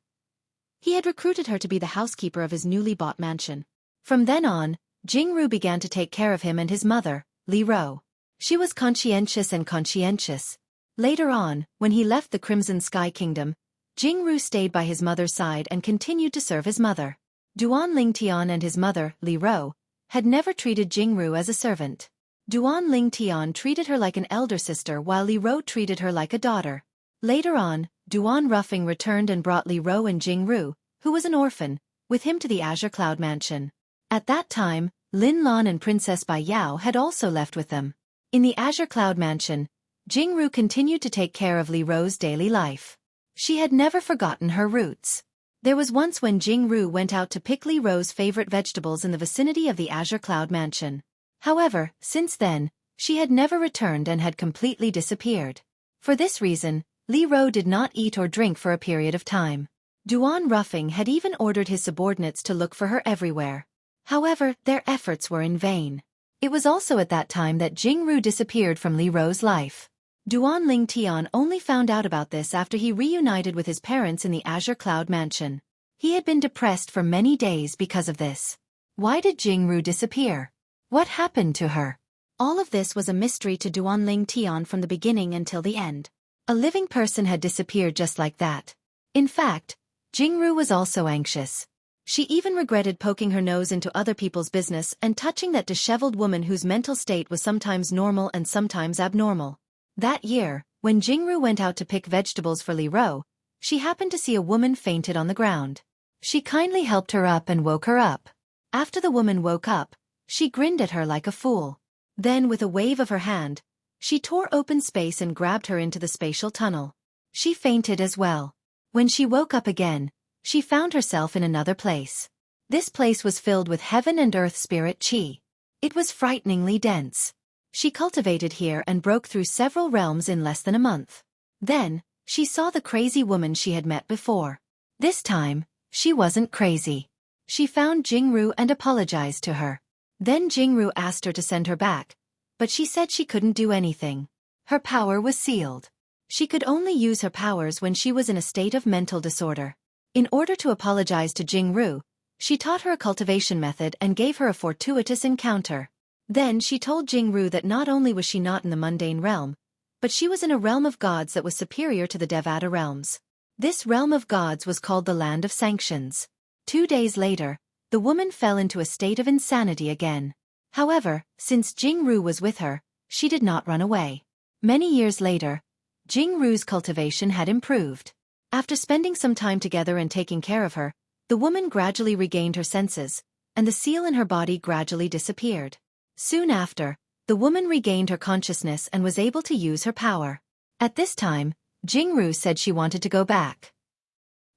Speaker 1: he had recruited her to be the housekeeper of his newly bought mansion. From then on, Jingru began to take care of him and his mother, Li Ro. She was conscientious and conscientious. Later on, when he left the Crimson Sky Kingdom, Jingru stayed by his mother's side and continued to serve his mother. Duan Ling Tian and his mother, Li Ro, had never treated Jingru as a servant. Duan Ling Tian treated her like an elder sister while Li Ro treated her like a daughter. Later on, Duan Rufeng returned and brought Li Ro and Jingru, who was an orphan, with him to the Azure Cloud Mansion. At that time, Lin Lan and Princess Bai Yao had also left with them. In the Azure Cloud Mansion, Jingru continued to take care of Li Ro's daily life. She had never forgotten her roots. There was once when Jingru went out to pick Li Ro's favorite vegetables in the vicinity of the Azure Cloud Mansion. However, since then, she had never returned and had completely disappeared. For this reason, Li Ro did not eat or drink for a period of time. Duan Rufeng had even ordered his subordinates to look for her everywhere. However, their efforts were in vain. It was also at that time that Jingru disappeared from Li Ro's life. Duan Ling Tian only found out about this after he reunited with his parents in the Azure Cloud Mansion. He had been depressed for many days because of this. Why did Jingru disappear? What happened to her? All of this was a mystery to Duan Ling Tian from the beginning until the end. A living person had disappeared just like that. In fact, Jingru was also anxious. She even regretted poking her nose into other people's business and touching that disheveled woman whose mental state was sometimes normal and sometimes abnormal. That year, when Jingru went out to pick vegetables for Li Ro, she happened to see a woman fainted on the ground. She kindly helped her up and woke her up. After the woman woke up, she grinned at her like a fool. Then, with a wave of her hand, she tore open space and grabbed her into the spatial tunnel. She fainted as well. When she woke up again, she found herself in another place. This place was filled with heaven and earth spirit chi. It was frighteningly dense. She cultivated here and broke through several realms in less than a month. Then, she saw the crazy woman she had met before. This time, she wasn't crazy. She found Jingru and apologized to her. Then Jingru asked her to send her back, but she said she couldn't do anything. Her power was sealed. She could only use her powers when she was in a state of mental disorder. In order to apologize to Jingru, she taught her a cultivation method and gave her a fortuitous encounter. Then she told Jingru that not only was she not in the mundane realm, but she was in a realm of gods that was superior to the Devata realms. This realm of gods was called the Land of Sanctions. 2 days later, the woman fell into a state of insanity again. However, since Jingru was with her, she did not run away. Many years later, Jingru's cultivation had improved. After spending some time together and taking care of her, the woman gradually regained her senses, and the seal in her body gradually disappeared. Soon after, the woman regained her consciousness and was able to use her power. At this time, Jingru said she wanted to go back.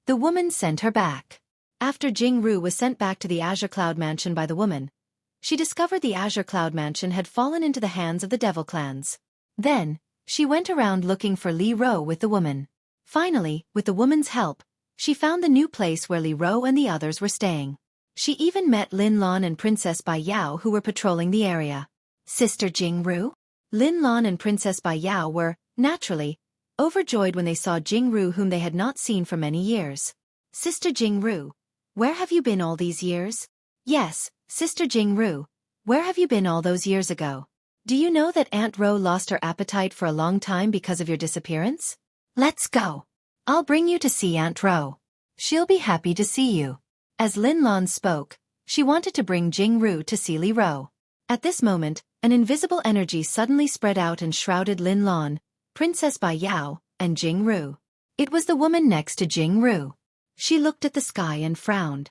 Speaker 1: The woman sent her back. After Jingru was sent back to the Azure Cloud Mansion by the woman, she discovered the Azure Cloud Mansion had fallen into the hands of the devil clans. Then, she went around looking for Li Ro with the woman. Finally, with the woman's help, she found the new place where Li Ro and the others were staying. She even met Lin Lan and Princess Bai Yao who were patrolling the area. Sister Jingru? Lin Lan and Princess Bai Yao were, naturally, overjoyed when they saw Jingru whom they had not seen for many years. Sister Jingru, where have you been all these years? Yes, Sister Jingru, where have you been all those years ago? Do you know that Aunt Ro lost her appetite for a long time because of your disappearance? Let's go. I'll bring you to see Aunt Ro. She'll be happy to see you. As Lin Lan spoke, she wanted to bring Jingru to see Li Ro. At this moment, an invisible energy suddenly spread out and shrouded Lin Lan, Princess Bai Yao, and Jingru. It was the woman next to Jingru. She looked at the sky and frowned.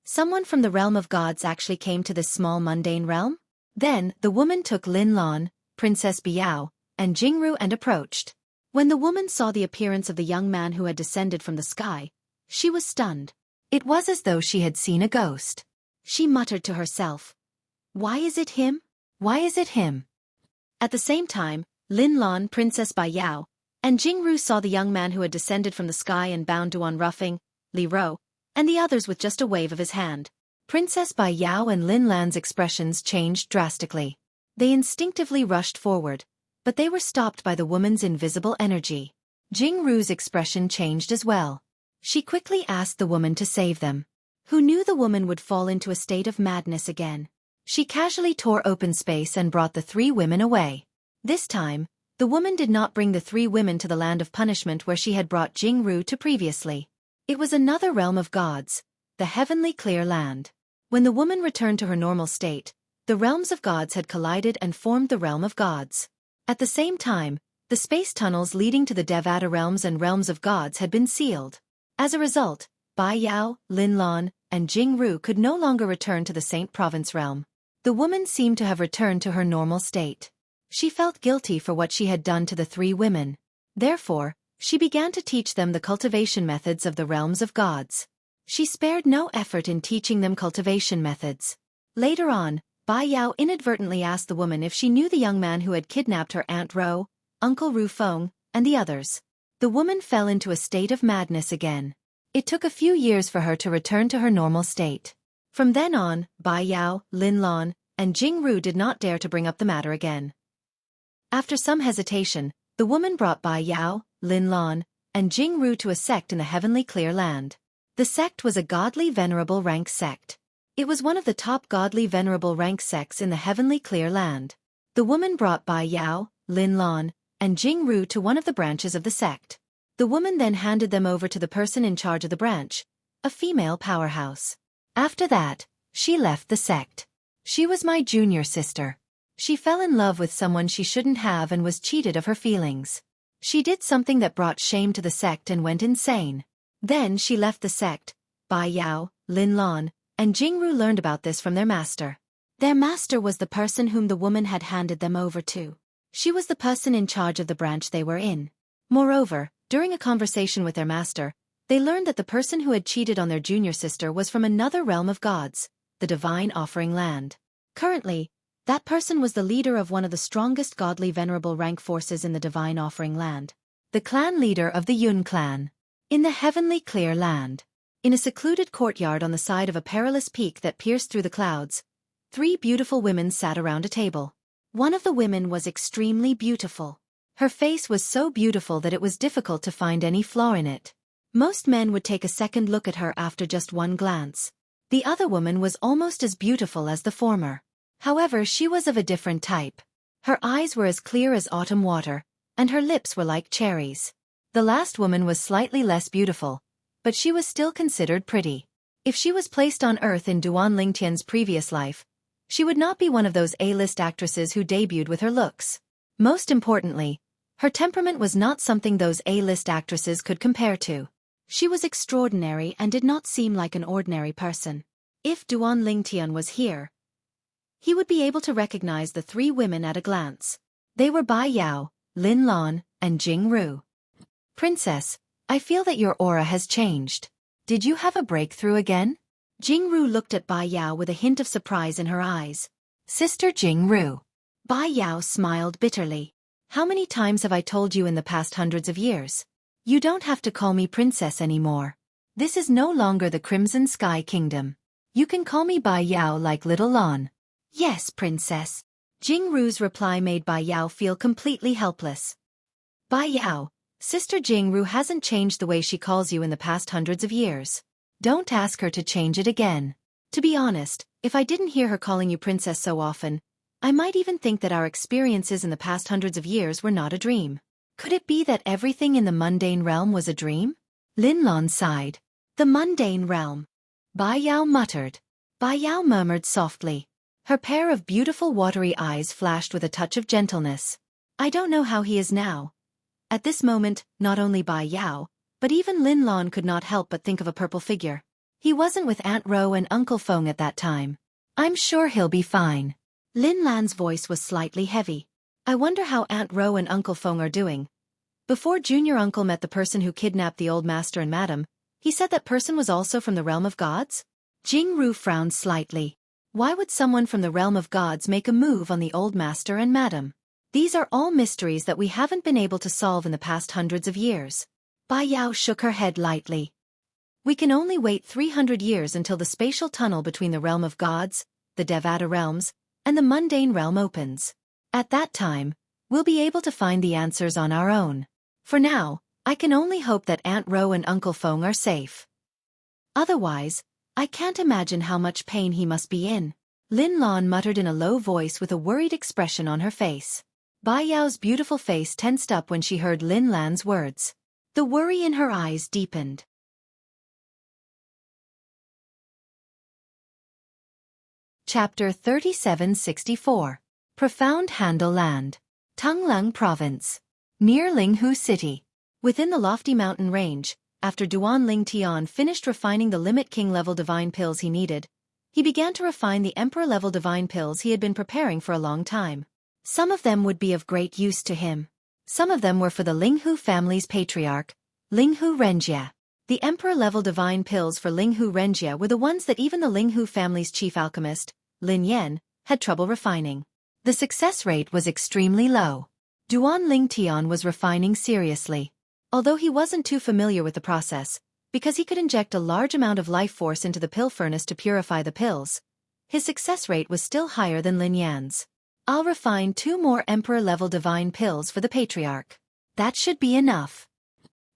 Speaker 1: Someone from the realm of gods actually came to this small mundane realm? Then, the woman took Lin Lan, Princess Bai Yao, and Jingru and approached. When the woman saw the appearance of the young man who had descended from the sky, she was stunned. It was as though she had seen a ghost. She muttered to herself, "Why is it him? Why is it him?" At the same time, Lin Lan, Princess Bai Yao, and Jingru saw the young man who had descended from the sky and bound Duan Ruffing, Li Ro, and the others with just a wave of his hand. Princess Bai Yao and Lin Lan's expressions changed drastically. They instinctively rushed forward, but they were stopped by the woman's invisible energy. Jingru's expression changed as well. She quickly asked the woman to save them. Who knew the woman would fall into a state of madness again? She casually tore open space and brought the 3 women away. This time, the woman did not bring the 3 women to the land of punishment where she had brought Jingru to previously. It was another realm of gods, the heavenly clear land. When the woman returned to her normal state, the realms of gods had collided and formed the realm of gods. At the same time, the space tunnels leading to the Devata realms and realms of gods had been sealed. As a result, Bai Yao, Lin Lan, and Jingru could no longer return to the Saint Province realm. The woman seemed to have returned to her normal state. She felt guilty for what she had done to the 3 women. Therefore, she began to teach them the cultivation methods of the realms of gods. She spared no effort in teaching them cultivation methods. Later on, Bai Yao inadvertently asked the woman if she knew the young man who had kidnapped her Aunt Ro, Uncle Ru Feng, and the others. The woman fell into a state of madness again. It took a few years for her to return to her normal state. From then on, Bai Yao, Lin Lan, and Jingru did not dare to bring up the matter again. After some hesitation, the woman brought Bai Yao, Lin Lan, and Jingru to a sect in the heavenly clear land. The sect was a godly venerable rank sect. It was one of the top godly venerable rank sects in the heavenly clear land. The woman brought Bai Yao, Lin Lan, and Jingru to one of the branches of the sect. The woman then handed them over to the person in charge of the branch, a female powerhouse. After that, she left the sect. She was my junior sister. She fell in love with someone she shouldn't have and was cheated of her feelings. She did something that brought shame to the sect and went insane. Then she left the sect. Bai Yao, Lin Lan, and Jingru learned about this from their master. Their master was the person whom the woman had handed them over to. She was the person in charge of the branch they were in. Moreover, during a conversation with their master, they learned that the person who had cheated on their junior sister was from another realm of gods, the Divine Offering Land. Currently, that person was the leader of one of the strongest godly venerable rank forces in the Divine Offering Land. The clan leader of the Yun clan. In the heavenly clear land. In a secluded courtyard on the side of a perilous peak that pierced through the clouds, 3 beautiful women sat around a table. One of the women was extremely beautiful. Her face was so beautiful that it was difficult to find any flaw in it. Most men would take a second look at her after just one glance. The other woman was almost as beautiful as the former. However, she was of a different type. Her eyes were as clear as autumn water, and her lips were like cherries. The last woman was slightly less beautiful, but she was still considered pretty. If she was placed on Earth in Duan Lingtian's previous life, she would not be one of those A-list actresses who debuted with her looks. Most importantly, her temperament was not something those A-list actresses could compare to. She was extraordinary and did not seem like an ordinary person. If Duan Lingtian was here, he would be able to recognize the 3 women at a glance. They were Bai Yao, Lin Lan, and Jingru. Princess, I feel that your aura has changed. Did you have a breakthrough again? Jingru looked at Bai Yao with a hint of surprise in her eyes. Sister Jingru. Bai Yao smiled bitterly. How many times have I told you in the past hundreds of years? You don't have to call me princess anymore. This is no longer the Crimson Sky Kingdom. You can call me Bai Yao like Little Lan. Yes, princess. Jingru's reply made Bai Yao feel completely helpless. Bai Yao, Sister Jingru hasn't changed the way she calls you in the past hundreds of years. Don't ask her to change it again. To be honest, if I didn't hear her calling you princess so often, I might even think that our experiences in the past hundreds of years were not a dream. Could it be that everything in the mundane realm was a dream? Lin Lan sighed. The mundane realm. Bai Yao muttered. Bai Yao murmured softly. Her pair of beautiful watery eyes flashed with a touch of gentleness. I don't know how he is now. At this moment, not only Bai Yao, but even Lin Lan could not help but think of a purple figure. He wasn't with Aunt Ro and Uncle Feng at that time. I'm sure he'll be fine. Lin Lan's voice was slightly heavy. I wonder how Aunt Ro and Uncle Feng are doing. Before Junior Uncle met the person who kidnapped the old master and madam, he said that person was also from the realm of gods? Jingru frowned slightly. Why would someone from the realm of gods make a move on the old master and madam? These are all mysteries that we haven't been able to solve in the past hundreds of years. Bai Yao shook her head lightly. We can only wait 300 years until the spatial tunnel between the realm of gods, the Devata realms, and the mundane realm opens. At that time, we'll be able to find the answers on our own. For now, I can only hope that Aunt Ro and Uncle Feng are safe. Otherwise, I can't imagine how much pain he must be in. Lin Lan muttered in a low voice with a worried expression on her face. Bai Yao's beautiful face tensed up when she heard Lin Lan's words. The worry in her eyes deepened. Chapter 3764. Profound Handle Land. Tonglang Province. Near Linghu City. Within the lofty mountain range, after Duan Lingtian finished refining the Limit King-level divine pills he needed, he began to refine the Emperor-level divine pills he had been preparing for a long time. Some of them would be of great use to him. Some of them were for the Linghu family's patriarch, Linghu Renjie. The Emperor-level divine pills for Linghu Renjie were the ones that even the Linghu family's chief alchemist, Lin Yan, had trouble refining. The success rate was extremely low. Duan Lingtian was refining seriously. Although he wasn't too familiar with the process, because he could inject a large amount of life force into the pill furnace to purify the pills, his success rate was still higher than Lin Yan's. I'll refine 2 more Emperor-level divine pills for the Patriarch. That should be enough.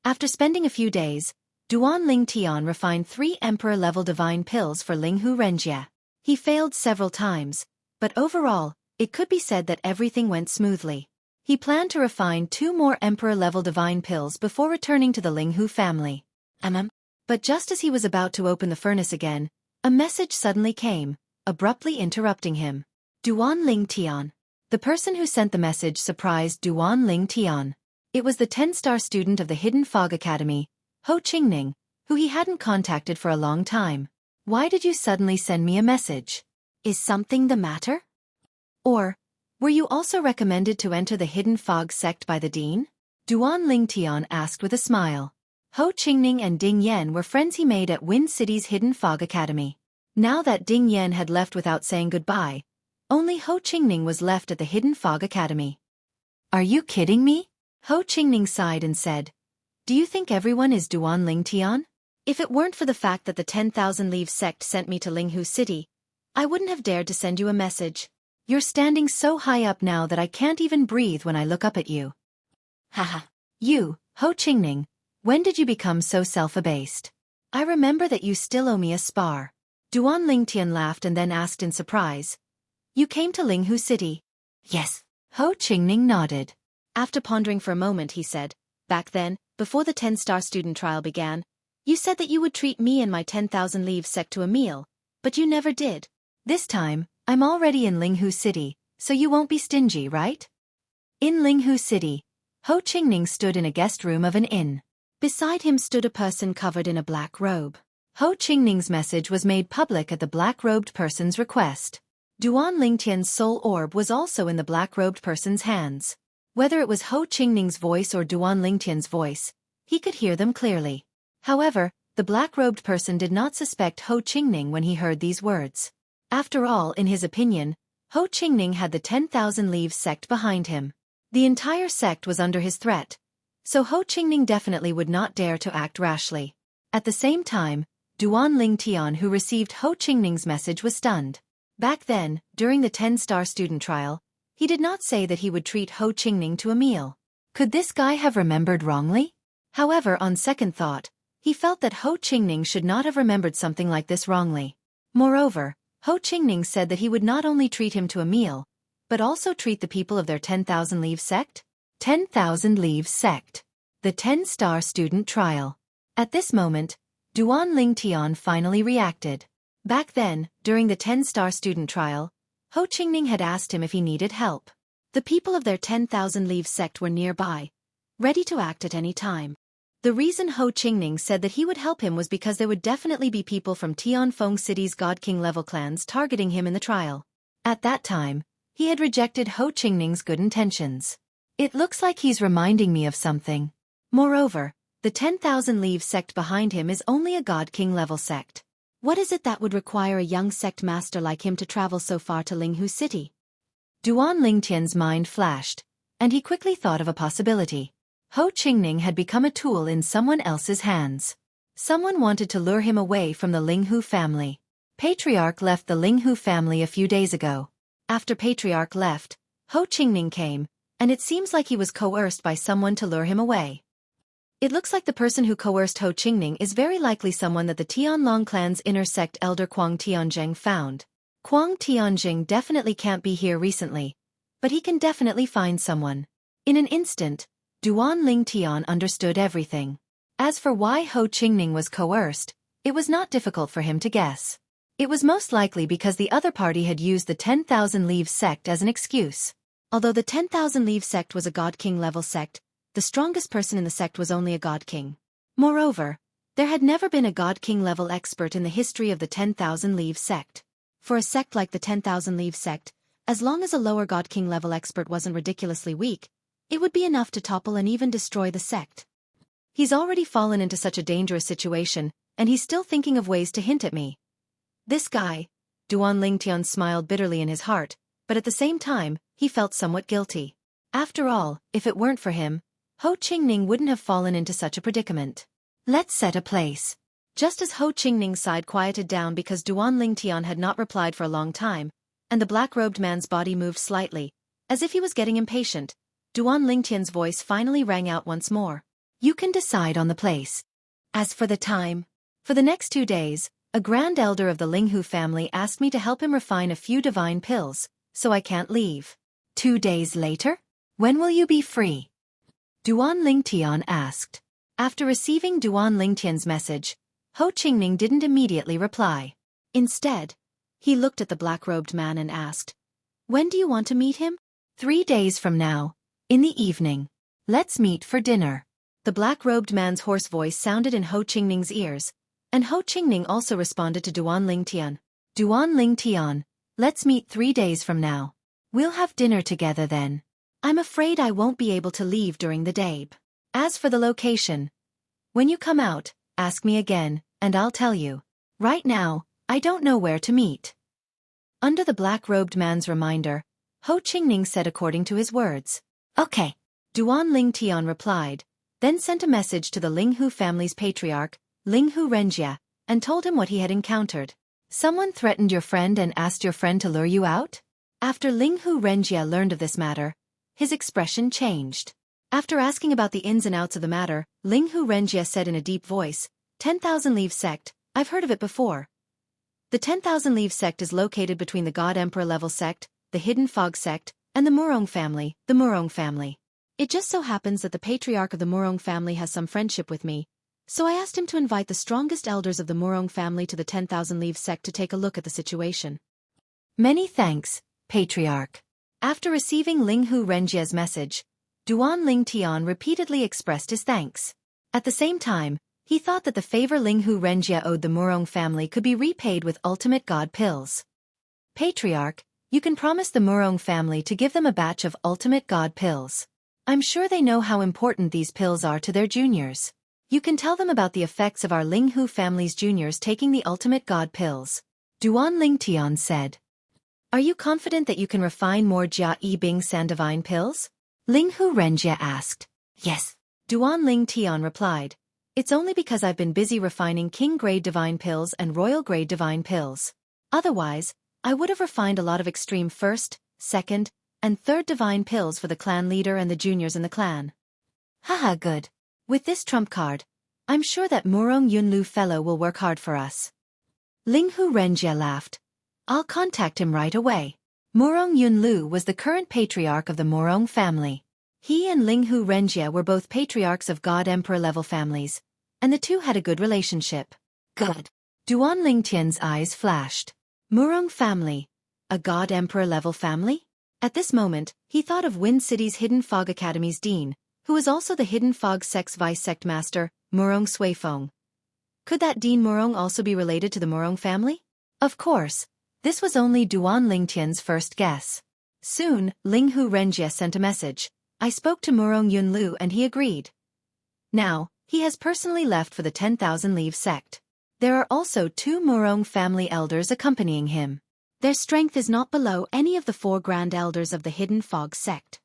Speaker 1: After spending a few days, Duan Lingtian refined 3 Emperor-level divine pills for Linghu Renjie. He failed several times, but overall, it could be said that everything went smoothly. He planned to refine 2 more Emperor-level divine pills before returning to the Linghu family. But just as he was about to open the furnace again, a message suddenly came, abruptly interrupting him. Duan Ling Tian. The person who sent the message surprised Duan Ling Tian. It was the 10-star student of the Hidden Fog Academy, Ho Qingning, who he hadn't contacted for a long time. Why did you suddenly send me a message? Is something the matter? Or, were you also recommended to enter the Hidden Fog sect by the dean? Duan Ling Tian asked with a smile. Ho Qingning and Ding Yan were friends he made at Wind City's Hidden Fog Academy. Now that Ding Yan had left without saying goodbye, only Ho Qingning was left at the Hidden Fog Academy. Are you kidding me? Ho Qingning sighed and said, Do you think everyone is Duan Ling Tian? If it weren't for the fact that the 10,000 Leaves sect sent me to Linghu City, I wouldn't have dared to send you a message. You're standing so high up now that I can't even breathe when I look up at you. Haha. You, Ho Qingning, when did you become so self-abased? I remember that you still owe me a spar. Duan Ling Tian laughed and then asked in surprise. You came to Linghu City? Yes. Ho Qingning nodded. After pondering for a moment he said, Back then, before the 10-star student trial began, you said that you would treat me and my 10,000 Leaves sect to a meal, but you never did. This time, I'm already in Linghu City, so you won't be stingy, right? In Linghu City, Ho Qingning stood in a guest room of an inn. Beside him stood a person covered in a black robe. Ho Qingning's message was made public at the black-robed person's request. Duan Lingtian's soul orb was also in the black-robed person's hands. Whether it was Ho Qingning's voice or Duan Lingtian's voice, he could hear them clearly. However, the black-robed person did not suspect Ho Qingning when he heard these words. After all, in his opinion, Ho Qingning had the 10,000 Leaves sect behind him. The entire sect was under his threat, so Ho Qingning definitely would not dare to act rashly. At the same time, Duan Ling Tian, who received Ho Qingning's message, was stunned. Back then, during the 10-star student trial, he did not say that he would treat Ho Qingning to a meal. Could this guy have remembered wrongly? However, on second thought, he felt that Ho Qingning should not have remembered something like this wrongly. Moreover, Ho Qingning said that he would not only treat him to a meal, but also treat the people of their 10,000 Leaves sect? 10,000 Leaves sect. The 10-star student trial. At this moment, Duan Ling Tian finally reacted. Back then, during the 10-star student trial, Ho Qingning had asked him if he needed help. The people of their 10,000 Leaves sect were nearby, ready to act at any time. The reason Ho Qingning said that he would help him was because there would definitely be people from Tianfeng City's God King level clans targeting him in the trial. At that time, he had rejected Ho Qingning's good intentions. It looks like he's reminding me of something. Moreover, the 10,000 Leaves sect behind him is only a God King level sect. What is it that would require a young sect master like him to travel so far to Linghu City? Duan Lingtian's mind flashed, and he quickly thought of a possibility. Ho Qingning had become a tool in someone else's hands. Someone wanted to lure him away from the Linghu family. Patriarch left the Linghu family a few days ago. After Patriarch left, Ho Qingning came, and it seems like he was coerced by someone to lure him away. It looks like the person who coerced Ho Qingning is very likely someone that the Tianlong clan's inner sect elder Kuang Tianjing found. Kuang Tianjing definitely can't be here recently, but he can definitely find someone. In an instant, Duan Ling Tian understood everything. As for why Ho Qingning was coerced, it was not difficult for him to guess. It was most likely because the other party had used the 10,000 Leaves sect as an excuse. Although the 10,000 Leaves sect was a God King level sect, the strongest person in the sect was only a God King. Moreover, there had never been a God King level expert in the history of the 10,000 Leaves sect. For a sect like the 10,000 Leaves sect, as long as a lower God King level expert wasn't ridiculously weak, it would be enough to topple and even destroy the sect. He's already fallen into such a dangerous situation, and he's still thinking of ways to hint at me. This guy, Duan Lingtian smiled bitterly in his heart, but at the same time, he felt somewhat guilty. After all, if it weren't for him, Ho Qingning wouldn't have fallen into such a predicament. Let's set a place. Just as Ho Qingning's side quieted down because Duan Lingtian had not replied for a long time, and the black-robed man's body moved slightly, as if he was getting impatient, Duan Lingtian's voice finally rang out once more. You can decide on the place. As for the time, for the next 2 days, a grand elder of the Linghu family asked me to help him refine a few divine pills, so I can't leave. 2 days later? When will you be free? Duan Lingtian asked. After receiving Duan Lingtian's message, Ho Qingning didn't immediately reply. Instead, he looked at the black-robed man and asked, "When do you want to meet him?" 3 days from now, in the evening. Let's meet for dinner. The black-robed man's hoarse voice sounded in Ho Qingning's ears, and Ho Qingning also responded to Duan Lingtian. Duan Lingtian, let's meet 3 days from now. We'll have dinner together then. I'm afraid I won't be able to leave during the day. As for the location, when you come out, ask me again, and I'll tell you. Right now, I don't know where to meet. Under the black-robed man's reminder, Ho Qingning said according to his words. Okay. Duan Lingtian replied, then sent a message to the Linghu family's patriarch, Linghu Renjia, and told him what he had encountered. Someone threatened your friend and asked your friend to lure you out? After Linghu Renjia learned of this matter, his expression changed. After asking about the ins and outs of the matter, Linghu Renjia said in a deep voice, 10,000 Leaves sect, I've heard of it before. The 10,000 Leaves sect is located between the God Emperor level sect, the Hidden Fog sect, and the Murong family, the Murong family. It just so happens that the patriarch of the Murong family has some friendship with me, so I asked him to invite the strongest elders of the Murong family to the 10,000 Leaves sect to take a look at the situation. Many thanks, patriarch. After receiving Linghu Renjia's message, Duan Lingtian repeatedly expressed his thanks. At the same time, he thought that the favor Linghu Renjia owed the Murong family could be repaid with ultimate god pills. Patriarch, you can promise the Murong family to give them a batch of ultimate god pills. I'm sure they know how important these pills are to their juniors. You can tell them about the effects of our Linghu family's juniors taking the ultimate god pills. Duan Lingtian said. Are you confident that you can refine more Jia Yi Bing San divine pills? Linghu Renjia asked. Yes. Duan Lingtian replied. It's only because I've been busy refining king-grade divine pills and royal-grade divine pills. Otherwise, I would have refined a lot of extreme first, second, and third divine pills for the clan leader and the juniors in the clan. Haha, good. With this trump card, I'm sure that Murong Yunlu fellow will work hard for us. Linghu Renjia laughed. I'll contact him right away. Murong Yunlu was the current patriarch of the Murong family. He and Linghu Renjia were both patriarchs of God Emperor level families, and the two had a good relationship. Good. Duan Lingtian's eyes flashed. Murong family, a God Emperor level family? At this moment, he thought of Wind City's Hidden Fog Academy's dean, who was also the Hidden Fog sect's vice-sect master, Murong Xuefeng. Could that Dean Murong also be related to the Murong family? Of course, this was only Duan Lingtian's first guess. Soon, Linghu Renjia sent a message. I spoke to Murong Yunlu and he agreed. Now, he has personally left for the 10,000 Leaves sect. There are also 2 Murong family elders accompanying him. Their strength is not below any of the 4 grand elders of the Hidden Fog sect.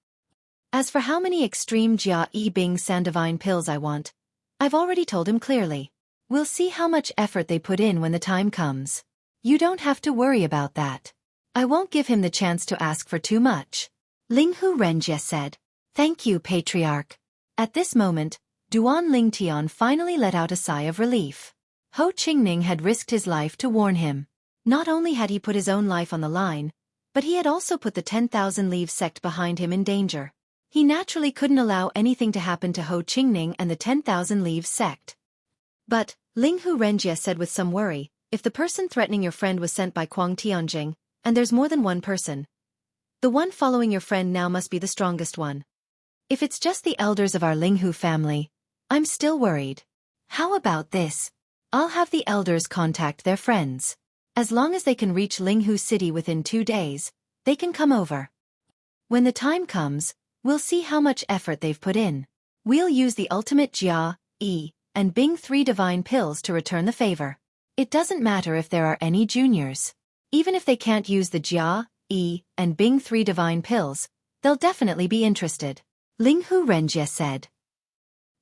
Speaker 1: As for how many extreme Jia Yi Bing San divine pills I want, I've already told him clearly. We'll see how much effort they put in when the time comes. You don't have to worry about that. I won't give him the chance to ask for too much. Linghu Renjia said. Thank you, Patriarch. At this moment, Duan Lingtian finally let out a sigh of relief. Ho Qingning had risked his life to warn him. Not only had he put his own life on the line, but he had also put the 10,000 Leaves sect behind him in danger. He naturally couldn't allow anything to happen to Ho Qingning and the 10,000 Leaves sect. But, Linghu Renjia said with some worry, if the person threatening your friend was sent by Kuang Tianjing, and there's more than one person, the one following your friend now must be the strongest one. If it's just the elders of our Linghu family, I'm still worried. How about this? I'll have the elders contact their friends. As long as they can reach Linghu City within 2 days, they can come over. When the time comes, we'll see how much effort they've put in. We'll use the ultimate Jia, Yi, and Bing 3 divine pills to return the favor. It doesn't matter if there are any juniors. Even if they can't use the Jia, Yi, and Bing 3 divine pills, they'll definitely be interested. Linghu Renjia said.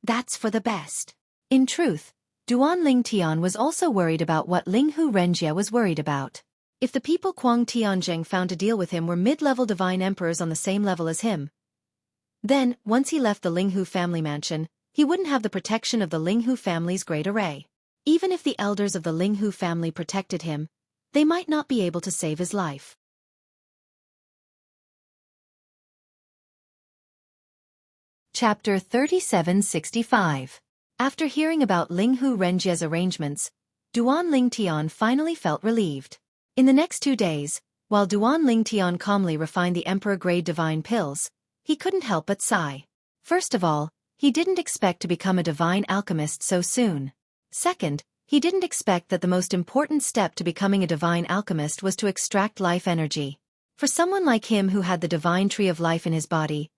Speaker 1: That's for the best. In truth, Duan Lingtian was also worried about what Linghu Renjia was worried about. If the people Kuang Tianjing found to deal with him were mid-level divine emperors on the same level as him, then, once he left the Linghu family mansion, he wouldn't have the protection of the Linghu family's great array. Even if the elders of the Linghu family protected him, they might not be able to save his life. Chapter 3765. After hearing about Linghu Renjie's arrangements, Duan Lingtian finally felt relieved. In the next 2 days, while Duan Lingtian calmly refined the emperor-grade divine pills, he couldn't help but sigh. First of all, he didn't expect to become a divine alchemist so soon. Second, he didn't expect that the most important step to becoming a divine alchemist was to extract life energy. For someone like him who had the divine tree of life in his body,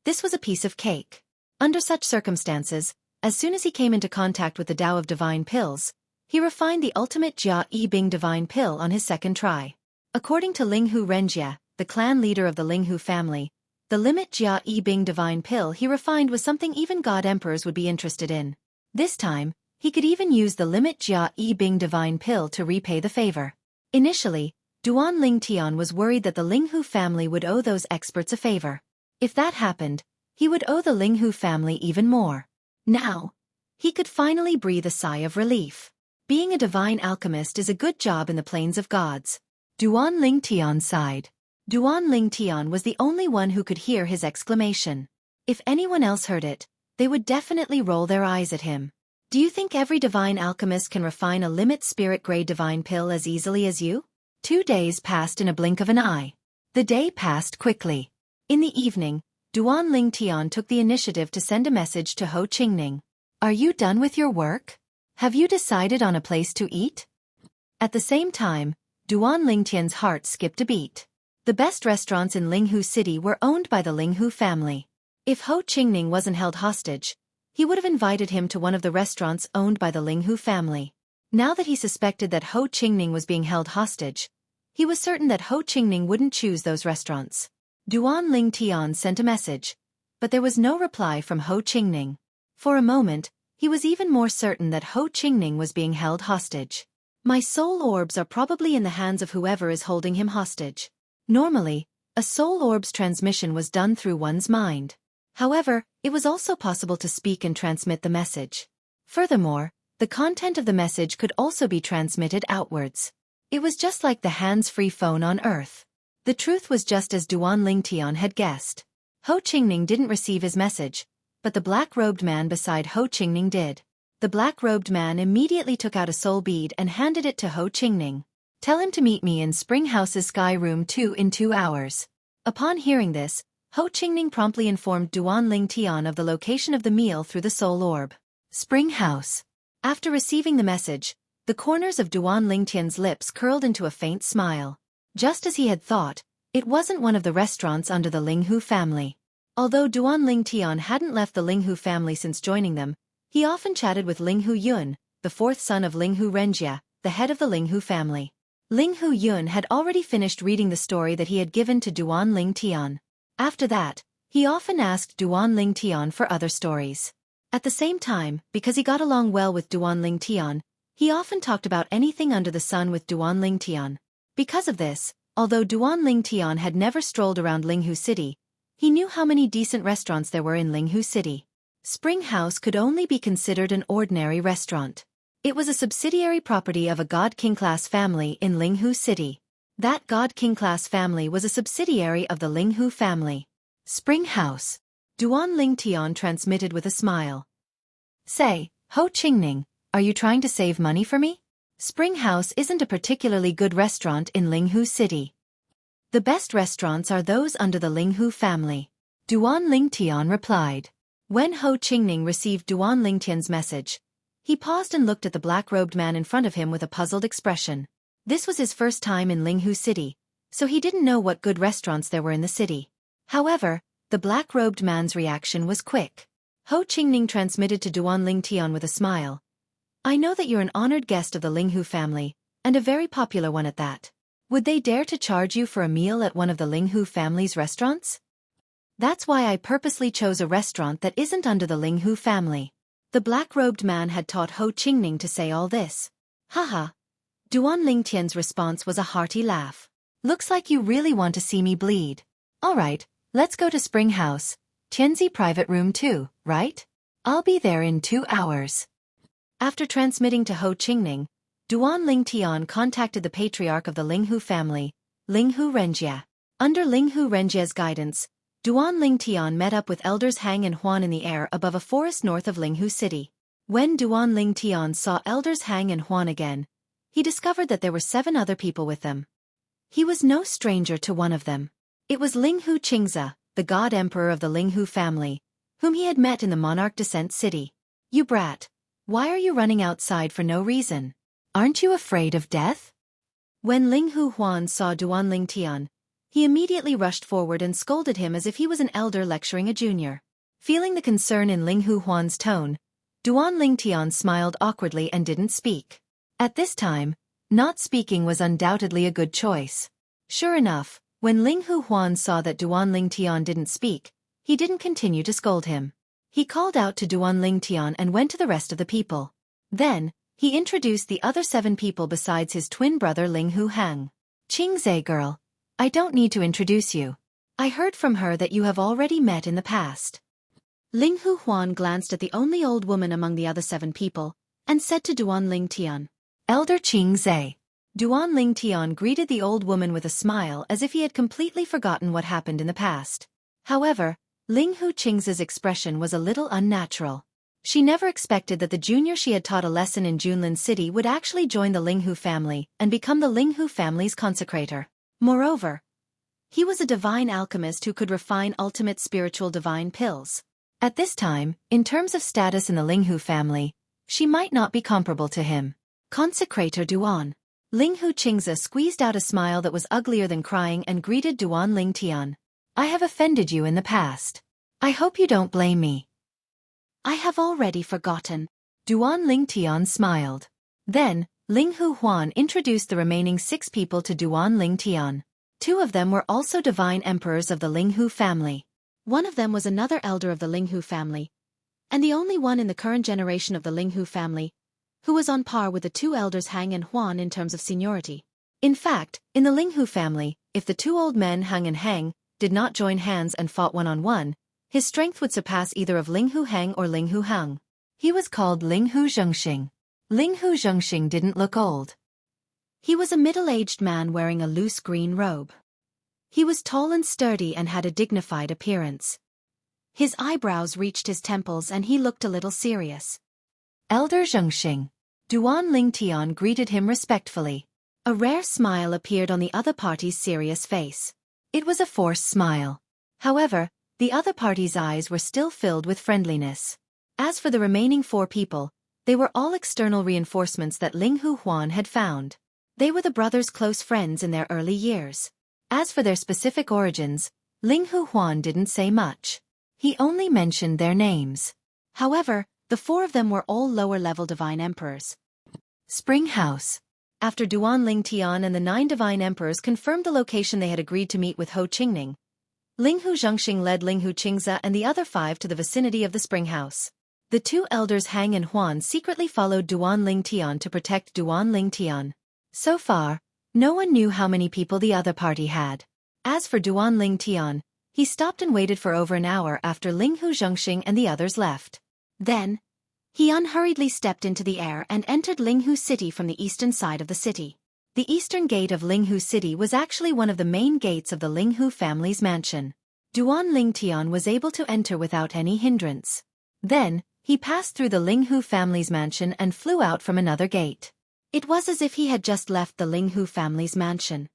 Speaker 1: this was a piece of cake. Under such circumstances, as soon as he came into contact with the Tao of divine pills, he refined the ultimate Jia Yi Bing divine pill on his second try. According to Linghu Renjie, the clan leader of the Linghu family, the limit Jia Yi Bing divine pill he refined was something even god emperors would be interested in. This time, he could even use the limit Jia Yi Bing divine pill to repay the favor. Initially, Duan Lingtian was worried that the Linghu family would owe those experts a favor. If that happened, he would owe the Linghu family even more. Now, he could finally breathe a sigh of relief. Being a divine alchemist is a good job in the plains of gods. Duan Lingtian sighed. Duan Lingtian was the only one who could hear his exclamation. If anyone else heard it, they would definitely roll their eyes at him. Do you think every divine alchemist can refine a limit spirit-grade divine pill as easily as you? 2 days passed in a blink of an eye. The day passed quickly. In the evening, Duan Lingtian took the initiative to send a message to Ho Qingning. Are you done with your work? Have you decided on a place to eat? At the same time, Duan Lingtian's heart skipped a beat. The best restaurants in Linghu City were owned by the Linghu family. If Ho Qingning wasn't held hostage, he would have invited him to one of the restaurants owned by the Linghu family. Now that he suspected that Ho Qingning was being held hostage, he was certain that Ho Qingning wouldn't choose those restaurants. Duan Lingtian sent a message, but there was no reply from Ho Qingning. For a moment, he was even more certain that Ho Qingning was being held hostage. My soul orbs are probably in the hands of whoever is holding him hostage. Normally, a soul orb's transmission was done through one's mind. However, it was also possible to speak and transmit the message. Furthermore, the content of the message could also be transmitted outwards. It was just like the hands-free phone on Earth. The truth was just as Duan Lingtian had guessed. Ho Qingning didn't receive his message, but the black-robed man beside Ho Qingning did. The black-robed man immediately took out a soul bead and handed it to Ho Qingning. Tell him to meet me in Spring House's Sky Room 2 in 2 hours. Upon hearing this, Ho Qingning promptly informed Duan Lingtian of the location of the meal through the soul orb. Spring House. After receiving the message, the corners of Duan Lingtian's lips curled into a faint smile. Just as he had thought, it wasn't one of the restaurants under the Linghu family. Although Duan Lingtian hadn't left the Linghu family since joining them, he often chatted with Linghu Yun, the 4th son of Linghu Renjie, the head of the Linghu family. Linghu Yun had already finished reading the story that he had given to Duan Lingtian. After that, he often asked Duan Lingtian for other stories. At the same time, because he got along well with Duan Lingtian, he often talked about anything under the sun with Duan Lingtian. Because of this, although Duan Lingtian had never strolled around Linghu City, he knew how many decent restaurants there were in Linghu City. Spring House could only be considered an ordinary restaurant. It was a subsidiary property of a God King class family in Linghu City. That God King class family was a subsidiary of the Linghu family. Spring House. Duan Lingtian transmitted with a smile. Say, Ho Qingning, are you trying to save money for me? Spring House isn't a particularly good restaurant in Linghu City. The best restaurants are those under the Linghu family. Duan Lingtian replied. When Ho Qingning received Duan Lingtian's message, he paused and looked at the black-robed man in front of him with a puzzled expression. This was his first time in Linghu City, so he didn't know what good restaurants there were in the city. However, the black-robed man's reaction was quick. Ho Qingning transmitted to Duan Lingtian with a smile. I know that you're an honored guest of the Linghu family, and a very popular one at that. Would they dare to charge you for a meal at one of the Linghu family's restaurants? That's why I purposely chose a restaurant that isn't under the Linghu family. The black-robed man had taught Ho Qingning to say all this. Haha. Duan Lingtian's response was a hearty laugh. Looks like you really want to see me bleed. Alright, let's go to Spring House, Tianzi Private Room 2, right? I'll be there in 2 hours. After transmitting to Ho Qingning, Duan Lingtian contacted the patriarch of the Linghu family, Linghu Renjie. Under Linghu Renjie's guidance, Duan Ling Tian met up with elders Hang and Huan in the air above a forest north of Linghu City. When Duan Ling Tian saw elders Hang and Huan again, he discovered that there were 7 other people with them. He was no stranger to one of them. It was Linghu Qingze, the god emperor of the Linghu family, whom he had met in the monarch descent city. "You brat, why are you running outside for no reason? Aren't you afraid of death?" When Linghu Huan saw Duan Ling Tian, he immediately rushed forward and scolded him as if he was an elder lecturing a junior. Feeling the concern in Linghu Huan's tone, Duan Ling Tian smiled awkwardly and didn't speak. At this time, not speaking was undoubtedly a good choice. Sure enough, when Linghu Huan saw that Duan Ling Tian didn't speak, he didn't continue to scold him. He called out to Duan Ling Tian and went to the rest of the people. Then, he introduced the other 7 people besides his twin brother Linghu Hang. "Qingze girl, I don't need to introduce you. I heard from her that you have already met in the past." Linghu Huan glanced at the only old woman among the other 7 people, and said to Duan Ling Tian, "Elder Qingze." Duan Ling Tian greeted the old woman with a smile as if he had completely forgotten what happened in the past. However, Linghu Qingze's expression was a little unnatural. She never expected that the junior she had taught a lesson in Junlin City would actually join the Linghu family and become the Linghu family's consecrator. Moreover, he was a divine alchemist who could refine ultimate spiritual divine pills. At this time, in terms of status in the Linghu family, she might not be comparable to him. "Consecrator Duan." Linghu Qingze squeezed out a smile that was uglier than crying and greeted Duan Ling Tian. "I have offended you in the past. I hope you don't blame me." "I have already forgotten." Duan Ling Tian smiled. Then, Linghu Huan introduced the remaining 6 people to Duan Ling Tian. 2 of them were also divine emperors of the Linghu family. One of them was another elder of the Linghu family, and the only one in the current generation of the Linghu family who was on par with the 2 elders Hang and Huan in terms of seniority. In fact, in the Linghu family, if the 2 old men Hang and Hang did not join hands and fought one-on-one, his strength would surpass either of Linghu Hang or Linghu Hang. He was called Linghu Zhengxing. Linghu Zhengxing didn't look old. He was a middle-aged man wearing a loose green robe. He was tall and sturdy and had a dignified appearance. His eyebrows reached his temples and he looked a little serious. "Elder Zhengxing." Duan Ling Tian greeted him respectfully. A rare smile appeared on the other party's serious face. It was a forced smile. However, the other party's eyes were still filled with friendliness. As for the remaining 4 people, they were all external reinforcements that Linghu Huan had found. They were the brothers' close friends in their early years. As for their specific origins, Linghu Huan didn't say much. He only mentioned their names. However, the 4 of them were all lower-level divine emperors. Spring House. After Duan Ling Tian and the 9 divine emperors confirmed the location they had agreed to meet with Ho Qingning, Linghu Zhengxing led Linghu Qingze and the other 5 to the vicinity of the Spring House. The 2 elders Hang and Huan secretly followed Duan Ling Tian to protect Duan Ling Tian. So far, no one knew how many people the other party had. As for Duan Ling Tian, he stopped and waited for over an hour after Linghu Zhengxing and the others left. Then, he unhurriedly stepped into the air and entered Linghu City from the eastern side of the city. The eastern gate of Linghu City was actually one of the main gates of the Linghu family's mansion. Duan Ling Tian was able to enter without any hindrance. Then, he passed through the Linghu family's mansion and flew out from another gate. It was as if he had just left the Linghu family's mansion.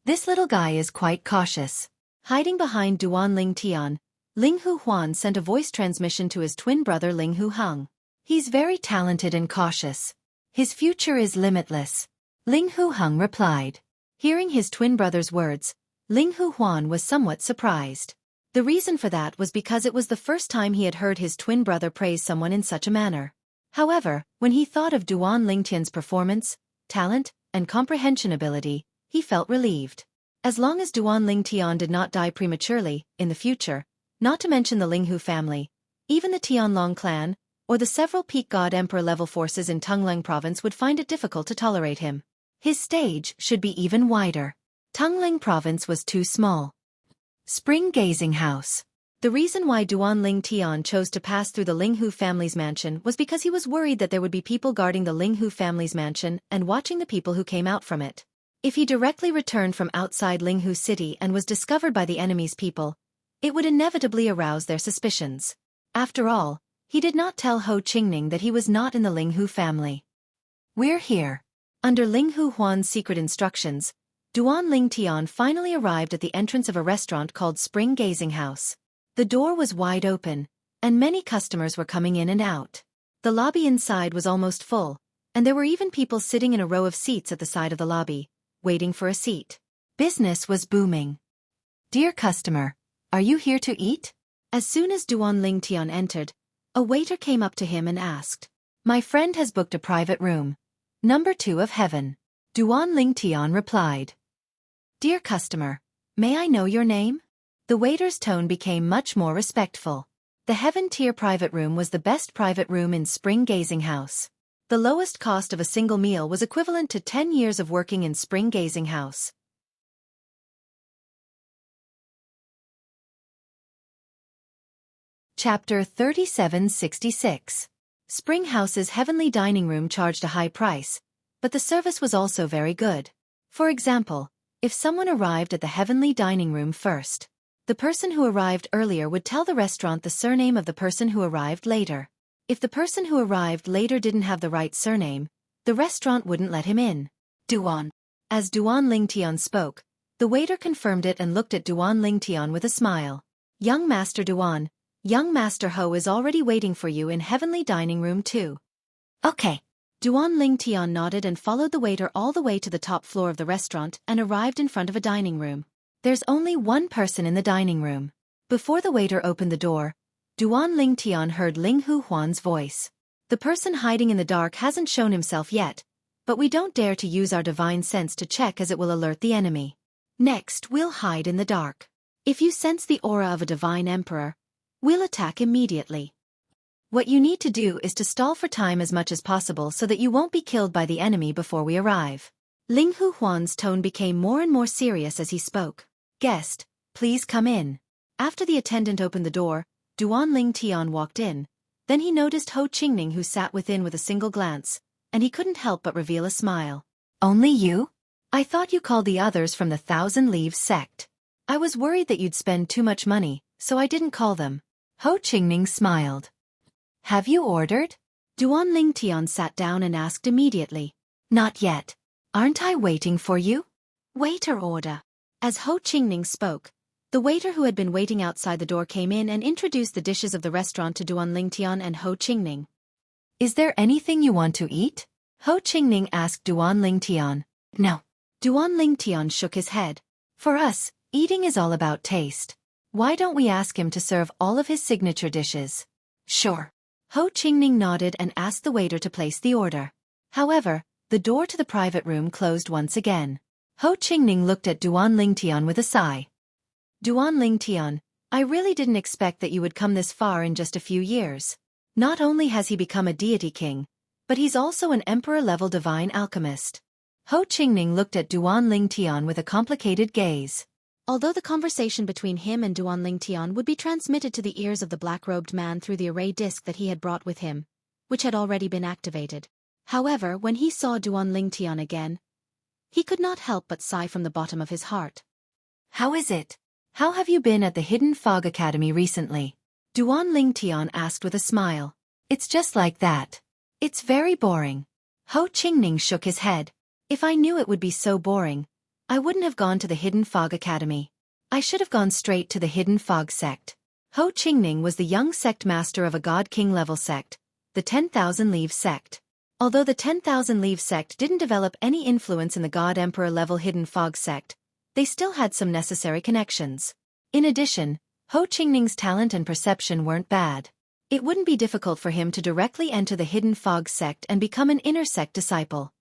Speaker 1: This little guy is quite cautious. Hiding behind Duan Ling Tian, Linghu Huan sent a voice transmission to his twin brother Linghu Hang. "He's very talented and cautious. His future is limitless," Linghu Hang replied. Hearing his twin brother's words, Linghu Huan was somewhat surprised. The reason for that was because it was the first time he had heard his twin brother praise someone in such a manner. However, when he thought of Duan Ling Tian's performance, talent, and comprehension ability, he felt relieved. As long as Duan Ling Tian did not die prematurely, in the future, not to mention the Linghu family, even the Tianlong clan, or the several peak god emperor level forces in Tongling province would find it difficult to tolerate him. His stage should be even wider. Tongling province was too small. Spring Gazing House. The reason why Duan Ling Tian chose to pass through the Linghu family's mansion was because he was worried that there would be people guarding the Linghu family's mansion and watching the people who came out from it. If he directly returned from outside Linghu City and was discovered by the enemy's people, It would inevitably arouse their suspicions. After all, he did not tell Ho Qingning that he was not in the Ling Hu family. We're here. Under Ling Hu Huan's secret instructions, Duan Ling Tian finally arrived at the entrance of a restaurant called Spring Gazing House. The door was wide open, and many customers were coming in and out. The lobby inside was almost full, and there were even people sitting in a row of seats at the side of the lobby, waiting for a seat. Business was booming. Dear customer, are you here to eat? As soon as Duan Ling Tian entered, a waiter came up to him and asked, My friend has booked a private room. Number 2 of heaven. Duan Ling Tian replied. Dear customer, may I know your name? The waiter's tone became much more respectful. The heaven-tier private room was the best private room in Spring Gazing House. The lowest cost of a single meal was equivalent to 10 years of working in Spring Gazing House. Chapter 3766. Spring House's heavenly dining room charged a high price, but the service was also very good. For example, if someone arrived at the heavenly dining room first, the person who arrived earlier would tell the restaurant the surname of the person who arrived later. If the person who arrived later didn't have the right surname, the restaurant wouldn't let him in. Duan. As Duan Ling Tian spoke, the waiter confirmed it and looked at Duan Ling Tian with a smile. Young Master Duan, young Master Ho is already waiting for you in heavenly dining room 2. Okay. Duan Ling Tian nodded and followed the waiter all the way to the top floor of the restaurant and arrived in front of a dining room. There's only one person in the dining room. Before the waiter opened the door, Duan Ling Tian heard Ling Hu Huan's voice. The person hiding in the dark hasn't shown himself yet, but we don't dare to use our divine sense to check as it will alert the enemy. Next, we'll hide in the dark. If you sense the aura of a divine emperor, we'll attack immediately. What you need to do is to stall for time as much as possible so that you won't be killed by the enemy before we arrive. Ling Hu Huan's tone became more and more serious as he spoke. Guest, please come in. After the attendant opened the door, Duan Ling Tian walked in. Then he noticed Ho Qingning who sat within with a single glance, and he couldn't help but reveal a smile. Only you? I thought you called the others from the Thousand Leaves sect. I was worried that you'd spend too much money, so I didn't call them. Ho Qingning smiled. Have you ordered? Duan Ling Tian sat down and asked immediately. Not yet. Aren't I waiting for you? Waiter order. As Ho Qingning spoke, the waiter who had been waiting outside the door came in and introduced the dishes of the restaurant to Duan Ling Tian and Ho Qingning. Is there anything you want to eat? Ho Qingning asked Duan Ling Tian. No. Duan Ling Tian shook his head. For us, eating is all about taste. Why don't we ask him to serve all of his signature dishes? Sure. Ho Qingning nodded and asked the waiter to place the order. However, the door to the private room closed once again. Ho Qingning looked at Duan Ling Tian with a sigh. Duan Ling Tian, I really didn't expect that you would come this far in just a few years. Not only has he become a deity king, but he's also an emperor-level divine alchemist. Ho Qingning looked at Duan Ling Tian with a complicated gaze. Although the conversation between him and Duan Ling Tian would be transmitted to the ears of the black-robed man through the array disc that he had brought with him, which had already been activated. However, when he saw Duan Ling Tian again, he could not help but sigh from the bottom of his heart. How is it? How have you been at the Hidden Fog Academy recently? Duan Ling Tian asked with a smile. It's just like that. It's very boring. Ho Qingning shook his head. If I knew it would be so boring, I wouldn't have gone to the Hidden Fog Academy. I should have gone straight to the Hidden Fog sect. Ho Qingning was the young sect master of a God King level sect, the 10,000 Leaves sect. Although the 10,000 Leaves sect didn't develop any influence in the God Emperor level Hidden Fog sect, they still had some necessary connections. In addition, Ho Qingning's talent and perception weren't bad. It wouldn't be difficult for him to directly enter the Hidden Fog sect and become an inner sect disciple.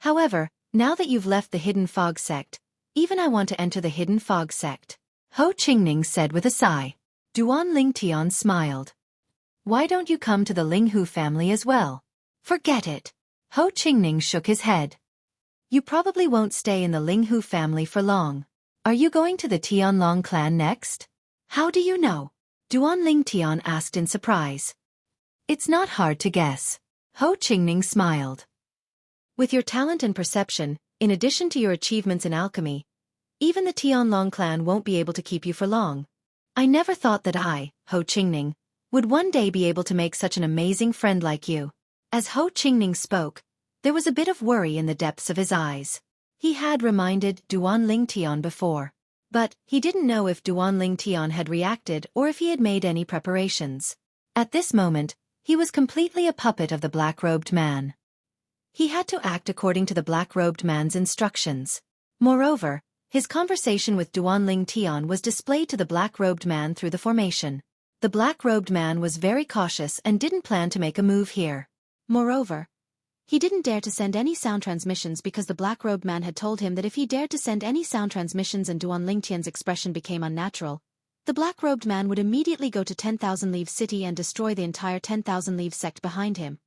Speaker 1: However, now that you've left the Hidden Fog sect, even I want to enter the Hidden Fog sect. Ho Qingning said with a sigh. Duan Ling Tian smiled. Why don't you come to the Ling Hu family as well? Forget it. Ho Qingning shook his head. You probably won't stay in the Ling Hu family for long. Are you going to the Tianlong clan next? How do you know? Duan Ling Tian asked in surprise. It's not hard to guess. Ho Qingning smiled. With your talent and perception, in addition to your achievements in alchemy, even the Tianlong clan won't be able to keep you for long. I never thought that I, Ho Qingning, would one day be able to make such an amazing friend like you. As Ho Qingning spoke, there was a bit of worry in the depths of his eyes. He had reminded Duan Lingtian before, but he didn't know if Duan Lingtian had reacted or if he had made any preparations. At this moment, he was completely a puppet of the black-robed man. He had to act according to the black-robed man's instructions. Moreover, his conversation with Duan Lingtian was displayed to the black-robed man through the formation. The black-robed man was very cautious and didn't plan to make a move here. Moreover, he didn't dare to send any sound transmissions because the black-robed man had told him that if he dared to send any sound transmissions and Duan Lingtian's expression became unnatural, the black-robed man would immediately go to 10,000 Leaves City and destroy the entire 10,000 Leaves sect behind him.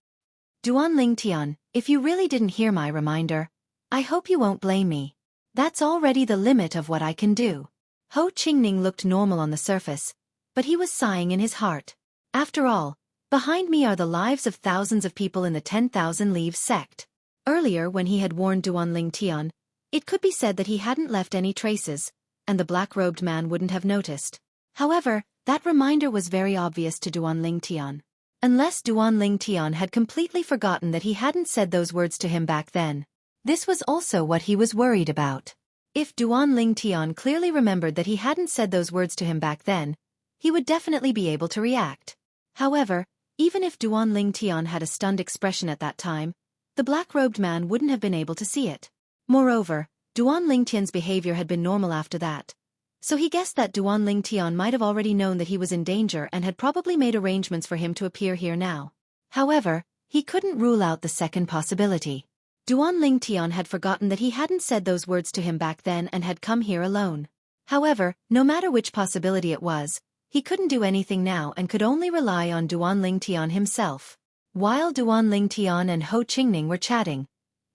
Speaker 1: Duan Lingtian, if you really didn't hear my reminder, I hope you won't blame me. That's already the limit of what I can do. Ho Qingning looked normal on the surface, but he was sighing in his heart. After all, behind me are the lives of thousands of people in the 10,000 Leaves sect. Earlier when he had warned Duan Lingtian, it could be said that he hadn't left any traces, and the black-robed man wouldn't have noticed. However, that reminder was very obvious to Duan Lingtian. Unless Duan Lingtian had completely forgotten that he hadn't said those words to him back then. This was also what he was worried about. If Duan Lingtian clearly remembered that he hadn't said those words to him back then, he would definitely be able to react. However, even if Duan Lingtian had a stunned expression at that time, the black-robed man wouldn't have been able to see it. Moreover, Duan Lingtian's behavior had been normal after that, so he guessed that Duan Lingtian might have already known that he was in danger and had probably made arrangements for him to appear here now. However, he couldn't rule out the second possibility. Duan Lingtian had forgotten that he hadn't said those words to him back then and had come here alone. However, no matter which possibility it was, he couldn't do anything now and could only rely on Duan Lingtian himself. While Duan Lingtian and Ho Qingning were chatting,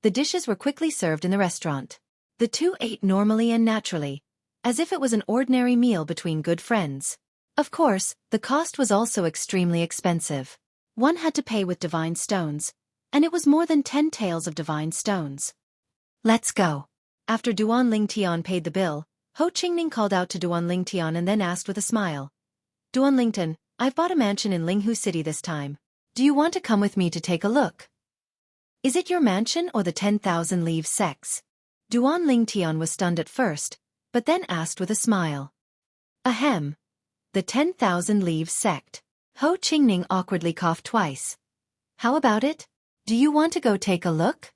Speaker 1: the dishes were quickly served in the restaurant. The two ate normally and naturally, as if it was an ordinary meal between good friends. Of course, the cost was also extremely expensive. One had to pay with divine stones, and it was more than 10 taels of divine stones. Let's go. After Duan Lingtian paid the bill, Ho Qingning called out to Duan Lingtian and then asked with a smile. Duan Lingtian, I've bought a mansion in Linghu City this time. Do you want to come with me to take a look? Is it your mansion or the 10,000 Leaves sects? Duan Lingtian was stunned at first, but then asked with a smile. Ahem. The 10,000 Leaves sect. Ho Qingning awkwardly coughed twice. How about it? Do you want to go take a look?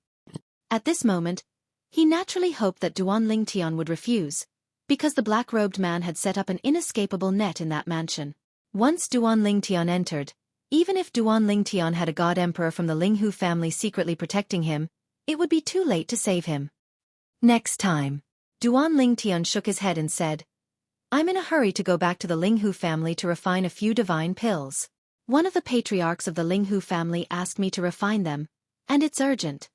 Speaker 1: At this moment, he naturally hoped that Duan Lingtian would refuse, because the black-robed man had set up an inescapable net in that mansion. Once Duan Lingtian entered, even if Duan Lingtian had a god emperor from the Linghu family secretly protecting him, it would be too late to save him. Next time. Duan Lingtian shook his head and said, I'm in a hurry to go back to the Linghu family to refine a few divine pills. One of the patriarchs of the Linghu family asked me to refine them, and it's urgent.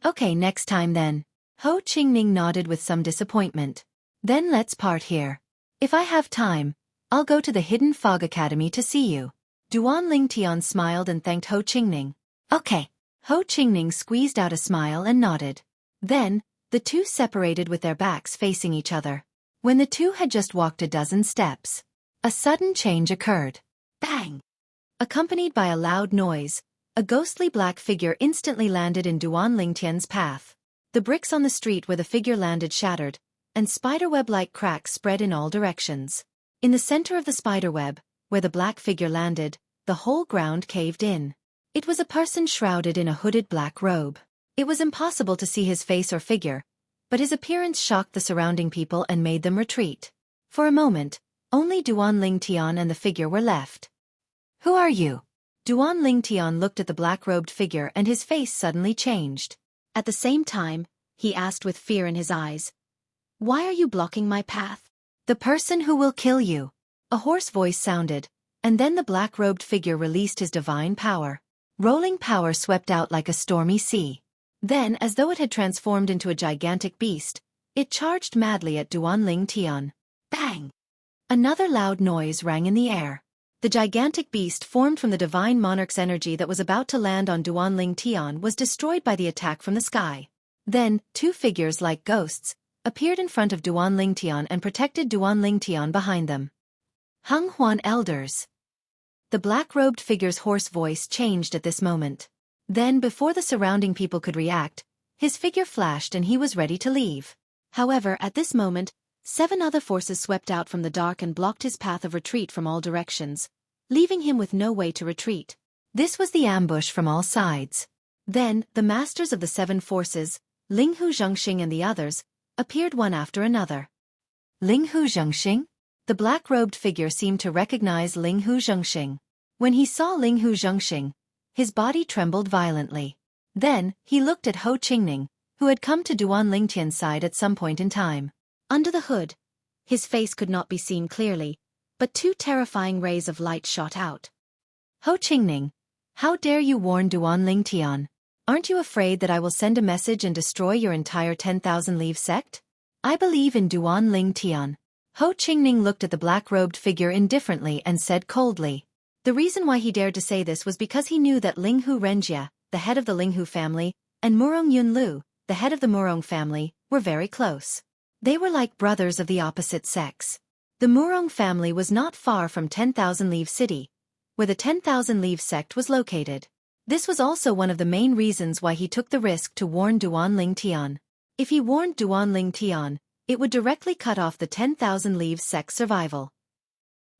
Speaker 1: Okay, next time then. Ho Qingning nodded with some disappointment. Then let's part here. If I have time, I'll go to the Hidden Fog Academy to see you. Duan Lingtian smiled and thanked Ho Qingning. Okay. Ho Qingning squeezed out a smile and nodded. Then, the two separated with their backs facing each other. When the two had just walked a dozen steps, a sudden change occurred. Bang! Accompanied by a loud noise, a ghostly black figure instantly landed in Duan Lingtian's path. The bricks on the street where the figure landed shattered, and spiderweb-like cracks spread in all directions. In the center of the spiderweb, where the black figure landed, the whole ground caved in. It was a person shrouded in a hooded black robe. It was impossible to see his face or figure, but his appearance shocked the surrounding people and made them retreat. For a moment, only Duan Lingtian and the figure were left. Who are you? Duan Lingtian looked at the black-robed figure and his face suddenly changed. At the same time, he asked with fear in his eyes, Why are you blocking my path? The person who will kill you. A hoarse voice sounded, and then the black-robed figure released his divine power. Rolling power swept out like a stormy sea. Then, as though it had transformed into a gigantic beast, it charged madly at Duan Lingtian. Bang! Another loud noise rang in the air. The gigantic beast formed from the divine monarch's energy that was about to land on Duan Lingtian was destroyed by the attack from the sky. Then, two figures like ghosts appeared in front of Duan Lingtian and protected Duan Lingtian behind them. Hung Huan elders. The black-robed figure's hoarse voice changed at this moment. Then, before the surrounding people could react, his figure flashed and he was ready to leave. However, at this moment, 7 other forces swept out from the dark and blocked his path of retreat from all directions, leaving him with no way to retreat. This was the ambush from all sides. Then, the masters of the 7 forces, Linghu Zhengxing and the others, appeared one after another. Linghu Zhengxing? The black-robed figure seemed to recognize Linghu Zhengxing. When he saw Linghu Zhengxing, his body trembled violently. Then, he looked at Ho Qingning, who had come to Duan Lingtian's side at some point in time. Under the hood, his face could not be seen clearly, but 2 terrifying rays of light shot out. Ho Qingning, how dare you warn Duan Lingtian? Aren't you afraid that I will send a message and destroy your entire 10,000 Leave sect? I believe in Duan Lingtian. Ho Qingning looked at the black-robed figure indifferently and said coldly. The reason why he dared to say this was because he knew that Linghu Renjie, the head of the Linghu family, and Murong Yunlu, the head of the Murong family, were very close. They were like brothers of the opposite sex. The Murong family was not far from 10,000 Leave City, where the 10,000 Leave sect was located. This was also one of the main reasons why he took the risk to warn Duan Lingtian. If he warned Duan Lingtian, it would directly cut off the 10,000 Leave sect's survival.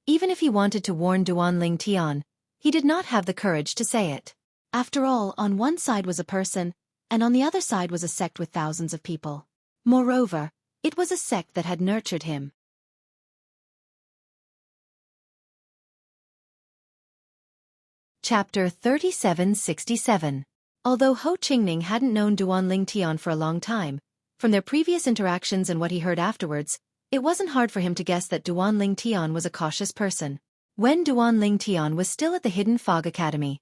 Speaker 1: Even if he wanted to warn Duan Lingtian, he did not have the courage to say it. After all, on one side was a person, and on the other side was a sect with thousands of people. Moreover, it was a sect that had nurtured him. Chapter 3767. Although Ho Qingning hadn't known Duan Lingtian for a long time, from their previous interactions and what he heard afterwards, it wasn't hard for him to guess that Duan Lingtian was a cautious person. When Duan Lingtian was still at the Hidden Fog Academy,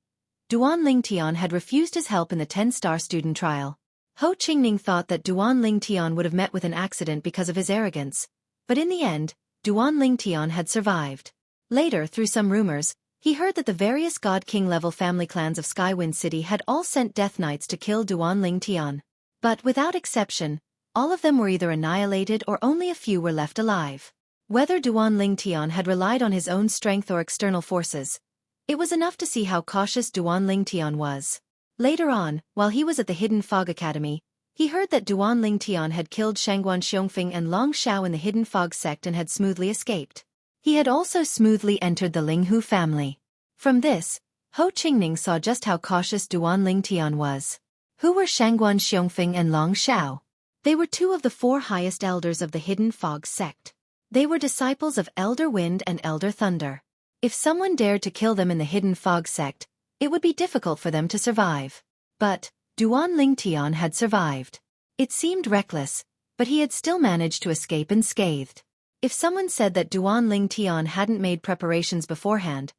Speaker 1: Duan Lingtian had refused his help in the 10-star student trial. Ho Qingning thought that Duan Lingtian would have met with an accident because of his arrogance, but in the end, Duan Lingtian had survived. Later, through some rumors, he heard that the various God King level family clans of Skywind City had all sent Death Knights to kill Duan Lingtian. But without exception, all of them were either annihilated or only a few were left alive. Whether Duan Lingtian had relied on his own strength or external forces, it was enough to see how cautious Duan Lingtian was. Later on, while he was at the Hidden Fog Academy, he heard that Duan Lingtian had killed Shangguan Xiongfeng and Long Shao in the Hidden Fog sect and had smoothly escaped. He had also smoothly entered the Linghu family. From this, Ho Qingning saw just how cautious Duan Lingtian was. Who were Shangguan Xiongfeng and Long Shao? They were 2 of the 4 highest elders of the Hidden Fog sect. They were disciples of Elder Wind and Elder Thunder. If someone dared to kill them in the Hidden Fog sect, it would be difficult for them to survive. But Duan Lingtian had survived. It seemed reckless, but he had still managed to escape unscathed. If someone said that Duan Lingtian hadn't made preparations beforehand,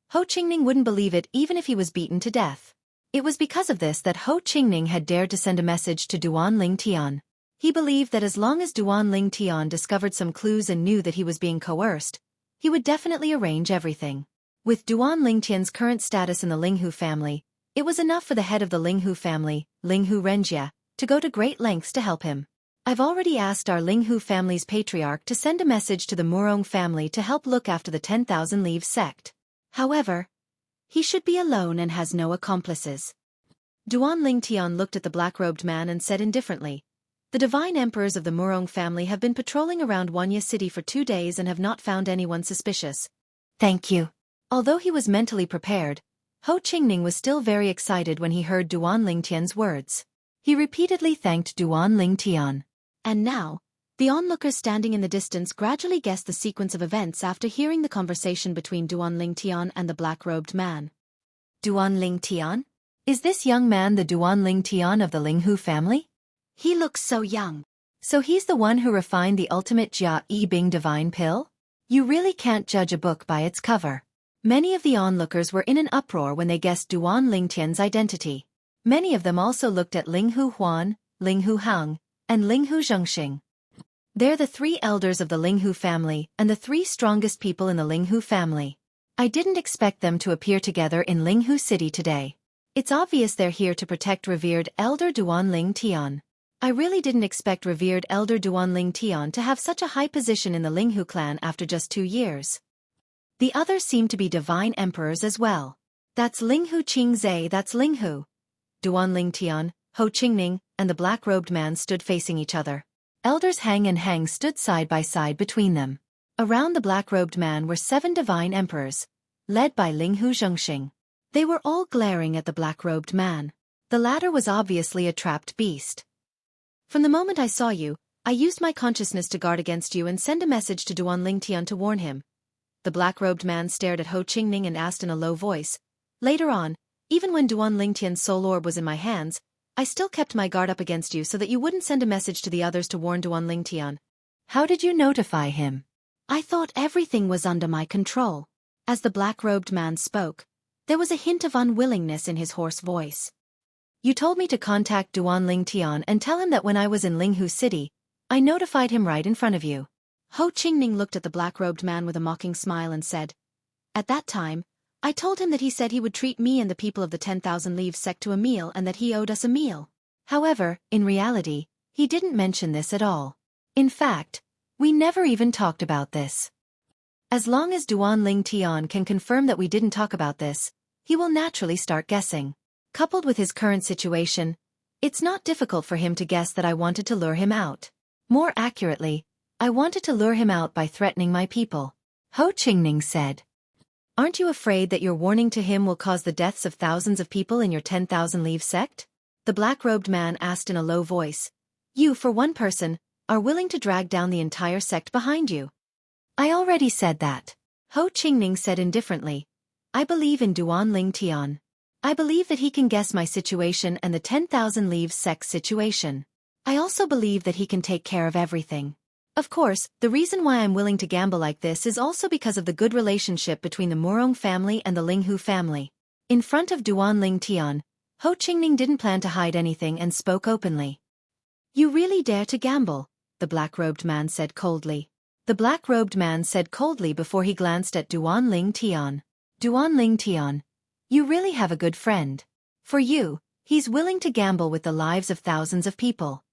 Speaker 1: Ho Qingning wouldn't believe it even if he was beaten to death. It was because of this that Ho Qingning had dared to send a message to Duan Lingtian. He believed that as long as Duan Lingtian discovered some clues and knew that he was being coerced, he would definitely arrange everything. With Duan Lingtian's current status in the Linghu family, it was enough for the head of the Linghu family, Linghu Renjie, to go to great lengths to help him. I've already asked our Linghu family's patriarch to send a message to the Murong family to help look after the 10,000 Leave sect. However, he should be alone and has no accomplices. Duan Lingtian looked at the black-robed man and said indifferently, "The divine emperors of the Murong family have been patrolling around Wanya City for 2 days and have not found anyone suspicious." Thank you. Although he was mentally prepared, Ho Qingning was still very excited when he heard Duan Lingtian's words. He repeatedly thanked Duan Lingtian. And now, the onlookers standing in the distance gradually guessed the sequence of events after hearing the conversation between Duan Lingtian and the black-robed man. Duan Lingtian? Is this young man the Duan Lingtian of the Linghu family? He looks so young. So he's the one who refined the ultimate Jia Yi Bing divine pill? You really can't judge a book by its cover. Many of the onlookers were in an uproar when they guessed Duan Lingtian's identity. Many of them also looked at Linghu Huan, Linghu Hang, and Linghu Zhengxing. They're the 3 elders of the Linghu family and the 3 strongest people in the Linghu family. I didn't expect them to appear together in Linghu City today. It's obvious they're here to protect revered Elder Duan Lingtian. I really didn't expect revered Elder Duan Lingtian to have such a high position in the Linghu clan after just 2 years. The others seemed to be divine emperors as well. That's Linghu Qingzai, that's Linghu. Duan Lingtian, Ho Qingning, and the black-robed man stood facing each other. Elders Hang and Hang stood side by side between them. Around the black-robed man were 7 divine emperors, led by Linghu Zhengxing. They were all glaring at the black-robed man. The latter was obviously a trapped beast. From the moment I saw you, I used my consciousness to guard against you and send a message to Duan Lingtian to warn him. The black-robed man stared at Ho Qingning and asked in a low voice. Later on, even when Duan Lingtian's soul orb was in my hands, I still kept my guard up against you so that you wouldn't send a message to the others to warn Duan Lingtian. How did you notify him? I thought everything was under my control. As the black-robed man spoke, there was a hint of unwillingness in his hoarse voice. You told me to contact Duan Lingtian and tell him that when I was in Linghu City, I notified him right in front of you. Ho Qingning looked at the black-robed man with a mocking smile and said, At that time, I told him that he said he would treat me and the people of the 10,000 Leaves sect to a meal and that he owed us a meal. However, in reality, he didn't mention this at all. In fact, we never even talked about this. As long as Duan Lingtian can confirm that we didn't talk about this, he will naturally start guessing. Coupled with his current situation, it's not difficult for him to guess that I wanted to lure him out. More accurately, I wanted to lure him out by threatening my people. Ho Qingning said. Aren't you afraid that your warning to him will cause the deaths of thousands of people in your 10,000 Leaves sect? The black-robed man asked in a low voice. You, for one person, are willing to drag down the entire sect behind you. I already said that. Ho Qingning said indifferently. I believe in Duan Lingtian. I believe that he can guess my situation and the 10,000 Leaves sect's situation. I also believe that he can take care of everything. Of course, the reason why I'm willing to gamble like this is also because of the good relationship between the Murong family and the Linghu family. In front of Duan Lingtian, Ho Qingning didn't plan to hide anything and spoke openly. You really dare to gamble, the black-robed man said coldly. The black-robed man said coldly before he glanced at Duan Lingtian. Duan Lingtian, you really have a good friend. For you, he's willing to gamble with the lives of thousands of people.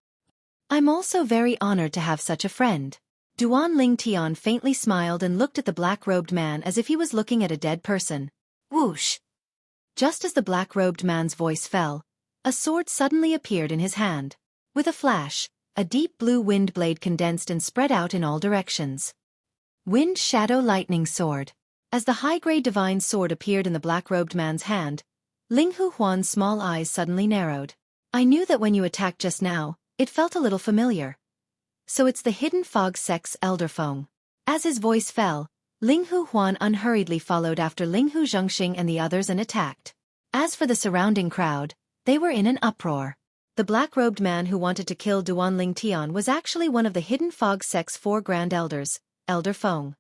Speaker 1: I'm also very honored to have such a friend. Duan Lingtian faintly smiled and looked at the black-robed man as if he was looking at a dead person. Whoosh! Just as the black-robed man's voice fell, a sword suddenly appeared in his hand. With a flash, a deep blue wind blade condensed and spread out in all directions. Wind Shadow Lightning Sword. As the high-grade divine sword appeared in the black-robed man's hand, Linghu Huan's small eyes suddenly narrowed. I knew that when you attacked just now, it felt a little familiar. So it's the Hidden Fog sect's Elder Feng. As his voice fell, Linghu Huan unhurriedly followed after Linghu Zhengxing and the others and attacked. As for the surrounding crowd, they were in an uproar. The black-robed man who wanted to kill Duan Lingtian was actually one of the Hidden Fog sect's 4 Grand Elders, Elder Feng.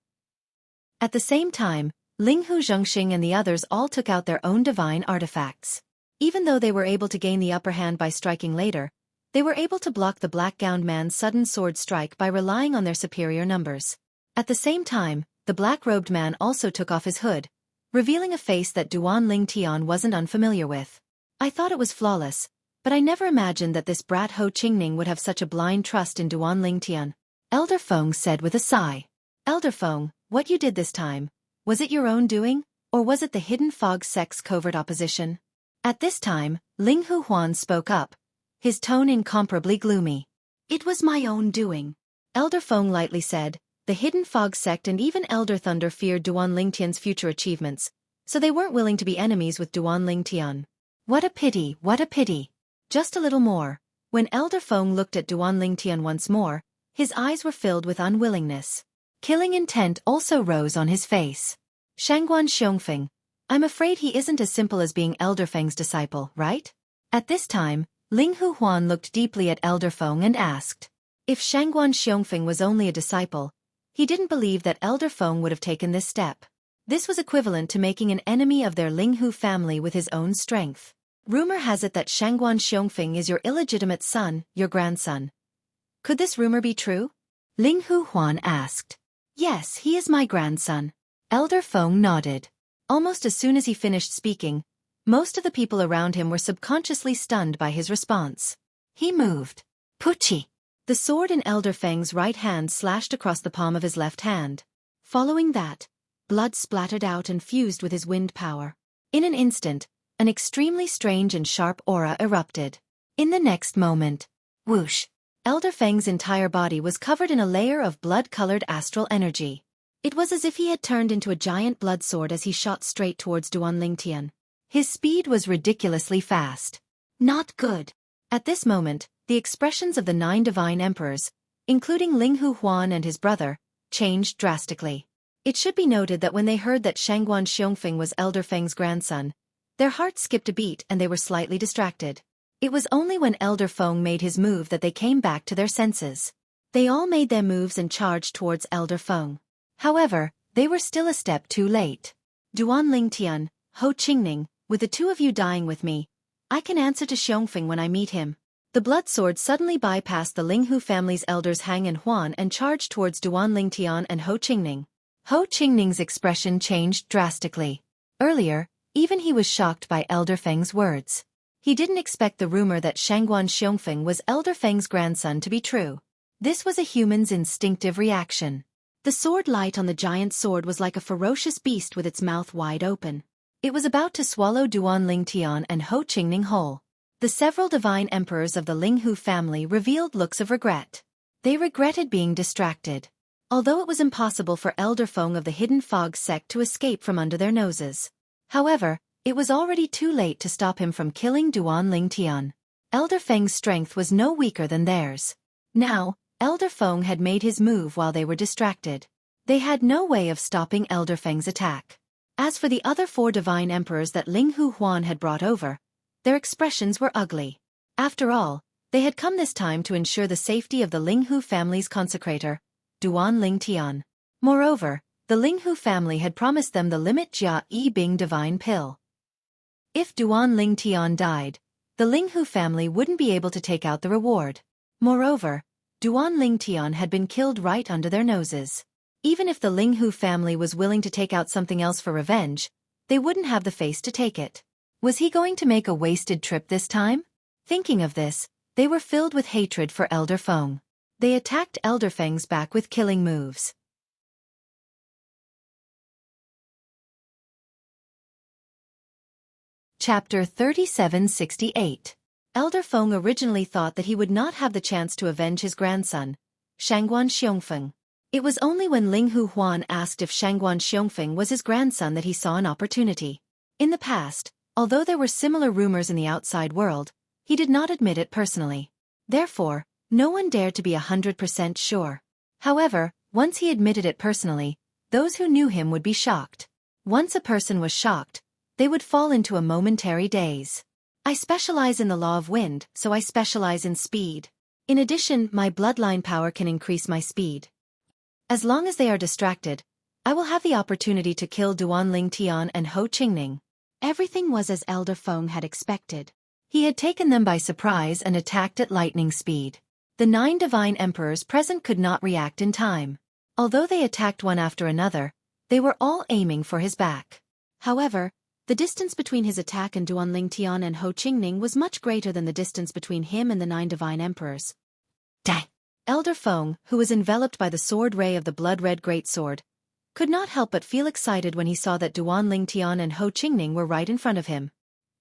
Speaker 1: At the same time, Linghu Zhengxing and the others all took out their own divine artifacts. Even though they were able to gain the upper hand by striking later, they were able to block the black-gowned man's sudden sword strike by relying on their superior numbers. At the same time, the black-robed man also took off his hood, revealing a face that Duan Lingtian wasn't unfamiliar with. I thought it was flawless, but I never imagined that this brat Ho Qingning would have such a blind trust in Duan Lingtian. Elder Feng said with a sigh. Elder Feng, what you did this time, was it your own doing, or was it the Hidden Fog sect's covert opposition? At this time, Linghu Huan spoke up, his tone incomparably gloomy. It was my own doing. Elder Feng lightly said. The Hidden Fog sect and even Elder Thunder feared Duan Lingtian's future achievements, so they weren't willing to be enemies with Duan Lingtian. What a pity, what a pity. Just a little more. When Elder Feng looked at Duan Lingtian once more, his eyes were filled with unwillingness. Killing intent also rose on his face. Shangguan Xiongfeng, I'm afraid he isn't as simple as being Elder Feng's disciple, right? At this time, Linghu Huan looked deeply at Elder Feng and asked. If Shangguan Xiongfeng was only a disciple, he didn't believe that Elder Feng would have taken this step. This was equivalent to making an enemy of their Linghu family with his own strength. Rumor has it that Shangguan Xiongfeng is your illegitimate son, your grandson. Could this rumor be true? Linghu Huan asked. Yes, he is my grandson. Elder Feng nodded. Almost as soon as he finished speaking, most of the people around him were subconsciously stunned by his response. He moved. Puchi! The sword in Elder Feng's right hand slashed across the palm of his left hand. Following that, blood splattered out and fused with his wind power. In an instant, an extremely strange and sharp aura erupted. In the next moment, whoosh! Elder Feng's entire body was covered in a layer of blood-colored astral energy. It was as if he had turned into a giant blood sword as he shot straight towards Duan Lingtian. His speed was ridiculously fast. Not good. At this moment, the expressions of the 9 divine emperors, including Linghu Huan and his brother, changed drastically. It should be noted that when they heard that Shangguan Xiongfeng was Elder Feng's grandson, their hearts skipped a beat and they were slightly distracted. It was only when Elder Feng made his move that they came back to their senses. They all made their moves and charged towards Elder Feng. However, they were still a step too late. Duan Lingtian, Ho Qingning, with the two of you dying with me, I can answer to Xiongfeng when I meet him. The blood sword suddenly bypassed the Linghu family's elders Hang and Huan and charged towards Duan Lingtian and Ho Qingning. Ho Qingning's expression changed drastically. Earlier, even he was shocked by Elder Feng's words. He didn't expect the rumor that Shangguan Xiongfeng was Elder Feng's grandson to be true. This was a human's instinctive reaction. The sword light on the giant sword was like a ferocious beast with its mouth wide open. It was about to swallow Duan Lingtian and Ho Qingning whole. The several divine emperors of the Linghu family revealed looks of regret. They regretted being distracted. Although it was impossible for Elder Feng of the Hidden Fog sect to escape from under their noses. However, it was already too late to stop him from killing Duan Lingtian. Elder Feng's strength was no weaker than theirs. Now, Elder Feng had made his move while they were distracted. They had no way of stopping Elder Feng's attack. As for the other 4 divine emperors that Linghu Huan had brought over, their expressions were ugly. After all, they had come this time to ensure the safety of the Linghu family's consecrator, Duan Lingtian. Moreover, the Linghu family had promised them the Limit Jia Yi Bing divine pill. If Duan Lingtian died, the Linghu family wouldn't be able to take out the reward. Moreover, Duan Lingtian had been killed right under their noses. Even if the Linghu family was willing to take out something else for revenge, they wouldn't have the face to take it. Was he going to make a wasted trip this time? Thinking of this, they were filled with hatred for Elder Feng. They attacked Elder Feng's back with killing moves. Chapter 3768. Elder Feng originally thought that he would not have the chance to avenge his grandson, Shangguan Xiongfeng. It was only when Linghu Huan asked if Shangguan Xiongfeng was his grandson that he saw an opportunity. In the past, although there were similar rumors in the outside world, he did not admit it personally. Therefore, no one dared to be 100% sure. However, once he admitted it personally, those who knew him would be shocked. Once a person was shocked, they would fall into a momentary daze. I specialize in the law of wind, so I specialize in speed. In addition, my bloodline power can increase my speed. As long as they are distracted, I will have the opportunity to kill Duan Lingtian and Ho Qingning. Everything was as Elder Feng had expected. He had taken them by surprise and attacked at lightning speed. The 9 divine emperors present could not react in time. Although they attacked one after another, they were all aiming for his back. However, the distance between his attack and Duan Lingtian and Ho Qingning was much greater than the distance between him and the 9 divine emperors. Dang! Elder Feng, who was enveloped by the sword ray of the blood-red greatsword, could not help but feel excited when he saw that Duan Lingtian and Ho Qingning were right in front of him.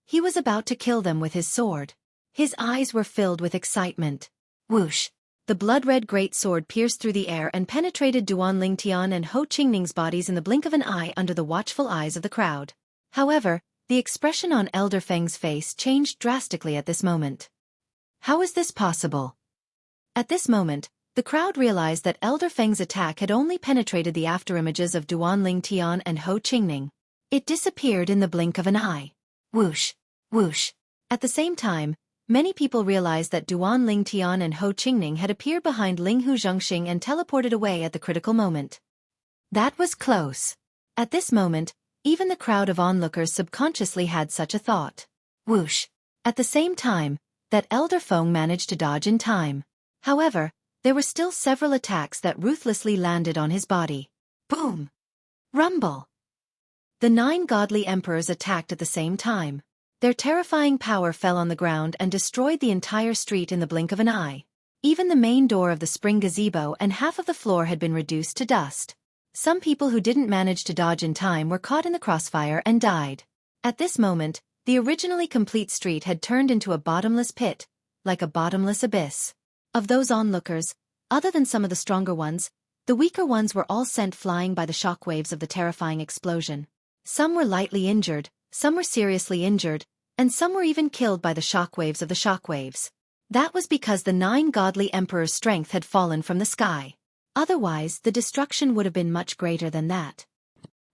Speaker 1: He was about to kill them with his sword. His eyes were filled with excitement. Whoosh! The blood-red greatsword pierced through the air and penetrated Duan Lingtian and Ho Qingning's bodies in the blink of an eye under the watchful eyes of the crowd. However, the expression on Elder Feng's face changed drastically at this moment. How is this possible? At this moment, the crowd realized that Elder Feng's attack had only penetrated the afterimages of Duan Lingtian and Ho Qingning. It disappeared in the blink of an eye. Whoosh! Whoosh! At the same time, many people realized that Duan Lingtian and Ho Qingning had appeared behind Linghu Zhongxing and teleported away at the critical moment. That was close. At this moment, even the crowd of onlookers subconsciously had such a thought. Whoosh! At the same time, that Elder Feng managed to dodge in time. However, there were still several attacks that ruthlessly landed on his body. Boom! Rumble! The 9 godly emperors attacked at the same time. Their terrifying power fell on the ground and destroyed the entire street in the blink of an eye. Even the main door of the spring gazebo and half of the floor had been reduced to dust. Some people who didn't manage to dodge in time were caught in the crossfire and died. At this moment, the originally complete street had turned into a bottomless pit, like a bottomless abyss. Of those onlookers, other than some of the stronger ones, the weaker ones were all sent flying by the shockwaves of the terrifying explosion. Some were lightly injured, some were seriously injured, and some were even killed by the shockwaves of the shockwaves. That was because the 9 godly emperors' strength had fallen from the sky. Otherwise, the destruction would have been much greater than that.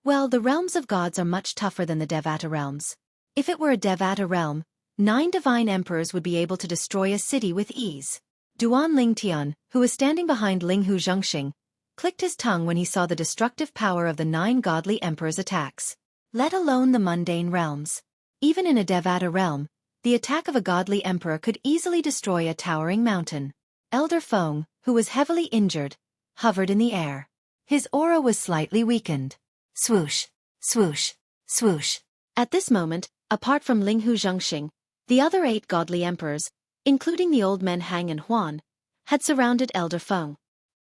Speaker 1: Well, the realms of gods are much tougher than the Devata realms. If it were a Devata realm, 9 divine emperors would be able to destroy a city with ease. Duan Lingtian, who was standing behind Linghu Zhengxing, clicked his tongue when he saw the destructive power of the 9 godly emperors' attacks. Let alone the mundane realms. Even in a Devata realm, the attack of a godly emperor could easily destroy a towering mountain. Elder Feng, who was heavily injured, hovered in the air. His aura was slightly weakened. Swoosh, swoosh, swoosh. At this moment, apart from Linghu Zhengxing, the other 8 godly emperors, including the old men Hang and Huan, had surrounded Elder Feng.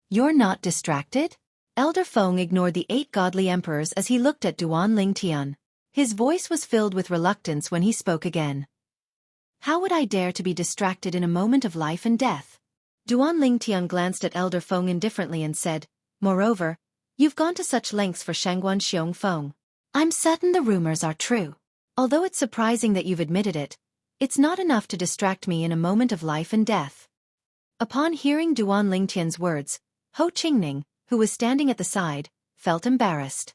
Speaker 1: You're not distracted? Elder Feng ignored the 8 godly emperors as he looked at Duan Lingtian. His voice was filled with reluctance when he spoke again. How would I dare to be distracted in a moment of life and death? Duan Lingtian glanced at Elder Feng indifferently and said, Moreover, you've gone to such lengths for Shangguan Xiong Feng. I'm certain the rumors are true. Although it's surprising that you've admitted it, it's not enough to distract me in a moment of life and death. Upon hearing Duan Lingtian's words, Ho Qingning, who was standing at the side, felt embarrassed.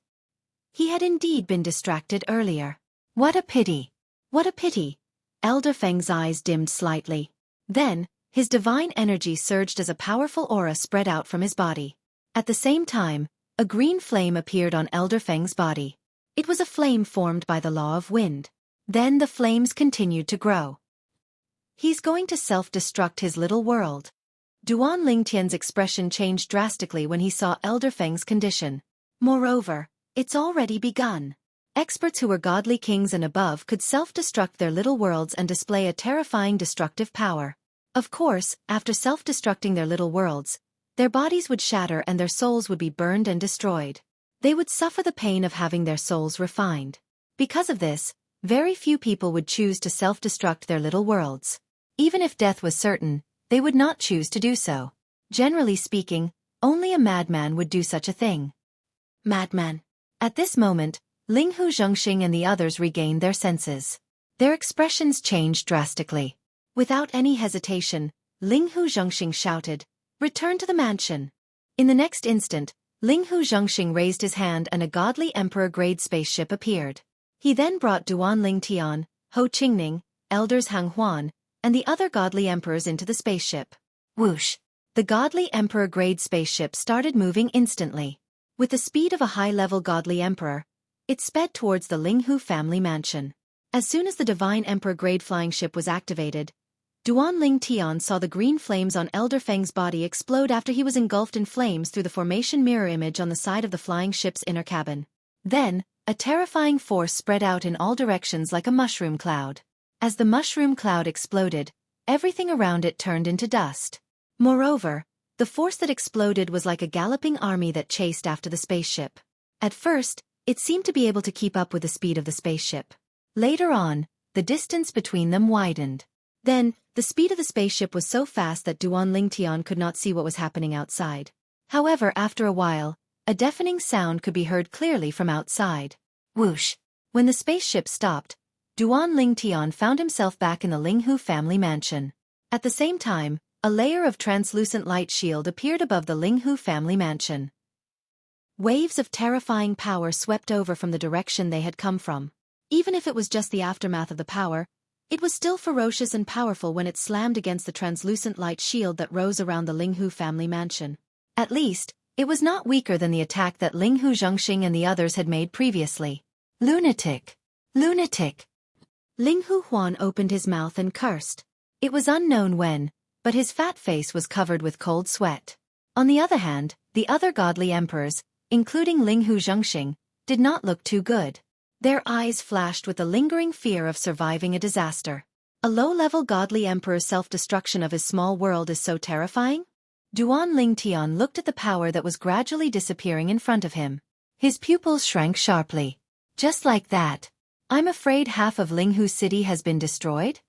Speaker 1: He had indeed been distracted earlier. What a pity! What a pity! Elder Feng's eyes dimmed slightly. Then, his divine energy surged as a powerful aura spread out from his body. At the same time, a green flame appeared on Elder Feng's body. It was a flame formed by the law of wind. Then the flames continued to grow. He's going to self-destruct his little world. Duan Lingtian's expression changed drastically when he saw Elder Feng's condition. Moreover, it's already begun. Experts who were godly kings and above could self-destruct their little worlds and display a terrifying destructive power. Of course, after self-destructing their little worlds, their bodies would shatter and their souls would be burned and destroyed. They would suffer the pain of having their souls refined. Because of this, very few people would choose to self-destruct their little worlds. Even if death was certain, they would not choose to do so. Generally speaking, only a madman would do such a thing. Madman. At this moment, Linghu Zhengxing and the others regained their senses. Their expressions changed drastically. Without any hesitation, Linghu Zhengxing shouted, Return to the mansion. In the next instant, Linghu Zhengxing raised his hand and a godly emperor-grade spaceship appeared. He then brought Duan Lingtian, Ho Qingning, elders Hang Huan, and the other godly emperors into the spaceship. Whoosh! The godly emperor-grade spaceship started moving instantly. With the speed of a high-level godly emperor, it sped towards the Linghu family mansion. As soon as the divine emperor-grade flying ship was activated, Duan Lingtian saw the green flames on Elder Feng's body explode after he was engulfed in flames through the formation mirror image on the side of the flying ship's inner cabin. Then, a terrifying force spread out in all directions like a mushroom cloud. As the mushroom cloud exploded, everything around it turned into dust. Moreover, the force that exploded was like a galloping army that chased after the spaceship. At first, it seemed to be able to keep up with the speed of the spaceship. Later on, the distance between them widened. Then, the speed of the spaceship was so fast that Duan Lingtian could not see what was happening outside. However, after a while, a deafening sound could be heard clearly from outside. Whoosh! When the spaceship stopped, Duan Lingtian found himself back in the Linghu family mansion. At the same time, a layer of translucent light shield appeared above the Linghu family mansion. Waves of terrifying power swept over from the direction they had come from. Even if it was just the aftermath of the power, it was still ferocious and powerful when it slammed against the translucent light shield that rose around the Linghu family mansion. At least, it was not weaker than the attack that Linghu Zhengxing and the others had made previously. Lunatic! Lunatic! Linghu Huan opened his mouth and cursed. It was unknown when, but his fat face was covered with cold sweat. On the other hand, the other godly emperors, including Linghu Zhengxing, did not look too good. Their eyes flashed with the lingering fear of surviving a disaster. A low-level godly emperor's self-destruction of his small world is so terrifying? Duan Lingtian looked at the power that was gradually disappearing in front of him. His pupils shrank sharply. Just like that. I'm afraid half of Linghu City has been destroyed?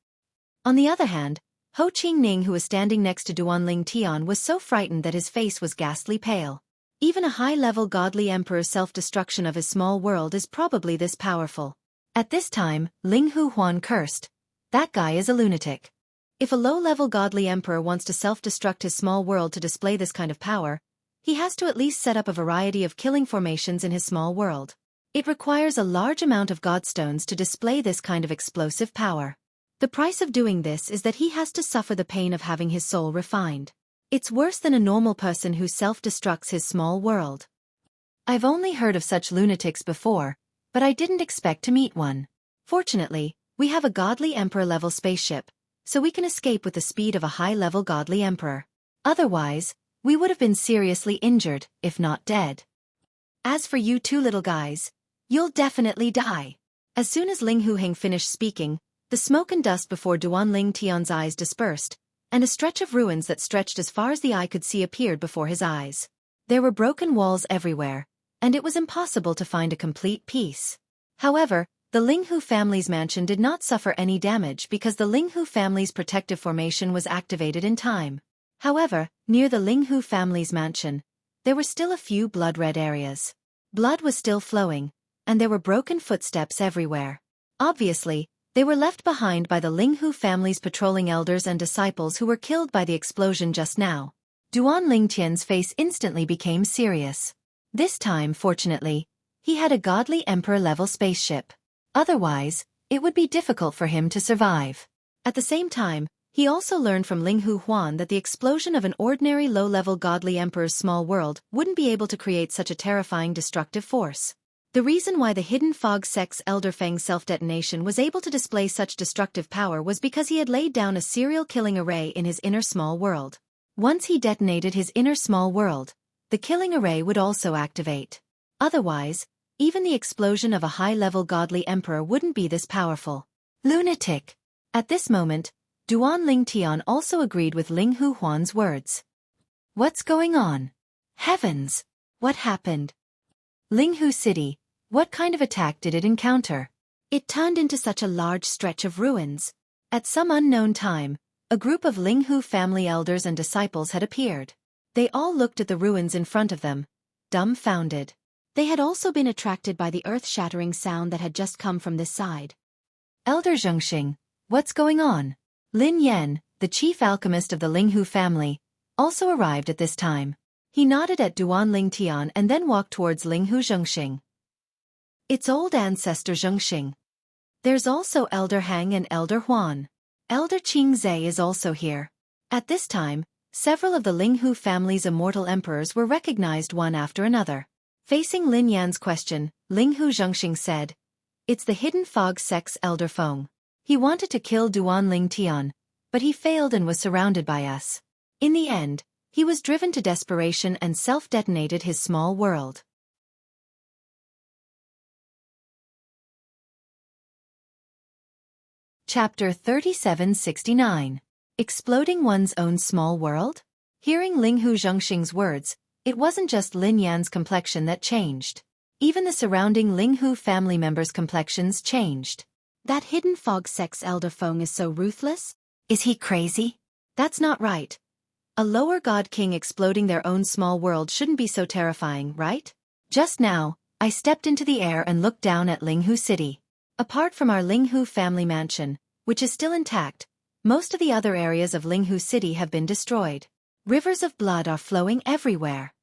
Speaker 1: On the other hand, Ho Qingning, who was standing next to Duan Lingtian, was so frightened that his face was ghastly pale. Even a high-level godly emperor's self-destruction of his small world is probably this powerful. At this time, Linghu Huan cursed. That guy is a lunatic. If a low-level godly emperor wants to self-destruct his small world to display this kind of power, he has to at least set up a variety of killing formations in his small world. It requires a large amount of godstones to display this kind of explosive power. The price of doing this is that he has to suffer the pain of having his soul refined. It's worse than a normal person who self-destructs his small world. I've only heard of such lunatics before, but I didn't expect to meet one. Fortunately, we have a godly emperor-level spaceship, so we can escape with the speed of a high-level godly emperor. Otherwise, we would have been seriously injured, if not dead. As for you two little guys, you'll definitely die. As soon as Ling Huheng finished speaking, the smoke and dust before Duan Lingtian's eyes dispersed, and a stretch of ruins that stretched as far as the eye could see appeared before his eyes. There were broken walls everywhere, and it was impossible to find a complete peace. However, the Linghu family's mansion did not suffer any damage because the Linghu family's protective formation was activated in time. However, near the Linghu family's mansion, there were still a few blood-red areas. Blood was still flowing, and there were broken footsteps everywhere. Obviously, they were left behind by the Linghu family's patrolling elders and disciples who were killed by the explosion just now. Duan Lingtian's face instantly became serious. This time, fortunately, he had a godly emperor-level spaceship. Otherwise, it would be difficult for him to survive. At the same time, he also learned from Linghu Huan that the explosion of an ordinary low-level godly emperor's small world wouldn't be able to create such a terrifying destructive force. The reason why the hidden fog sect's Elder Fang self-detonation was able to display such destructive power was because he had laid down a serial killing array in his inner small world. Once he detonated his inner small world, the killing array would also activate. Otherwise, even the explosion of a high-level godly emperor wouldn't be this powerful. Lunatic! At this moment, Duan Lingtian also agreed with Linghu Huan's words. What's going on? Heavens! What happened? Linghu City. What kind of attack did it encounter? It turned into such a large stretch of ruins. At some unknown time, a group of Linghu family elders and disciples had appeared. They all looked at the ruins in front of them, dumbfounded. They had also been attracted by the earth-shattering sound that had just come from this side. Elder Zhengxing, what's going on? Lin Yan, the chief alchemist of the Linghu family, also arrived at this time. He nodded at Duan Lingtian and then walked towards Linghu Zhengxing. It's old ancestor Zhengxing. There's also Elder Hang and Elder Huan. Elder Qingzai is also here. At this time, several of the Linghu family's immortal emperors were recognized one after another. Facing Lin Yan's question, Linghu Zhengxing said, It's the hidden fog sect's Elder Feng. He wanted to kill Duan Lingtian, but he failed and was surrounded by us. In the end, he was driven to desperation and self-detonated his small world. Chapter 3769. Exploding One's Own Small World? Hearing Linghu Zhengxing's words, it wasn't just Lin Yan's complexion that changed. Even the surrounding Linghu family members' complexions changed. That hidden fog sect's Elder Feng is so ruthless? Is he crazy? That's not right. A lower god king exploding their own small world shouldn't be so terrifying, right? Just now, I stepped into the air and looked down at Linghu City. Apart from our Linghu family mansion, which is still intact, most of the other areas of Linghu City have been destroyed. Rivers of blood are flowing everywhere.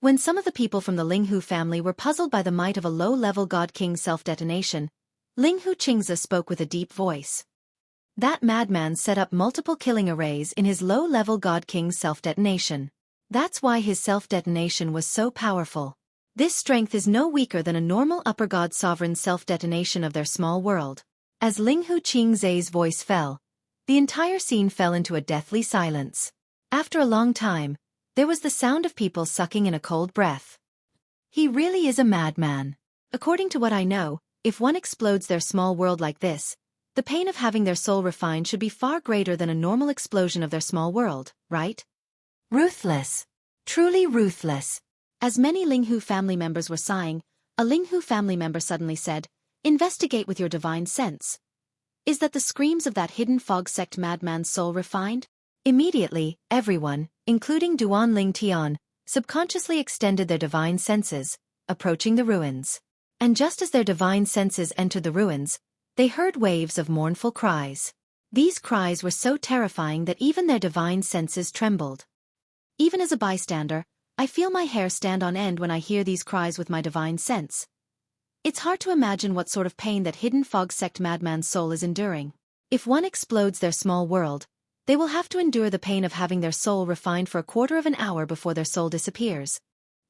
Speaker 1: When some of the people from the Linghu family were puzzled by the might of a low-level god king's self-detonation, Linghu Qingze spoke with a deep voice. That madman set up multiple killing arrays in his low-level god king's self-detonation. That's why his self-detonation was so powerful. This strength is no weaker than a normal upper god sovereign's self-detonation of their small world. As Linghu Qingzai's voice fell, the entire scene fell into a deathly silence. After a long time, there was the sound of people sucking in a cold breath. He really is a madman. According to what I know, if one explodes their small world like this, the pain of having their soul refined should be far greater than a normal explosion of their small world, right? Ruthless. Truly ruthless.
Speaker 2: As many Linghu family members were sighing, a Linghu family member suddenly said, "Investigate with your divine sense. Is that the screams of that hidden fog sect madman's soul refined?"
Speaker 1: Immediately, everyone, including Duan Ling Tian, subconsciously extended their divine senses, approaching the ruins. And just as their divine senses entered the ruins, they heard waves of mournful cries. These cries were so terrifying that even their divine senses trembled. Even as a bystander, I feel my hair stand on end when I hear these cries with my divine sense. It's hard to imagine what sort of pain that hidden fog sect madman's soul is enduring. If one explodes their small world, they will have to endure the pain of having their soul refined for a quarter of an hour before their soul disappears.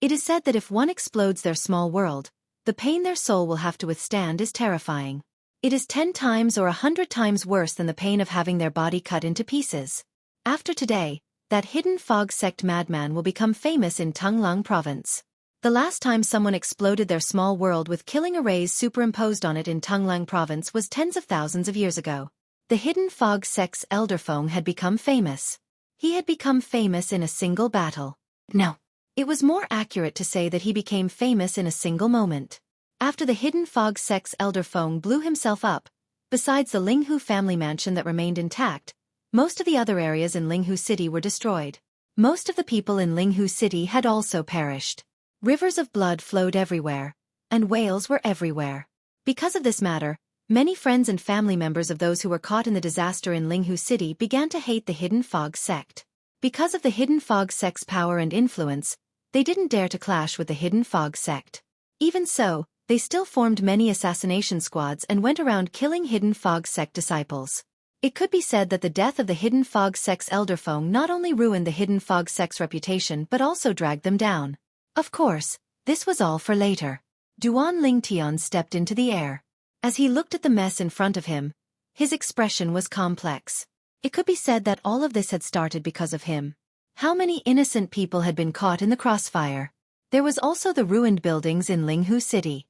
Speaker 1: It is said that if one explodes their small world, the pain their soul will have to withstand is terrifying. It is 10 times or 100 times worse than the pain of having their body cut into pieces. After today, that hidden fog sect madman will become famous in Tunglang province. The last time someone exploded their small world with killing arrays superimposed on it in Tunglang province was tens of thousands of years ago. The hidden fog sect's elder Feng had become famous. He had become famous in a single battle. No. It was more accurate to say that he became famous in a single moment. After the hidden fog sect's elder Feng blew himself up, besides the Linghu family mansion that remained intact, most of the other areas in Linghu City were destroyed. Most of the people in Linghu City had also perished. Rivers of blood flowed everywhere, and whales were everywhere. Because of this matter, many friends and family members of those who were caught in the disaster in Linghu City began to hate the hidden fog sect. Because of the hidden fog sect's power and influence, they didn't dare to clash with the hidden fog sect. Even so, they still formed many assassination squads and went around killing hidden fog sect disciples. It could be said that the death of the hidden fog sect's elder Feng not only ruined the hidden fog sect's reputation but also dragged them down. Of course, this was all for later. Duan Ling Tian stepped into the air. As he looked at the mess in front of him, his expression was complex. It could be said that all of this had started because of him. How many innocent people had been caught in the crossfire? There was also the ruined buildings in Linghu City.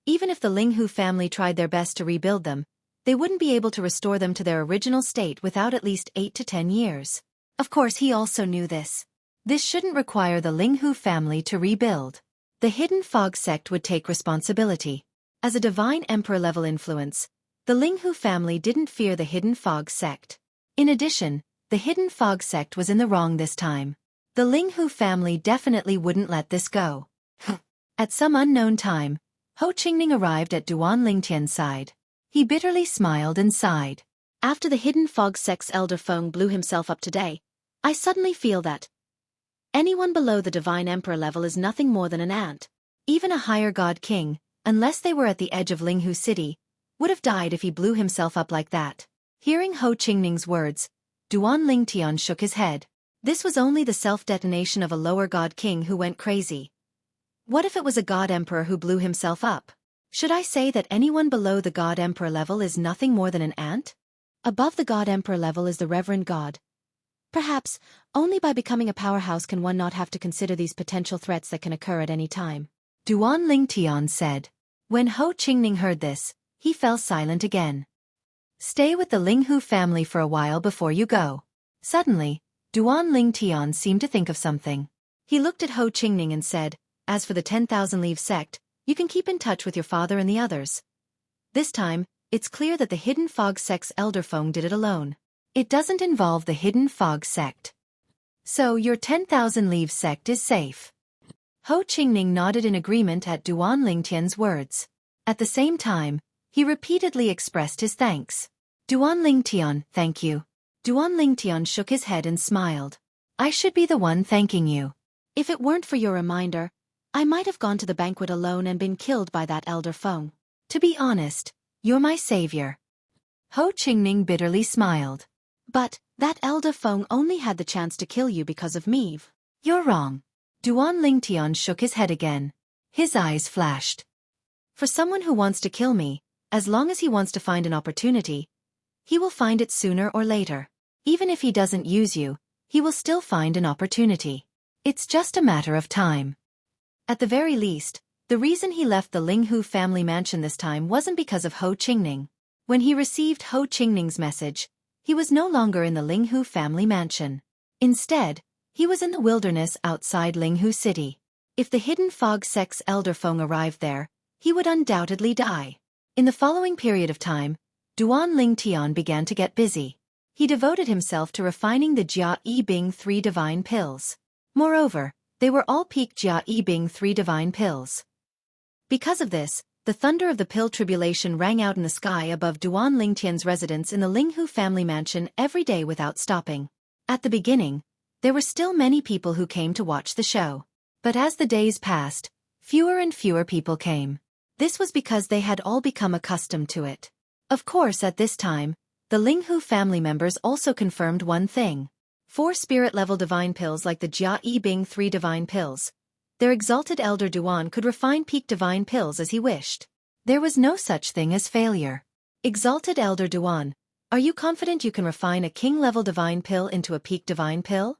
Speaker 1: Even if the Linghu family tried their best to rebuild them, they wouldn't be able to restore them to their original state without at least 8 to 10 years. Of course, he also knew this. This shouldn't require the Linghu family to rebuild. The hidden fog sect would take responsibility. As a divine emperor-level influence, the Linghu family didn't fear the hidden fog sect. In addition, the hidden fog sect was in the wrong this time. The Linghu family definitely wouldn't let this go. At some unknown time, Ho Qingning arrived at Duan Lingtian's side. He bitterly smiled and sighed.
Speaker 2: After the hidden fog sect's elder Feng blew himself up today, I suddenly feel that anyone below the divine emperor level is nothing more than an ant. Even a higher god king, unless they were at the edge of Linghu City, would have died if he blew himself up like that. Hearing Ho Qingning's words, Duan Lingtian shook his head. This was only the self-detonation of a lower god king who went crazy. What if it was a god emperor who blew himself up? Should I say that anyone below the God Emperor level is nothing more than an ant? Above the God Emperor level is the Reverend God. Perhaps, only by becoming a powerhouse can one not have to consider these potential threats that can occur at any time.
Speaker 1: Duan Lingtian said. When Ho Qingning heard this, he fell silent again. Stay with the Linghu family for a while before you go. Suddenly, Duan Lingtian seemed to think of something. He looked at Ho Qingning and said, "As for the 10,000 Leaves sect, you can keep in touch with your father and the others. This time, it's clear that the hidden fog sect's elder Feng did it alone. It doesn't involve the hidden fog sect. So your 10,000 Leaves sect is safe." Ho Qingning nodded in agreement at Duan Lingtian's words. At the same time, he repeatedly expressed his thanks. "Duan Lingtian, thank you." Duan Lingtian shook his head and smiled. "I should be the one thanking you.
Speaker 2: If it weren't for your reminder, I might have gone to the banquet alone and been killed by that elder Feng.
Speaker 1: To be honest, you're my savior." Ho Qingning bitterly smiled.
Speaker 2: But that elder Feng only had the chance to kill you because of me.
Speaker 1: You're wrong. Duan Lingtian shook his head again. His eyes flashed. For someone who wants to kill me, as long as he wants to find an opportunity, he will find it sooner or later. Even if he doesn't use you, he will still find an opportunity. It's just a matter of time. At the very least, the reason he left the Linghu family mansion this time wasn't because of Ho Qingning. When he received Ho Qingning's message, he was no longer in the Linghu family mansion. Instead, He was in the wilderness outside Linghu City. If the hidden fog sect's elder Feng arrived there, he would undoubtedly die. In the following period of time, Duan Ling Tian began to get busy. He devoted himself to refining the Jia Yi Bing 3 divine pills. Moreover, they were all peak Jia Yi Bing 3 divine pills. Because of this, the thunder of the pill tribulation rang out in the sky above Duan Ling Tian's residence in the Linghu family mansion every day without stopping. At the beginning, there were still many people who came to watch the show. But as the days passed, fewer and fewer people came. This was because they had all become accustomed to it. Of course, at this time, the Linghu family members also confirmed one thing. 4 spirit-level divine pills like the Jia Yi Bing 3 divine pills. Their exalted elder Duan could refine peak divine pills as he wished. There was no such thing as failure. Exalted elder Duan, are you confident you can refine a king-level divine pill into a peak divine pill?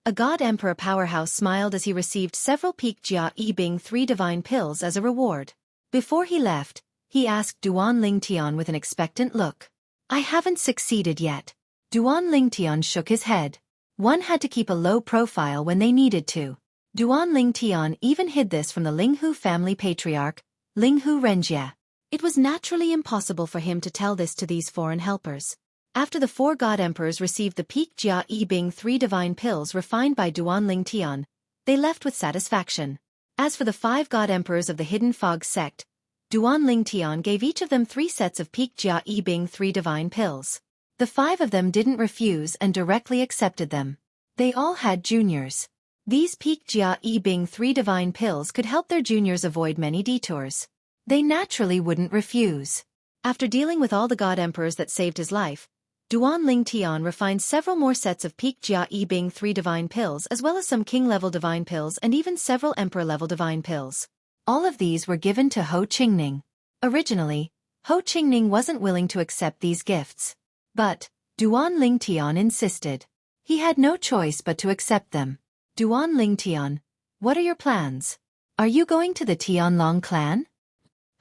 Speaker 1: A God Emperor powerhouse smiled as he received several peak Jia Yi Bing 3 divine pills as a reward. Before he left, he asked Duan Ling Tian with an expectant look. I haven't succeeded yet. Duan Ling Tian shook his head. One had to keep a low profile when they needed to. Duan Ling Tian even hid this from the Linghu family patriarch, Linghu Renjie. It was naturally impossible for him to tell this to these foreign helpers. After the 4 God Emperors received the peak Jia Yi Bing 3 divine pills refined by Duan Ling Tian, they left with satisfaction. As for the 5 God Emperors of the Hidden Fog sect, Duan Ling Tian gave each of them 3 sets of peak Jia Yi Bing 3 divine pills. The 5 of them didn't refuse and directly accepted them. They all had juniors. These peak Jia Yi Bing 3 divine pills could help their juniors avoid many detours. They naturally wouldn't refuse. After dealing with all the God Emperors that saved his life, Duan Ling Tian refined several more sets of peak Jia Yi Bing 3 divine pills as well as some king-level divine pills and even several emperor-level divine pills. All of these were given to Ho Qingning. Originally, Ho Qingning wasn't willing to accept these gifts. But Duan Ling Tian insisted. He had no choice but to accept them. Duan Ling Tian, what are your plans? Are you going to the Tianlong clan?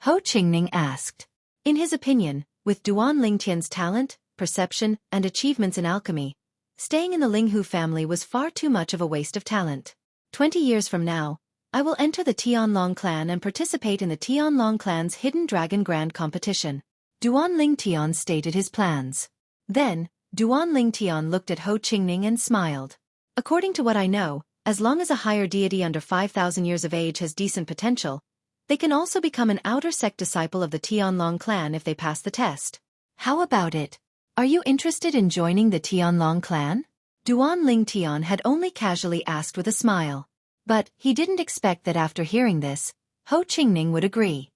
Speaker 1: Ho Qingning asked. In his opinion, with Duan Ling Tian's talent, perception, and achievements in alchemy, staying in the Linghu family was far too much of a waste of talent. 20 years from now, I will enter the Tianlong clan and participate in the Tianlong clan's Hidden Dragon Grand competition. Duan Ling Tian stated his plans. Then, Duan Ling Tian looked at Ho Qingning and smiled. According to what I know, as long as a higher deity under 5,000 years of age has decent potential, they can also become an outer sect disciple of the Tianlong clan if they pass the test. How about it? Are you interested in joining the Tianlong clan? Duan Ling Tian had only casually asked with a smile. But he didn't expect that after hearing this, Ho Qingning would agree.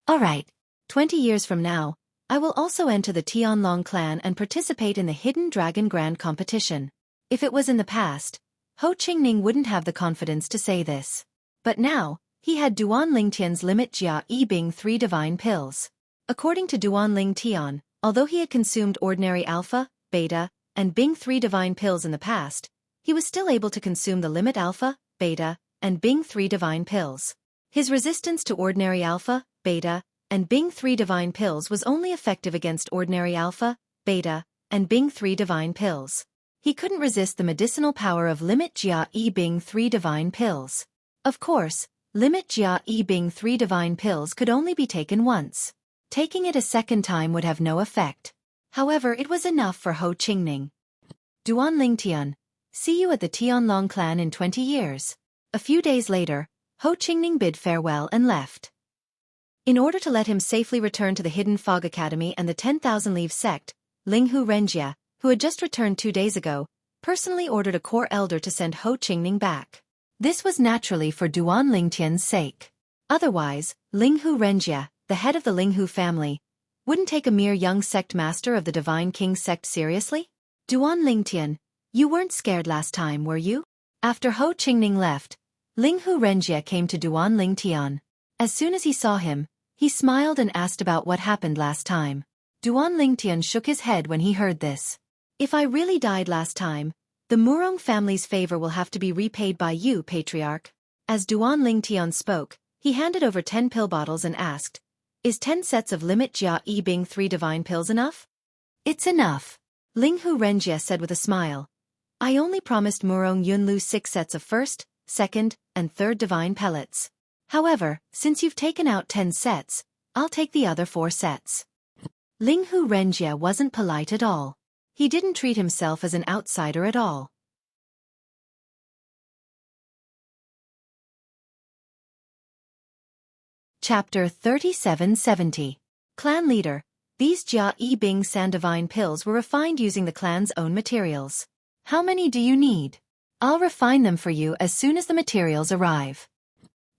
Speaker 1: All right. 20 years from now, I will also enter the Tianlong clan and participate in the Hidden Dragon Grand competition. If it was in the past, Ho Qingning wouldn't have the confidence to say this. But now, he had Duan Ling Tian's limit Jia Yi Bing 3 divine pills. According to Duan Ling Tian, although he had consumed ordinary alpha, beta, and Bing 3 divine pills in the past, he was still able to consume the limit alpha, beta, and Bing 3 divine pills. His resistance to ordinary alpha, beta, and Bing 3 divine pills was only effective against ordinary alpha, beta, and Bing 3 divine pills. He couldn't resist the medicinal power of limit Jia Yi Bing 3 divine pills. Of course, limit Jia Yi Bing 3 divine pills could only be taken once. Taking it a second time would have no effect. However, it was enough for Ho Qingning. Duan Ling Tian, see you at the Tianlong clan in 20 years. A few days later, Ho Qingning bid farewell and left. In order to let him safely return to the Hidden Fog Academy and the 10,000 Leaves sect, Linghu Renjie, who had just returned 2 days ago, personally ordered a core elder to send Ho Qingning back. This was naturally for Duan Ling Tian's sake. Otherwise, Linghu Renjie, the head of the Linghu family, wouldn't take a mere young sect master of the Divine King sect seriously? Duan Ling Tian, you weren't scared last time, were you? After Ho Qingning left, Linghu Renjie came to Duan Ling Tian. As soon as he saw him, he smiled and asked about what happened last time. Duan Ling Tian shook his head when he heard this. If I really died last time, the Murong family's favor will have to be repaid by you, Patriarch. As Duan Ling Tian spoke, he handed over 10 pill bottles and asked, is 10 sets of limit Jia Yi Bing 3 divine pills enough? It's enough. Linghu Renjie said with a smile. I only promised Murong Yunlu 6 sets of first, second, and third divine pellets. However, since you've taken out 10 sets, I'll take the other 4 sets. Linghu Renjie wasn't polite at all. He didn't treat himself as an outsider at all. Chapter 3770. Clan Leader. These Jia Yi Bing San divine pills were refined using the clan's own materials. How many do you need? I'll refine them for you as soon as the materials arrive.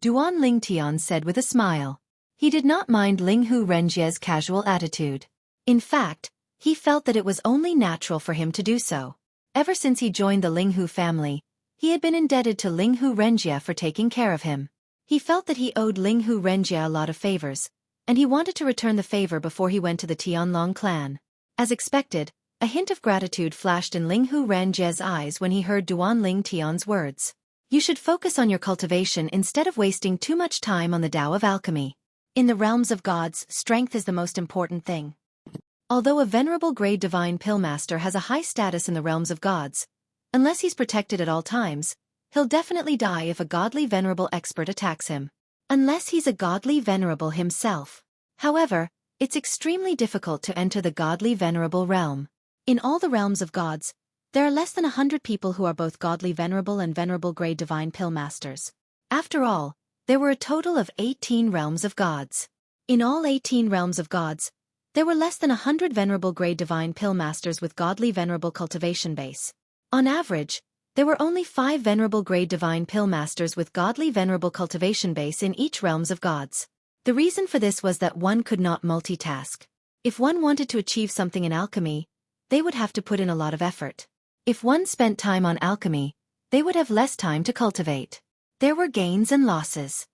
Speaker 1: Duan Lingtian said with a smile. He did not mind Linghu Renjie's casual attitude. In fact, he felt that it was only natural for him to do so. Ever since he joined the Linghu family, he had been indebted to Linghu Renjie for taking care of him. He felt that he owed Linghu Renjie a lot of favors, and he wanted to return the favor before he went to the Tianlong clan. As expected, a hint of gratitude flashed in Linghu Renjie's eyes when he heard Duan Lingtian's words. You should focus on your cultivation instead of wasting too much time on the Tao of alchemy. In the realms of gods, strength is the most important thing. Although a venerable grade divine pillmaster has a high status in the realms of gods, unless he's protected at all times, he'll definitely die if a godly venerable expert attacks him. Unless he's a godly venerable himself. However, it's extremely difficult to enter the godly venerable realm. In all the realms of gods, there are less than 100 people who are both godly venerable and venerable grade divine pillmasters. After all, there were a total of 18 realms of gods. In all 18 realms of gods, there were less than 100 venerable grade divine pillmasters with godly venerable cultivation base. On average, there were only 5 venerable grade divine pillmasters with godly venerable cultivation base in each realms of gods. The reason for this was that one could not multitask. If one wanted to achieve something in alchemy, they would have to put in a lot of effort. If one spent time on alchemy, they would have less time to cultivate. There were gains and losses.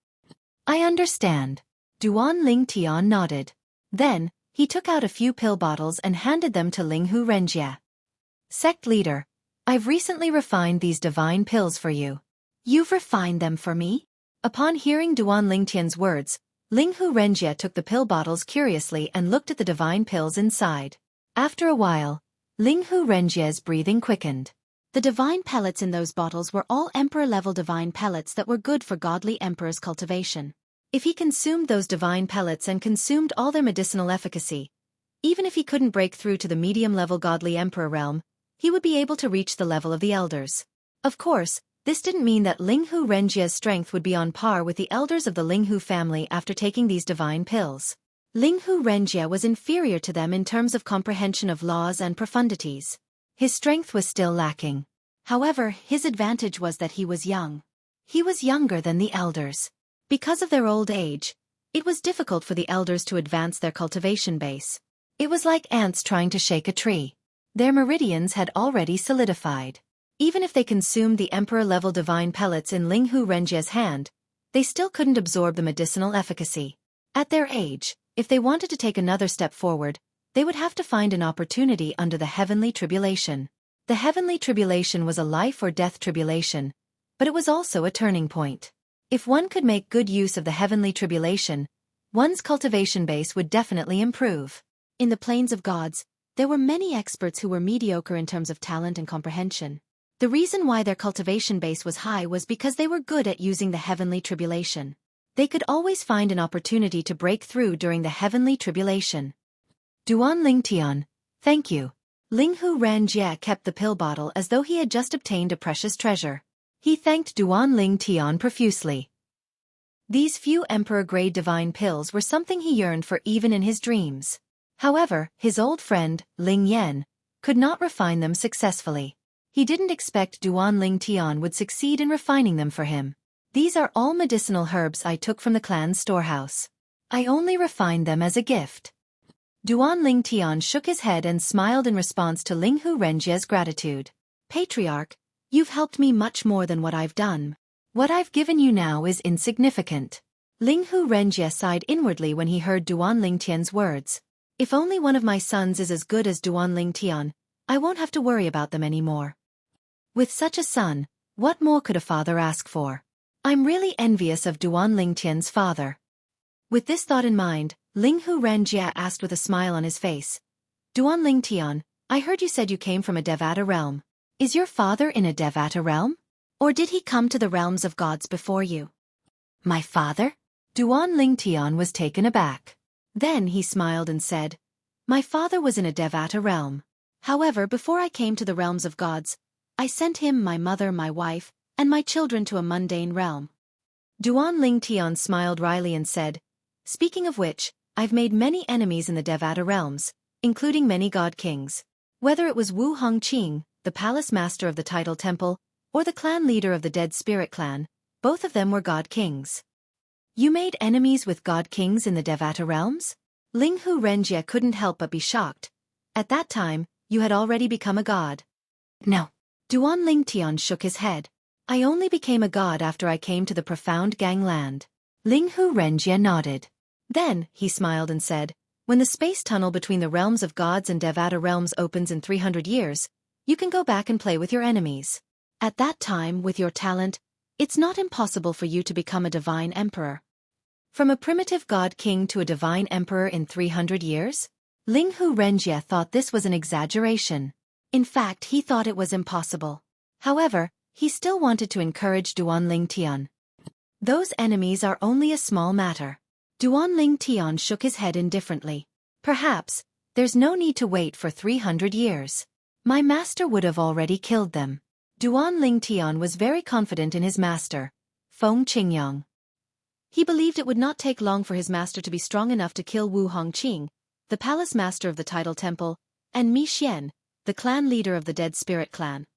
Speaker 1: I understand. Duan Lingtian nodded. Then, he took out a few pill bottles and handed them to Linghu Renjie. Sect Leader, I've recently refined these divine pills for you. You've refined them for me? Upon hearing Duan Lingtian's words, Linghu Renjie took the pill bottles curiously and looked at the divine pills inside. After a while, Linghu Renjie's breathing quickened. The divine pellets in those bottles were all emperor-level divine pellets that were good for godly emperor's cultivation. If he consumed those divine pellets and consumed all their medicinal efficacy, even if he couldn't break through to the medium-level godly emperor realm, he would be able to reach the level of the elders. Of course, this didn't mean that Linghu Renjie's strength would be on par with the elders of the Linghu family after taking these divine pills. Linghu Renjie was inferior to them in terms of comprehension of laws and profundities. His strength was still lacking. However, his advantage was that he was young. He was younger than the elders. Because of their old age, it was difficult for the elders to advance their cultivation base. It was like ants trying to shake a tree. Their meridians had already solidified. Even if they consumed the emperor-level divine pellets in Linghu Renjie's hand, they still couldn't absorb the medicinal efficacy. At their age, if they wanted to take another step forward, they would have to find an opportunity under the heavenly tribulation. The heavenly tribulation was a life-or-death tribulation, but it was also a turning point. If one could make good use of the heavenly tribulation, one's cultivation base would definitely improve. In the plains of gods, there were many experts who were mediocre in terms of talent and comprehension. The reason why their cultivation base was high was because they were good at using the heavenly tribulation. They could always find an opportunity to break through during the heavenly tribulation. Duan Lingtian, thank you. Linghu Renjie kept the pill bottle as though he had just obtained a precious treasure. He thanked Duan Lingtian profusely. These few emperor-grade divine pills were something he yearned for even in his dreams. However, his old friend, Ling Yan, could not refine them successfully. He didn't expect Duan Lingtian would succeed in refining them for him. These are all medicinal herbs I took from the clan's storehouse. I only refined them as a gift. Duan Lingtian shook his head and smiled in response to Linghu Renjie's gratitude. Patriarch, you've helped me much more than what I've done. What I've given you now is insignificant. Linghu Renjie sighed inwardly when he heard Duan Lingtian's words. If only one of my sons is as good as Duan Lingtian, I won't have to worry about them anymore. With such a son, what more could a father ask for? I'm really envious of Duan Lingtian's father. With this thought in mind, Linghu Renjie asked with a smile on his face. Duan Lingtian, I heard you said you came from a Devata realm.
Speaker 2: Is your father in a Devata realm? Or did he come to the realms of gods before you?
Speaker 1: My father? Duan Lingtian was taken aback.
Speaker 2: Then he smiled and said, My father was in a Devata realm. However, before I came to the realms of gods, I sent him, my mother, my wife, and my children to a mundane realm.
Speaker 1: Duan Lingtian smiled wryly and said, Speaking of which, I've made many enemies in the Devata realms, including many god kings. Whether it was Wu Hongqing, the palace master of the Tidal Temple, or the clan leader of the Dead Spirit clan, both of them were god kings. You made enemies with god kings in the Devata realms? Linghu Renjie couldn't help but be shocked. At that time, you had already become a god.
Speaker 2: No.
Speaker 1: Duan Lingtian shook his head. I only became a god after I came to the profound gangland. Linghu Renjie nodded. Then, he smiled and said, when the space tunnel between the realms of gods and Devata realms opens in 300 years, you can go back and play with your enemies. At that time, with your talent, it's not impossible for you to become a divine emperor. From a primitive god king to a divine emperor in 300 years? Linghu Renjie thought this was an exaggeration. In fact, he thought it was impossible. However, he still wanted to encourage Duan Lingtian. Those enemies are only a small matter. Duan Lingtian shook his head indifferently. Perhaps, there's no need to wait for 300 years. My master would have already killed them. Duan Lingtian was very confident in his master, Feng Qingyang. He believed it would not take long for his master to be strong enough to kill Wu Hongqing, the palace master of the Tidal Temple, and Mi Xian, the clan leader of the Dead Spirit clan.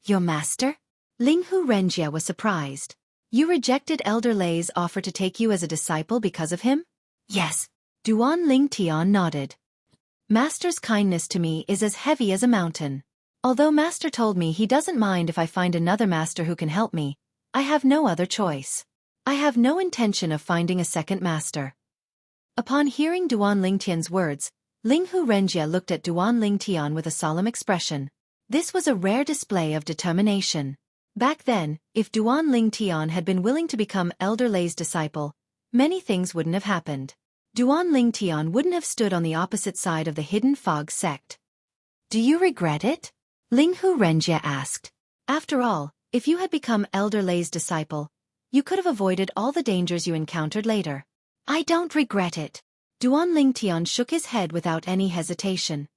Speaker 1: Your master? Linghu Renjie was surprised. You rejected Elder Lei's offer to take you as a disciple because of him?
Speaker 2: Yes.
Speaker 1: Duan Lingtian nodded. Master's kindness to me is as heavy as a mountain. Although Master told me he doesn't mind if I find another master who can help me, I have no other choice. I have no intention of finding a second master. Upon hearing Duan Lingtian's words, Linghu Renjie looked at Duan Lingtian with a solemn expression. This was a rare display of determination. Back then, if Duan Lingtian had been willing to become Elder Lei's disciple, many things wouldn't have happened. Duan Lingtian wouldn't have stood on the opposite side of the Hidden Fog sect. Do you regret it? Linghu Renjie asked. After all, if you had become Elder Lei's disciple, you could have avoided all the dangers you encountered later. I don't regret it. Duan Lingtian shook his head without any hesitation.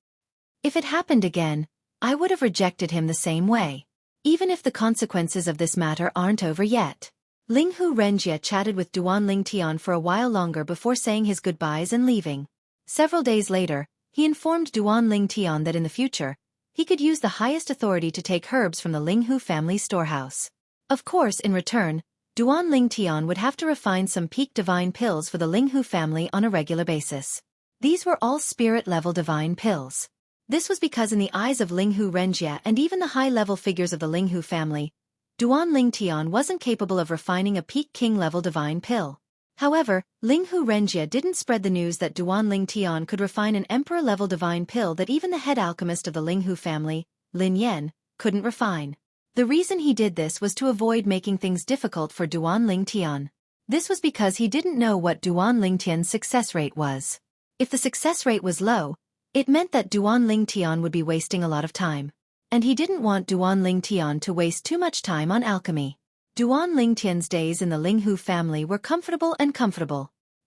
Speaker 1: If it happened again, I would have rejected him the same way. Even if the consequences of this matter aren't over yet. Linghu Renjie chatted with Duan Lingtian for a while longer before saying his goodbyes and leaving. Several days later, he informed Duan Lingtian that in the future, he could use the highest authority to take herbs from the Linghu family storehouse. Of course, in return, Duan Lingtian would have to refine some peak divine pills for the Linghu family on a regular basis. These were all spirit-level divine pills. This was because in the eyes of Linghu Renjie and even the high-level figures of the Linghu family, Duan Lingtian wasn't capable of refining a peak king-level divine pill. However, Linghu Renjie didn't spread the news that Duan Lingtian could refine an emperor-level divine pill that even the head alchemist of the Linghu family, Lin Yan, couldn't refine. The reason he did this was to avoid making things difficult for Duan Lingtian. This was because he didn't know what Duan Lingtian's success rate was. If the success rate was low, it meant that Duan Lingtian would be wasting a lot of time. And he didn't want Duan Lingtian to waste too much time on alchemy. Duan Lingtian's days in the Linghu family were comfortable.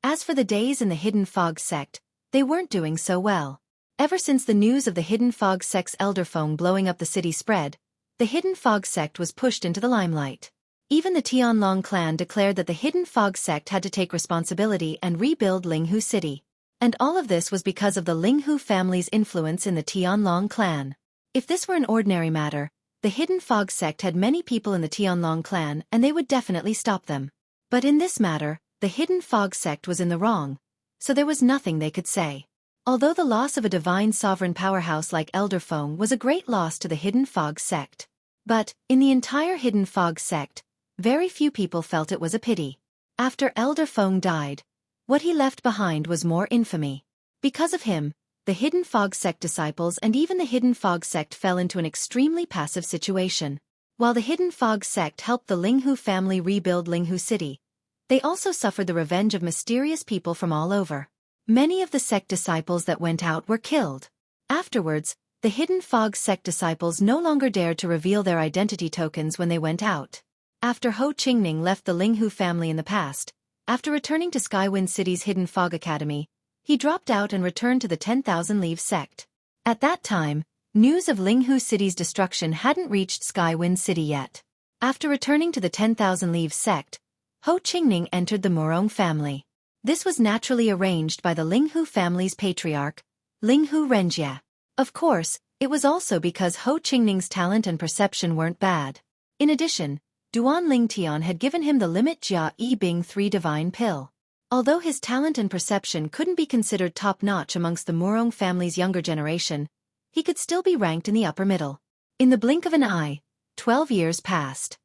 Speaker 1: As for the days in the Hidden Fog sect, they weren't doing so well. Ever since the news of the Hidden Fog sect's elderfeng blowing up the city spread, the Hidden Fog sect was pushed into the limelight. Even the Tianlong clan declared that the Hidden Fog sect had to take responsibility and rebuild Linghu City. And all of this was because of the Linghu family's influence in the Tianlong clan. If this were an ordinary matter, the Hidden Fog sect had many people in the Tianlong clan and they would definitely stop them. But in this matter, the Hidden Fog sect was in the wrong, so there was nothing they could say. Although the loss of a divine sovereign powerhouse like Elderfeng was a great loss to the Hidden Fog sect. But, in the entire Hidden Fog sect, very few people felt it was a pity. After Elderfeng died, what he left behind was more infamy. Because of him, the Hidden Fog sect disciples and even the Hidden Fog sect fell into an extremely passive situation. While the Hidden Fog sect helped the Linghu family rebuild Linghu City, they also suffered the revenge of mysterious people from all over. Many of the sect disciples that went out were killed. Afterwards, The hidden fog sect disciples no longer dared to reveal their identity tokens when they went out. After Ho Qingning left the Linghu family in the past, after returning to Skywind City's Hidden Fog Academy, he dropped out and returned to the 10,000 Leaves sect. At that time, news of Linghu City's destruction hadn't reached Skywind City yet. After returning to the 10,000 Leaves sect, Ho Qingning entered the Murong family. This was naturally arranged by the Linghu family's patriarch, Linghu Renjie. Of course, it was also because Ho Qingning's talent and perception weren't bad. In addition, Duan Lingtian had given him the Limit Jia Yi Bing 3 divine pill. Although his talent and perception couldn't be considered top-notch amongst the Murong family's younger generation, he could still be ranked in the upper middle. In the blink of an eye, 12 years passed.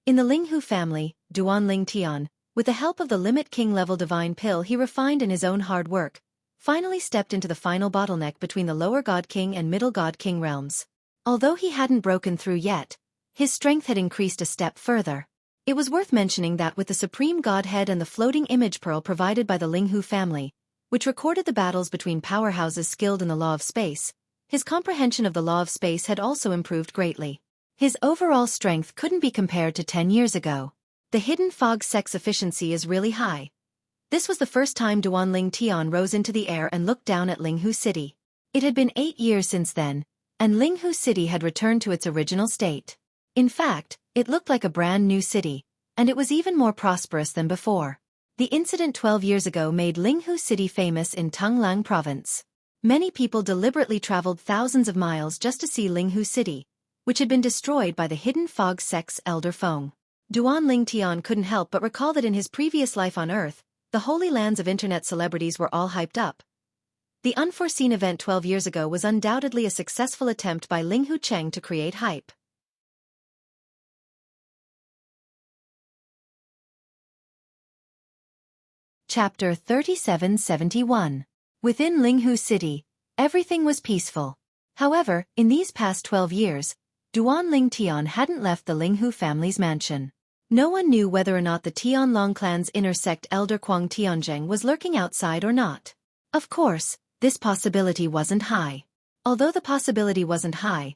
Speaker 1: In the Linghu family, Duan Lingtian, with the help of the Limit King level divine pill he refined in his own hard work, finally stepped into the final bottleneck between the lower God King and middle God King realms. Although he hadn't broken through yet, his strength had increased a step further. It was worth mentioning that with the Supreme Godhead and the floating image pearl provided by the Linghu family, which recorded the battles between powerhouses skilled in the law of space, his comprehension of the law of space had also improved greatly. His overall strength couldn't be compared to 10 years ago. The hidden fog sect's efficiency is really high. This was the first time Duan Lingtian rose into the air and looked down at Linghu City. It had been 8 years since then, and Linghu City had returned to its original state. In fact, it looked like a brand new city, and it was even more prosperous than before. The incident 12 years ago made Linghu City famous in Tunglang province. Many people deliberately traveled thousands of miles just to see Linghu City, which had been destroyed by the hidden fog sect's elder Feng. Duan Lingtian couldn't help but recall that in his previous life on Earth, the holy lands of internet celebrities were all hyped up. The unforeseen event 12 years ago was undoubtedly a successful attempt by Linghu Cheng to create hype. Chapter 3771. Within Linghu City, everything was peaceful. However, in these past 12 years, Duan Lingtian hadn't left the Linghu family's mansion. No one knew whether or not the Tianlong clan's inner sect elder Kuang Tianzheng was lurking outside or not. Of course, this possibility wasn't high. Although the possibility wasn't high,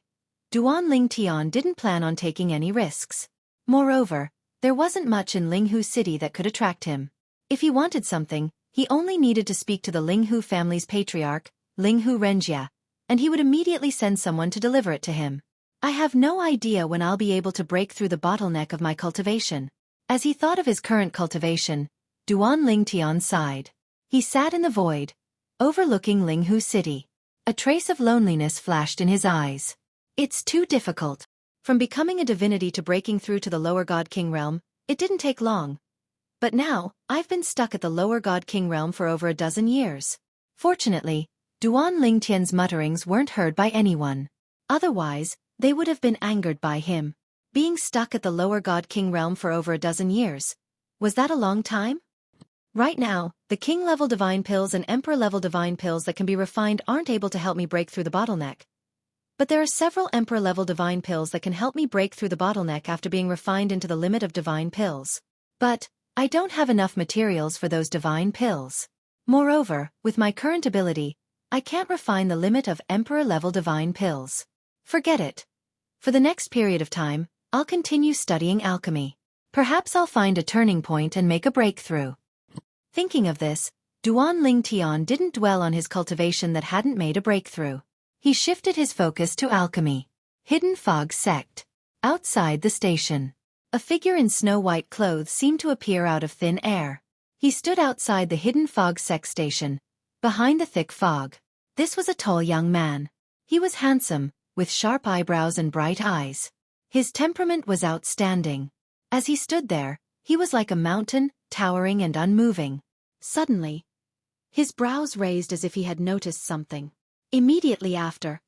Speaker 1: Duan Lingtian didn't plan on taking any risks. Moreover, there wasn't much in Linghu City that could attract him. If he wanted something, he only needed to speak to the Linghu family's patriarch, Linghu Renjie, and he would immediately send someone to deliver it to him. I have no idea when I'll be able to break through the bottleneck of my cultivation. As he thought of his current cultivation, Duan Lingtian sighed. He sat in the void, overlooking Linghu City. A trace of loneliness flashed in his eyes. It's too difficult. From becoming a divinity to breaking through to the lower God King realm, it didn't take long. But now, I've been stuck at the lower God King realm for over a dozen years. Fortunately, Duan Lingtian's mutterings weren't heard by anyone. Otherwise, they would have been angered by him. Being stuck at the lower God King realm for over a dozen years. Was that a long time? Right now, the King-level divine pills and Emperor-level divine pills that can be refined aren't able to help me break through the bottleneck. But there are several Emperor-level divine pills that can help me break through the bottleneck after being refined into the limit of divine pills. But I don't have enough materials for those divine pills. Moreover, with my current ability, I can't refine the limit of Emperor-level divine pills. Forget it. For the next period of time, I'll continue studying alchemy. Perhaps I'll find a turning point and make a breakthrough. Thinking of this, Duan Lingtian didn't dwell on his cultivation that hadn't made a breakthrough. He shifted his focus to alchemy. Hidden Fog Sect. Outside the station. A figure in snow-white clothes seemed to appear out of thin air. He stood outside the Hidden Fog Sect station, behind the thick fog. This was a tall young man. He was handsome, with sharp eyebrows and bright eyes. His temperament was outstanding. As he stood there, he was like a mountain, towering and unmoving. Suddenly, his brows raised as if he had noticed something. Immediately after,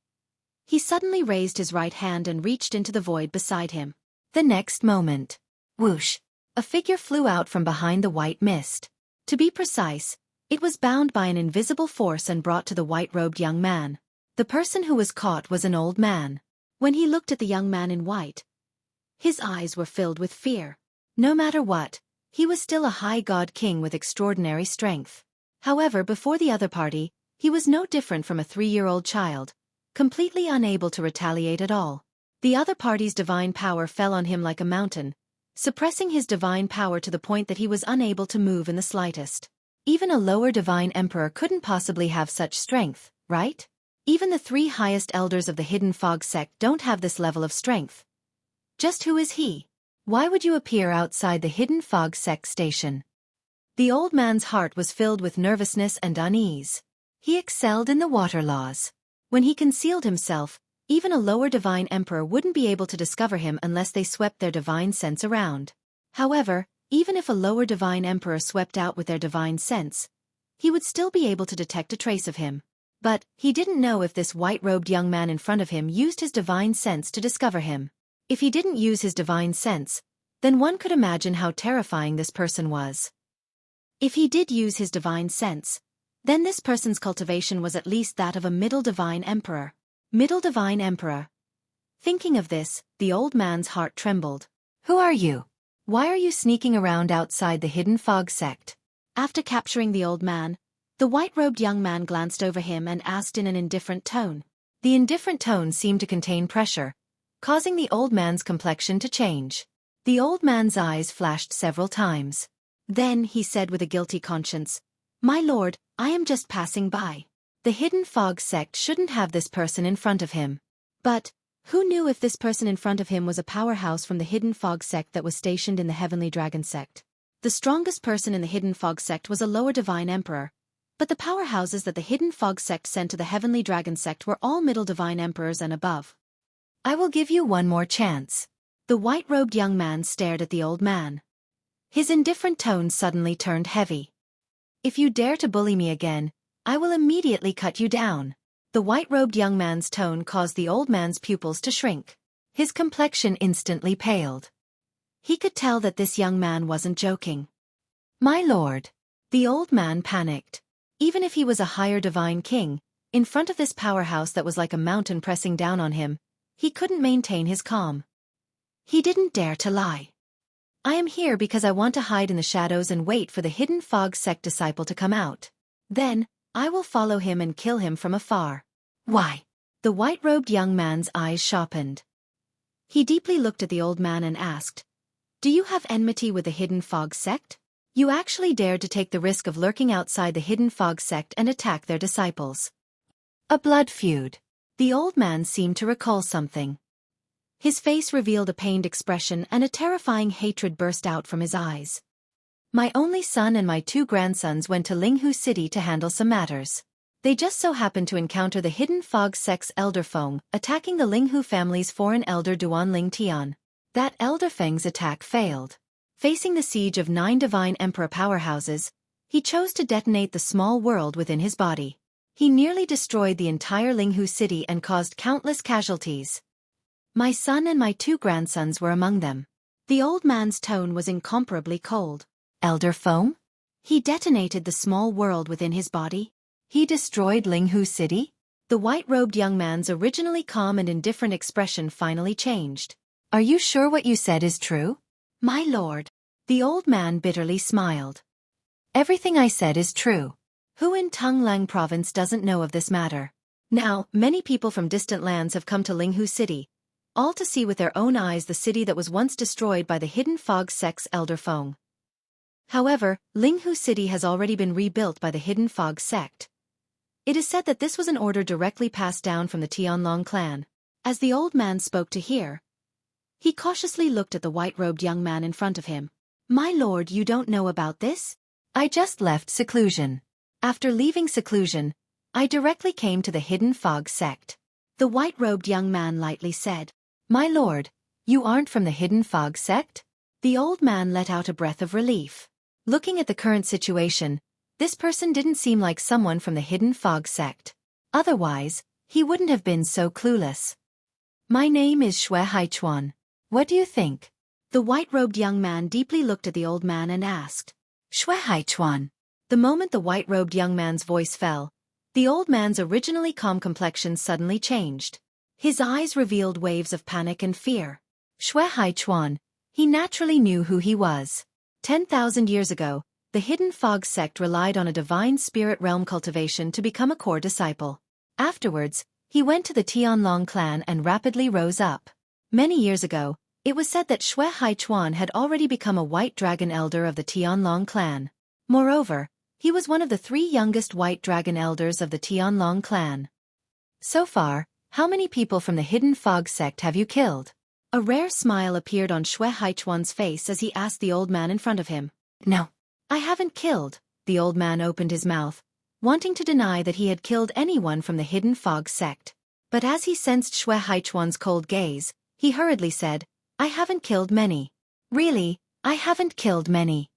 Speaker 1: he suddenly raised his right hand and reached into the void beside him. The next moment, whoosh, a figure flew out from behind the white mist. To be precise, it was bound by an invisible force and brought to the white-robed young man. The person who was caught was an old man. When he looked at the young man in white, his eyes were filled with fear. No matter what, he was still a high god king with extraordinary strength. However, before the other party, he was no different from a 3-year-old child,
Speaker 2: completely unable to retaliate at all. The other party's divine power fell on him like a mountain, suppressing his divine power to the point that he was unable to move in the slightest. Even a lower divine emperor couldn't possibly have such strength, right? Even the 3 highest elders of the Hidden Fog sect don't have this level of strength. Just who is he? Why would you appear outside the Hidden Fog sect station? The old man's heart was filled with nervousness and unease. He excelled in the water laws. When he concealed himself, even a lower divine emperor wouldn't be able to discover him unless they swept their divine sense around. However, even if a lower divine emperor swept out with their divine sense, he would still be able to detect a trace of him. But he didn't know if this white-robed young man in front of him used his divine sense to discover him. If he didn't use his divine sense, then one could imagine how terrifying this person was. If he did use his divine sense, then this person's cultivation was at least that of a middle divine emperor. Middle divine emperor. Thinking of this, the old man's heart trembled.
Speaker 1: Who are you? Why are you sneaking around outside the Hidden Fog sect?
Speaker 2: After capturing the old man, the white-robed young man glanced over him and asked in an indifferent tone.
Speaker 1: The indifferent tone seemed to contain pressure, causing the old man's complexion to change. The old man's eyes flashed several times.
Speaker 2: Then he said with a guilty conscience, "My lord, I am just passing by."
Speaker 1: The Hidden Fog sect shouldn't have this person in front of him.
Speaker 2: But who knew if this person in front of him was a powerhouse from the Hidden Fog sect that was stationed in the Heavenly Dragon sect? The strongest person in the Hidden Fog sect was a lower divine emperor, but the powerhouses that the Hidden Fog sect sent to the Heavenly Dragon sect were all middle divine emperors and above.
Speaker 1: I will give you one more chance.
Speaker 2: The white-robed young man stared at the old man.
Speaker 1: His indifferent tone suddenly turned heavy. If you dare to bully me again, I will immediately cut you down. The white-robed young man's tone caused the old man's pupils to shrink. His complexion instantly paled. He could tell that this young man wasn't joking.
Speaker 2: My lord.
Speaker 1: The old man panicked. Even if he was a higher divine king, in front of this powerhouse that was like a mountain pressing down on him, he couldn't maintain his calm. He didn't dare to lie. I am here because I want to hide in the shadows and wait for the Hidden Fog sect disciple to come out. Then, I will follow him and kill him from afar.
Speaker 2: Why?
Speaker 1: The white-robed young man's eyes sharpened.
Speaker 2: He deeply looked at the old man and asked, "Do you have enmity with the Hidden Fog sect?
Speaker 1: You actually dared to take the risk of lurking outside the Hidden Fog sect and attack their disciples. A blood feud." The old man seemed to recall something. His face revealed a pained expression and a terrifying hatred burst out from his eyes. My only son and my 2 grandsons went to Linghu City to handle some matters. They just so happened to encounter the Hidden Fog sect's Elder Feng attacking the Linghu family's foreign elder Duan Ling Tian. That Elder Feng's attack failed. Facing the siege of 9 divine emperor powerhouses, he chose to detonate the small world within his body. He nearly destroyed the entire Linghu city and caused countless casualties. My son and my 2 grandsons were among them.
Speaker 2: The old man's tone was incomparably cold.
Speaker 1: Elder Feng?
Speaker 2: He detonated the small world within his body?
Speaker 1: He destroyed Linghu City? The white-robed young man's originally calm and indifferent expression finally changed. Are you sure what you said is true?
Speaker 2: My lord.
Speaker 1: The old man bitterly smiled. Everything I said is true. Who in Tunglang province doesn't know of this matter? Now, many people from distant lands have come to Linghu City, all to see with their own eyes the city that was once destroyed by the Hidden Fog sect's Elder Feng. However, Linghu City has already been rebuilt by the Hidden Fog sect. It is said that this was an order directly passed down from the Tianlong clan.
Speaker 2: As the old man spoke to hear, he cautiously looked at the white-robed young man in front of him. My lord, you don't know about this?
Speaker 1: I just left seclusion. After leaving seclusion, I directly came to the Hidden Fog sect.
Speaker 2: The white-robed young man lightly said.
Speaker 1: My lord, you aren't from the Hidden Fog sect? The old man let out a breath of relief. Looking at the current situation, this person didn't seem like someone from the Hidden Fog sect. Otherwise, he wouldn't have been so clueless. My name is Xueqi. What do you think?
Speaker 2: The white-robed young man deeply looked at the old man and asked.
Speaker 1: Xueqi. The moment the white-robed young man's voice fell, the old man's originally calm complexion suddenly changed. His eyes revealed waves of panic and fear. Xueqi. He naturally knew who he was. 10,000 years ago, the Hidden Fog sect relied on a divine spirit realm cultivation to become a core disciple. Afterwards, He went to the Tianlong clan and rapidly rose up. Many years ago, it was said that Xueqi had already become a white dragon elder of the Tianlong clan. Moreover, he was one of the 3 youngest white dragon elders of the Tianlong clan. So far, how many people from the Hidden Fog sect have you killed? A rare smile appeared on Xueqi's face as he asked the old man in front of him. No, I haven't killed. The old man opened his mouth, wanting to deny that he had killed anyone from the Hidden Fog sect. But as he sensed Xueqi's cold gaze, he hurriedly said, I haven't killed many. Really, I haven't killed many.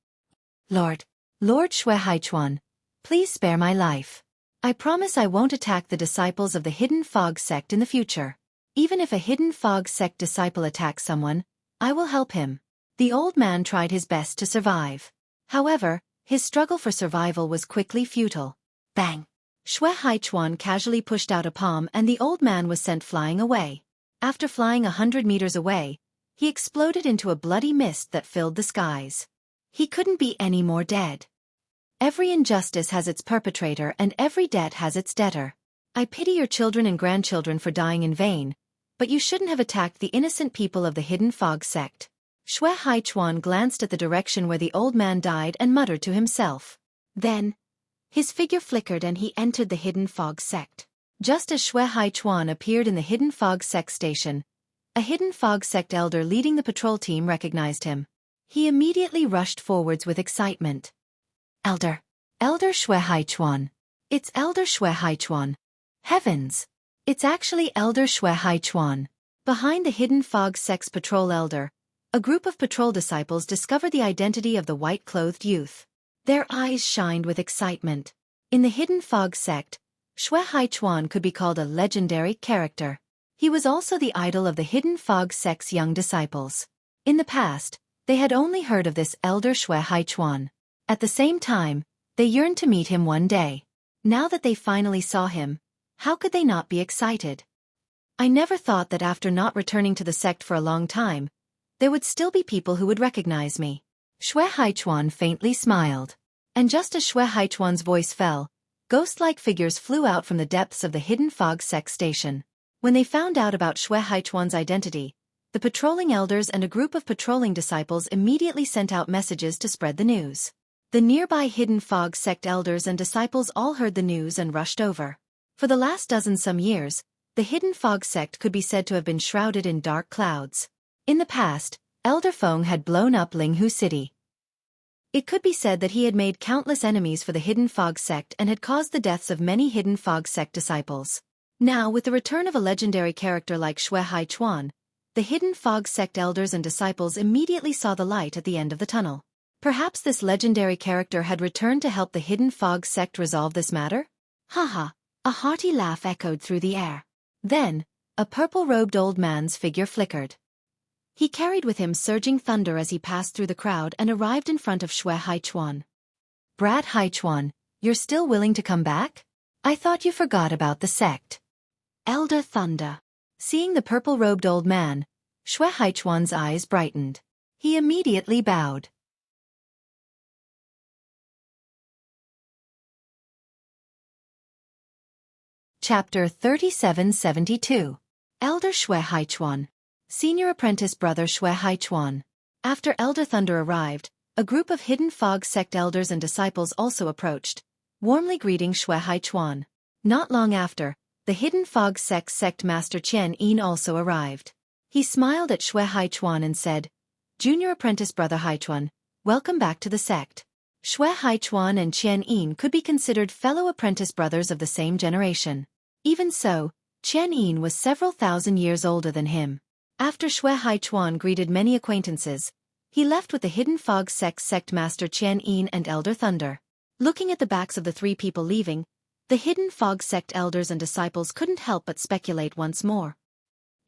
Speaker 1: Lord Xueqi, please spare my life. I promise I won't attack the disciples of the Hidden Fog sect in the future. Even if a Hidden Fog sect disciple attacks someone, I will help him. The old man tried his best to survive. However, his struggle for survival was quickly futile. Bang! Xueqi casually pushed out a palm and the old man was sent flying away. After flying 100 meters away, he exploded into a bloody mist that filled the skies. He couldn't be any more dead. Every injustice has its perpetrator and every debt has its debtor. I pity your children and grandchildren for dying in vain, but you shouldn't have attacked the innocent people of the Hidden Fog sect. Xueqi glanced at the direction where the old man died and muttered to himself. Then, his figure flickered and he entered the Hidden Fog sect. Just as Xueqi appeared in the Hidden Fog sect station, a Hidden Fog sect elder leading the patrol team recognized him. He immediately rushed forwards with excitement. Elder Xueqi. It's Elder Xueqi. Heavens! It's actually Elder Xueqi. Behind the Hidden Fog sect's patrol elder, a group of patrol disciples discovered the identity of the white-clothed youth. Their eyes shined with excitement. In the Hidden Fog sect, Xueqi could be called a legendary character. He was also the idol of the Hidden Fog sect's young disciples. In the past, they had only heard of this Elder Xueqi. At the same time, they yearned to meet him one day. Now that they finally saw him, how could they not be excited? I never thought that after not returning to the sect for a long time, there would still be people who would recognize me. Xueqi faintly smiled. And just as Xueqi's voice fell, ghost-like figures flew out from the depths of the Hidden Fog sect station. When they found out about Xueqi's identity, the patrolling elders and a group of patrolling disciples immediately sent out messages to spread the news. The nearby Hidden Fog sect elders and disciples all heard the news and rushed over. For the last dozen-some years, the Hidden Fog sect could be said to have been shrouded in dark clouds. In the past, Elder Feng had blown up Linghu City. It could be said that he had made countless enemies for the Hidden Fog sect and had caused the deaths of many Hidden Fog sect disciples. Now, with the return of a legendary character like Xueqi, the Hidden Fog sect elders and disciples immediately saw the light at the end of the tunnel. Perhaps this legendary character had returned to help the Hidden Fog sect resolve this matter? Haha, a hearty laugh echoed through the air. Then, a purple-robed old man's figure flickered. He carried with him surging thunder as he passed through the crowd and arrived in front of Xueqi. Brat Haichuan, you're still willing to come back? I thought you forgot about the sect. Elder Thunder. Seeing the purple-robed old man, Xueqi's eyes brightened. He immediately bowed. Chapter 3772. Elder Xueqi. Senior Apprentice Brother Xueqi. After Elder Thunder arrived, a group of Hidden Fog sect elders and disciples also approached, warmly greeting Xueqi. Not long after, the Hidden Fog sect Master Qian Yin also arrived. He smiled at Xueqi and said, Junior Apprentice Brother Haichuan, welcome back to the sect. Xueqi and Qian Yin could be considered fellow apprentice brothers of the same generation. Even so, Qian Yin was several thousand years older than him. After Xueqi greeted many acquaintances, he left with the Hidden Fog sect Master Qian Yin and Elder Thunder. Looking at the backs of the 3 people leaving, the Hidden Fog sect elders and disciples couldn't help but speculate once more.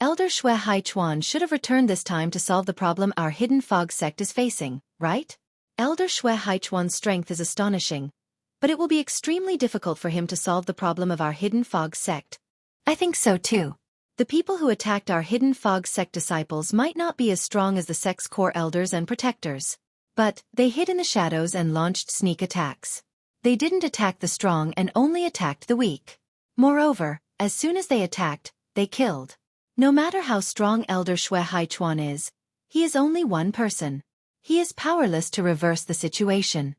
Speaker 1: Elder Xueqi should have returned this time to solve the problem our Hidden Fog sect is facing, right? Elder Xueqi's strength is astonishing, but it will be extremely difficult for him to solve the problem of our Hidden Fog sect. I think so too. The people who attacked our Hidden Fog sect disciples might not be as strong as the sect's core elders and protectors. But they hid in the shadows and launched sneak attacks. They didn't attack the strong and only attacked the weak. Moreover, As soon as they attacked, they killed. No matter how strong Elder Xueqi is, he is only one person. He is powerless to reverse the situation.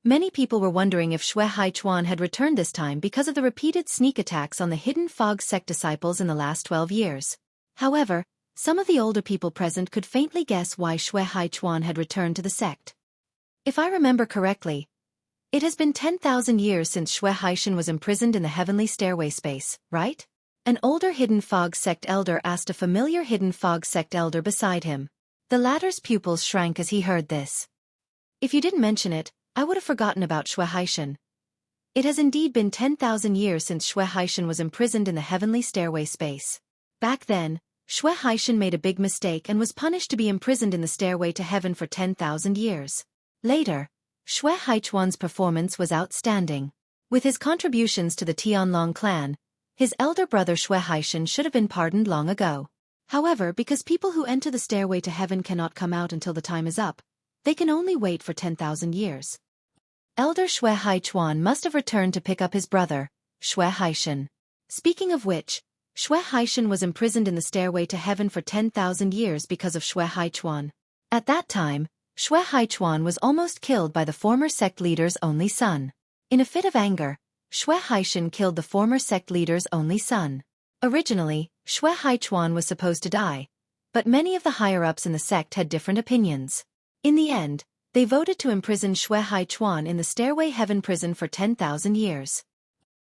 Speaker 1: Many people were wondering if Xueqi had returned this time because of the repeated sneak attacks on the Hidden Fog sect disciples in the last 12 years. However, some of the older people present could faintly guess why Xueqi had returned to the sect. If I remember correctly, it has been 10,000 years since Xueqi was imprisoned in the heavenly stairway space, right? An older Hidden Fog sect elder asked a familiar Hidden Fog sect elder beside him. The latter's pupils shrank as he heard this. If you didn't mention it, I would have forgotten about Xueqi. It has indeed been 10,000 years since Xueqi was imprisoned in the heavenly stairway space. Back then, Xueqi made a big mistake and was punished to be imprisoned in the stairway to heaven for 10,000 years. Later, Xueqi's performance was outstanding. With his contributions to the Tianlong clan, his elder brother Xueqi should have been pardoned long ago. However, because people who enter the stairway to heaven cannot come out until the time is up, they can only wait for 10,000 years. Elder Xueqi must have returned to pick up his brother, Xueqi. Speaking of which, Xueqi was imprisoned in the stairway to heaven for 10,000 years because of Xueqi. At that time, Xueqi was almost killed by the former sect leader's only son. In a fit of anger, Xueqi killed the former sect leader's only son. Originally, Xueqi was supposed to die, but many of the higher-ups in the sect had different opinions. In the end, they voted to imprison Xueqi in the Stairway Heaven prison for 10,000 years.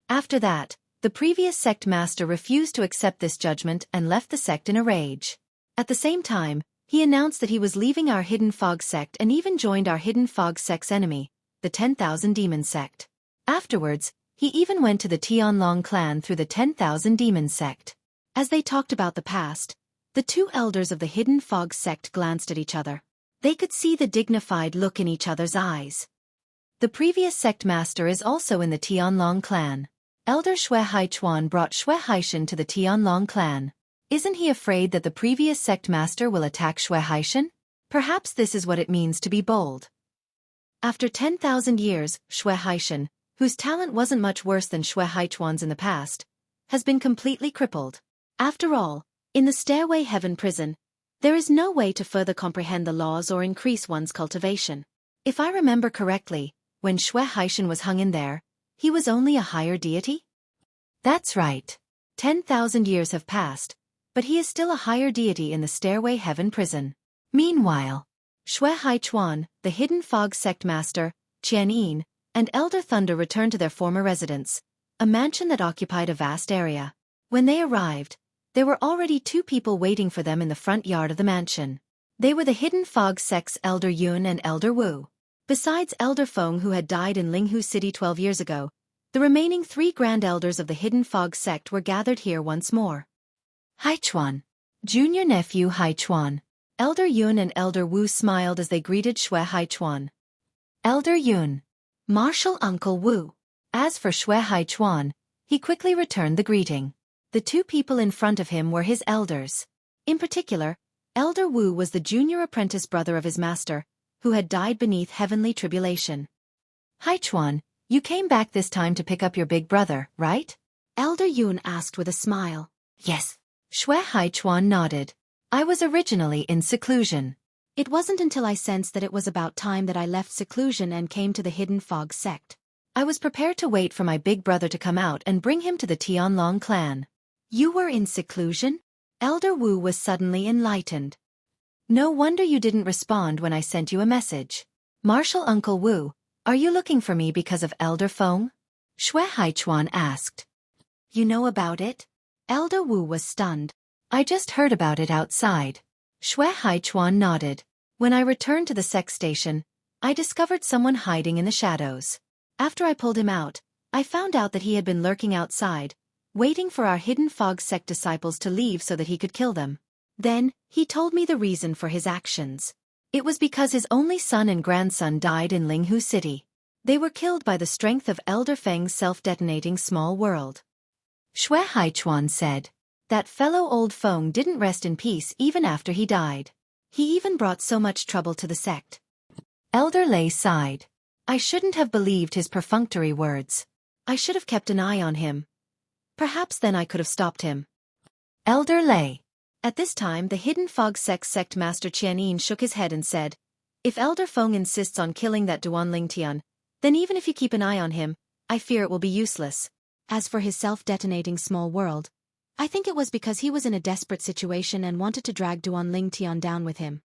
Speaker 1: After that, the previous sect master refused to accept this judgment and left the sect in a rage. At the same time, he announced that he was leaving our Hidden Fog sect and even joined our Hidden Fog sect's enemy, the 10,000 Demon sect. Afterwards, he even went to the Tianlong clan through the 10,000 Demon sect. As they talked about the past, the two elders of the Hidden Fog sect glanced at each other. They could see the dignified look in each other's eyes. The previous sect master is also in the Tianlong clan. Elder Xueqi brought Xueqi to the Tianlong clan. Isn't he afraid that the previous sect master will attack Xueqi? Perhaps this is what it means to be bold. After 10,000 years, Xueqi, whose talent wasn't much worse than Xueqi's in the past, has been completely crippled. After all, in the Stairway Heaven prison, there is no way to further comprehend the laws or increase one's cultivation. If I remember correctly, when Xueqi was hung in there, he was only a higher deity? That's right. 10,000 years have passed, but he is still a higher deity in the Stairway Heaven prison. Meanwhile, Xueqi, the Hidden Fog sect master, Qianyin, and Elder Thunder returned to their former residence, a mansion that occupied a vast area. When they arrived, there were already two people waiting for them in the front yard of the mansion. They were the Hidden Fog sect's Elder Yun and Elder Wu. Besides Elder Feng, who had died in Linghu City 12 years ago, the remaining three Grand Elders of the Hidden Fog sect were gathered here once more. Haichuan. Junior nephew Haichuan. Elder Yun and Elder Wu smiled as they greeted Xueqi. Elder Yun. Martial Uncle Wu. As for Xueqi, he quickly returned the greeting. The two people in front of him were his elders. In particular, Elder Wu was the junior apprentice brother of his master, who had died beneath heavenly tribulation. Haichuan, you came back this time to pick up your big brother, right? Elder Yun asked with a smile. Yes. Xueqi nodded. I was originally in seclusion. It wasn't until I sensed that it was about time that I left seclusion and came to the Hidden Fog sect. I was prepared to wait for my big brother to come out and bring him to the Tianlong clan. You were in seclusion? Elder Wu was suddenly enlightened. No wonder you didn't respond when I sent you a message. Martial Uncle Wu, are you looking for me because of Elder Feng? Xueqi asked. You know about it? Elder Wu was stunned. I just heard about it outside. Xueqi nodded. When I returned to the sect station, I discovered someone hiding in the shadows. After I pulled him out, I found out that he had been lurking outside, waiting for our Hidden Fog sect disciples to leave so that he could kill them. Then, he told me the reason for his actions. It was because his only son and grandson died in Linghu City. They were killed by the strength of Elder Feng's self-detonating small world. Xueqi said. That fellow old Feng didn't rest in peace even after he died. He even brought so much trouble to the sect. Elder Lei sighed. I shouldn't have believed his perfunctory words. I should have kept an eye on him.
Speaker 2: Perhaps then I could have stopped him.
Speaker 1: Elder Lei.
Speaker 2: At this time the Hidden Fog sect master Qianyin shook his head and said, "If Elder Feng insists on killing that Duanling Tian, then even if you keep an eye on him, I fear it will be useless. As for his self-detonating small world, I think it was because he was in a desperate situation and wanted to drag Duanling Tian down with him.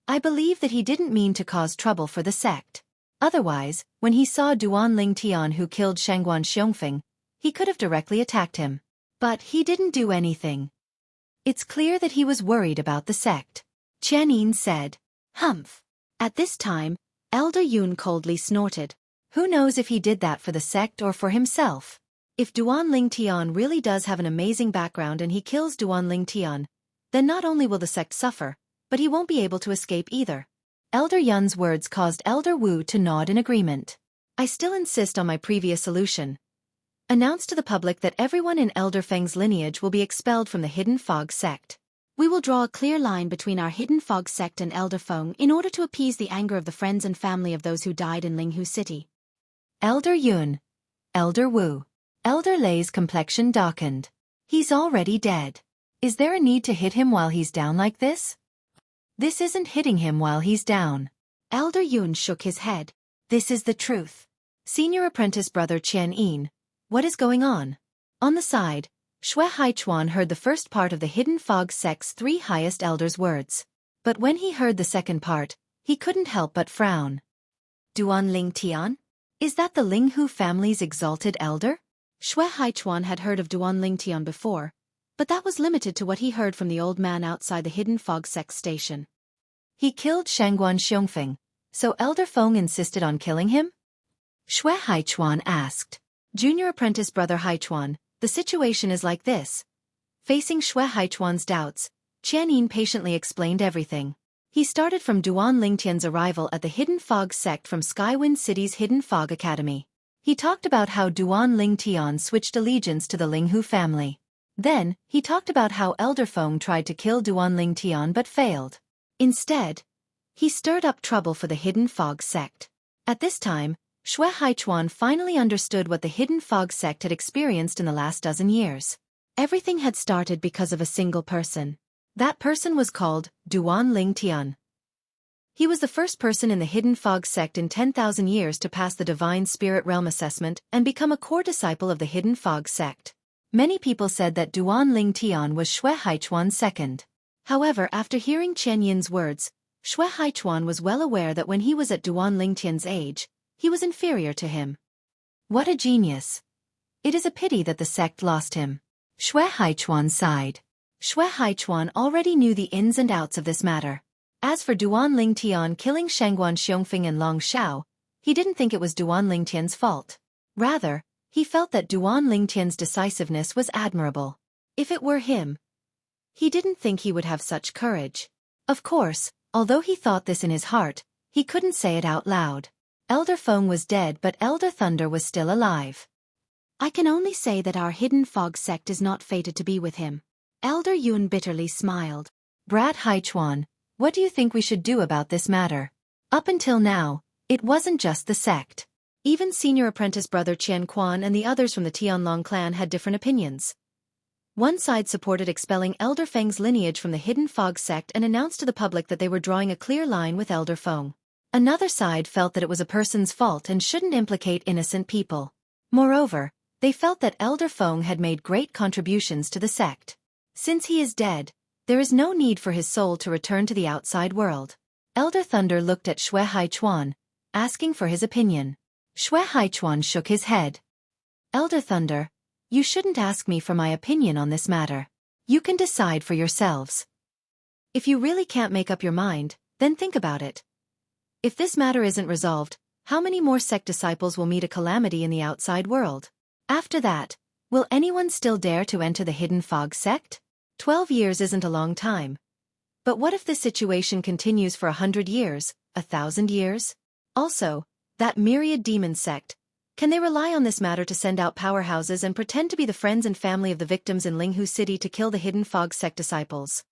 Speaker 1: I believe that he didn't mean to cause trouble for the sect. Otherwise, when he saw Duanling Tian who killed Shangguan Xiongfeng, he could have directly attacked him. But he didn't do anything. It's clear that he was worried about the sect."
Speaker 2: Qianyin said. "Humph." At this time, Elder Yun coldly snorted.
Speaker 1: Who knows if he did that for the sect or for himself?
Speaker 2: If Duanling Tian really does have an amazing background and he kills Duanling Tian, then not only will the sect suffer, but he won't be able to escape either.
Speaker 1: Elder Yun's words caused Elder Wu to nod in agreement.
Speaker 2: "I still insist on my previous solution. Announce to the public that everyone in Elder Feng's lineage will be expelled from the Hidden Fog sect. We will draw a clear line between our Hidden Fog sect and Elder Feng in order to appease the anger of the friends and family of those who died in Linghu City."
Speaker 1: Elder Yun. Elder Wu. Elder Lei's complexion darkened. He's already dead. Is there a need to hit him while he's down like this? This isn't hitting him while he's down.
Speaker 2: Elder Yun shook his head.
Speaker 1: This is the truth. Senior apprentice brother Chen Yin. What is going on? On the side, Xueqi heard the first part of the Hidden Fog sect's 3 highest elders' words. But when he heard the second part, he couldn't help but frown.
Speaker 2: Duanling Tian?
Speaker 1: Is that the Linghu family's exalted elder?
Speaker 2: Xueqi had heard of Duanling Tian before, but that was limited to what he heard from the old man outside the Hidden Fog sect station.
Speaker 1: He killed Shangguan Xiongfeng, so Elder Feng insisted on killing him? Xueqi asked.
Speaker 2: Junior apprentice brother Haichuan, the situation is like this. Facing Xueqi's doubts, Qianyin patiently explained everything. He started from Duanling Tian's arrival at the Hidden Fog sect from Skywind City's Hidden Fog Academy. He talked about how Duanling Tian switched allegiance to the Linghu family. Then, he talked about how Elder Feng tried to kill Duanling Tian but failed. Instead, he stirred up trouble for the Hidden Fog sect. At this time, Xueqi finally understood what the Hidden Fog sect had experienced in the last dozen years. Everything had started because of a single person. That person was called Duanling Tian. He was the first person in the Hidden Fog sect in 10,000 years to pass the Divine Spirit Realm assessment and become a core disciple of the Hidden Fog sect. Many people said that Duanling Tian was Xueqi's second. However, after hearing Chen Yin's words, Xueqi was well aware that when he was at Duanling Tian's age, he was inferior to him.
Speaker 1: What a genius. It is a pity that the sect lost him. Xueqi sighed. Xueqi already knew the ins and outs of this matter. As for Duanling Tian killing Shangguan Xiongfeng and Long Xiao, he didn't think it was Duanling Tian's fault. Rather, he felt that Duanling Tian's decisiveness was admirable. If it were him, he didn't think he would have such courage. Of course, although he thought this in his heart, he couldn't say it out loud. Elder Feng was dead but Elder Thunder was still alive.
Speaker 2: I can only say that our Hidden Fog sect is not fated to be with him. Elder Yun bitterly smiled.
Speaker 1: Brat Haichuan, what do you think we should do about this matter? Up until now, it wasn't just the sect.
Speaker 2: Even senior apprentice brother Qian Quan and the others from the Tianlong clan had different opinions. One side supported expelling Elder Feng's lineage from the Hidden Fog sect and announced to the public that they were drawing a clear line with Elder Feng. Another side felt that it was a person's fault and shouldn't implicate innocent people. Moreover, they felt that Elder Feng had made great contributions to the sect. Since he is dead, there is no need for his soul to return to the outside world. Elder Thunder looked at Xueqi, asking for his opinion. Xueqi shook his head. Elder Thunder, you shouldn't ask me for my opinion on this matter. You can decide for yourselves. If you really can't make up your mind, then think about it. If this matter isn't resolved, how many more sect disciples will meet a calamity in the outside world? After that, will anyone still dare to enter the Hidden Fog sect? 12 years isn't a long time. But what if this situation continues for 100 years, 1,000 years? Also, that myriad demon sect, can they rely on this matter to send out powerhouses and pretend to be the friends and family of the victims in Linghu City to kill the Hidden Fog sect disciples?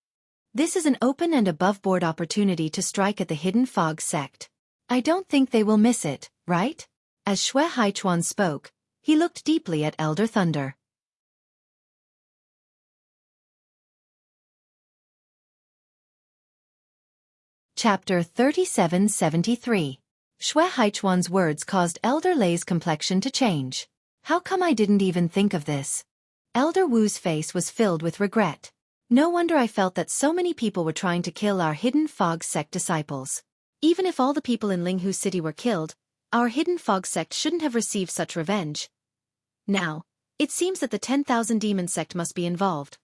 Speaker 2: This is an open and above-board opportunity to strike at the Hidden Fog sect. I don't think they will miss it, right? As Xueqi spoke, he looked deeply at Elder Thunder.
Speaker 1: Chapter 3773. Xueqi's words caused Elder Lei's complexion to change. How come I didn't even think of this? Elder Wu's face was filled with regret. No wonder I felt that so many people were trying to kill our Hidden Fog Sect disciples. Even if all the people in Linghu City were killed, our Hidden Fog Sect shouldn't have received such revenge. Now, it seems that the 10,000 Demon Sect must be involved.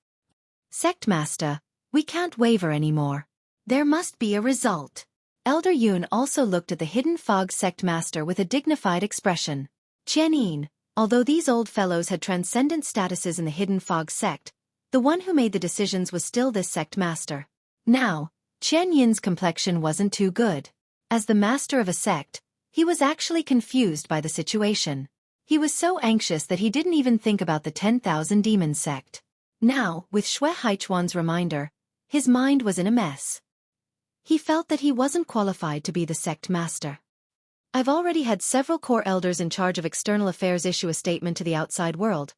Speaker 1: Sect Master, we can't waver anymore. There must be a result. Elder Yun also looked at the Hidden Fog Sect Master with a dignified expression. Qian Yin, although these old fellows had transcendent statuses in the Hidden Fog Sect, the one who made the decisions was still this Sect Master. Now, Qian Yin's complexion wasn't too good. As the master of a sect, he was actually confused by the situation. He was so anxious that he didn't even think about the 10,000 Demon Sect. Now, with Xueqi's reminder, his mind was in a mess. He felt that he wasn't qualified to be the sect master. I've already had several core elders in charge of external affairs issue a statement to the outside world.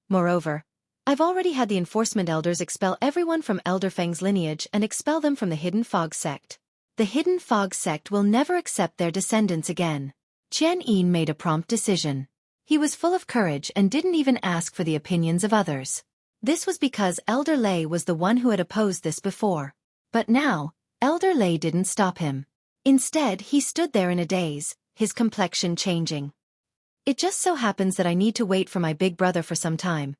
Speaker 1: Moreover, I've already had the enforcement elders expel everyone from Elder Feng's lineage and expel them from the Hidden Fog Sect. The Hidden Fog Sect will never accept their descendants again. Qian Yin made a prompt decision. He was full of courage and didn't even ask for the opinions of others. This was because Elder Lei was the one who had opposed this before. But now, Elder Lei didn't stop him. Instead, he stood there in a daze, his complexion changing. It just so happens that I need to wait for my big brother for some time.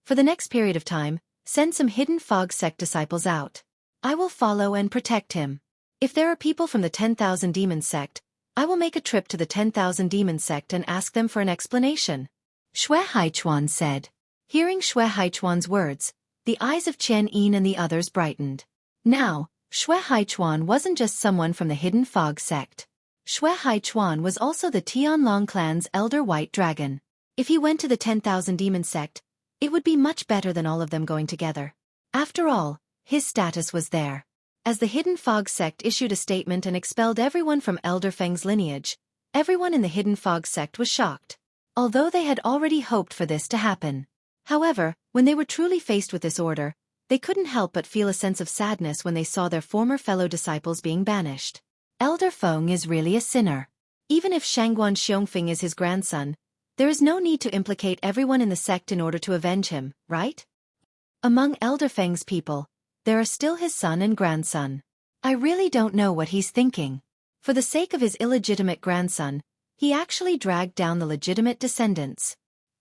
Speaker 1: For the next period of time, send some Hidden Fog Sect disciples out. I will follow and protect him. If there are people from the 10,000 Demon Sect, I will make a trip to the 10,000 Demon Sect and ask them for an explanation. Xueqi said. Hearing Xueqi's words, the eyes of Qian Yin and the others brightened. Now, Xueqi wasn't just someone from the Hidden Fog Sect. Xueqi was also the Tianlong clan's Elder White Dragon. If he went to the 10,000 Demon Sect, it would be much better than all of them going together. After all, his status was there. As the Hidden Fog Sect issued a statement and expelled everyone from Elder Feng's lineage, everyone in the Hidden Fog Sect was shocked. Although they had already hoped for this to happen. However, when they were truly faced with this order, they couldn't help but feel a sense of sadness when they saw their former fellow disciples being banished. Elder Feng is really a sinner. Even if Shangguan Xiongfeng is his grandson, there is no need to implicate everyone in the sect in order to avenge him, right? Among Elder Feng's people, there are still his son and grandson. I really don't know what he's thinking. For the sake of his illegitimate grandson, he actually dragged down the legitimate descendants.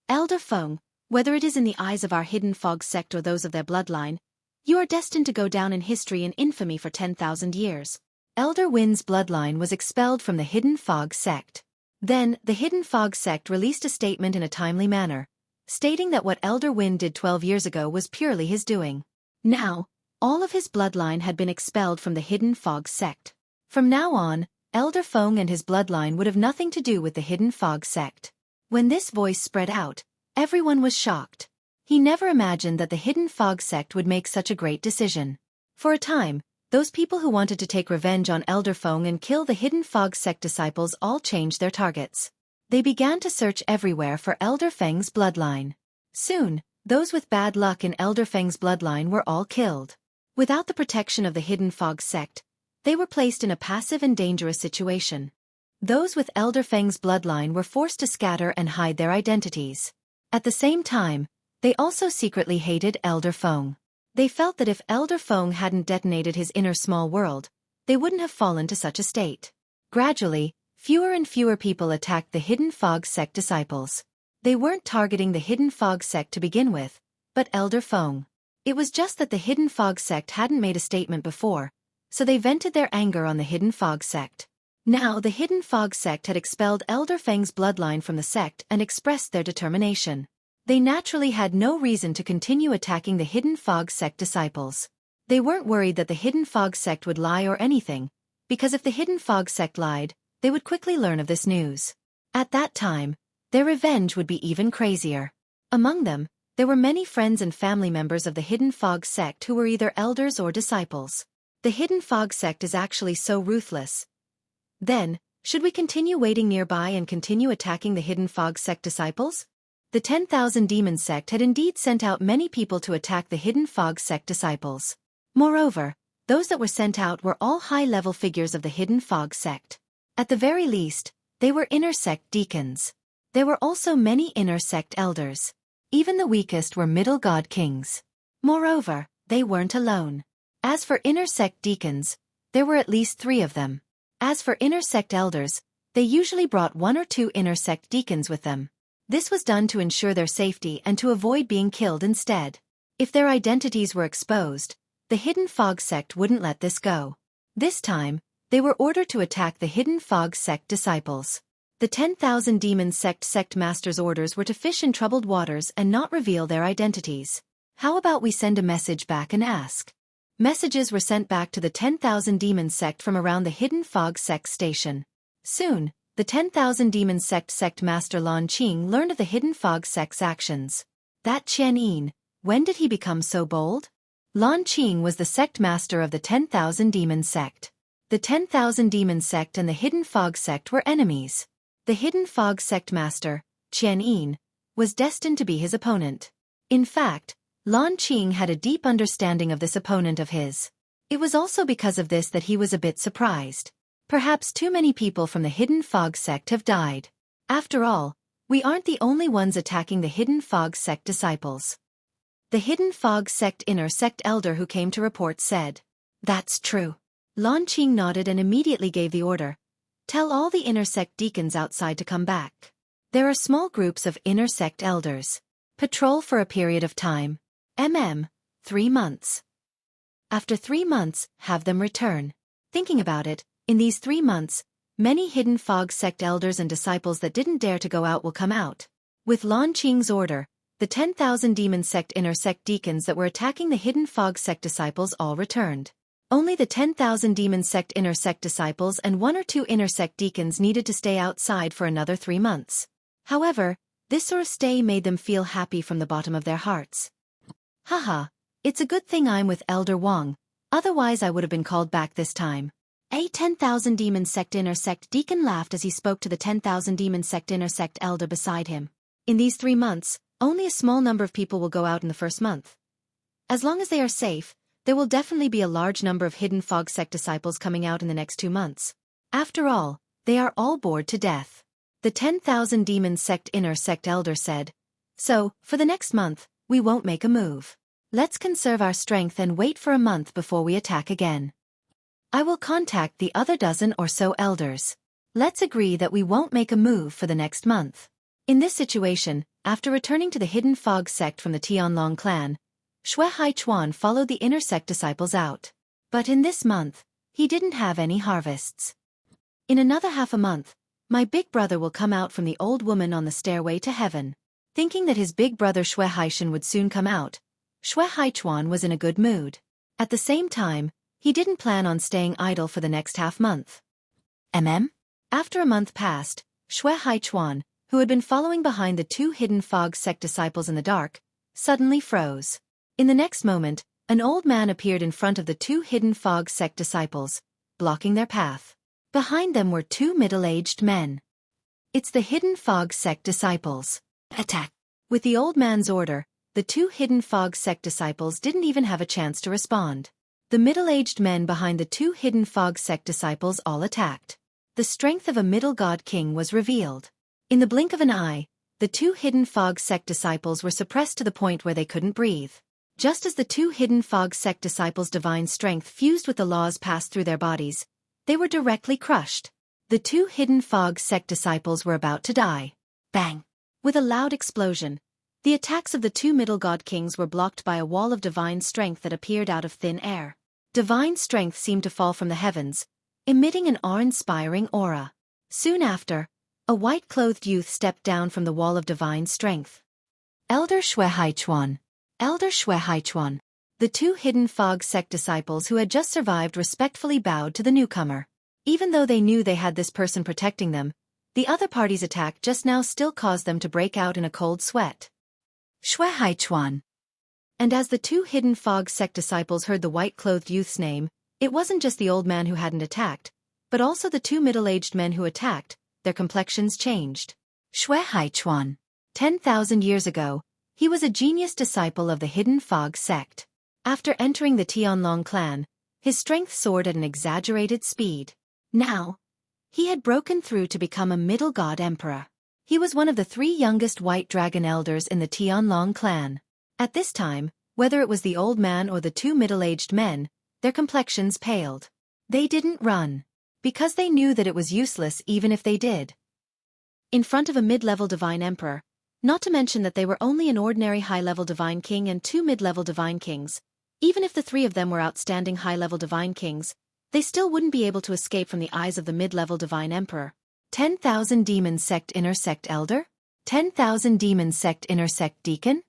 Speaker 1: Elder Feng, whether it is in the eyes of our Hidden Fog Sect or those of their bloodline, you are destined to go down in history and infamy for 10,000 years. Elder Win's bloodline was expelled from the Hidden Fog Sect. Then, the Hidden Fog Sect released a statement in a timely manner, stating that what Elder Win did 12 years ago was purely his doing. Now, all of his bloodline had been expelled from the Hidden Fog Sect. From now on, Elder Feng and his bloodline would have nothing to do with the Hidden Fog Sect. When this voice spread out, everyone was shocked. He never imagined that the Hidden Fog Sect would make such a great decision. For a time, those people who wanted to take revenge on Elder Feng and kill the Hidden Fog Sect disciples all changed their targets. They began to search everywhere for Elder Feng's bloodline. Soon, those with bad luck in Elder Feng's bloodline were all killed. Without the protection of the Hidden Fog Sect, they were placed in a passive and dangerous situation. Those with Elder Feng's bloodline were forced to scatter and hide their identities. At the same time, they also secretly hated Elder Feng. They felt that if Elder Feng hadn't detonated his inner small world, they wouldn't have fallen to such a state. Gradually, fewer and fewer people attacked the Hidden Fog Sect disciples. They weren't targeting the Hidden Fog Sect to begin with, but Elder Feng. It was just that the Hidden Fog Sect hadn't made a statement before, so they vented their anger on the Hidden Fog Sect. Now the Hidden Fog Sect had expelled Elder Feng's bloodline from the sect and expressed their determination. They naturally had no reason to continue attacking the Hidden Fog Sect disciples. They weren't worried that the Hidden Fog Sect would lie or anything, because if the Hidden Fog Sect lied, they would quickly learn of this news. At that time, their revenge would be even crazier. Among them, there were many friends and family members of the Hidden Fog Sect who were either elders or disciples. The Hidden Fog Sect is actually so ruthless. Then, should we continue waiting nearby and continue attacking the Hidden Fog Sect disciples? The 10,000 Demon Sect had indeed sent out many people to attack the Hidden Fog Sect disciples. Moreover,
Speaker 2: Those that were sent out were all high-level figures of the Hidden Fog sect. At the very least, they were inner sect deacons. There were also many inner sect elders. Even the weakest were middle god kings. Moreover, they weren't alone. As for inner sect deacons, there were at least 3 of them. As for inner sect elders, they usually brought 1 or 2 inner sect deacons with them. This was done to ensure their safety and to avoid being killed instead. If their identities were exposed, the Hidden Fog sect wouldn't let this go. This time, they were ordered to attack the Hidden Fog sect disciples. The 10,000 Demon sect masters' orders were to fish in troubled waters and not reveal their identities. How about we send a message back and ask? Messages were sent back to the 10,000 Demon sect from around the Hidden Fog sect station. Soon, the 10,000 Demon sect master Lan Qing learned of the Hidden Fog sect's actions. That Qian, when did he become so bold? Lan Qing was the sect master of the 10,000 Demon sect. The 10,000 Demon sect and the Hidden Fog sect were enemies. The Hidden Fog sect master, Qian, was destined to be his opponent. In fact, Lan Qing had a deep understanding of this opponent of his. It was also because of this that he was a bit surprised. Perhaps too many people from the Hidden Fog sect have died. After all, we aren't the only ones attacking the Hidden Fog sect disciples. The Hidden Fog sect inner sect elder who came to report said, "That's true." Lan Qing nodded and immediately gave the order. "Tell all the inner sect deacons outside to come back. There are small groups of inner sect elders. Patrol for a period of time. 3 months. After 3 months, have them return." Thinking about it, in these 3 months, many Hidden Fog sect elders and disciples that didn't dare to go out will come out. With Lan Qing's order, the 10,000 Demon sect inner sect deacons that were attacking the Hidden Fog sect disciples all returned. Only the 10,000 Demon sect inner sect disciples and 1 or 2 inner sect deacons needed to stay outside for another 3 months. However, this sort of stay made them feel happy from the bottom of their hearts. Haha, it's a good thing I'm with Elder Wang, otherwise I would have been called back this time. A 10,000 Demon sect inner sect deacon laughed as he spoke to the 10,000 Demon sect inner sect elder beside him. In these 3 months, only a small number of people will go out in the first month. As long as they are safe, there will definitely be a large number of Hidden Fog sect disciples coming out in the next 2 months. After all, they are all bored to death. The 10,000 Demon sect inner sect elder said, "So, for the next month, we won't make a move. Let's conserve our strength and wait for a month before we attack again. I will contact the other dozen or so elders. Let's agree that we won't make a move for the next month." In this situation, after returning to the Hidden Fog sect from the Tianlong clan, Xueqi followed the inner sect disciples out. But in this month, he didn't have any harvests. "In another half a month, my big brother will come out from the old woman on the stairway to heaven." Thinking that his big brother Xueqi would soon come out, Xueqi was in a good mood. At the same time, he didn't plan on staying idle for the next half month. After a month passed, Xueqi, who had been following behind the 2 Hidden Fog sect disciples in the dark, suddenly froze. In the next moment, an old man appeared in front of the 2 Hidden Fog sect disciples, blocking their path. Behind them were 2 middle-aged men. "It's the Hidden Fog sect disciples. Attack!" With the old man's order, the 2 Hidden Fog sect disciples didn't even have a chance to respond. The middle-aged men behind the 2 Hidden Fog sect disciples all attacked. The strength of a middle god king was revealed. In the blink of an eye, the 2 Hidden Fog sect disciples were suppressed to the point where they couldn't breathe. Just as the 2 Hidden Fog sect disciples' divine strength fused with the laws passed through their bodies, they were directly crushed. The 2 Hidden Fog sect disciples were about to die. Bang! With a loud explosion, the attacks of the 2 middle god kings were blocked by a wall of divine strength that appeared out of thin air. Divine strength seemed to fall from the heavens, emitting an awe-inspiring aura. Soon after, a white-clothed youth stepped down from the wall of divine strength. Elder Xueqi. Elder Xueqi. The 2 Hidden Fog sect disciples who had just survived respectfully bowed to the newcomer. Even though they knew they had this person protecting them, the other party's attack just now still caused them to break out in a cold sweat. Xueqi. And as the 2 Hidden Fog sect disciples heard the white-clothed youth's name, it wasn't just the old man who hadn't attacked, but also the 2 middle-aged men who attacked. Their complexions changed. Xueqi. 10,000 years ago, he was a genius disciple of the Hidden Fog sect. After entering the Tianlong clan, His strength soared at an exaggerated speed. Now, he had broken through to become a middle god emperor. He was one of the 3 youngest white dragon elders in the Tianlong clan. At this time, whether it was the old man or the 2 middle-aged men, their complexions paled. They didn't run, because they knew that it was useless even if they did. In front of a mid-level divine emperor, not to mention that they were only an ordinary high-level divine king and 2 mid-level divine kings, even if the 3 of them were outstanding high-level divine kings, they still wouldn't be able to escape from the eyes of the mid-level divine emperor.
Speaker 1: 10,000 demon sect inner sect elder? 10,000 demon sect inner sect deacon?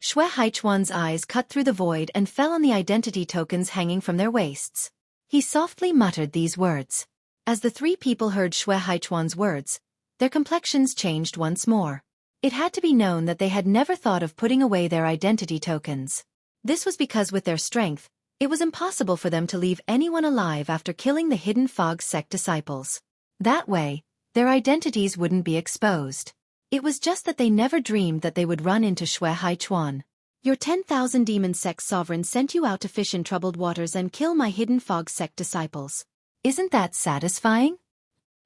Speaker 1: Xueqi's eyes cut through the void and fell on the identity tokens hanging from their waists. He softly muttered these words. As the 3 people heard Xueqi's words, their complexions changed once more. It had to be known that they had never thought of putting away their identity tokens. This was because with their strength, it was impossible for them to leave anyone alive after killing the hidden fog sect disciples. That way, their identities wouldn't be exposed. It was just that they never dreamed that they would run into Xueqi.
Speaker 2: Your 10,000 demon sect sovereign sent you out to fish in troubled waters and kill my hidden fog sect disciples.
Speaker 1: Isn't that satisfying?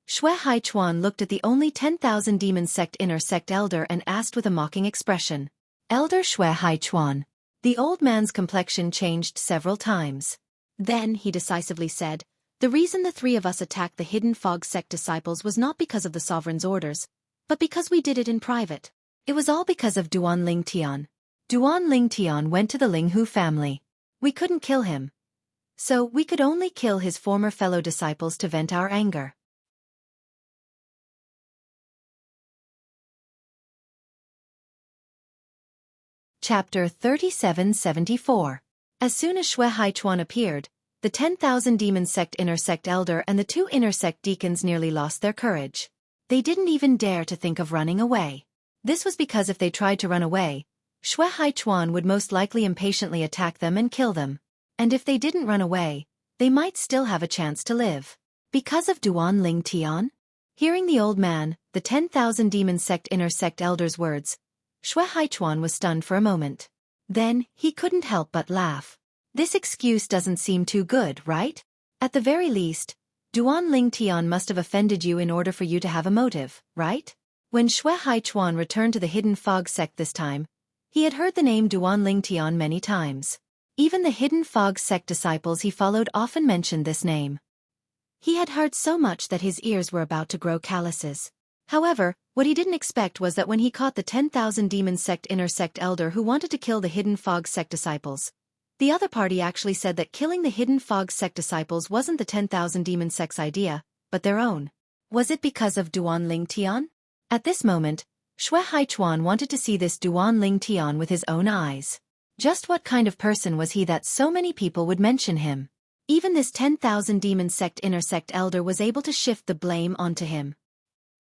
Speaker 1: Xueqi looked at the only 10,000 demon sect inner sect elder and asked with a mocking expression. Elder Xueqi. The old man's complexion changed several times.
Speaker 2: Then, he decisively said, the reason the 3 of us attacked the hidden fog sect disciples was not because of the sovereign's orders, but because we did it in private.
Speaker 1: It was all because of Duan Lingtian. Duan Lingtian went to the Linghu family. We couldn't kill him. So we could only kill his former fellow disciples to vent our anger. Chapter 3774. As soon as Xueqi appeared, the 10,000 demon sect inner sect elder and the 2 inner sect deacons nearly lost their courage. They didn't even dare to think of running away. This was because if they tried to run away, Xueqi would most likely impatiently attack them and kill them. And if they didn't run away, they might still have a chance to live. Because of Duan Lingtian? Hearing the old man, the 10,000 demon sect inner sect elder's words, Xueqi was stunned for a moment. Then, he couldn't help but laugh. This excuse doesn't seem too good, right? At the very least, Duan Lingtian must have offended you in order for you to have a motive, right? When Xueqi returned to the hidden fog sect this time, he had heard the name Duan Lingtian many times. Even the hidden fog sect disciples he followed often mentioned this name. He had heard so much that his ears were about to grow calluses. However, what he didn't expect was that when he caught the 10,000 demon sect inner sect elder who wanted to kill the hidden fog sect disciples, the other party actually said that killing the hidden fog sect disciples wasn't the 10,000 demon sect's idea, but their own. Was it because of Duan Lingtian? At this moment, Xueqi wanted to see this Duan Lingtian with his own eyes. Just what kind of person was he that so many people would mention him? Even this 10,000 demon sect inner sect elder was able to shift the blame onto him.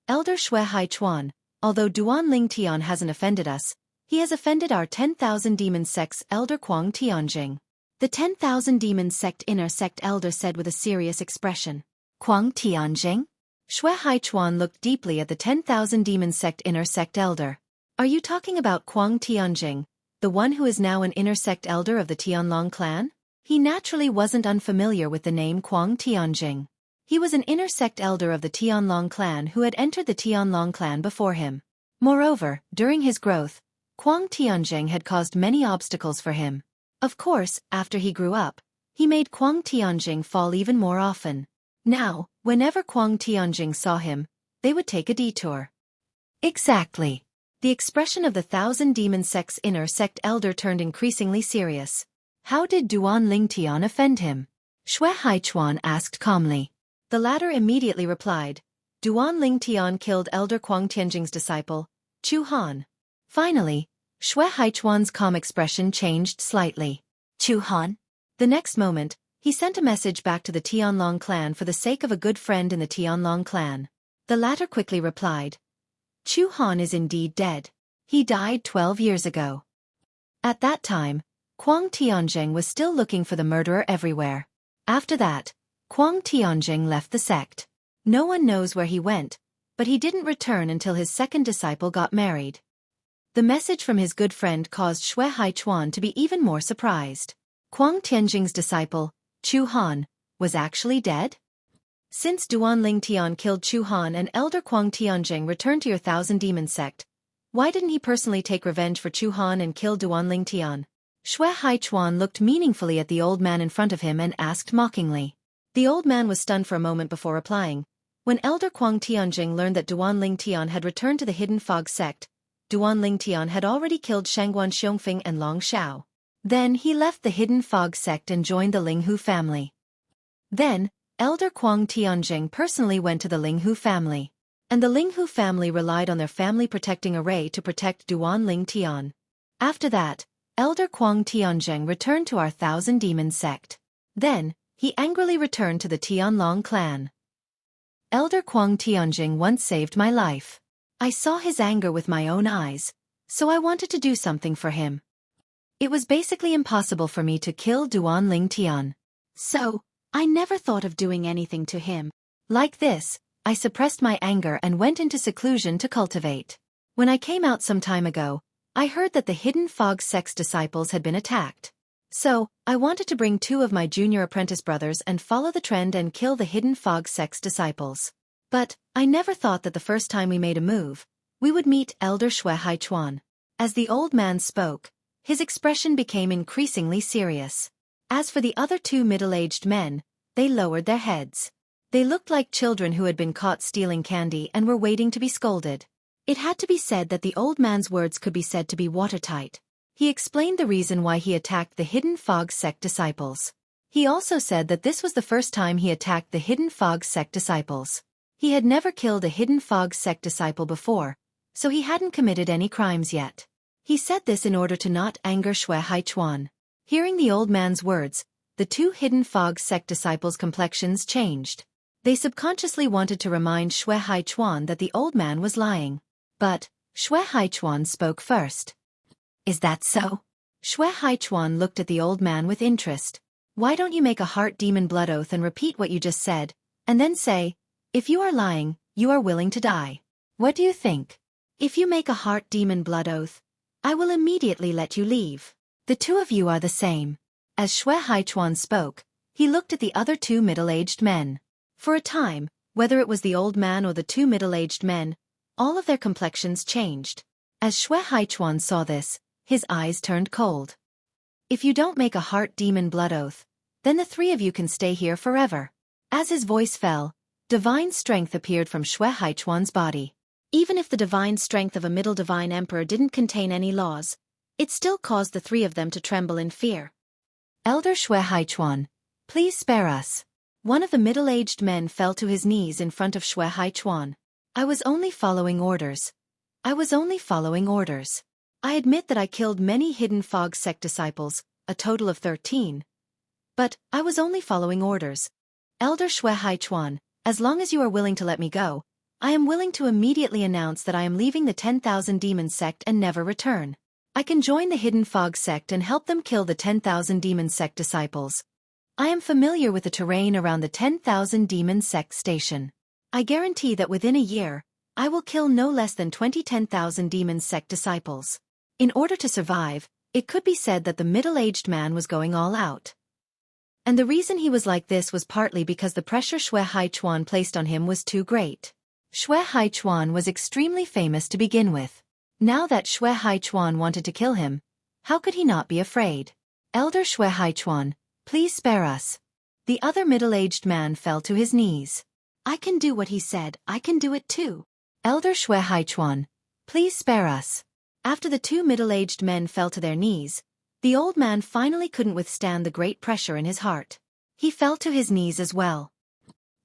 Speaker 1: Elder Xueqi, although Duan Lingtian hasn't offended us, he has offended our 10,000 demon sect's elder Kuang Tianjing. The 10,000 demon sect inner sect elder said with a serious expression. Kuang Tianjing? Xueqi looked deeply at the 10,000 demon sect inner sect elder. Are you talking about Kuang Tianjing, the one who is now an inner sect elder of the Tianlong clan? He naturally wasn't unfamiliar with the name Kuang Tianjing. He was an inner sect elder of the Tianlong clan who had entered the Tianlong clan before him. Moreover, during his growth, Kuang Tianjing had caused many obstacles for him. Of course, after he grew up, he made Kuang Tianjing fall even more often. Now, whenever Kuang Tianjing saw him, they would take a detour. Exactly. The expression of the 1,000 demon sect's inner sect elder turned increasingly serious. How did Duan Lingtian offend him? Xueqi asked calmly. The latter immediately replied, Duan Lingtian killed Elder Kuang Tianjing's disciple, Chu Han. Finally, Xueqi's calm expression changed slightly. Chu Han? The next moment, he sent a message back to the Tianlong clan for the sake of a good friend in the Tianlong clan. The latter quickly replied, Chu Han is indeed dead. He died 12 years ago. At that time, Kuang Tianjing was still looking for the murderer everywhere. After that, Kuang Tianjing left the sect. No one knows where he went, but he didn't return until his second disciple got married. The message from his good friend caused Xueqi to be even more surprised. Kuang Tianjing's disciple, Chu Han, was actually dead? Since Duan Ling Tian killed Chu Han and Elder Kuang Tianjing returned to your Thousand Demon sect, why didn't he personally take revenge for Chu Han and kill Duan Ling Tian? Xueqi Chuan looked meaningfully at the old man in front of him and asked mockingly. The old man was stunned for a moment before replying. When Elder Kuang Tianjing learned that Duan Ling Tian had returned to the Hidden Fog sect, Duan Ling Tian had already killed Shangguan Xiongfeng and Long Xiao. Then he left the Hidden Fog sect and joined the Linghu family. Then, Elder Kuang Tianjing personally went to the Linghu family. And the Linghu family relied on their family protecting array to protect Duan Ling Tian. After that, Elder Kuang Tianjing returned to our Thousand Demon sect. Then, he angrily returned to the Tianlong clan. Elder Kuang Tianjing once saved my life. I saw his anger with my own eyes, so I wanted to do something for him. It was basically impossible for me to kill Duan Ling Tian. So, I never thought of doing anything to him. Like this, I suppressed my anger and went into seclusion to cultivate. When I came out some time ago, I heard that the Hidden Fog sect's disciples had been attacked. So, I wanted to bring 2 of my junior apprentice brothers and follow the trend and kill the Hidden Fog sect's disciples. But, I never thought that the first time we made a move, we would meet Elder Xueqi Chuan. As the old man spoke, his expression became increasingly serious. As for the other 2 middle-aged men, they lowered their heads. They looked like children who had been caught stealing candy and were waiting to be scolded. It had to be said that the old man's words could be said to be watertight. He explained the reason why he attacked the Hidden Fog sect disciples. He also said that this was the first time he attacked the Hidden Fog sect disciples. He had never killed a Hidden Fog sect disciple before, so he hadn't committed any crimes yet. He said this in order to not anger Xueqi Chuan. Hearing the old man's words, the 2 Hidden Fog sect disciples' complexions changed. They subconsciously wanted to remind Xueqi Chuan that the old man was lying. But, Xueqi Chuan spoke first. Is that so? Xueqi Chuan looked at the old man with interest. Why don't you make a heart demon blood oath and repeat what you just said, and then say, if you are lying, you are willing to die. What do you think? If you make a heart demon blood oath, I will immediately let you leave. The 2 of you are the same. As Xueqi Chuan spoke, he looked at the other 2 middle-aged men. For a time, whether it was the old man or the 2 middle-aged men, all of their complexions changed. As Xueqi Chuan saw this, his eyes turned cold. If you don't make a heart demon blood oath, then the 3 of you can stay here forever. As his voice fell, divine strength appeared from Xueqi Chuan's body. Even if the divine strength of a middle divine emperor didn't contain any laws, it still caused the 3 of them to tremble in fear. Elder Xueqi Chuan, please spare us. One of the middle-aged men fell to his knees in front of Xueqi Chuan. I was only following orders. I admit that I killed many Hidden Fog sect disciples, a total of 13. But, I was only following orders. Elder Xueqi Chuan, as long as you are willing to let me go, I am willing to immediately announce that I am leaving the 10,000 Demon sect and never return. I can join the Hidden Fog sect and help them kill the 10,000 Demon sect disciples. I am familiar with the terrain around the 10,000 Demon sect station. I guarantee that within a year, I will kill no less than 10,000 Demon sect disciples. In order to survive, it could be said that the middle-aged man was going all out. And the reason he was like this was partly because the pressure Xueqi Chuan placed on him was too great. Xueqi Chuan was extremely famous to begin with. Now that Xueqi Chuan wanted to kill him, how could he not be afraid? Elder Xueqi Chuan, please spare us. The other middle-aged man fell to his knees. I can do what he said, I can do it too. Elder Xueqi Chuan, please spare us. After the 2 middle-aged men fell to their knees, the old man finally couldn't withstand the great pressure in his heart. He fell to his knees as well.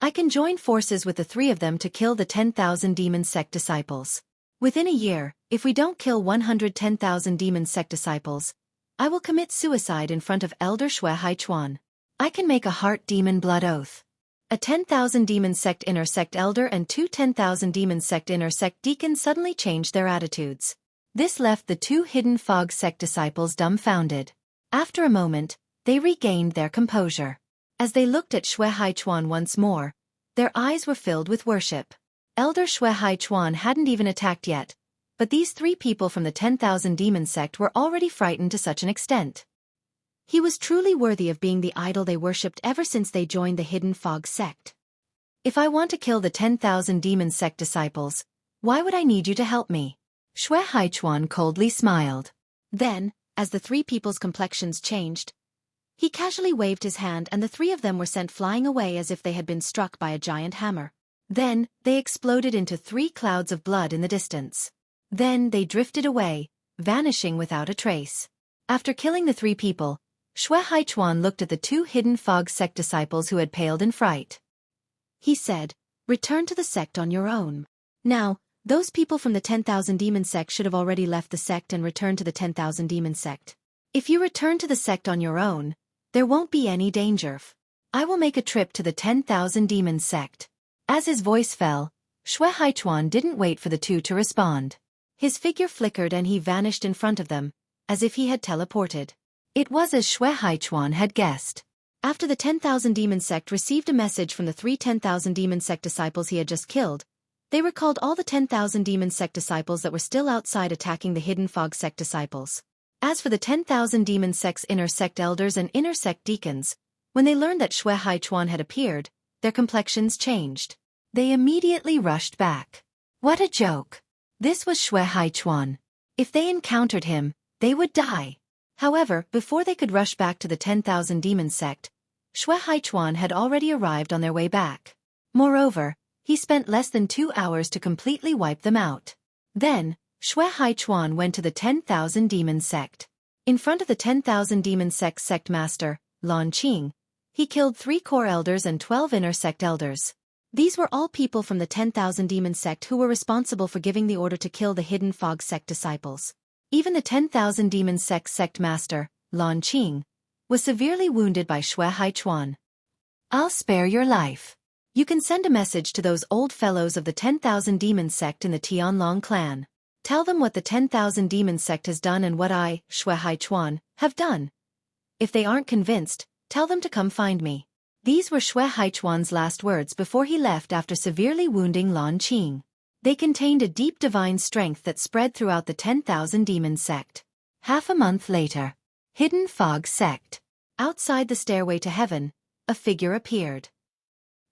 Speaker 1: I can join forces with the 3 of them to kill the 10,000 Demon sect disciples. Within a year, if we don't kill 110,000 Demon sect disciples, I will commit suicide in front of Elder Xueqi Chuan. I can make a heart demon blood oath. A 10,000 Demon sect inner sect elder and 2 10,000 Demon sect inner sect deacons suddenly changed their attitudes. This left the 2 Hidden Fog sect disciples dumbfounded. After a moment, they regained their composure. As they looked at Xueqi Chuan once more, their eyes were filled with worship. Elder Xueqi Chuan hadn't even attacked yet, but these 3 people from the 10,000 Demon sect were already frightened to such an extent.
Speaker 2: He was truly worthy of being the idol they worshipped ever since they joined the Hidden Fog sect.
Speaker 1: If I want to kill the 10,000 demon sect disciples, why would I need you to help me? Xueqi coldly smiled.
Speaker 2: Then, as the three people's complexions changed, he casually waved his hand and the three of them were sent flying away as if they had been struck by a giant hammer. Then, they exploded into 3 clouds of blood in the distance. Then they drifted away, vanishing without a trace. After killing the 3 people, Xueqi looked at the 2 Hidden Fog sect disciples who had paled in fright. He said, "Return to the sect on your own." Now, those people from the 10,000 demon sect should have already left the sect and returned to the 10,000 demon sect. If you return to the sect on your own, there won't be any danger. I will make a trip to the 10,000 demon sect.
Speaker 1: As his voice fell, Xueqi didn't wait for the 2 to respond.
Speaker 2: His figure flickered and he vanished in front of them, as if he had teleported.
Speaker 1: It was as Xueqi had guessed.
Speaker 2: After the 10,000 demon sect received a message from the 3 10,000 demon sect disciples he had just killed, they recalled all the 10,000 demon sect disciples that were still outside attacking the Hidden Fog sect disciples. As for the 10,000 demon sect's inner sect elders and inner sect deacons, when they learned that Xueqi had appeared, their complexions changed.
Speaker 1: They immediately rushed back. What a joke! This was Xueqi. If they encountered him, they would die. However, before they could rush back to the 10,000 demon sect, Xueqi had already arrived on their way back. Moreover, he spent less than 2 hours to completely wipe them out. Then, Xueqi went to the 10,000 demon sect. In front of the 10,000 demon sect master, Lan Qing, he killed 3 core elders and 12 inner sect elders. These were all people from the 10,000 demon sect who were responsible for giving the order to kill the Hidden Fog sect disciples. Even the 10,000 demon sect master, Lan Qing, was severely wounded by Xueqi. I'll spare your life. You can send a message to those old fellows of the 10,000 demon sect in the Tianlong clan. Tell them what the 10,000 demon sect has done and what I, Xueqi, have done. If they aren't convinced, tell them to come find me. These were Xueqi's last words before he left after severely wounding Lan Qing. They contained a deep divine strength that spread throughout the 10,000 demon sect. Half a month later, Hidden Fog sect. Outside the stairway to heaven, a figure appeared.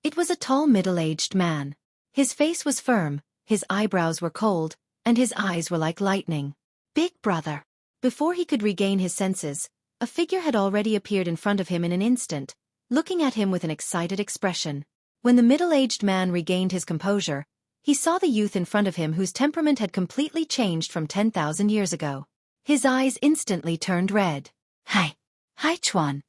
Speaker 1: It was a tall middle-aged man. His face was firm, his eyebrows were cold, and his eyes were like lightning. Big brother. Before he could regain his senses, a figure had already appeared in front of him in an instant, looking at him with an excited expression. When the middle-aged man regained his composure, he saw the youth in front of him whose temperament had completely changed from 10,000 years ago. His eyes instantly turned red. Hi Chuan.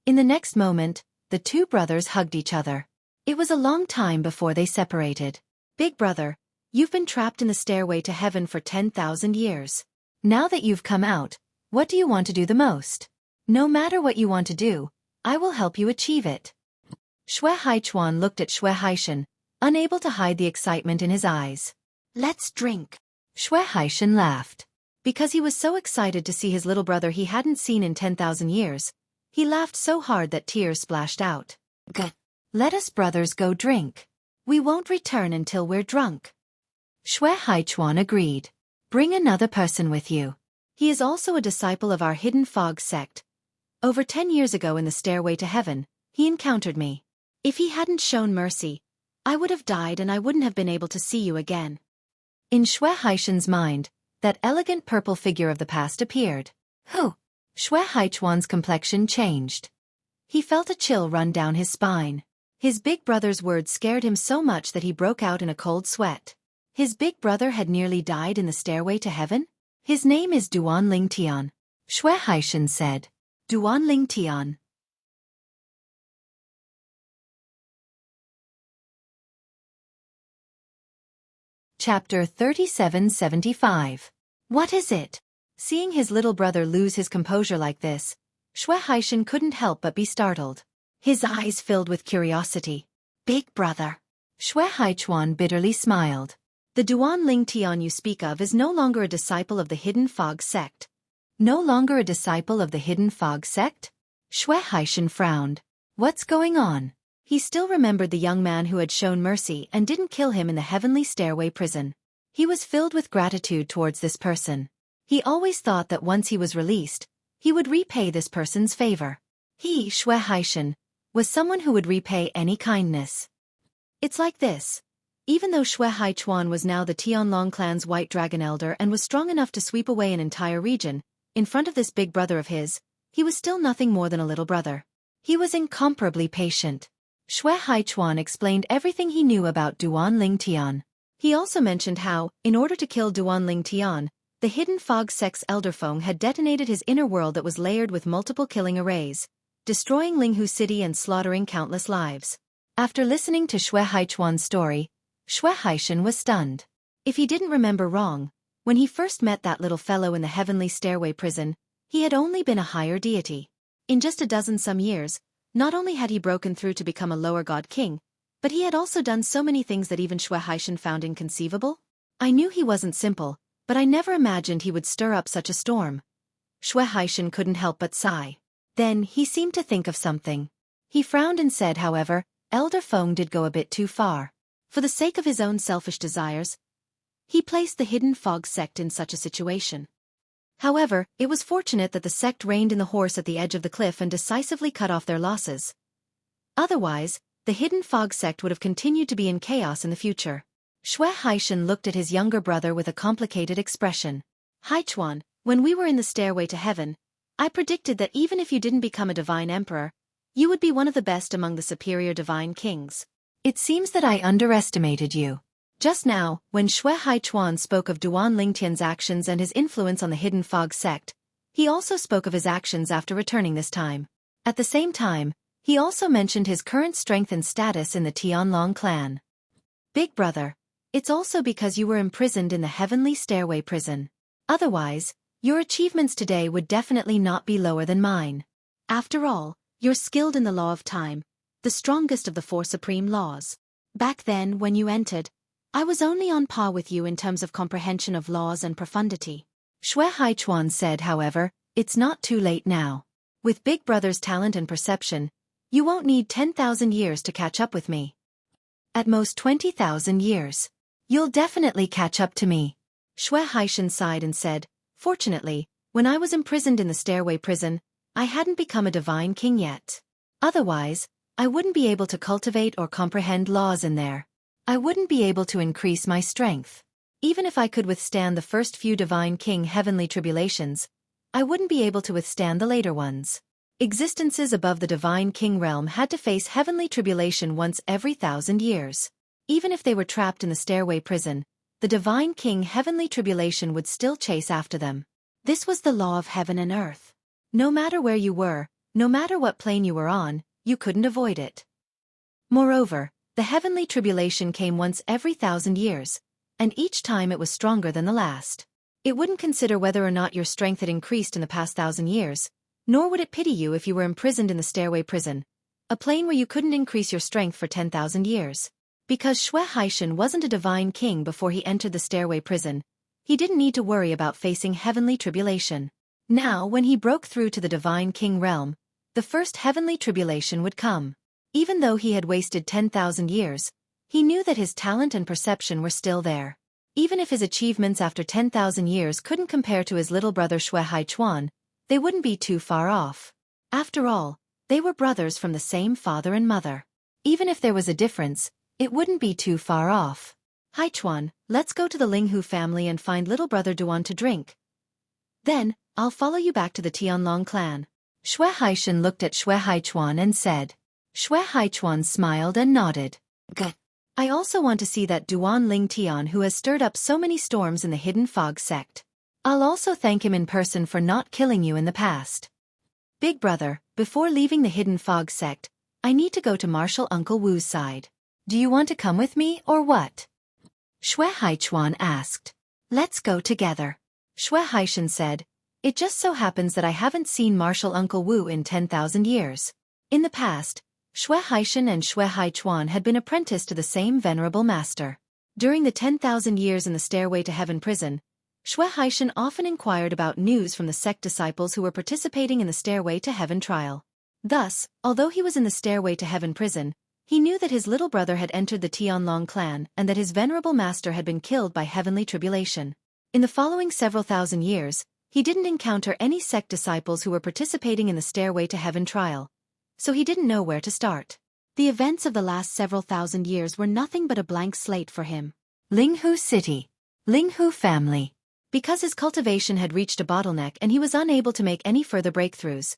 Speaker 1: In the next moment, the 2 brothers hugged each other. It was a long time before they separated. Big brother, you've been trapped in the stairway to heaven for 10,000 years. Now that you've come out, what do you want to do the most? No matter what you want to do, I will help you achieve it. Xueqi looked at Xueqi, unable to hide the excitement in his eyes. Let's drink. Xueqi laughed. Because he was so excited to see his little brother he hadn't seen in 10,000 years, he laughed so hard that tears splashed out. Good. Let us brothers go drink. We won't return until we're drunk. Xueqi agreed. Bring another person with you. He is also a disciple of our Hidden Fog sect. Over 10 years ago in the stairway to heaven, he encountered me. If he hadn't shown mercy, I would have died and I wouldn't have been able to see you again. In Xueqi's mind, that elegant purple figure of the past appeared. Who? Xueqi's complexion changed. He felt a chill run down his spine. His big brother's words scared him so much that he broke out in a cold sweat. His big brother had nearly died in the stairway to heaven? His name is Duan Lingtian. Xueqi said. Duan Lingtian. Chapter 3775. What is it? Seeing his little brother lose his composure like this, Xueqi couldn't help but be startled. His eyes filled with curiosity. Big brother. Xueqi bitterly smiled. The Duan Lingtian you speak of is no longer a disciple of the Hidden Fog sect. No longer a disciple of the Hidden Fog sect? Xueqi frowned. What's going on? He still remembered the young man who had shown mercy and didn't kill him in the heavenly stairway prison. He was filled with gratitude towards this person. He always thought that once he was released, he would repay this person's favor. He, Xueqi, was someone who would repay any kindness. It's like this. Even though Xueqi was now the Tianlong clan's White Dragon Elder and was strong enough to sweep away an entire region, in front of this big brother of his, he was still nothing more than a little brother. He was incomparably patient. Xueqi explained everything he knew about Duan Ling Tian. He also mentioned how, in order to kill Duan Ling Tian, the hidden Fog Sex Elderfeng had detonated his inner world that was layered with multiple killing arrays, destroying Linghu City and slaughtering countless lives. After listening to Xueqi's story, Xueqi was stunned. If he didn't remember wrong, when he first met that little fellow in the heavenly stairway prison, he had only been a higher deity. In just a dozen some years, not only had he broken through to become a lower god king, but he had also done so many things that even Xueqi found inconceivable. I knew he wasn't simple, but I never imagined he would stir up such a storm. Xueqi couldn't help but sigh. Then he seemed to think of something. He frowned and said, however, Elder Feng did go a bit too far. For the sake of his own selfish desires, he placed the hidden fog sect in such a situation. However, it was fortunate that the sect reined in the horse at the edge of the cliff and decisively cut off their losses. Otherwise, the hidden fog sect would have continued to be in chaos in the future. Xueqi looked at his younger brother with a complicated expression. Haichuan, when we were in the stairway to heaven, I predicted that even if you didn't become a divine emperor, you would be one of the best among the superior divine kings.
Speaker 2: It seems that I underestimated you.
Speaker 1: Just now, when Xueqi spoke of Duan Lingtian's actions and his influence on the hidden fog sect, he also spoke of his actions after returning this time. At the same time, he also mentioned his current strength and status in the Tianlong clan. Big brother, it's also because you were imprisoned in the heavenly stairway prison. Otherwise, your achievements today would definitely not be lower than mine. After all, you're skilled in the law of time, the strongest of the four supreme laws. Back then, when you entered, I was only on par with you in terms of comprehension of laws and profundity.
Speaker 2: Xueqi said, however, it's not too late now.
Speaker 1: With Big Brother's talent and perception, you won't need 10,000 years to catch up with me.
Speaker 2: At most 20,000 years. You'll definitely catch up to me.
Speaker 1: Xueqi sighed and said, fortunately, when I was imprisoned in the stairway prison, I hadn't become a divine king yet. Otherwise, I wouldn't be able to cultivate or comprehend laws in there. I wouldn't be able to increase my strength. Even if I could withstand the first few divine king heavenly tribulations, I wouldn't be able to withstand the later ones. Existences above the divine king realm had to face heavenly tribulation once every 1,000 years. Even if they were trapped in the stairway prison, the divine king heavenly tribulation would still chase after them. This was the law of heaven and earth. No matter where you were, no matter what plane you were on, you couldn't avoid it. Moreover, the heavenly tribulation came once every 1,000 years, and each time it was stronger than the last. It wouldn't consider whether or not your strength had increased in the past 1,000 years, nor would it pity you if you were imprisoned in the stairway prison, a plane where you couldn't increase your strength for 10,000 years. Because Xueqi wasn't a divine king before he entered the stairway prison, he didn't need to worry about facing heavenly tribulation. Now, when he broke through to the divine king realm, the first heavenly tribulation would come. Even though he had wasted 10,000 years, he knew that his talent and perception were still there. Even if his achievements after 10,000 years couldn't compare to his little brother Xueqi, they wouldn't be too far off. After all, they were brothers from the same father and mother. Even if there was a difference, it wouldn't be too far off. Haichuan, let's go to the Linghu family and find little brother Duan to drink. Then, I'll follow you back to the Tianlong clan.
Speaker 2: Xueqi looked at Xueqi and said.
Speaker 1: Xueqi smiled and nodded. Good. I also want to see that Duan Ling Tian who has stirred up so many storms in the hidden fog sect. I'll also thank him in person for not killing you in the past. Big brother, before leaving the hidden fog sect, I need to go to Martial Uncle Wu's side. Do you want to come with me or what?
Speaker 2: Xueqi asked.
Speaker 1: Let's go together. Xueqi said, it just so happens that I haven't seen Martial Uncle Wu in 10,000 years. In the past, Xueqi and Xueqi had been apprenticed to the same venerable master. During the 10,000 years in the Stairway to Heaven prison, Xueqi often inquired about news from the sect disciples who were participating in the Stairway to Heaven trial. Thus, although he was in the Stairway to Heaven prison, he knew that his little brother had entered the Tianlong clan and that his venerable master had been killed by heavenly tribulation. In the following several thousand years,
Speaker 2: He didn't encounter any sect disciples who were participating in the Stairway to Heaven trial, so he didn't know where to start. The events of the last several thousand years were nothing but a blank slate for him.
Speaker 1: Linghu City. Linghu family.
Speaker 2: Because his cultivation had reached a bottleneck and he was unable to make any further breakthroughs,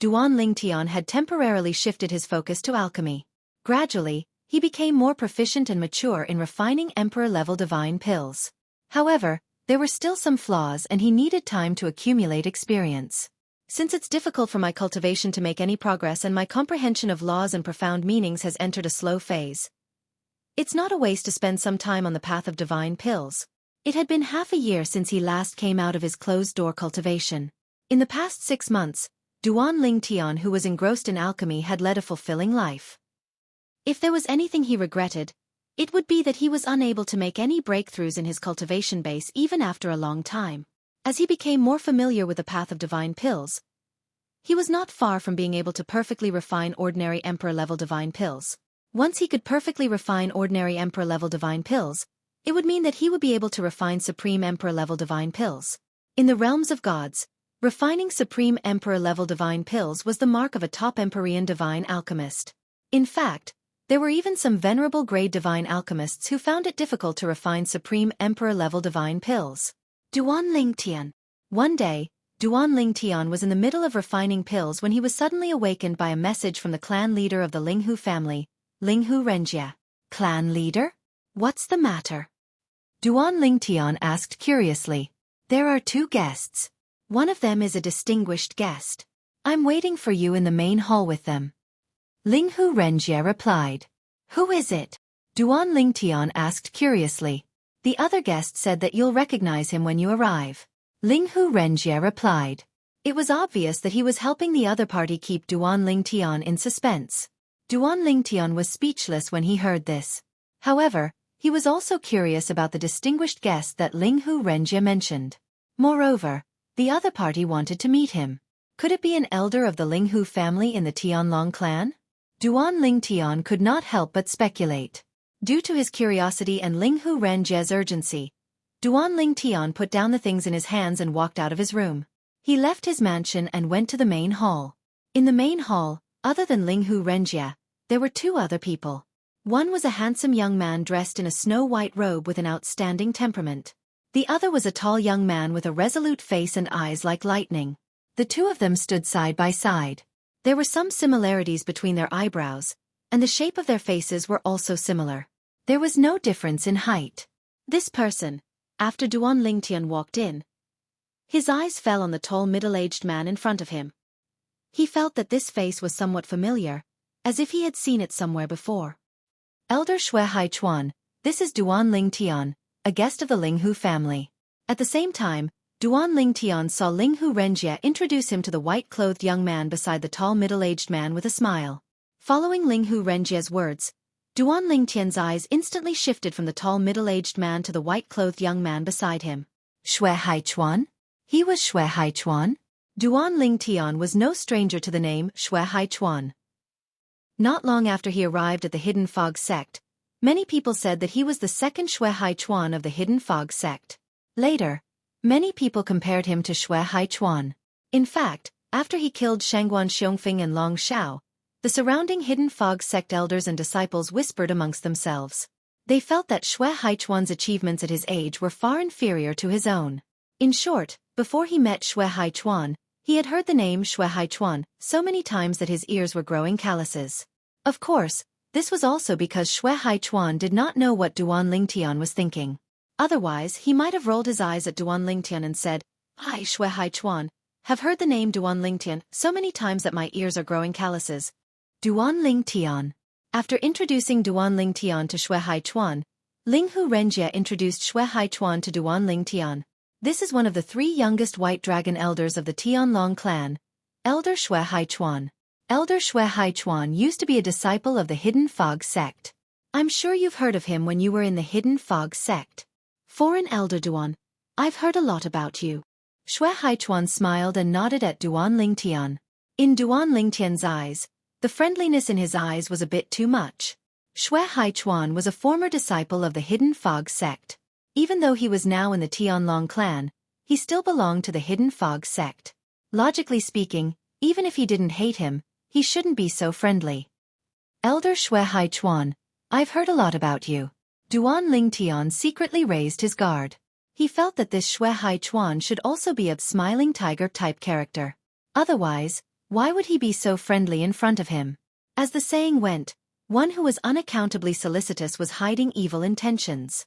Speaker 2: Duan Lingtian had temporarily shifted his focus to alchemy. Gradually, he became more proficient and mature in refining emperor-level divine pills. However, there were still some flaws and he needed time to accumulate experience. Since it's difficult for my cultivation to make any progress and my comprehension of laws and profound meanings has entered a slow phase, it's not a waste to spend some time on the path of divine pills. It had been half a year since he last came out of his closed-door cultivation. In the past 6 months, Duan Lingtian, who was engrossed in alchemy, had led a fulfilling life. If there was anything he regretted, it would be that he was unable to make any breakthroughs in his cultivation base even after a long time. As he became more familiar with the path of divine pills, he was not far from being able to perfectly refine ordinary emperor-level divine pills. Once he could perfectly refine ordinary emperor-level divine pills, it would mean that he would be able to refine supreme emperor-level divine pills. In the realms of gods, refining supreme emperor-level divine pills was the mark of a top Empyrean divine alchemist. In fact, there were even some venerable grade divine alchemists who found it difficult to refine supreme emperor-level divine pills. Duan Lingtian. One day, Duan Lingtian was in the middle of refining pills when he was suddenly awakened by a message from the clan leader of the Linghu family, Linghu Renjie.
Speaker 1: Clan leader?
Speaker 2: What's the matter?
Speaker 1: Duan Lingtian asked curiously. There are 2 guests.
Speaker 2: One of them is a distinguished guest.
Speaker 1: I'm waiting for you in the main hall with them. Linghu Renjie replied. Who is it? Duan Lingtian asked curiously.
Speaker 2: The other guest said that you'll recognize him when you arrive.
Speaker 1: Linghu Renjie replied.
Speaker 2: It was obvious that he was helping the other party keep Duan Lingtian in suspense. Duan Lingtian was speechless when he heard this. However, he was also curious about the distinguished guest that Linghu Renjie mentioned. Moreover, the other party wanted to meet him. Could it be an elder of the Linghu family in the Tianlong clan?
Speaker 1: Duan Lingtian could not help but speculate.
Speaker 2: Due to his curiosity and Linghu Renjie's urgency, Duan Lingtian put down the things in his hands and walked out of his room. He left his mansion and went to the main hall. In the main hall, other than Linghu Renjie, there were 2 other people. One was a handsome young man dressed in a snow-white robe with an outstanding temperament. The other was a tall young man with a resolute face and eyes like lightning. The 2 of them stood side by side. There were some similarities between their eyebrows, and the shape of their faces were also similar. There was no difference in height. This person, after Duan Lingtian walked in, his eyes fell on the tall middle-aged man in front of him. He felt that this face was somewhat familiar, as if he had seen it somewhere before.
Speaker 1: Elder Xueqi, this is Duan Lingtian, a guest of the Linghu family.
Speaker 2: At the same time, Duan Lingtian saw Linghu Renjie introduce him to the white-clothed young man beside the tall middle-aged man with a smile. Following Linghu Renjie's words, Duan Lingtian's eyes instantly shifted from the tall middle-aged man to the white-clothed young man beside him.
Speaker 1: Xueqi? He was Xueqi?
Speaker 2: Duan Lingtian was no stranger to the name Xueqi. Not long after he arrived at the Hidden Fog sect, many people said that he was the second Xueqi of the Hidden Fog sect. Later, many people compared him to Xueqi. In fact, after he killed Shangguan Xiongfeng and Long Xiao, the surrounding Hidden Fog sect elders and disciples whispered amongst themselves. They felt that Xueqi's achievements at his age were far inferior to his own. In short, before he met Xueqi, he had heard the name Xueqi so many times that his ears were growing calluses. Of course, this was also because Xueqi did not know what Duan Lingtian was thinking. Otherwise, he might have rolled his eyes at Duan Lingtian and said, "I, Xueqi, have heard the name Duan Lingtian so many times that my ears are growing calluses."
Speaker 1: Duan Lingtian.
Speaker 2: After introducing Duan Lingtian to Xueqi, Linghu Renjie introduced Xueqi to Duan Lingtian. This is one of the 3 youngest White Dragon elders of the Tianlong clan, Elder Xueqi. Elder Xueqi used to be a disciple of the Hidden Fog sect. I'm sure you've heard of him when you were in the Hidden Fog sect. Foreign Elder Duan, I've heard a lot about you. Xueqi smiled and nodded at Duan Lingtian. In Duan Lingtian's eyes, the friendliness in his eyes was a bit too much. Xueqi was a former disciple of the Hidden Fog sect. Even though he was now in the Tianlong clan,
Speaker 1: he still belonged to the Hidden Fog sect. Logically speaking, even if he didn't hate him, he shouldn't be so friendly. Elder Xueqi Chuan, I've heard a lot about you. Duan Lingtian secretly raised his guard. He felt that this Xueqi Chuan should also be a smiling tiger-type character. Otherwise, why would he be so friendly in front of him? As the saying went, one who was unaccountably solicitous was hiding evil intentions.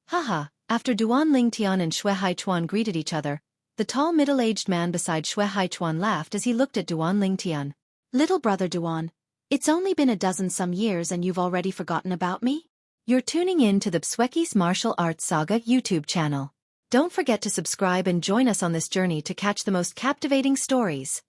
Speaker 1: Haha, after Duan Lingtian and Xueqi Chuan greeted each other, the tall middle-aged man beside Xueqi Chuan laughed as he looked at Duan Lingtian.
Speaker 2: Little brother Duan, it's only been a dozen some years and you've already forgotten about me?
Speaker 1: You're tuning in to the Xueqi's Martial Arts Saga YouTube channel. Don't forget to subscribe and join us on this journey to catch the most captivating stories.